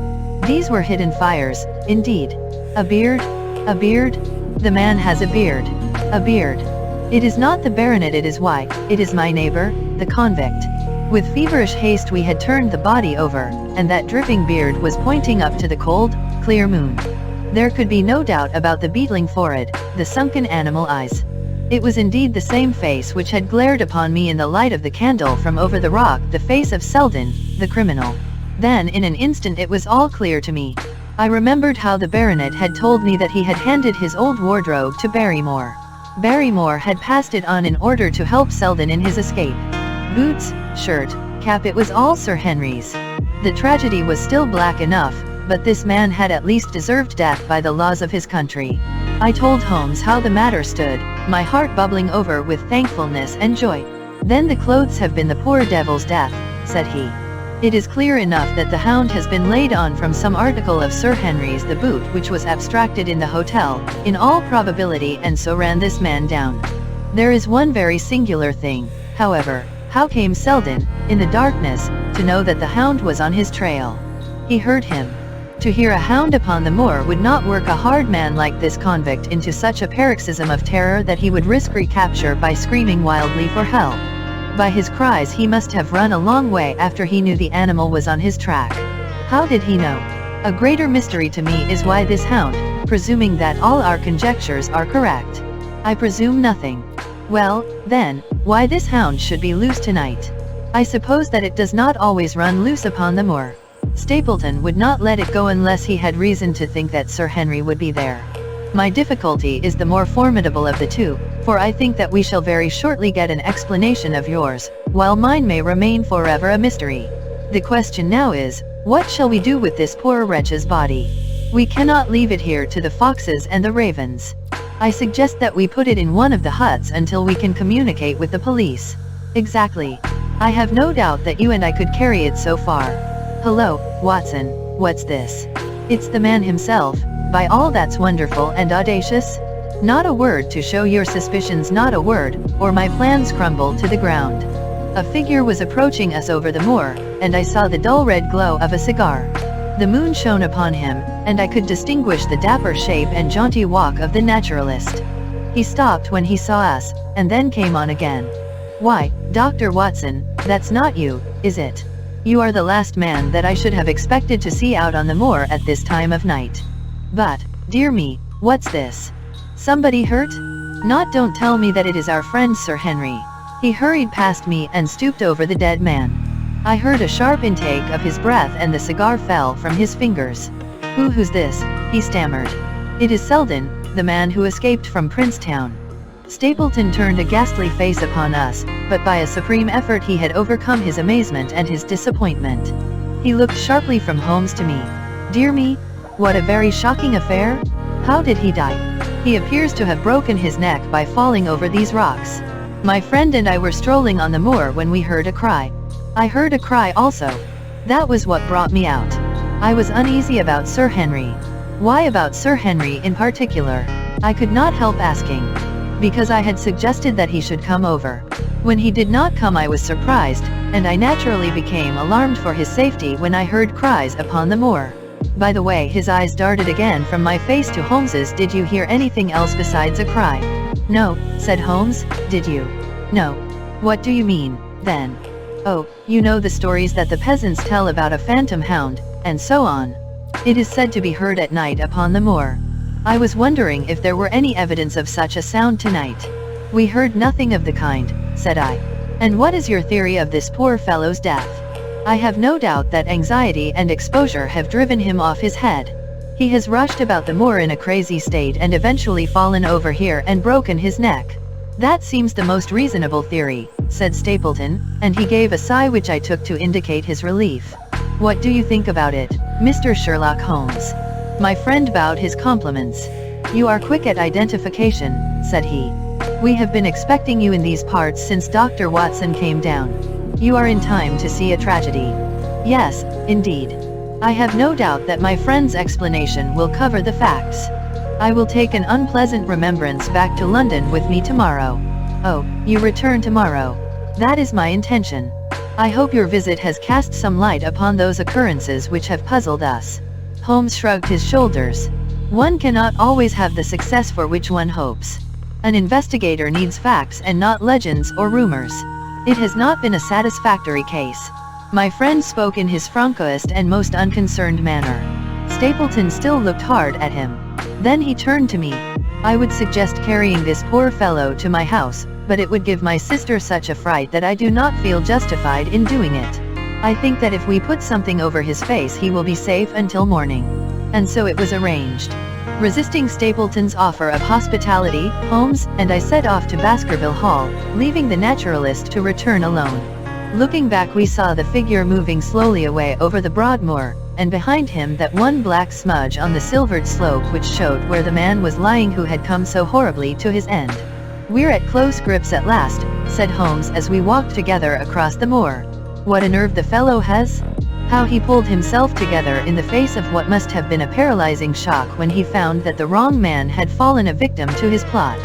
Speaker 1: These were hidden fires, indeed. A beard? A beard? The man has a beard. A beard. It is not the baronet, it is why, it is my neighbor, the convict. With feverish haste we had turned the body over, and that dripping beard was pointing up to the cold, clear moon. There could be no doubt about the beetling forehead, the sunken animal eyes. It was indeed the same face which had glared upon me in the light of the candle from over the rock, the face of Selden, the criminal. Then in an instant it was all clear to me. I remembered how the baronet had told me that he had handed his old wardrobe to Barrymore. Barrymore had passed it on in order to help Selden in his escape. Boots, shirt, cap, it was all Sir Henry's. The tragedy was still black enough, but this man had at least deserved death by the laws of his country. I told Holmes how the matter stood, my heart bubbling over with thankfulness and joy. Then the clothes have been the poor devil's death, said he. It is clear enough that the hound has been laid on from some article of Sir Henry's, the boot which was abstracted in the hotel, in all probability, and so ran this man down. There is one very singular thing, however. How came Selden, in the darkness, to know that the hound was on his trail? He heard him. To hear a hound upon the moor would not work a hard man like this convict into such a paroxysm of terror that he would risk recapture by screaming wildly for help. By his cries he must have run a long way after he knew the animal was on his track. How did he know? A greater mystery to me is why this hound, presuming that all our conjectures are correct. I presume nothing. Well, then, why this hound should be loose tonight. I suppose that it does not always run loose upon the moor. Stapleton would not let it go unless he had reason to think that Sir Henry would be there. My difficulty is the more formidable of the two, for I think that we shall very shortly get an explanation of yours, while mine may remain forever a mystery. The question now is, what shall we do with this poor wretch's body? We cannot leave it here to the foxes and the ravens. I suggest that we put it in one of the huts until we can communicate with the police. Exactly. I have no doubt that you and I could carry it so far. Hello, Watson, what's this? It's the man himself, by all that's wonderful and audacious. Not a word to show your suspicions, not a word, or my plans crumble to the ground. A figure was approaching us over the moor, and I saw the dull red glow of a cigar. The moon shone upon him, and I could distinguish the dapper shape and jaunty walk of the naturalist. He stopped when he saw us, and then came on again. Why, Dr. Watson, that's not you, is it? You are the last man that I should have expected to see out on the moor at this time of night. But, dear me, what's this? Somebody hurt? Not, don't tell me that it is our friend Sir Henry. He hurried past me and stooped over the dead man. I heard a sharp intake of his breath and the cigar fell from his fingers. Who's this? He stammered. It is Selden, the man who escaped from Princetown. Stapleton turned a ghastly face upon us, but by a supreme effort he had overcome his amazement and his disappointment. He looked sharply from Holmes to me. Dear me, what a very shocking affair! How did he die? He appears to have broken his neck by falling over these rocks. My friend and I were strolling on the moor when we heard a cry. I heard a cry also. That was what brought me out. I was uneasy about Sir Henry. Why about Sir Henry in particular? I could not help asking. Because I had suggested that he should come over. When he did not come I was surprised, and I naturally became alarmed for his safety when I heard cries upon the moor. By the way, his eyes darted again from my face to Holmes's. Did you hear anything else besides a cry? No, said Holmes, did you? No. What do you mean, then? Oh, you know the stories that the peasants tell about a phantom hound, and so on. It is said to be heard at night upon the moor. I was wondering if there were any evidence of such a sound tonight. We heard nothing of the kind, said I. And what is your theory of this poor fellow's death? I have no doubt that anxiety and exposure have driven him off his head. He has rushed about the moor in a crazy state and eventually fallen over here and broken his neck. That seems the most reasonable theory, said Stapleton, and he gave a sigh which I took to indicate his relief. What do you think about it, Mr. Sherlock Holmes? My friend bowed his compliments. You are quick at identification, said he. We have been expecting you in these parts since Dr. Watson came down. You are in time to see a tragedy. Yes, indeed. I have no doubt that my friend's explanation will cover the facts. I will take an unpleasant remembrance back to London with me tomorrow. Oh, you return tomorrow. That is my intention. I hope your visit has cast some light upon those occurrences which have puzzled us. Holmes shrugged his shoulders. One cannot always have the success for which one hopes. An investigator needs facts and not legends or rumors. It has not been a satisfactory case. My friend spoke in his francoest and most unconcerned manner. Stapleton still looked hard at him. Then he turned to me. I would suggest carrying this poor fellow to my house, but it would give my sister such a fright that I do not feel justified in doing it. I think that if we put something over his face he will be safe until morning. And so it was arranged. Resisting Stapleton's offer of hospitality, Holmes and I set off to Baskerville Hall, leaving the naturalist to return alone. Looking back we saw the figure moving slowly away over the broad moor, and behind him that one black smudge on the silvered slope which showed where the man was lying who had come so horribly to his end. We're at close grips at last, said Holmes as we walked together across the moor. What a nerve the fellow has! How he pulled himself together in the face of what must have been a paralyzing shock when he found that the wrong man had fallen a victim to his plot.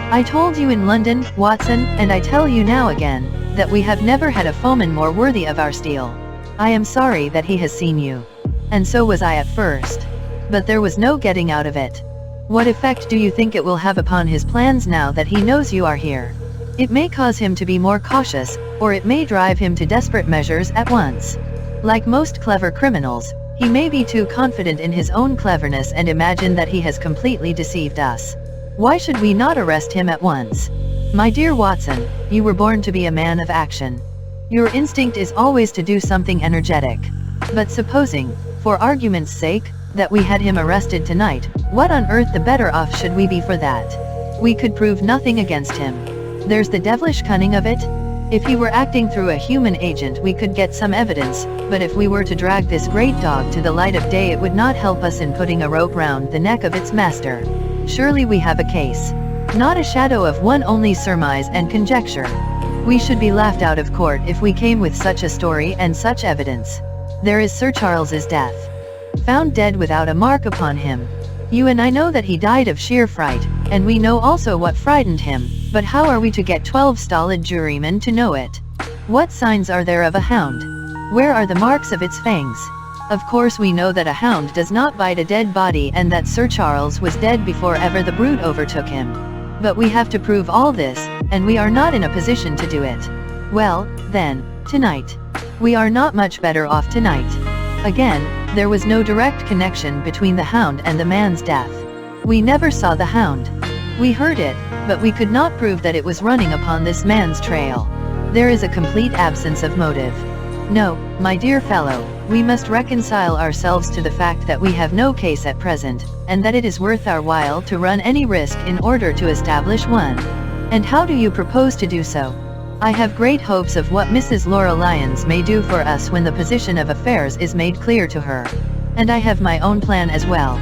Speaker 1: I told you in London, Watson, and I tell you now again, that we have never had a foeman more worthy of our steel. I am sorry that he has seen you. And so was I at first. But there was no getting out of it. What effect do you think it will have upon his plans now that he knows you are here? It may cause him to be more cautious, or it may drive him to desperate measures at once. Like most clever criminals, he may be too confident in his own cleverness and imagine that he has completely deceived us. Why should we not arrest him at once? My dear Watson, you were born to be a man of action. Your instinct is always to do something energetic. But supposing, for argument's sake, that we had him arrested tonight, what on earth the better off should we be for that? We could prove nothing against him. There's the devilish cunning of it. If he were acting through a human agent we could get some evidence, but if we were to drag this great dog to the light of day it would not help us in putting a rope round the neck of its master. Surely we have a case. Not a shadow of one, only surmise and conjecture. We should be laughed out of court if we came with such a story and such evidence. There is Sir Charles's death. Found dead without a mark upon him. You and I know that he died of sheer fright, and we know also what frightened him, but how are we to get 12 stolid jurymen to know it? What signs are there of a hound? Where are the marks of its fangs? Of course we know that a hound does not bite a dead body and that Sir Charles was dead before ever the brute overtook him. But we have to prove all this, and we are not in a position to do it. Well, then, tonight. We are not much better off tonight. Again, there was no direct connection between the hound and the man's death. We never saw the hound. We heard it, but we could not prove that it was running upon this man's trail. There is a complete absence of motive. No, my dear fellow, we must reconcile ourselves to the fact that we have no case at present, and that it is worth our while to run any risk in order to establish one. And how do you propose to do so? I have great hopes of what Mrs. Laura Lyons may do for us when the position of affairs is made clear to her. And I have my own plan as well.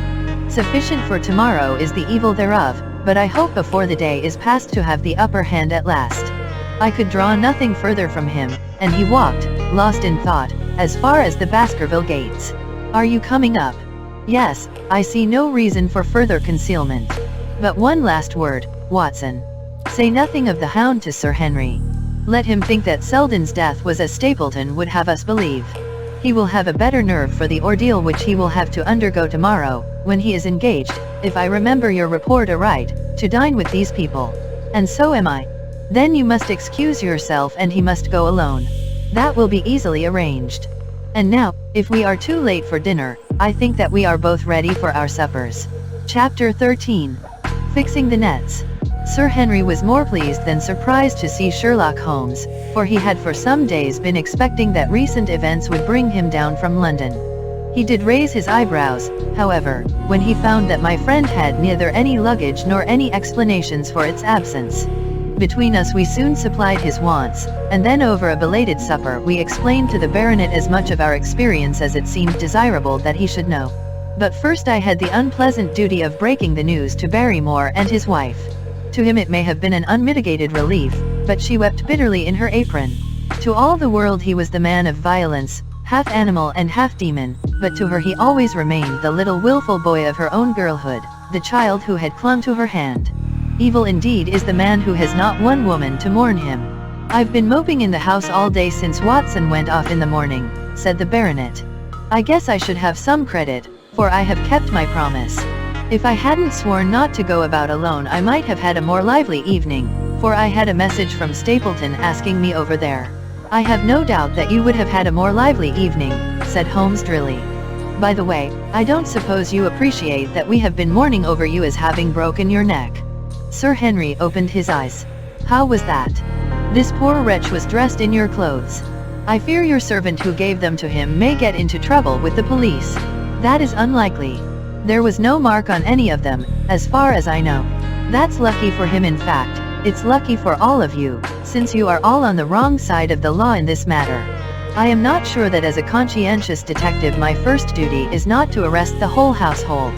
Speaker 1: Sufficient for tomorrow is the evil thereof, but I hope before the day is past to have the upper hand at last. I could draw nothing further from him, and he walked, lost in thought, as far as the Baskerville gates. Are you coming up? Yes, I see no reason for further concealment. But one last word, Watson. Say nothing of the hound to Sir Henry. Let him think that Selden's death was as Stapleton would have us believe. He will have a better nerve for the ordeal which he will have to undergo tomorrow, when he is engaged, if I remember your report aright, to dine with these people. And so am I. Then you must excuse yourself and he must go alone. That will be easily arranged. And now, if we are too late for dinner, I think that we are both ready for our suppers. Chapter 13. Fixing the nets. Sir Henry was more pleased than surprised to see Sherlock Holmes, for he had for some days been expecting that recent events would bring him down from London. He did raise his eyebrows, however, when he found that my friend had neither any luggage nor any explanations for its absence. Between us we soon supplied his wants, and then over a belated supper we explained to the baronet as much of our experience as it seemed desirable that he should know. But first I had the unpleasant duty of breaking the news to Barrymore and his wife. To him it may have been an unmitigated relief, but she wept bitterly in her apron. To all the world he was the man of violence, half animal and half demon, but to her he always remained the little willful boy of her own girlhood, the child who had clung to her hand. Evil indeed is the man who has not one woman to mourn him. I've been moping in the house all day since Watson went off in the morning, said the baronet. I guess I should have some credit, for I have kept my promise. If I hadn't sworn not to go about alone I might have had a more lively evening, for I had a message from Stapleton asking me over there. I have no doubt that you would have had a more lively evening, said Holmes drily. By the way, I don't suppose you appreciate that we have been mourning over you as having broken your neck. Sir Henry opened his eyes. How was that? This poor wretch was dressed in your clothes. I fear your servant who gave them to him may get into trouble with the police. That is unlikely. There was no mark on any of them, as far as I know. That's lucky for him in fact, it's lucky for all of you, since you are all on the wrong side of the law in this matter. I am not sure that as a conscientious detective my first duty is not to arrest the whole household.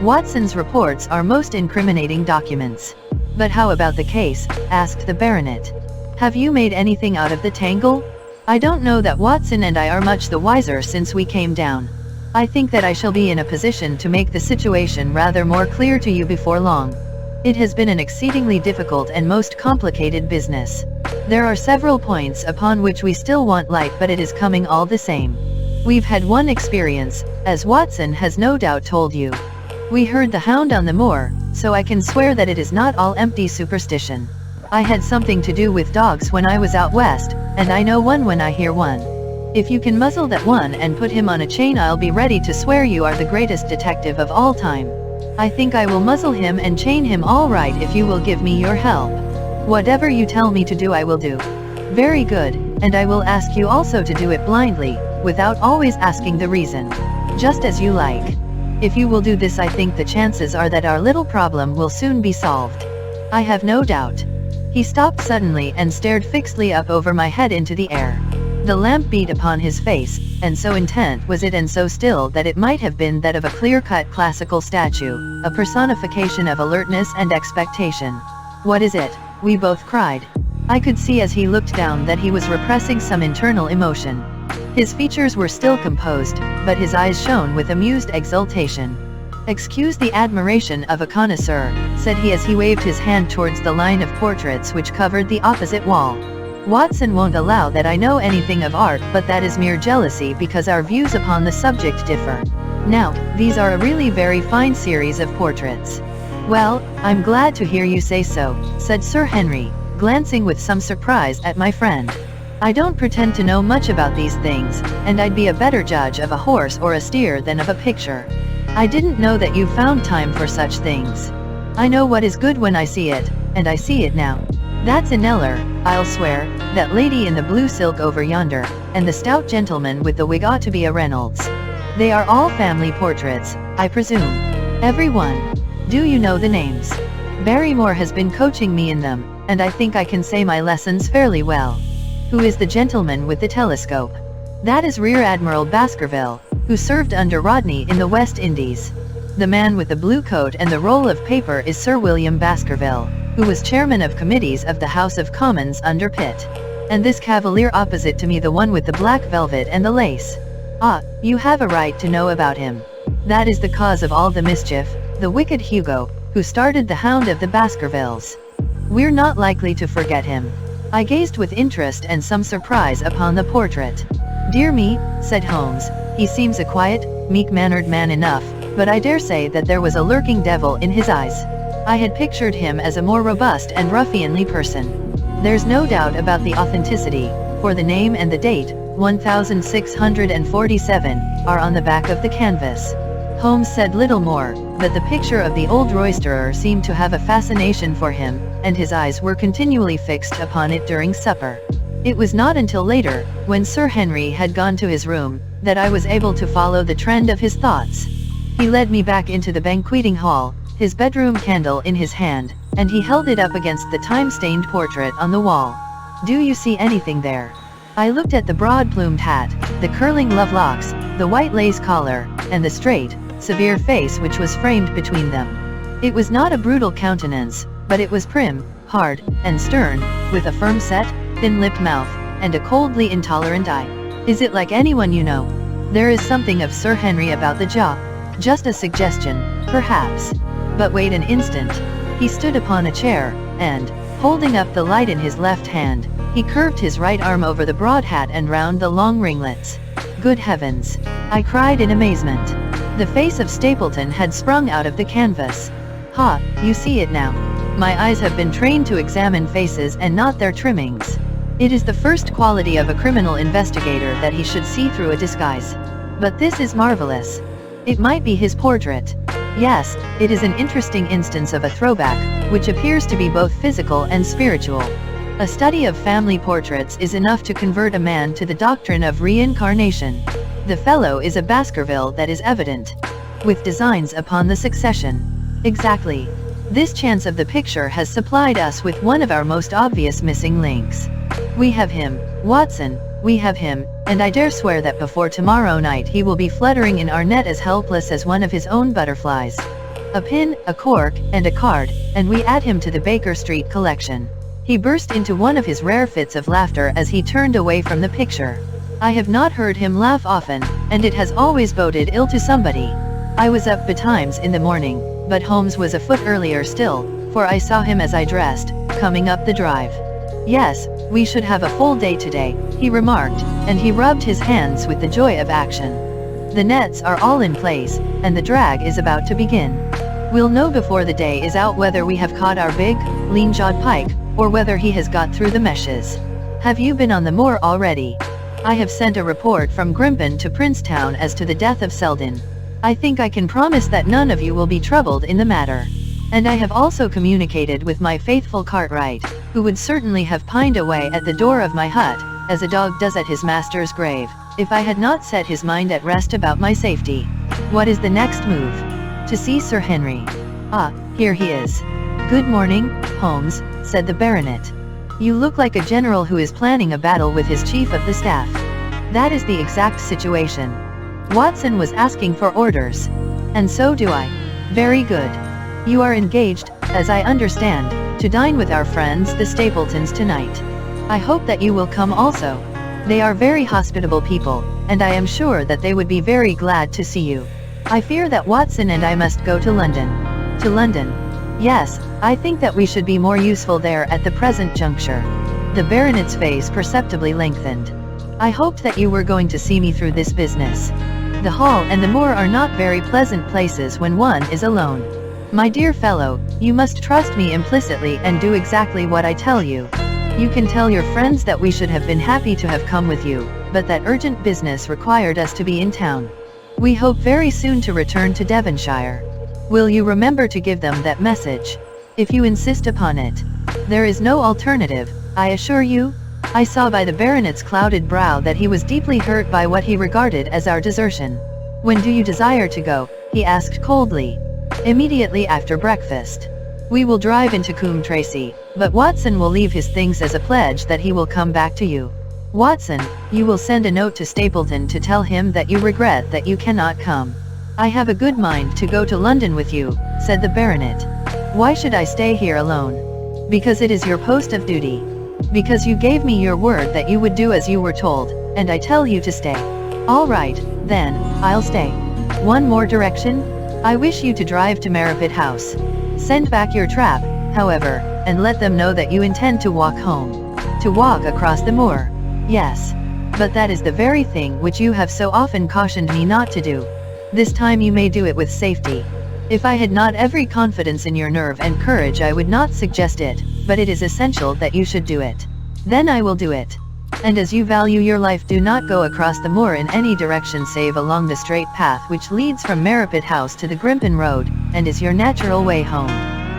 Speaker 1: Watson's reports are most incriminating documents. But how about the case? Asked the baronet. Have you made anything out of the tangle? I don't know that Watson and I are much the wiser since we came down. I think that I shall be in a position to make the situation rather more clear to you before long. It has been an exceedingly difficult and most complicated business. There are several points upon which we still want light, but it is coming all the same. We've had one experience, as Watson has no doubt told you. We heard the hound on the moor, so I can swear that it is not all empty superstition. I had something to do with dogs when I was out west, and I know one when I hear one. If you can muzzle that one and put him on a chain I'll be ready to swear you are the greatest detective of all time. I think I will muzzle him and chain him all right if you will give me your help. Whatever you tell me to do I will do. Very good, and I will ask you also to do it blindly, without always asking the reason. Just as you like. If you will do this I think the chances are that our little problem will soon be solved. I have no doubt. He stopped suddenly and stared fixedly up over my head into the air. The lamp beat upon his face, and so intent was it and so still that it might have been that of a clear-cut classical statue, a personification of alertness and expectation. What is it? We both cried. I could see as he looked down that he was repressing some internal emotion. His features were still composed, but his eyes shone with amused exultation. Excuse the admiration of a connoisseur, said he as he waved his hand towards the line of portraits which covered the opposite wall. Watson won't allow that I know anything of art, but that is mere jealousy because our views upon the subject differ. Now, these are a really very fine series of portraits. Well, I'm glad to hear you say so, said Sir Henry, glancing with some surprise at my friend. I don't pretend to know much about these things, and I'd be a better judge of a horse or a steer than of a picture. I didn't know that you found time for such things. I know what is good when I see it, and I see it now. That's a Kneller, I'll swear, that lady in the blue silk over yonder, and the stout gentleman with the wig ought to be a Reynolds. They are all family portraits, I presume. Every one. Do you know the names? Barrymore has been coaching me in them, and I think I can say my lessons fairly well. Who is the gentleman with the telescope? That is Rear Admiral Baskerville, who served under Rodney in the West Indies. The man with the blue coat and the roll of paper is Sir William Baskerville, who was chairman of committees of the House of Commons under Pitt. And this cavalier opposite to me, the one with the black velvet and the lace. Ah, you have a right to know about him. That is the cause of all the mischief, the wicked Hugo, who started the Hound of the Baskervilles. We're not likely to forget him. I gazed with interest and some surprise upon the portrait. Dear me, said Holmes, he seems a quiet, meek-mannered man enough, but I dare say that there was a lurking devil in his eyes. I had pictured him as a more robust and ruffianly person. There's no doubt about the authenticity, for the name and the date, 1647, are on the back of the canvas. Holmes said little more, but the picture of the old roisterer seemed to have a fascination for him, and his eyes were continually fixed upon it during supper. It was not until later, when Sir Henry had gone to his room, that I was able to follow the trend of his thoughts. He led me back into the banqueting hall, his bedroom candle in his hand, and he held it up against the time-stained portrait on the wall. "Do you see anything there?" I looked at the broad-plumed hat, the curling love locks, the white lace collar, and the straight, severe face which was framed between them. It was not a brutal countenance, but it was prim, hard, and stern, with a firm set, thin-lipped mouth, and a coldly intolerant eye. "Is it like anyone you know?" "There is something of Sir Henry about the jaw. Just a suggestion, perhaps. But wait an instant." He stood upon a chair, and, holding up the light in his left hand, he curved his right arm over the broad hat and round the long ringlets. "Good heavens!" I cried in amazement. The face of Stapleton had sprung out of the canvas. "Ha, you see it now. My eyes have been trained to examine faces and not their trimmings. It is the first quality of a criminal investigator that he should see through a disguise. But this is marvelous. It might be his portrait. Yes, it is an interesting instance of a throwback, which appears to be both physical and spiritual. A study of family portraits is enough to convert a man to the doctrine of reincarnation. The fellow is a Baskerville, that is evident. With designs upon the succession. Exactly. This chance of the picture has supplied us with one of our most obvious missing links. We have him, Watson, we have him, and I dare swear that before tomorrow night he will be fluttering in our net as helpless as one of his own butterflies. A pin, a cork, and a card, and we add him to the Baker Street collection." He burst into one of his rare fits of laughter as he turned away from the picture. I have not heard him laugh often, and it has always boded ill to somebody. I was up betimes in the morning, but Holmes was afoot earlier still, for I saw him as I dressed, coming up the drive. "Yes, we should have a full day today," he remarked, and he rubbed his hands with the joy of action. "The nets are all in place, and the drag is about to begin. We'll know before the day is out whether we have caught our big, lean-jawed pike, or whether he has got through the meshes. Have you been on the moor already?" "I have sent a report from Grimpen to Princetown as to the death of Selden. I think I can promise that none of you will be troubled in the matter. And I have also communicated with my faithful Cartwright, who would certainly have pined away at the door of my hut, as a dog does at his master's grave, if I had not set his mind at rest about my safety. What is the next move?" "To see Sir Henry. Ah, here he is." "Good morning, Holmes," said the baronet. "You look like a general who is planning a battle with his chief of the staff." "That is the exact situation. Watson was asking for orders. And so do I." "Very good. You are engaged, as I understand, to dine with our friends the Stapletons tonight. I hope that you will come also. They are very hospitable people, and I am sure that they would be very glad to see you. I fear that Watson and I must go to London." "To London?" "Yes, I think that we should be more useful there at the present juncture." The baronet's face perceptibly lengthened. "I hoped that you were going to see me through this business. The hall and the moor are not very pleasant places when one is alone. My dear fellow, you must trust me implicitly and do exactly what I tell you. You can tell your friends that we should have been happy to have come with you, but that urgent business required us to be in town. We hope very soon to return to Devonshire. Will you remember to give them that message? If you insist upon it. There is no alternative, I assure you." I saw by the baronet's clouded brow that he was deeply hurt by what he regarded as our desertion. "When do you desire to go?" he asked coldly. "Immediately after breakfast. We will drive into Coombe Tracey, but Watson will leave his things as a pledge that he will come back to you. Watson, you will send a note to Stapleton to tell him that you regret that you cannot come." "I have a good mind to go to London with you," said the baronet. "Why should I stay here alone?" "Because it is your post of duty. Because you gave me your word that you would do as you were told, and I tell you to stay." "All right, then, I'll stay. One more direction? I wish you to drive to Merripit House. Send back your trap, however, and let them know that you intend to walk home. To walk across the moor. Yes. But that is the very thing which you have so often cautioned me not to do. This time you may do it with safety. If I had not every confidence in your nerve and courage I would not suggest it, but it is essential that you should do it. Then I will do it." And as you value your life, do not go across the moor in any direction save along the straight path which leads from Merripit House to the Grimpen Road, and is your natural way home.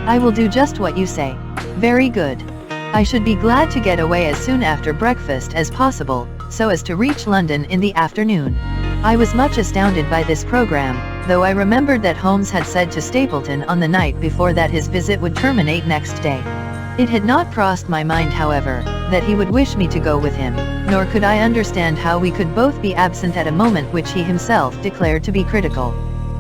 Speaker 1: I will do just what you say. Very good. I should be glad to get away as soon after breakfast as possible, so as to reach London in the afternoon. I was much astounded by this program, though I remembered that Holmes had said to Stapleton on the night before that his visit would terminate next day. It had not crossed my mind, however, that he would wish me to go with him, nor could I understand how we could both be absent at a moment which he himself declared to be critical.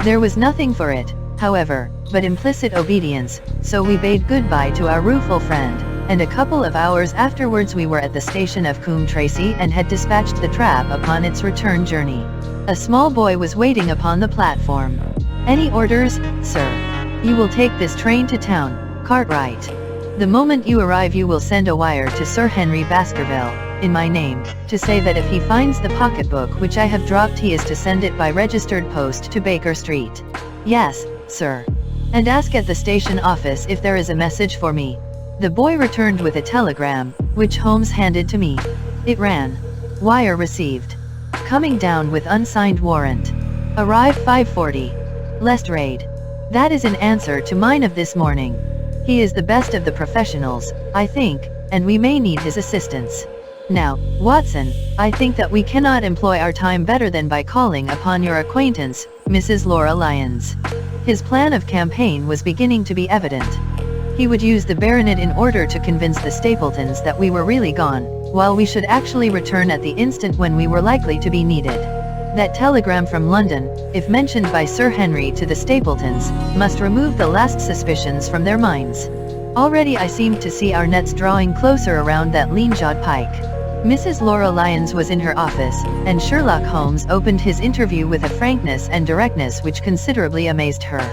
Speaker 1: There was nothing for it, however, but implicit obedience, so we bade goodbye to our rueful friend, and a couple of hours afterwards we were at the station of Coombe Tracey and had dispatched the trap upon its return journey. A small boy was waiting upon the platform. "Any orders, sir?" "You will take this train to town, Cartwright. The moment you arrive you will send a wire to Sir Henry Baskerville, in my name, to say that if he finds the pocketbook which I have dropped he is to send it by registered post to Baker Street." "Yes, sir." "And ask at the station office if there is a message for me." The boy returned with a telegram, which Holmes handed to me. It ran: "Wire received. Coming down with unsigned warrant. Arrive 5:40. Lestrade." That is an answer to mine of this morning. He is the best of the professionals, I think, and we may need his assistance. Now, Watson, I think that we cannot employ our time better than by calling upon your acquaintance, Mrs. Laura Lyons. His plan of campaign was beginning to be evident. He would use the baronet in order to convince the Stapletons that we were really gone, while we should actually return at the instant when we were likely to be needed. That telegram from London, if mentioned by Sir Henry to the Stapletons, must remove the last suspicions from their minds. Already I seemed to see our nets drawing closer around that lean-jawed pike. Mrs. Laura Lyons was in her office, and Sherlock Holmes opened his interview with a frankness and directness which considerably amazed her.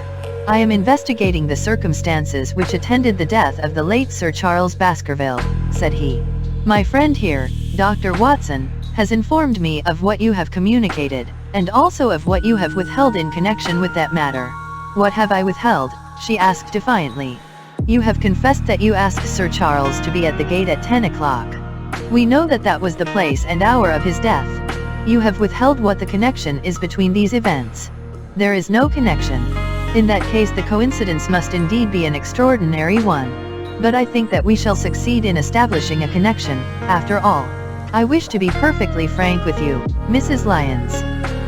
Speaker 1: "I am investigating the circumstances which attended the death of the late Sir Charles Baskerville," said he. "My friend here, Dr. Watson, has informed me of what you have communicated, and also of what you have withheld in connection with that matter." "What have I withheld?" she asked defiantly. "You have confessed that you asked Sir Charles to be at the gate at 10 o'clock. We know that that was the place and hour of his death. You have withheld what the connection is between these events." "There is no connection." "In that case the coincidence must indeed be an extraordinary one. But I think that we shall succeed in establishing a connection, after all. I wish to be perfectly frank with you, Mrs. Lyons.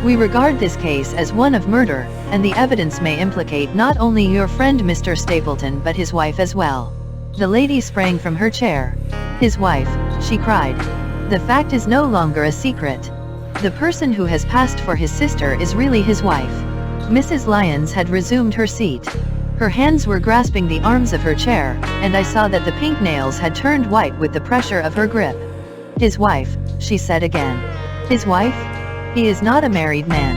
Speaker 1: We regard this case as one of murder, and the evidence may implicate not only your friend Mr. Stapleton but his wife as well." The lady sprang from her chair. "His wife," she cried. "The fact is no longer a secret. The person who has passed for his sister is really his wife." Mrs. Lyons had resumed her seat. Her hands were grasping the arms of her chair, and I saw that the pink nails had turned white with the pressure of her grip. "His wife," she said again. "His wife? He is not a married man."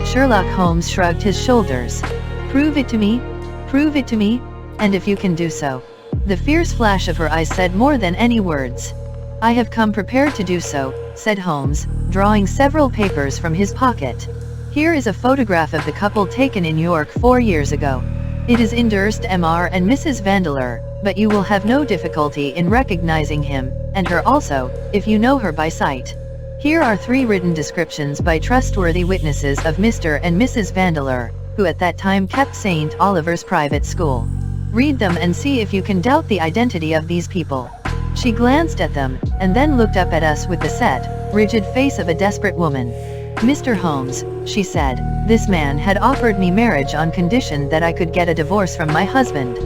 Speaker 1: Sherlock Holmes shrugged his shoulders. "Prove it to me. Prove it to me. And if you can do so." The fierce flash of her eyes said more than any words. "I have come prepared to do so," said Holmes, drawing several papers from his pocket. "Here is a photograph of the couple taken in York 4 years ago. It is endorsed Mr. and Mrs. Vandeleur, but you will have no difficulty in recognizing him, and her also, if you know her by sight. Here are 3 written descriptions by trustworthy witnesses of Mr. and Mrs. Vandeleur, who at that time kept St. Oliver's private school. Read them and see if you can doubt the identity of these people." She glanced at them, and then looked up at us with the set, rigid face of a desperate woman. "Mr. Holmes," she said, "this man had offered me marriage on condition that I could get a divorce from my husband.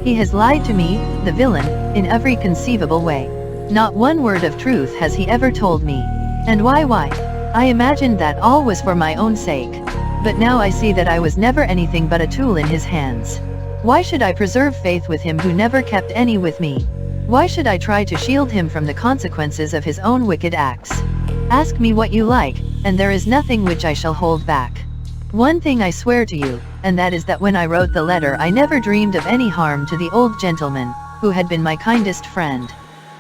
Speaker 1: He has lied to me, the villain, in every conceivable way. Not one word of truth has he ever told me. And why? I imagined that all was for my own sake. But now I see that I was never anything but a tool in his hands. Why should I preserve faith with him who never kept any with me? Why should I try to shield him from the consequences of his own wicked acts? Ask me what you like, and there is nothing which I shall hold back. One thing I swear to you, and that is that when I wrote the letter I never dreamed of any harm to the old gentleman, who had been my kindest friend."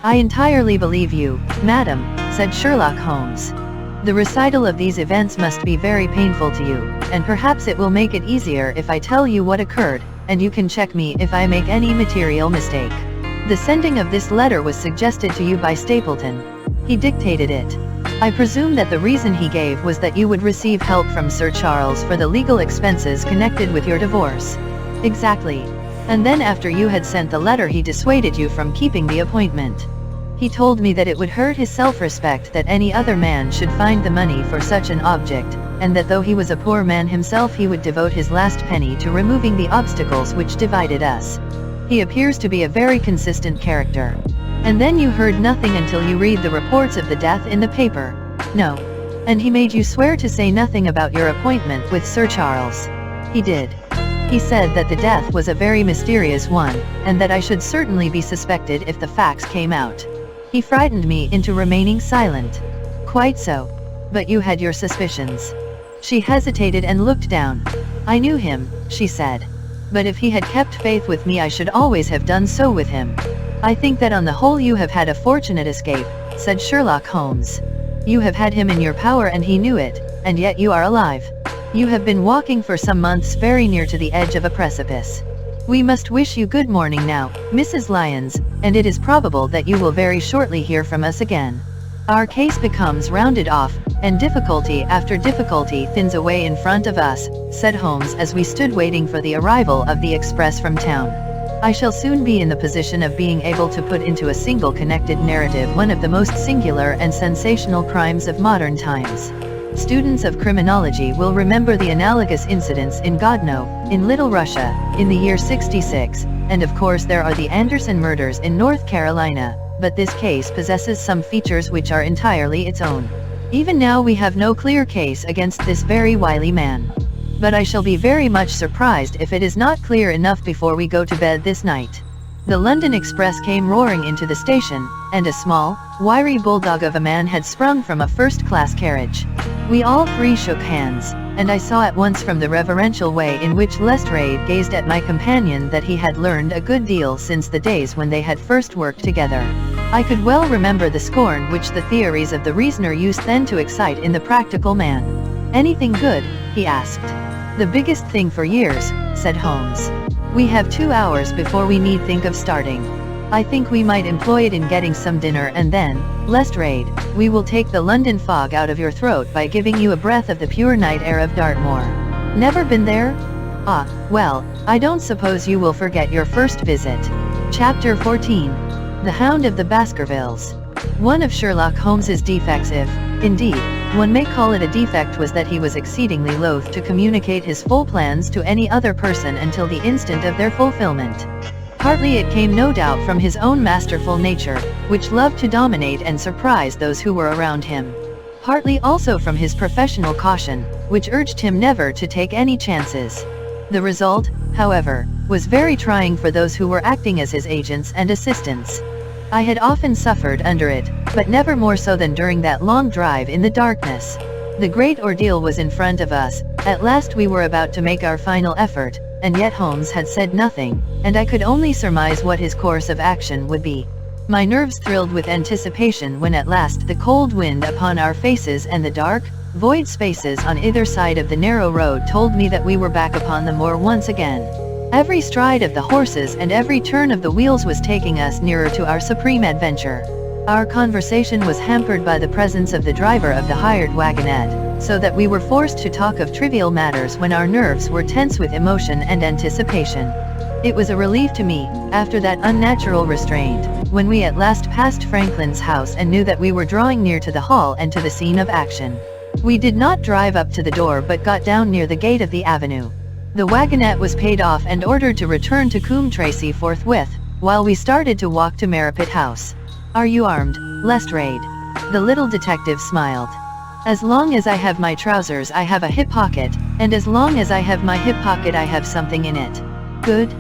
Speaker 1: "I entirely believe you, madam," said Sherlock Holmes. "The recital of these events must be very painful to you, and perhaps it will make it easier if I tell you what occurred, and you can check me if I make any material mistake. The sending of this letter was suggested to you by Stapleton. He dictated it. I presume that the reason he gave was that you would receive help from Sir Charles for the legal expenses connected with your divorce. Exactly. And then after you had sent the letter he dissuaded you from keeping the appointment. He told me that it would hurt his self-respect that any other man should find the money for such an object, and that though he was a poor man himself he would devote his last penny to removing the obstacles which divided us. He appears to be a very consistent character. And then you heard nothing until you read the reports of the death in the paper. No. And he made you swear to say nothing about your appointment with Sir Charles. He did. He said that the death was a very mysterious one, and that I should certainly be suspected if the facts came out. He frightened me into remaining silent. Quite so. But you had your suspicions. She hesitated and looked down. I knew him, she said. But if he had kept faith with me I should always have done so with him. I think that on the whole you have had a fortunate escape, said Sherlock Holmes. You have had him in your power and he knew it, and yet you are alive. You have been walking for some months very near to the edge of a precipice. We must wish you good morning now, Mrs. Lyons, and it is probable that you will very shortly hear from us again. Our case becomes rounded off, and difficulty after difficulty thins away in front of us, said Holmes as we stood waiting for the arrival of the express from town. I shall soon be in the position of being able to put into a single connected narrative one of the most singular and sensational crimes of modern times. Students of criminology will remember the analogous incidents in Godno, in Little Russia, in the year 66, and of course there are the Anderson murders in North Carolina, but this case possesses some features which are entirely its own. Even now we have no clear case against this very wily man. But I shall be very much surprised if it is not clear enough before we go to bed this night. The London Express came roaring into the station, and a small, wiry bulldog of a man had sprung from a first-class carriage. We all three shook hands, and I saw at once from the reverential way in which Lestrade gazed at my companion that he had learned a good deal since the days when they had first worked together. I could well remember the scorn which the theories of the reasoner used then to excite in the practical man. Anything good? He asked. The biggest thing for years, said Holmes. We have 2 hours before we need think of starting. I think we might employ it in getting some dinner and then, Lestrade, we will take the London fog out of your throat by giving you a breath of the pure night air of Dartmoor. Never been there? Ah, well, I don't suppose you will forget your first visit. Chapter 14. The Hound of the Baskervilles. One of Sherlock Holmes's defects, if, indeed, one may call it a defect, was that he was exceedingly loath to communicate his full plans to any other person until the instant of their fulfillment. Partly it came no doubt from his own masterful nature, which loved to dominate and surprise those who were around him. Partly also from his professional caution, which urged him never to take any chances. The result, however, was very trying for those who were acting as his agents and assistants. I had often suffered under it, but never more so than during that long drive in the darkness. The great ordeal was in front of us. At last we were about to make our final effort, and yet Holmes had said nothing, and I could only surmise what his course of action would be. My nerves thrilled with anticipation when at last the cold wind upon our faces and the dark, void spaces on either side of the narrow road told me that we were back upon the moor once again. Every stride of the horses and every turn of the wheels was taking us nearer to our supreme adventure. Our conversation was hampered by the presence of the driver of the hired wagonette, so that we were forced to talk of trivial matters when our nerves were tense with emotion and anticipation. It was a relief to me, after that unnatural restraint, when we at last passed Franklin's house and knew that we were drawing near to the hall and to the scene of action. We did not drive up to the door but got down near the gate of the avenue. The wagonette was paid off and ordered to return to Coombe Tracy forthwith, while we started to walk to Merripit House. Are you armed, Lestrade? The little detective smiled. As long as I have my trousers I have a hip pocket, and as long as I have my hip pocket I have something in it. Good.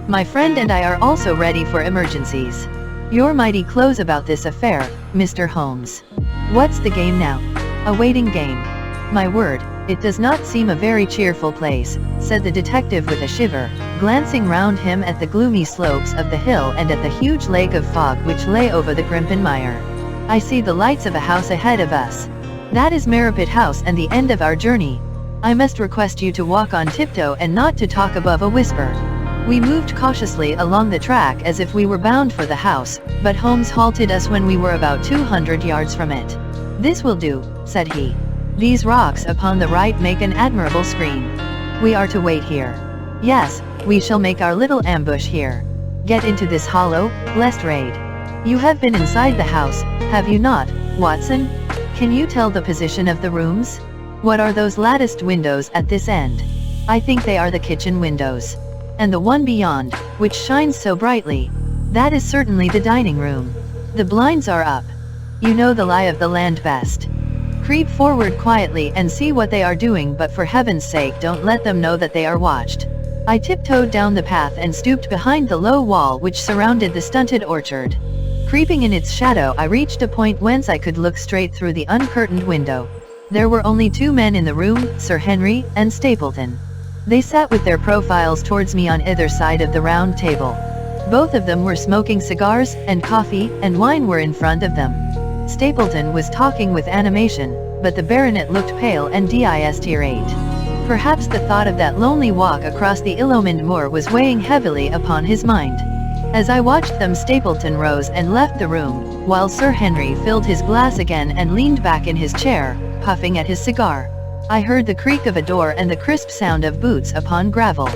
Speaker 1: My friend and I are also ready for emergencies. You're mighty close about this affair, Mr. Holmes. What's the game now? A waiting game. My word, it does not seem a very cheerful place, said the detective with a shiver, glancing round him at the gloomy slopes of the hill and at the huge lake of fog which lay over the Grimpen Mire. I see the lights of a house ahead of us. That is Merripit House and the end of our journey. I must request you to walk on tiptoe and not to talk above a whisper. We moved cautiously along the track as if we were bound for the house, but Holmes halted us when we were about 200 yards from it. "This will do," said he. "These rocks upon the right make an admirable screen. We are to wait here." "Yes, we shall make our little ambush here. Get into this hollow, lest raid." "You have been inside the house, have you not, Watson? Can you tell the position of the rooms? What are those latticed windows at this end?" "I think they are the kitchen windows. And the one beyond, which shines so brightly, that is certainly the dining room. The blinds are up. You know the lie of the land best. Creep forward quietly and see what they are doing, but for heaven's sake don't let them know that they are watched." I tiptoed down the path and stooped behind the low wall which surrounded the stunted orchard. Creeping in its shadow, I reached a point whence I could look straight through the uncurtained window. There were only 2 men in the room, Sir Henry and Stapleton. They sat with their profiles towards me on either side of the round table. Both of them were smoking cigars, and coffee and wine were in front of them. Stapleton was talking with animation, but the baronet looked pale and distirate. Perhaps the thought of that lonely walk across the illumined moor was weighing heavily upon his mind. As I watched them, Stapleton rose and left the room, while Sir Henry filled his glass again and leaned back in his chair, puffing at his cigar. I heard the creak of a door and the crisp sound of boots upon gravel.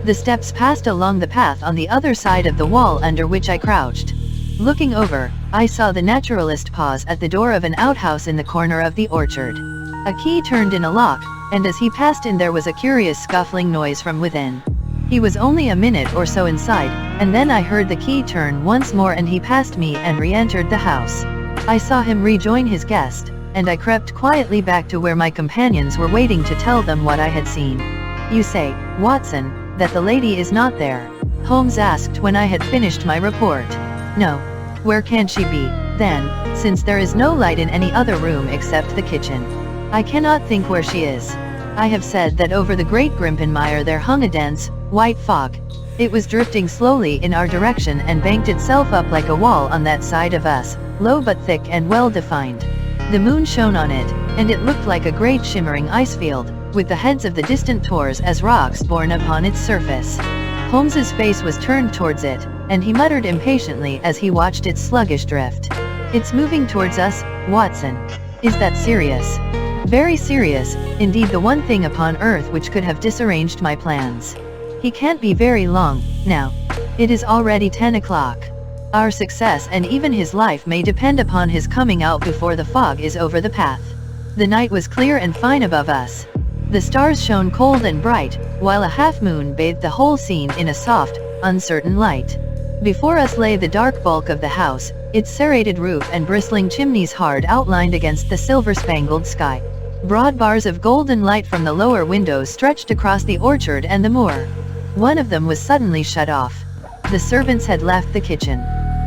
Speaker 1: The steps passed along the path on the other side of the wall under which I crouched. Looking over, I saw the naturalist pause at the door of an outhouse in the corner of the orchard. A key turned in a lock, and as he passed in there was a curious scuffling noise from within. He was only a minute or so inside, and then I heard the key turn once more and he passed me and re-entered the house. I saw him rejoin his guest, and I crept quietly back to where my companions were waiting to tell them what I had seen. "You say, Watson, that the lady is not there?" Holmes asked when I had finished my report. "No. Where can she be, then, since there is no light in any other room except the kitchen? I cannot think where she is. I have said that over the great Grimpenmire there hung a dense, white fog. It was drifting slowly in our direction and banked itself up like a wall on that side of us, low but thick and well defined. The moon shone on it, and it looked like a great shimmering ice field, with the heads of the distant tors as rocks borne upon its surface." Holmes's face was turned towards it, and he muttered impatiently as he watched its sluggish drift. "It's moving towards us, Watson. Is that serious?" "Very serious, indeed, the one thing upon earth which could have disarranged my plans. He can't be very long, now. It is already 10 o'clock. Our success and even his life may depend upon his coming out before the fog is over the path." The night was clear and fine above us. The stars shone cold and bright, while a half-moon bathed the whole scene in a soft, uncertain light. Before us lay the dark bulk of the house, its serrated roof and bristling chimneys hard outlined against the silver-spangled sky. Broad bars of golden light from the lower windows stretched across the orchard and the moor. One of them was suddenly shut off. The servants had left the kitchen.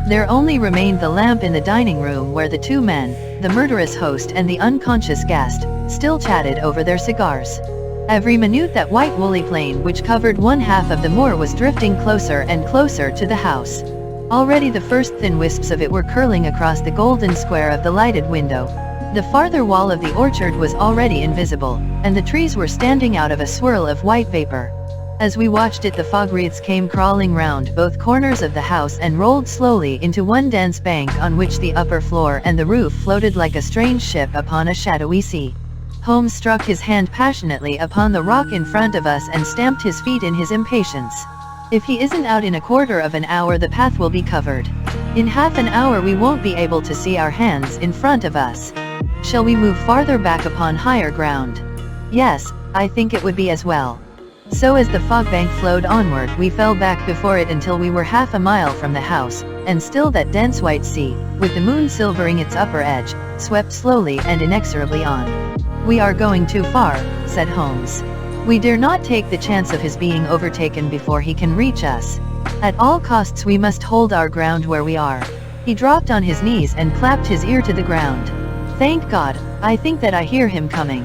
Speaker 1: There only remained the lamp in the dining room where the 2 men, the murderous host and the unconscious guest, still chatted over their cigars. Every minute that white woolly plain which covered one half of the moor was drifting closer and closer to the house. Already the first thin wisps of it were curling across the golden square of the lighted window. The farther wall of the orchard was already invisible, and the trees were standing out of a swirl of white vapor. As we watched it, the fog wreaths came crawling round both corners of the house and rolled slowly into one dense bank on which the upper floor and the roof floated like a strange ship upon a shadowy sea. Holmes struck his hand passionately upon the rock in front of us and stamped his feet in his impatience. "If he isn't out in a quarter of an hour, the path will be covered. In half an hour we won't be able to see our hands in front of us. Shall we move farther back upon higher ground?" "Yes, I think it would be as well." So as the fog bank flowed onward, we fell back before it until we were half a mile from the house, and still that dense white sea, with the moon silvering its upper edge, swept slowly and inexorably on. "We are going too far," said Holmes. "We dare not take the chance of his being overtaken before he can reach us. At all costs we must hold our ground where we are." He dropped on his knees and clapped his ear to the ground. "Thank God, I think that I hear him coming."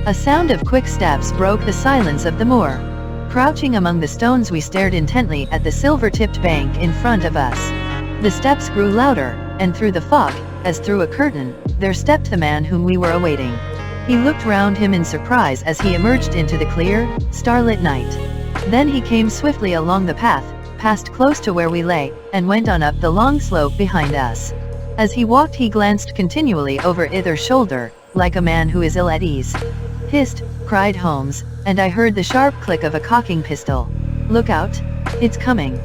Speaker 1: A sound of quick steps broke the silence of the moor. Crouching among the stones, we stared intently at the silver-tipped bank in front of us. The steps grew louder, and through the fog, as through a curtain, there stepped the man whom we were awaiting. He looked round him in surprise as he emerged into the clear, starlit night. Then he came swiftly along the path, passed close to where we lay, and went on up the long slope behind us. As he walked he glanced continually over either shoulder, like a man who is ill at ease. "Hist!" cried Holmes, and I heard the sharp click of a cocking pistol. "Look out! It's coming!"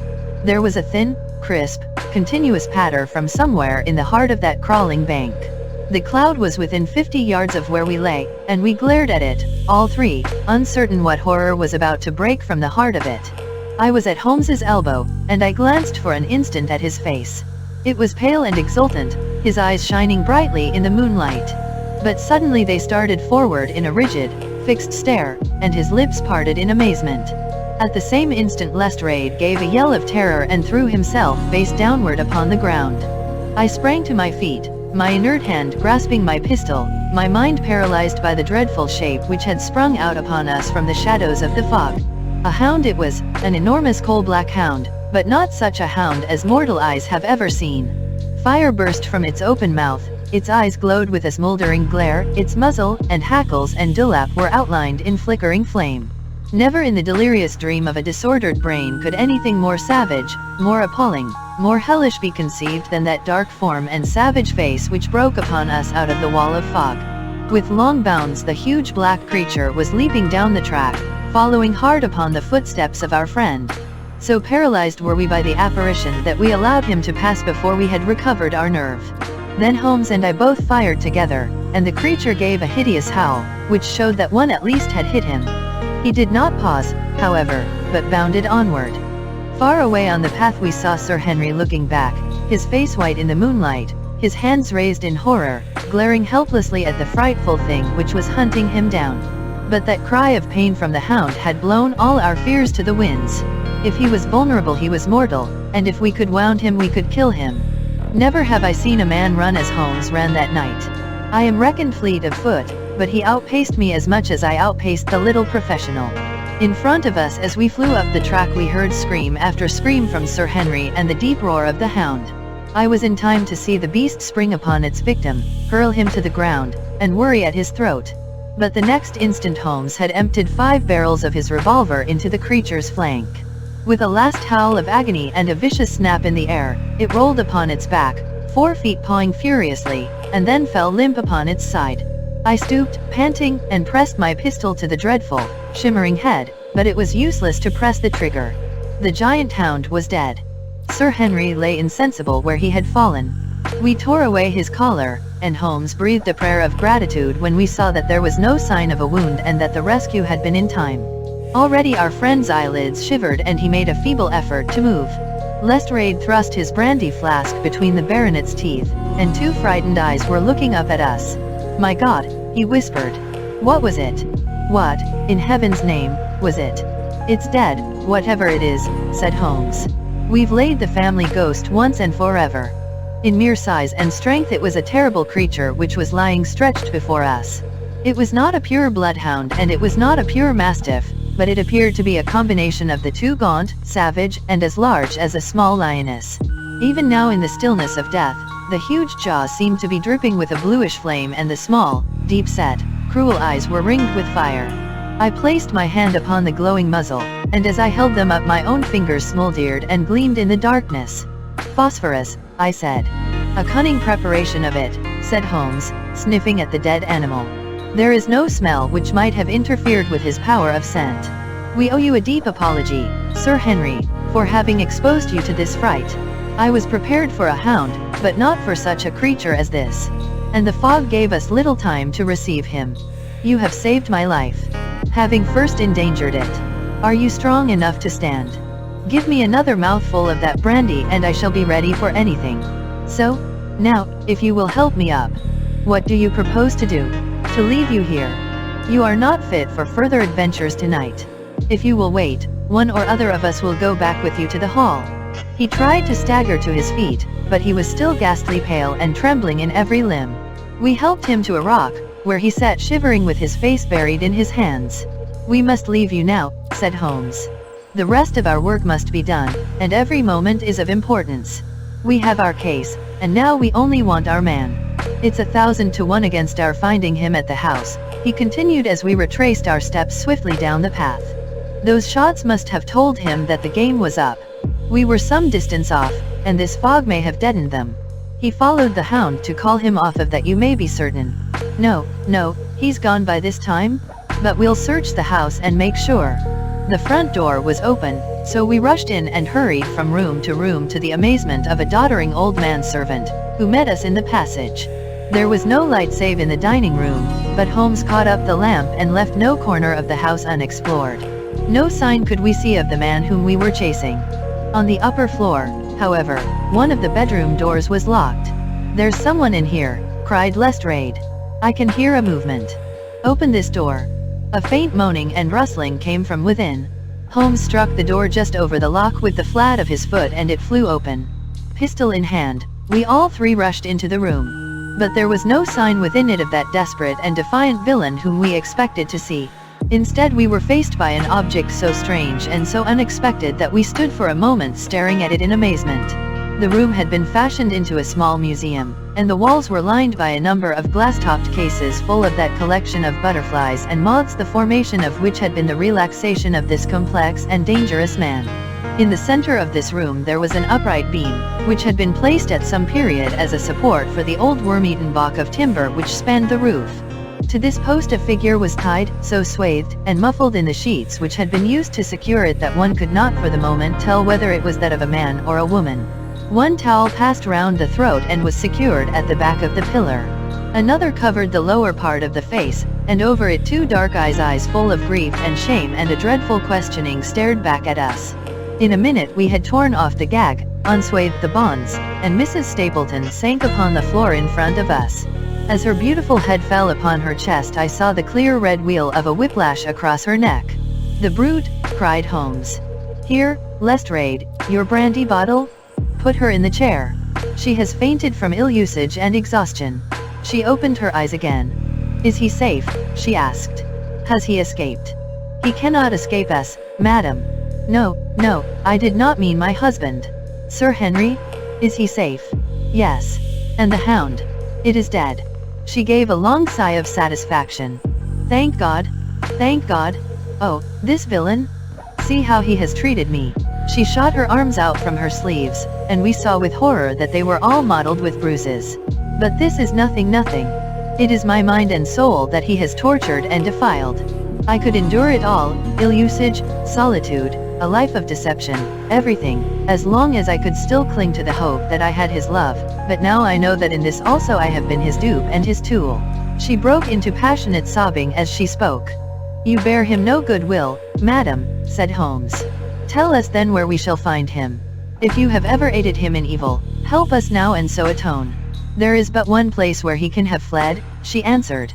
Speaker 1: There was a thin, crisp, continuous patter from somewhere in the heart of that crawling bank. The cloud was within 50 yards of where we lay, and we glared at it, all three, uncertain what horror was about to break from the heart of it. I was at Holmes's elbow, and I glanced for an instant at his face. It was pale and exultant, his eyes shining brightly in the moonlight. But suddenly they started forward in a rigid, fixed stare, and his lips parted in amazement. At the same instant Lestrade gave a yell of terror and threw himself face downward upon the ground. I sprang to my feet, my inert hand grasping my pistol, my mind paralyzed by the dreadful shape which had sprung out upon us from the shadows of the fog. A hound it was, an enormous coal-black hound, but not such a hound as mortal eyes have ever seen. Fire burst from its open mouth, its eyes glowed with a smoldering glare, its muzzle, and hackles and dewlap were outlined in flickering flame. Never in the delirious dream of a disordered brain could anything more savage, more appalling, more hellish be conceived than that dark form and savage face which broke upon us out of the wall of fog. With long bounds the huge black creature was leaping down the track, following hard upon the footsteps of our friend. So paralyzed were we by the apparition that we allowed him to pass before we had recovered our nerve. Then Holmes and I both fired together, and the creature gave a hideous howl, which showed that one at least had hit him. He did not pause, however, but bounded onward. Far away on the path we saw Sir Henry looking back, his face white in the moonlight, his hands raised in horror, glaring helplessly at the frightful thing which was hunting him down. But that cry of pain from the hound had blown all our fears to the winds. If he was vulnerable he was mortal, and if we could wound him we could kill him. Never have I seen a man run as Holmes ran that night. I am reckoned fleet of foot, but he outpaced me as much as I outpaced the little professional. In front of us as we flew up the track we heard scream after scream from Sir Henry and the deep roar of the hound. I was in time to see the beast spring upon its victim, hurl him to the ground, and worry at his throat. But the next instant Holmes had emptied 5 barrels of his revolver into the creature's flank. With a last howl of agony and a vicious snap in the air, it rolled upon its back, 4 feet pawing furiously, and then fell limp upon its side. I stooped, panting, and pressed my pistol to the dreadful, shimmering head, but it was useless to press the trigger. The giant hound was dead. Sir Henry lay insensible where he had fallen. We tore away his collar, and Holmes breathed a prayer of gratitude when we saw that there was no sign of a wound and that the rescue had been in time. Already our friend's eyelids shivered and he made a feeble effort to move. Lestrade thrust his brandy flask between the baronet's teeth, and 2 frightened eyes were looking up at us. "My God," he whispered. "What was it? What, in heaven's name, was it?" "It's dead, whatever it is," said Holmes. "We've laid the family ghost once and forever." In mere size and strength it was a terrible creature which was lying stretched before us. It was not a pure bloodhound and it was not a pure mastiff, but it appeared to be a combination of the 2, gaunt, savage, and as large as a small lioness. Even now in the stillness of death, the huge jaws seemed to be dripping with a bluish flame and the small, deep-set, cruel eyes were ringed with fire. I placed my hand upon the glowing muzzle, and as I held them up my own fingers smoldered and gleamed in the darkness. "Phosphorus," I said. "A cunning preparation of it," said Holmes, sniffing at the dead animal. "There is no smell which might have interfered with his power of scent. We owe you a deep apology, Sir Henry, for having exposed you to this fright. I was prepared for a hound, but not for such a creature as this. And the fog gave us little time to receive him. You have saved my life, having first endangered it. Are you strong enough to stand? Give me another mouthful of that brandy and I shall be ready for anything. So, now, if you will help me up. What do you propose to do? To leave you here? You are not fit for further adventures tonight. If you will wait, one or other of us will go back with you to the hall." He tried to stagger to his feet, but he was still ghastly pale and trembling in every limb. We helped him to a rock, where he sat shivering with his face buried in his hands. "We must leave you now," said Holmes. "The rest of our work must be done, and every moment is of importance. We have our case, and now we only want our man. It's 1,000 to 1 against our finding him at the house," he continued as we retraced our steps swiftly down the path. Those shots must have told him that the game was up. We were some distance off, and this fog may have deadened them. He followed the hound to call him off of that, you may be certain. No, he's gone by this time? But we'll search the house and make sure. The front door was open, so we rushed in and hurried from room to the amazement of a doddering old manservant, who met us in the passage. There was no light save in the dining room, but Holmes caught up the lamp and left no corner of the house unexplored. No sign could we see of the man whom we were chasing. On the upper floor, however, one of the bedroom doors was locked. "There's someone in here," cried Lestrade. "I can hear a movement. Open this door." A faint moaning and rustling came from within. Holmes struck the door just over the lock with the flat of his foot and it flew open. Pistol in hand, we all three rushed into the room. But there was no sign within it of that desperate and defiant villain whom we expected to see. Instead, we were faced by an object so strange and so unexpected that we stood for a moment staring at it in amazement. The room had been fashioned into a small museum, and the walls were lined by a number of glass-topped cases full of that collection of butterflies and moths, the formation of which had been the relaxation of this complex and dangerous man. In the center of this room there was an upright beam, which had been placed at some period as a support for the old worm-eaten block of timber which spanned the roof. To this post a figure was tied, so swathed and muffled in the sheets which had been used to secure it that one could not for the moment tell whether it was that of a man or a woman. One towel passed round the throat and was secured at the back of the pillar. Another covered the lower part of the face, and over it two dark eyes full of grief and shame and a dreadful questioning stared back at us. In a minute we had torn off the gag, unswathed the bonds, and Mrs. Stapleton sank upon the floor in front of us. As her beautiful head fell upon her chest I saw the clear red wheal of a whiplash across her neck. "The brute!" cried Holmes. "Here, Lestrade, your brandy bottle? Put her in the chair. She has fainted from ill usage and exhaustion." She opened her eyes again. "Is he safe?" she asked. "Has he escaped?" "He cannot escape us, madam." No, I did not mean my husband." "Sir Henry? Is he safe?" "Yes." "And the hound?" "It is dead." She gave a long sigh of satisfaction. Thank God. Thank God. Oh, this villain? See how he has treated me." She shot her arms out from her sleeves, and we saw with horror that they were all mottled with bruises. "But this is nothing. It is my mind and soul that he has tortured and defiled. I could endure it all, ill usage, solitude, a life of deception, everything, as long as I could still cling to the hope that I had his love, but now I know that in this also I have been his dupe and his tool." She broke into passionate sobbing as she spoke. "You bear him no good will, madam," said Holmes. "Tell us then where we shall find him. If you have ever aided him in evil, help us now and so atone." "There is but one place where he can have fled," she answered.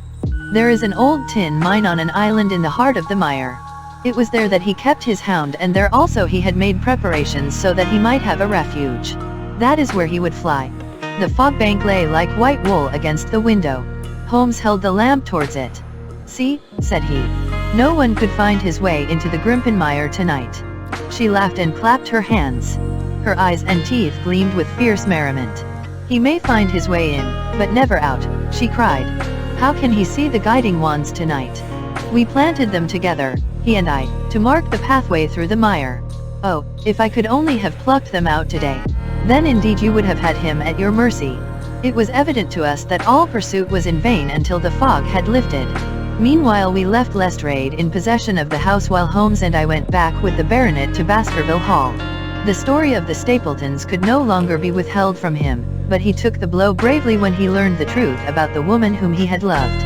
Speaker 1: "There is an old tin mine on an island in the heart of the mire. It was there that he kept his hound, and there also he had made preparations so that he might have a refuge. That is where he would fly." The fog bank lay like white wool against the window. Holmes held the lamp towards it. "See," said he. "No one could find his way into the Grimpen mire tonight." She laughed and clapped her hands. Her eyes and teeth gleamed with fierce merriment. "He may find his way in, but never out," she cried. "How can he see the guiding wands tonight? We planted them together, he and I, to mark the pathway through the mire. Oh, if I could only have plucked them out today. Then indeed you would have had him at your mercy." It was evident to us that all pursuit was in vain until the fog had lifted. Meanwhile we left Lestrade in possession of the house while Holmes and I went back with the baronet to Baskerville Hall. The story of the Stapletons could no longer be withheld from him, but he took the blow bravely when he learned the truth about the woman whom he had loved.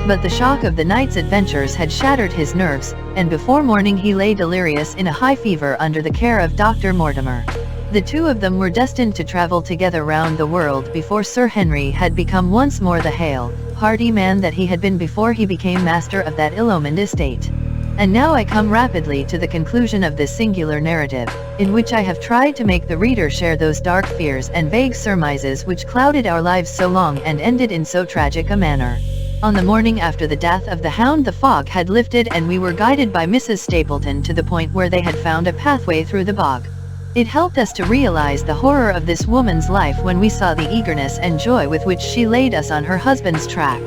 Speaker 1: But the shock of the night's adventures had shattered his nerves, and before morning he lay delirious in a high fever under the care of Dr. Mortimer. The two of them were destined to travel together round the world before Sir Henry had become once more the hale, hearty man that he had been before he became master of that ill-omened estate. And now I come rapidly to the conclusion of this singular narrative, in which I have tried to make the reader share those dark fears and vague surmises which clouded our lives so long and ended in so tragic a manner. On the morning after the death of the hound the fog had lifted and we were guided by Mrs. Stapleton to the point where they had found a pathway through the bog. It helped us to realize the horror of this woman's life when we saw the eagerness and joy with which she laid us on her husband's track.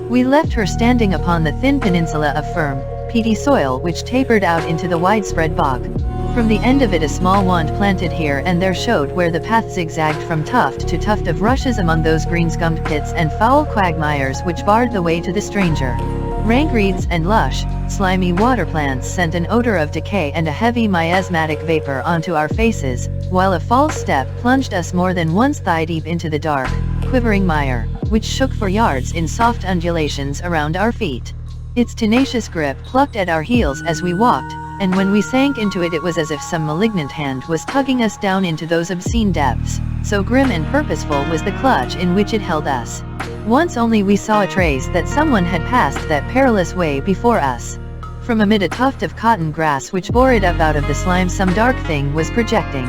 Speaker 1: We left her standing upon the thin peninsula of firm, peaty soil which tapered out into the widespread bog. From the end of it a small wand planted here and there showed where the path zigzagged from tuft to tuft of rushes among those green-scummed pits and foul quagmires which barred the way to the stranger. Rank reeds and lush, slimy water plants sent an odor of decay and a heavy miasmatic vapor onto our faces, while a false step plunged us more than once thigh-deep into the dark, quivering mire, which shook for yards in soft undulations around our feet. Its tenacious grip plucked at our heels as we walked, and when we sank into it was as if some malignant hand was tugging us down into those obscene depths, so grim and purposeful was the clutch in which it held us. Once only we saw a trace that someone had passed that perilous way before us. From amid a tuft of cotton grass which bore it up out of the slime some dark thing was projecting.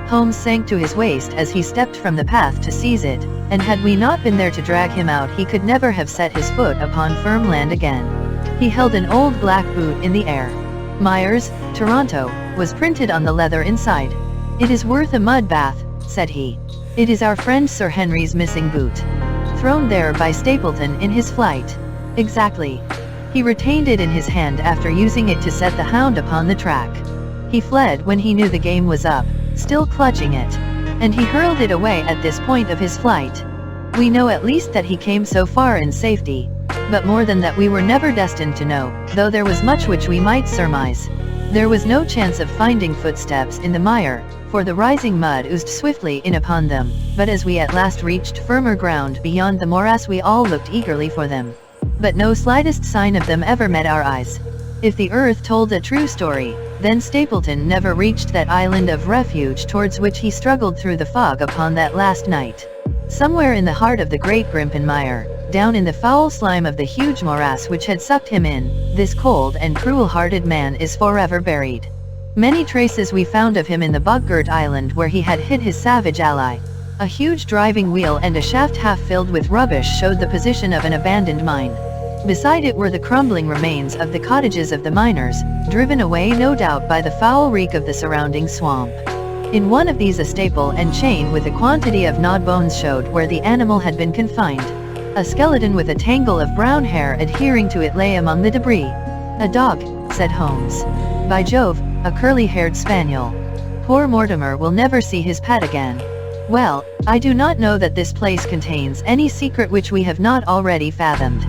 Speaker 1: Holmes sank to his waist as he stepped from the path to seize it, and had we not been there to drag him out he could never have set his foot upon firm land again. He held an old black boot in the air. Myers, Toronto, was printed on the leather inside. "It is worth a mud bath," said he. "It is our friend Sir Henry's missing boot. Thrown there by Stapleton in his flight." "Exactly. He retained it in his hand after using it to set the hound upon the track. He fled when he knew the game was up, still clutching it. And he hurled it away at this point of his flight. We know at least that he came so far in safety. But more than that we were never destined to know, though there was much which we might surmise. There was no chance of finding footsteps in the mire, for the rising mud oozed swiftly in upon them, but as we at last reached firmer ground beyond the morass we all looked eagerly for them. But no slightest sign of them ever met our eyes. If the earth told a true story, then Stapleton never reached that island of refuge towards which he struggled through the fog upon that last night. Somewhere in the heart of the great Grimpen mire, down in the foul slime of the huge morass which had sucked him in, this cold and cruel-hearted man is forever buried. Many traces we found of him in the bog-girt island where he had hid his savage ally. A huge driving wheel and a shaft half filled with rubbish showed the position of an abandoned mine. Beside it were the crumbling remains of the cottages of the miners, driven away no doubt by the foul reek of the surrounding swamp. In one of these a staple and chain with a quantity of gnawed bones showed where the animal had been confined. A skeleton with a tangle of brown hair adhering to it lay among the debris. "A dog," said Holmes. "By Jove, a curly-haired spaniel. Poor Mortimer will never see his pet again. Well, I do not know that this place contains any secret which we have not already fathomed."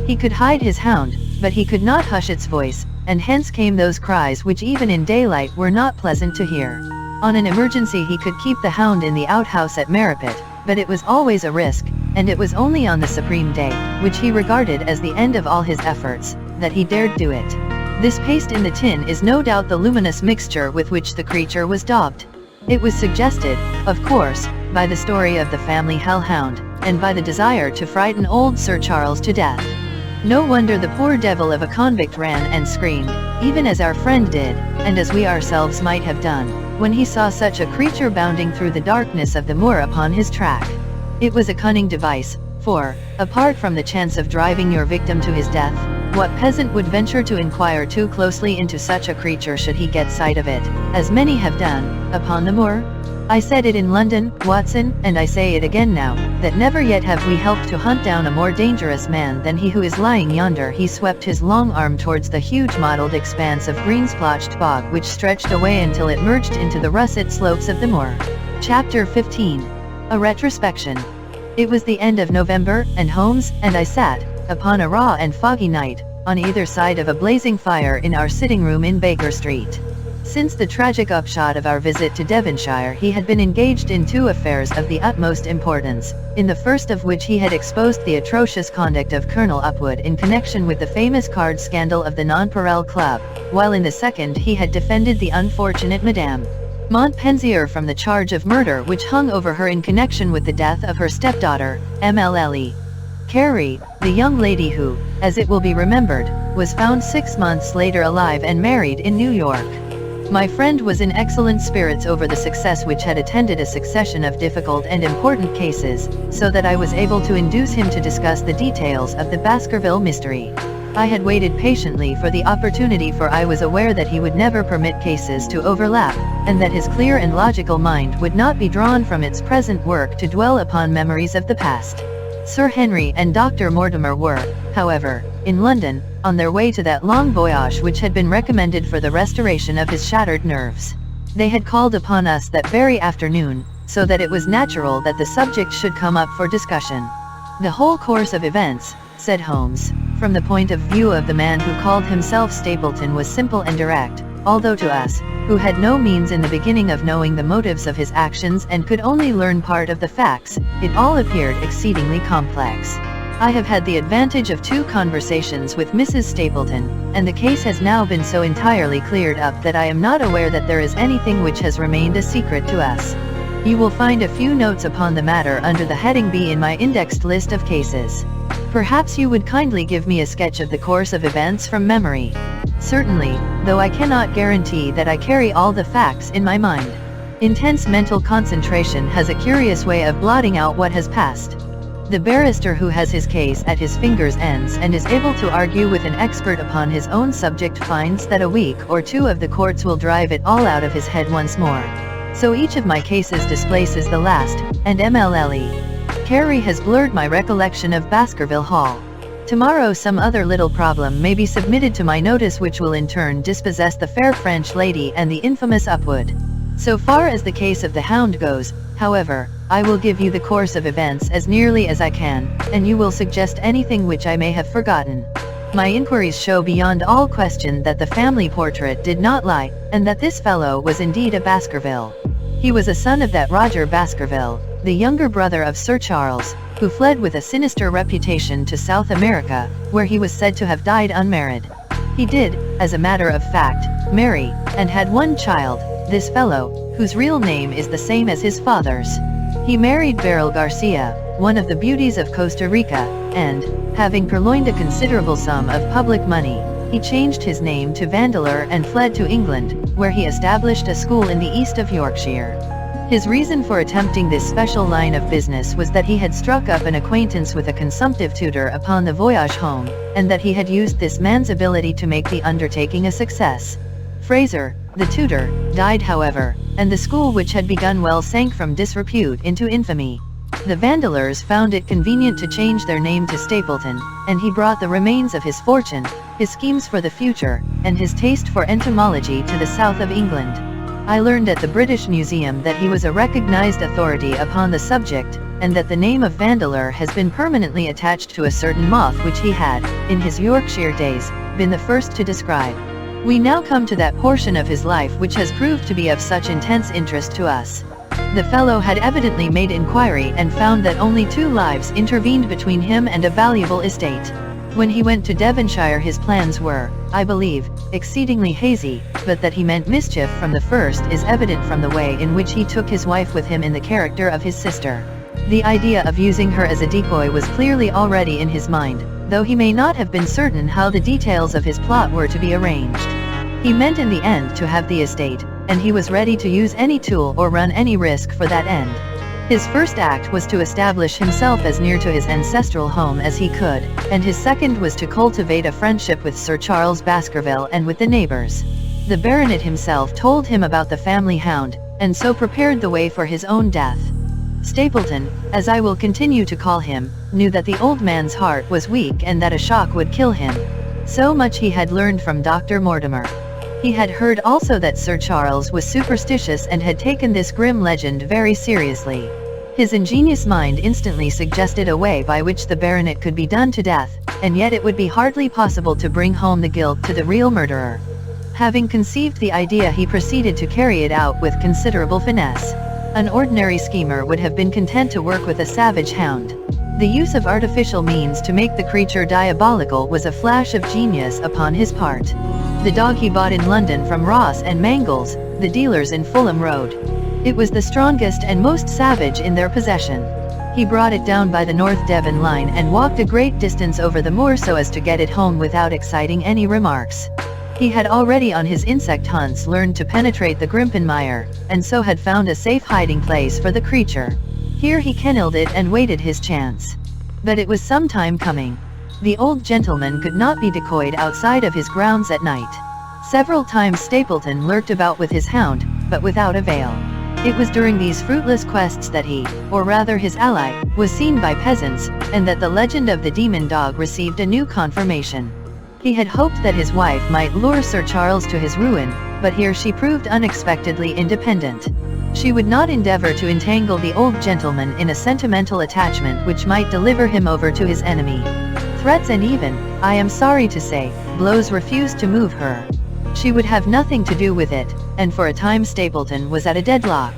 Speaker 1: He could hide his hound, but he could not hush its voice, and hence came those cries which even in daylight were not pleasant to hear. On an emergency he could keep the hound in the outhouse at Merripit, but it was always a risk, and it was only on the supreme day, which he regarded as the end of all his efforts, that he dared do it. This paste in the tin is no doubt the luminous mixture with which the creature was daubed. It was suggested, of course, by the story of the family hellhound, and by the desire to frighten old Sir Charles to death. No wonder the poor devil of a convict ran and screamed, even as our friend did, and as we ourselves might have done, when he saw such a creature bounding through the darkness of the moor upon his track. It was a cunning device, for, apart from the chance of driving your victim to his death, what peasant would venture to inquire too closely into such a creature should he get sight of it, as many have done, upon the moor? I said it in London, Watson, and I say it again now, that never yet have we helped to hunt down a more dangerous man than he who is lying yonder. He swept his long arm towards the huge mottled expanse of green-splotched bog which stretched away until it merged into the russet slopes of the moor. Chapter 15. A Retrospection. It was the end of November, and Holmes and I sat, upon a raw and foggy night, on either side of a blazing fire in our sitting room in Baker Street. Since the tragic upshot of our visit to Devonshire he had been engaged in two affairs of the utmost importance, in the first of which he had exposed the atrocious conduct of Colonel Upwood in connection with the famous card scandal of the Nonpareil Club, while in the second he had defended the unfortunate Madame Montpensier from the charge of murder which hung over her in connection with the death of her stepdaughter, MLLE. Carey, the young lady who, as it will be remembered, was found 6 months later alive and married in New York. My friend was in excellent spirits over the success which had attended a succession of difficult and important cases, so that I was able to induce him to discuss the details of the Baskerville mystery. I had waited patiently for the opportunity, for I was aware that he would never permit cases to overlap, and that his clear and logical mind would not be drawn from its present work to dwell upon memories of the past. Sir Henry and Dr. Mortimer were, however, in London, on their way to that long voyage which had been recommended for the restoration of his shattered nerves. They had called upon us that very afternoon, so that it was natural that the subject should come up for discussion. The whole course of events, said Holmes, from the point of view of the man who called himself Stapleton, was simple and direct, although to us, who had no means in the beginning of knowing the motives of his actions and could only learn part of the facts, it all appeared exceedingly complex. I have had the advantage of 2 conversations with Mrs. Stapleton, and the case has now been so entirely cleared up that I am not aware that there is anything which has remained a secret to us. You will find a few notes upon the matter under the heading B in my indexed list of cases. Perhaps you would kindly give me a sketch of the course of events from memory. Certainly, though I cannot guarantee that I carry all the facts in my mind. Intense mental concentration has a curious way of blotting out what has passed. The barrister who has his case at his fingers' ends and is able to argue with an expert upon his own subject finds that a week or 2 of the courts will drive it all out of his head once more. So each of my cases displaces the last, and MLLE. Carey has blurred my recollection of Baskerville Hall. Tomorrow some other little problem may be submitted to my notice which will in turn dispossess the fair French lady and the infamous Upwood. So far as the case of the Hound goes, however, I will give you the course of events as nearly as I can, and you will suggest anything which I may have forgotten. My inquiries show beyond all question that the family portrait did not lie, and that this fellow was indeed a Baskerville. He was a son of that Roger Baskerville, the younger brother of Sir Charles, who fled with a sinister reputation to South America, where he was said to have died unmarried. He did, as a matter of fact, marry, and had 1 child, this fellow, whose real name is the same as his father's. He married Beryl Garcia, one of the beauties of Costa Rica, and, having purloined a considerable sum of public money, he changed his name to Vandeleur and fled to England, where he established a school in the east of Yorkshire. His reason for attempting this special line of business was that he had struck up an acquaintance with a consumptive tutor upon the voyage home, and that he had used this man's ability to make the undertaking a success. Fraser, the tutor, died however, and the school which had begun well sank from disrepute into infamy. The Vandeleurs found it convenient to change their name to Stapleton, and he brought the remains of his fortune, his schemes for the future, and his taste for entomology to the south of England. I learned at the British Museum that he was a recognized authority upon the subject, and that the name of Vandeleur has been permanently attached to a certain moth which he had, in his Yorkshire days, been the first to describe. We now come to that portion of his life which has proved to be of such intense interest to us. The fellow had evidently made inquiry and found that only 2 lives intervened between him and a valuable estate. When he went to Devonshire his plans were, I believe, exceedingly hazy, but that he meant mischief from the first is evident from the way in which he took his wife with him in the character of his sister. The idea of using her as a decoy was clearly already in his mind, though he may not have been certain how the details of his plot were to be arranged. He meant in the end to have the estate, and he was ready to use any tool or run any risk for that end. His first act was to establish himself as near to his ancestral home as he could, and his second was to cultivate a friendship with Sir Charles Baskerville and with the neighbors. The baronet himself told him about the family hound, and so prepared the way for his own death. Stapleton, as I will continue to call him, knew that the old man's heart was weak and that a shock would kill him. So much he had learned from Dr. Mortimer. He had heard also that Sir Charles was superstitious and had taken this grim legend very seriously. His ingenious mind instantly suggested a way by which the baronet could be done to death, and yet it would be hardly possible to bring home the guilt to the real murderer. Having conceived the idea, he proceeded to carry it out with considerable finesse. An ordinary schemer would have been content to work with a savage hound. The use of artificial means to make the creature diabolical was a flash of genius upon his part. The dog he bought in London from Ross and Mangles, the dealers in Fulham Road. It was the strongest and most savage in their possession. He brought it down by the North Devon line and walked a great distance over the moor so as to get it home without exciting any remarks. He had already on his insect hunts learned to penetrate the Grimpenmire, and so had found a safe hiding place for the creature. Here he kennelled it and waited his chance. But it was some time coming. The old gentleman could not be decoyed outside of his grounds at night. Several times Stapleton lurked about with his hound, but without avail. It was during these fruitless quests that he, or rather his ally, was seen by peasants, and that the legend of the demon dog received a new confirmation. He had hoped that his wife might lure Sir Charles to his ruin, but here she proved unexpectedly independent. She would not endeavor to entangle the old gentleman in a sentimental attachment which might deliver him over to his enemy. Threats and even, I am sorry to say, blows refused to move her. She would have nothing to do with it, and for a time Stapleton was at a deadlock.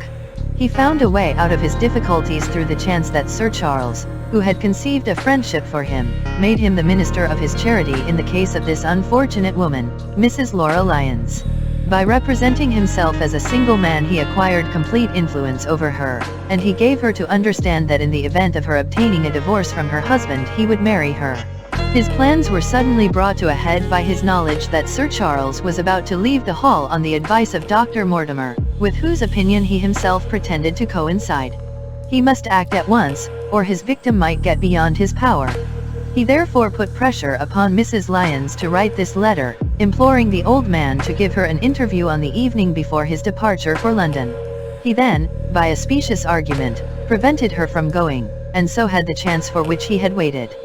Speaker 1: He found a way out of his difficulties through the chance that Sir Charles, who had conceived a friendship for him, made him the minister of his charity in the case of this unfortunate woman, Mrs. Laura Lyons. By representing himself as a single man he acquired complete influence over her, and he gave her to understand that in the event of her obtaining a divorce from her husband he would marry her. His plans were suddenly brought to a head by his knowledge that Sir Charles was about to leave the hall on the advice of Dr. Mortimer, with whose opinion he himself pretended to coincide. He must act at once, or his victim might get beyond his power. He therefore put pressure upon Mrs. Lyons to write this letter, imploring the old man to give her an interview on the evening before his departure for London. He then, by a specious argument, prevented her from going, and so had the chance for which he had waited.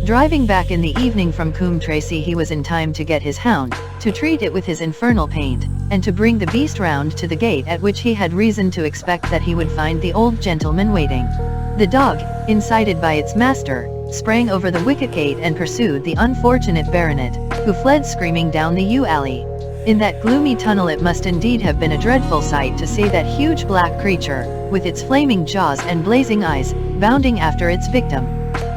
Speaker 1: Driving back in the evening from Coombe Tracey he was in time to get his hound, to treat it with his infernal paint, and to bring the beast round to the gate at which he had reason to expect that he would find the old gentleman waiting. The dog, incited by its master, sprang over the wicket gate and pursued the unfortunate baronet, who fled screaming down the yew alley. In that gloomy tunnel it must indeed have been a dreadful sight to see that huge black creature, with its flaming jaws and blazing eyes, bounding after its victim.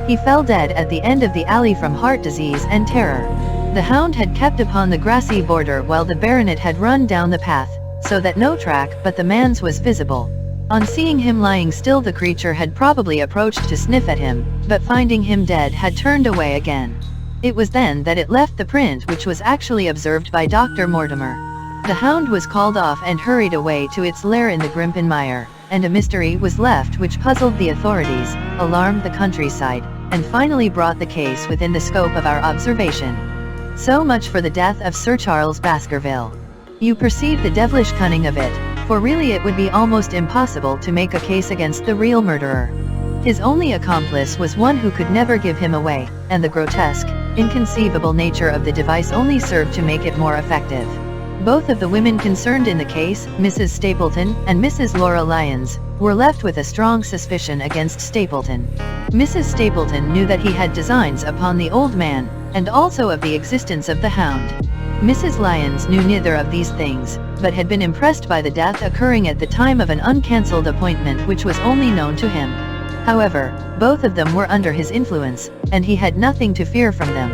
Speaker 1: He fell dead at the end of the alley from heart disease and terror. The hound had kept upon the grassy border while the baronet had run down the path, so that no track but the man's was visible. On seeing him lying still the creature had probably approached to sniff at him, but finding him dead had turned away again. It was then that it left the print which was actually observed by Dr. Mortimer. The hound was called off and hurried away to its lair in the Grimpen Mire, and a mystery was left which puzzled the authorities, alarmed the countryside, and finally brought the case within the scope of our observation. So much for the death of Sir Charles Baskerville. You perceive the devilish cunning of it, for really it would be almost impossible to make a case against the real murderer. His only accomplice was one who could never give him away, and the grotesque, inconceivable nature of the device only served to make it more effective. Both of the women concerned in the case, Mrs. Stapleton and Mrs. Laura Lyons, were left with a strong suspicion against Stapleton. Mrs. Stapleton knew that he had designs upon the old man, and also of the existence of the hound. Mrs. Lyons knew neither of these things, but had been impressed by the death occurring at the time of an uncancelled appointment which was only known to him. However, both of them were under his influence, and he had nothing to fear from them.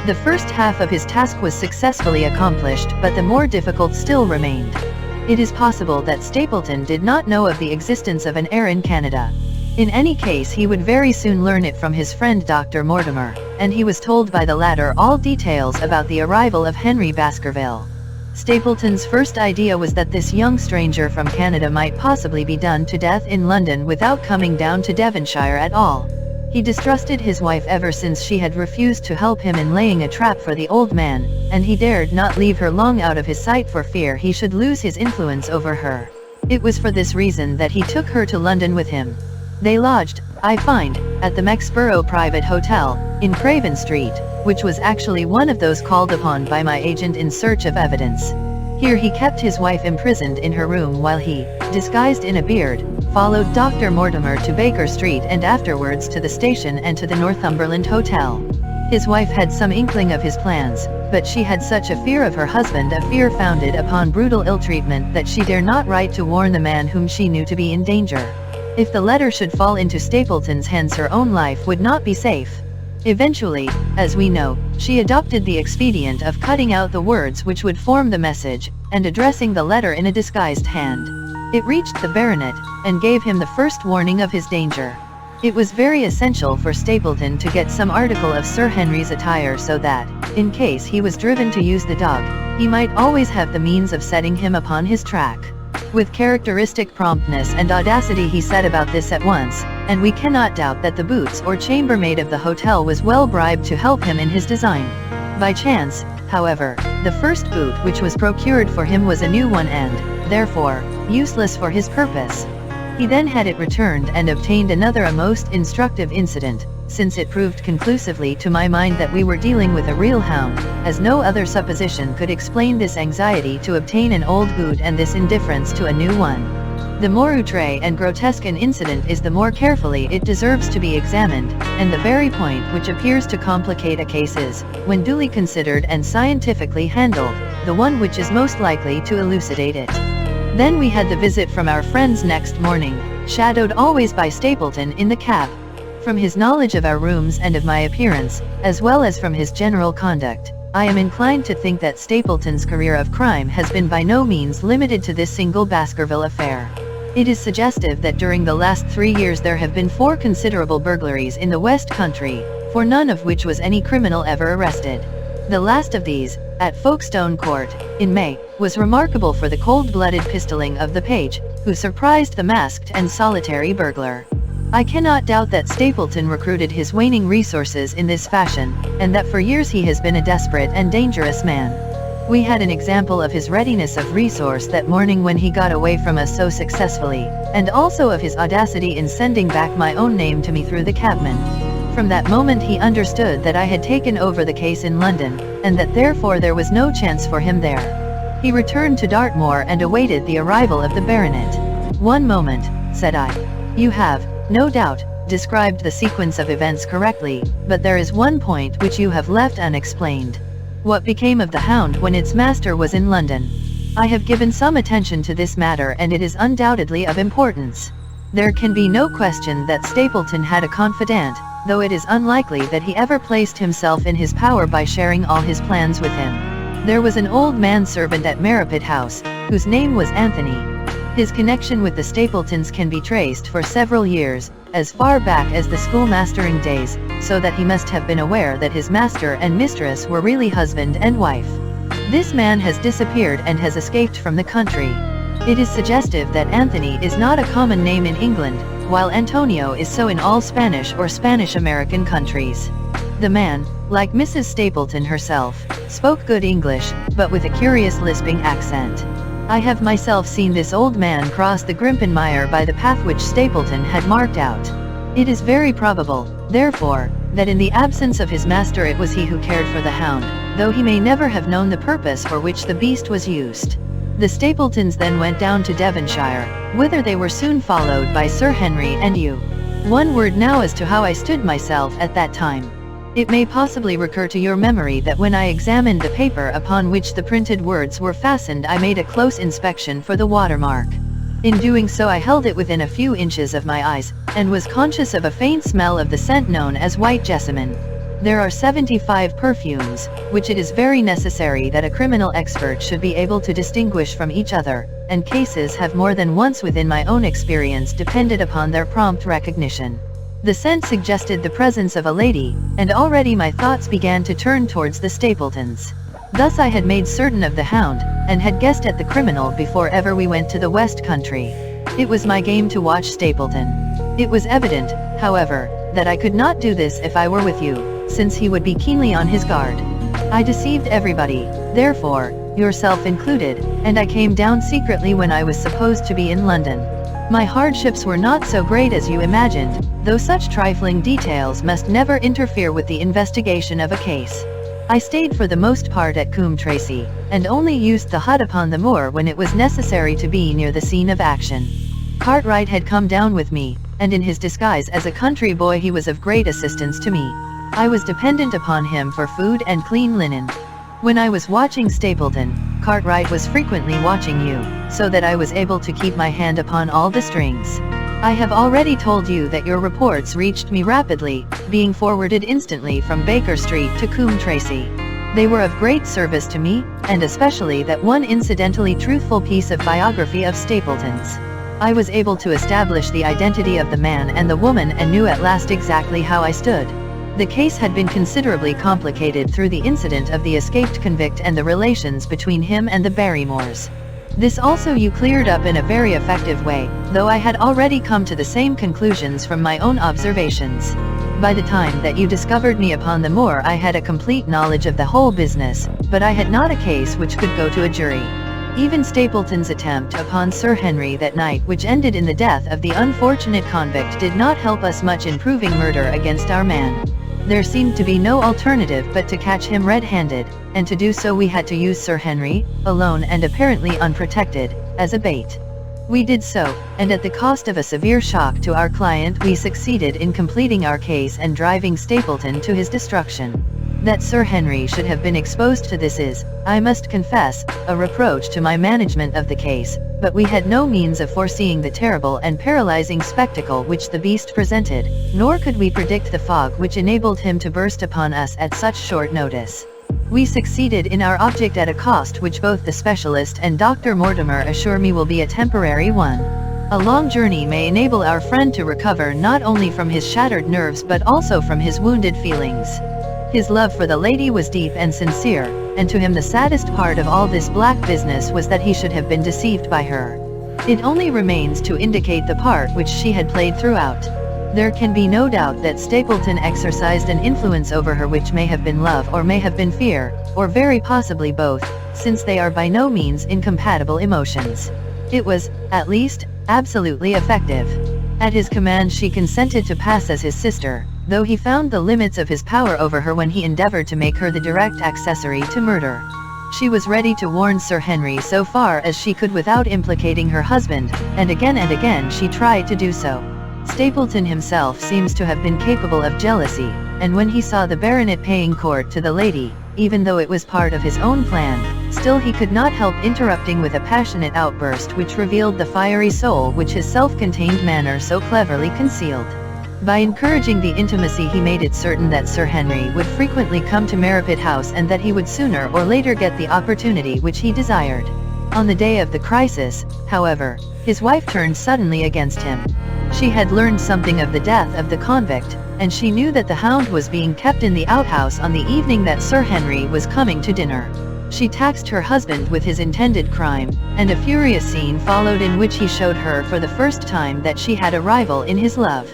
Speaker 1: The first half of his task was successfully accomplished, but the more difficult still remained. It is possible that Stapleton did not know of the existence of an heir in Canada. In any case he would very soon learn it from his friend Dr. Mortimer, and he was told by the latter all details about the arrival of Henry Baskerville. Stapleton's first idea was that this young stranger from Canada might possibly be done to death in London without coming down to Devonshire at all. He distrusted his wife ever since she had refused to help him in laying a trap for the old man, and he dared not leave her long out of his sight for fear he should lose his influence over her. It was for this reason that he took her to London with him. They lodged, I find, at the Mexborough Private Hotel, in Craven Street, which was actually one of those called upon by my agent in search of evidence. Here he kept his wife imprisoned in her room while he, disguised in a beard, followed Dr. Mortimer to Baker Street and afterwards to the station and to the Northumberland Hotel. His wife had some inkling of his plans, but she had such a fear of her husband, a fear founded upon brutal ill-treatment, that she dare not write to warn the man whom she knew to be in danger. If the letter should fall into Stapleton's hands her own life would not be safe. Eventually, as we know, she adopted the expedient of cutting out the words which would form the message, and addressing the letter in a disguised hand. It reached the baronet, and gave him the first warning of his danger. It was very essential for Stapleton to get some article of Sir Henry's attire so that, in case he was driven to use the dog, he might always have the means of setting him upon his track. With characteristic promptness and audacity he set about this at once, and we cannot doubt that the boots or chambermaid of the hotel was well bribed to help him in his design. By chance, however, the first boot which was procured for him was a new one and, therefore, useless for his purpose. He then had it returned and obtained another, a most instructive incident, since it proved conclusively to my mind that we were dealing with a real hound, as no other supposition could explain this anxiety to obtain an old hound and this indifference to a new one. The more outre and grotesque an incident is, the more carefully it deserves to be examined, and the very point which appears to complicate a case is, when duly considered and scientifically handled, the one which is most likely to elucidate it. Then we had the visit from our friends next morning, shadowed always by Stapleton in the cab. From his knowledge of our rooms and of my appearance, as well as from his general conduct, I am inclined to think that Stapleton's career of crime has been by no means limited to this single Baskerville affair. It is suggestive that during the last 3 years there have been 4 considerable burglaries in the West Country, for none of which was any criminal ever arrested. The last of these, at Folkestone Court, in May, was remarkable for the cold-blooded pistoling of the page, who surprised the masked and solitary burglar. I cannot doubt that Stapleton recruited his waning resources in this fashion, and that for years he has been a desperate and dangerous man. We had an example of his readiness of resource that morning when he got away from us so successfully, and also of his audacity in sending back my own name to me through the cabman. From that moment he understood that I had taken over the case in London, and that therefore there was no chance for him there. He returned to Dartmoor and awaited the arrival of the baronet. "One moment," said I. "You have, no doubt, described the sequence of events correctly, but there is one point which you have left unexplained. What became of the hound when its master was in London?" "I have given some attention to this matter and it is undoubtedly of importance. There can be no question that Stapleton had a confidant, though it is unlikely that he ever placed himself in his power by sharing all his plans with him. There was an old man-servant at Merripit House, whose name was Anthony. His connection with the Stapletons can be traced for several years, as far back as the schoolmastering days, so that he must have been aware that his master and mistress were really husband and wife. This man has disappeared and has escaped from the country. It is suggestive that Anthony is not a common name in England, while Antonio is so in all Spanish or Spanish-American countries. The man, like Mrs. Stapleton herself, spoke good English, but with a curious lisping accent. I have myself seen this old man cross the Grimpenmire by the path which Stapleton had marked out. It is very probable, therefore, that in the absence of his master it was he who cared for the hound, though he may never have known the purpose for which the beast was used. The Stapletons then went down to Devonshire, whither they were soon followed by Sir Henry and you. One word now as to how I stood myself at that time. It may possibly recur to your memory that when I examined the paper upon which the printed words were fastened I made a close inspection for the watermark. In doing so I held it within a few inches of my eyes, and was conscious of a faint smell of the scent known as white jessamine. There are 75 perfumes, which it is very necessary that a criminal expert should be able to distinguish from each other, and cases have more than once within my own experience depended upon their prompt recognition. The scent suggested the presence of a lady, and already my thoughts began to turn towards the Stapletons. Thus I had made certain of the hound, and had guessed at the criminal before ever we went to the West Country. It was my game to watch Stapleton. It was evident, however, that I could not do this if I were with you, since he would be keenly on his guard. I deceived everybody, therefore, yourself included, and I came down secretly when I was supposed to be in London. My hardships were not so great as you imagined, though such trifling details must never interfere with the investigation of a case. I stayed for the most part at Coombe Tracey, and only used the hut upon the moor when it was necessary to be near the scene of action. Cartwright had come down with me, and in his disguise as a country boy he was of great assistance to me. I was dependent upon him for food and clean linen. When I was watching Stapleton, Cartwright was frequently watching you, so that I was able to keep my hand upon all the strings. I have already told you that your reports reached me rapidly, being forwarded instantly from Baker Street to Coombe Tracey. They were of great service to me, and especially that one incidentally truthful piece of biography of Stapleton's. I was able to establish the identity of the man and the woman and knew at last exactly how I stood. The case had been considerably complicated through the incident of the escaped convict and the relations between him and the Barrymores. This also you cleared up in a very effective way, though I had already come to the same conclusions from my own observations. By the time that you discovered me upon the moor I had a complete knowledge of the whole business, but I had not a case which could go to a jury. Even Stapleton's attempt upon Sir Henry that night, which ended in the death of the unfortunate convict, did not help us much in proving murder against our man. There seemed to be no alternative but to catch him red-handed, and to do so we had to use Sir Henry, alone and apparently unprotected, as a bait. We did so, and at the cost of a severe shock to our client we succeeded in completing our case and driving Stapleton to his destruction. That Sir Henry should have been exposed to this is, I must confess, a reproach to my management of the case, but we had no means of foreseeing the terrible and paralyzing spectacle which the beast presented, nor could we predict the fog which enabled him to burst upon us at such short notice. We succeeded in our object at a cost which both the specialist and Dr. Mortimer assure me will be a temporary one. A long journey may enable our friend to recover not only from his shattered nerves but also from his wounded feelings. His love for the lady was deep and sincere, and to him the saddest part of all this black business was that he should have been deceived by her. It only remains to indicate the part which she had played throughout. There can be no doubt that Stapleton exercised an influence over her which may have been love or may have been fear, or very possibly both, since they are by no means incompatible emotions. It was, at least, absolutely effective. At his command she consented to pass as his sister, though he found the limits of his power over her when he endeavored to make her the direct accessory to murder. She was ready to warn Sir Henry so far as she could without implicating her husband, and again she tried to do so. Stapleton himself seems to have been capable of jealousy, and when he saw the baronet paying court to the lady, even though it was part of his own plan, still he could not help interrupting with a passionate outburst which revealed the fiery soul which his self-contained manner so cleverly concealed. By encouraging the intimacy he made it certain that Sir Henry would frequently come to Merripit House and that he would sooner or later get the opportunity which he desired. On the day of the crisis, however, his wife turned suddenly against him. She had learned something of the death of the convict, and she knew that the hound was being kept in the outhouse on the evening that Sir Henry was coming to dinner. She taxed her husband with his intended crime, and a furious scene followed in which he showed her for the first time that she had a rival in his love.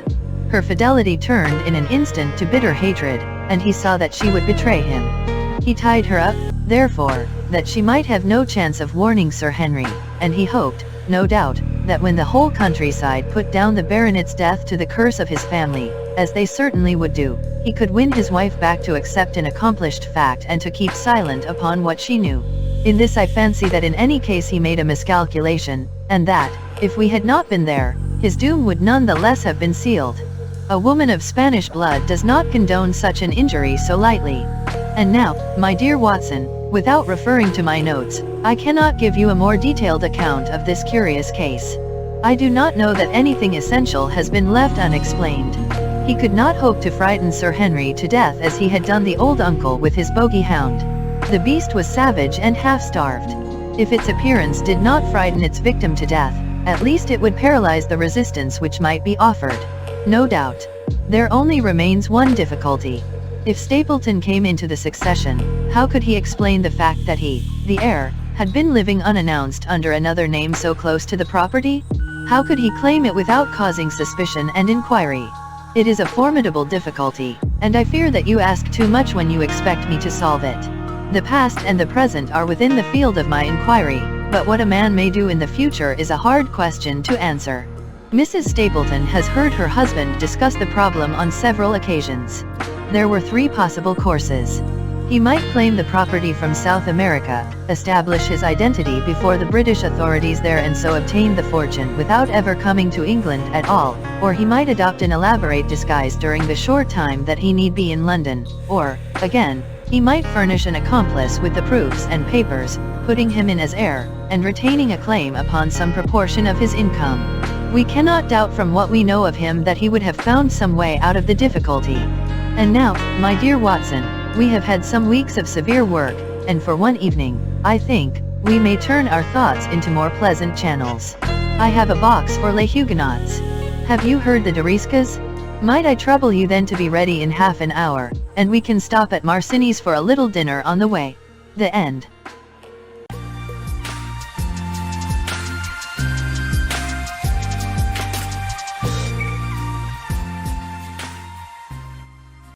Speaker 1: Her fidelity turned in an instant to bitter hatred, and he saw that she would betray him. He tied her up, therefore, that she might have no chance of warning Sir Henry, and he hoped, no doubt, that when the whole countryside put down the baronet's death to the curse of his family, as they certainly would do, he could win his wife back to accept an accomplished fact and to keep silent upon what she knew. In this I fancy that in any case he made a miscalculation, and that, if we had not been there, his doom would none the less have been sealed. A woman of Spanish blood does not condone such an injury so lightly. And now, my dear Watson, without referring to my notes, I cannot give you a more detailed account of this curious case. I do not know that anything essential has been left unexplained. He could not hope to frighten Sir Henry to death as he had done the old uncle with his bogey hound. The beast was savage and half-starved. If its appearance did not frighten its victim to death, at least it would paralyze the resistance which might be offered. No doubt. There only remains one difficulty. If Stapleton came into the succession, how could he explain the fact that he, the heir, had been living unannounced under another name so close to the property? How could he claim it without causing suspicion and inquiry? It is a formidable difficulty, and I fear that you ask too much when you expect me to solve it. The past and the present are within the field of my inquiry, but what a man may do in the future is a hard question to answer. Mrs. Stapleton has heard her husband discuss the problem on several occasions. There were 3 possible courses. He might claim the property from South America, establish his identity before the British authorities there and so obtain the fortune without ever coming to England at all, or he might adopt an elaborate disguise during the short time that he need be in London, or, again, he might furnish an accomplice with the proofs and papers, putting him in as heir, and retaining a claim upon some proportion of his income. We cannot doubt from what we know of him that he would have found some way out of the difficulty. And now, my dear Watson, we have had some weeks of severe work, and for one evening, I think, we may turn our thoughts into more pleasant channels. I have a box for Les Huguenots. Have you heard the Doriscas? Might I trouble you then to be ready in half an hour, and we can stop at Marcini's for a little dinner on the way. The end.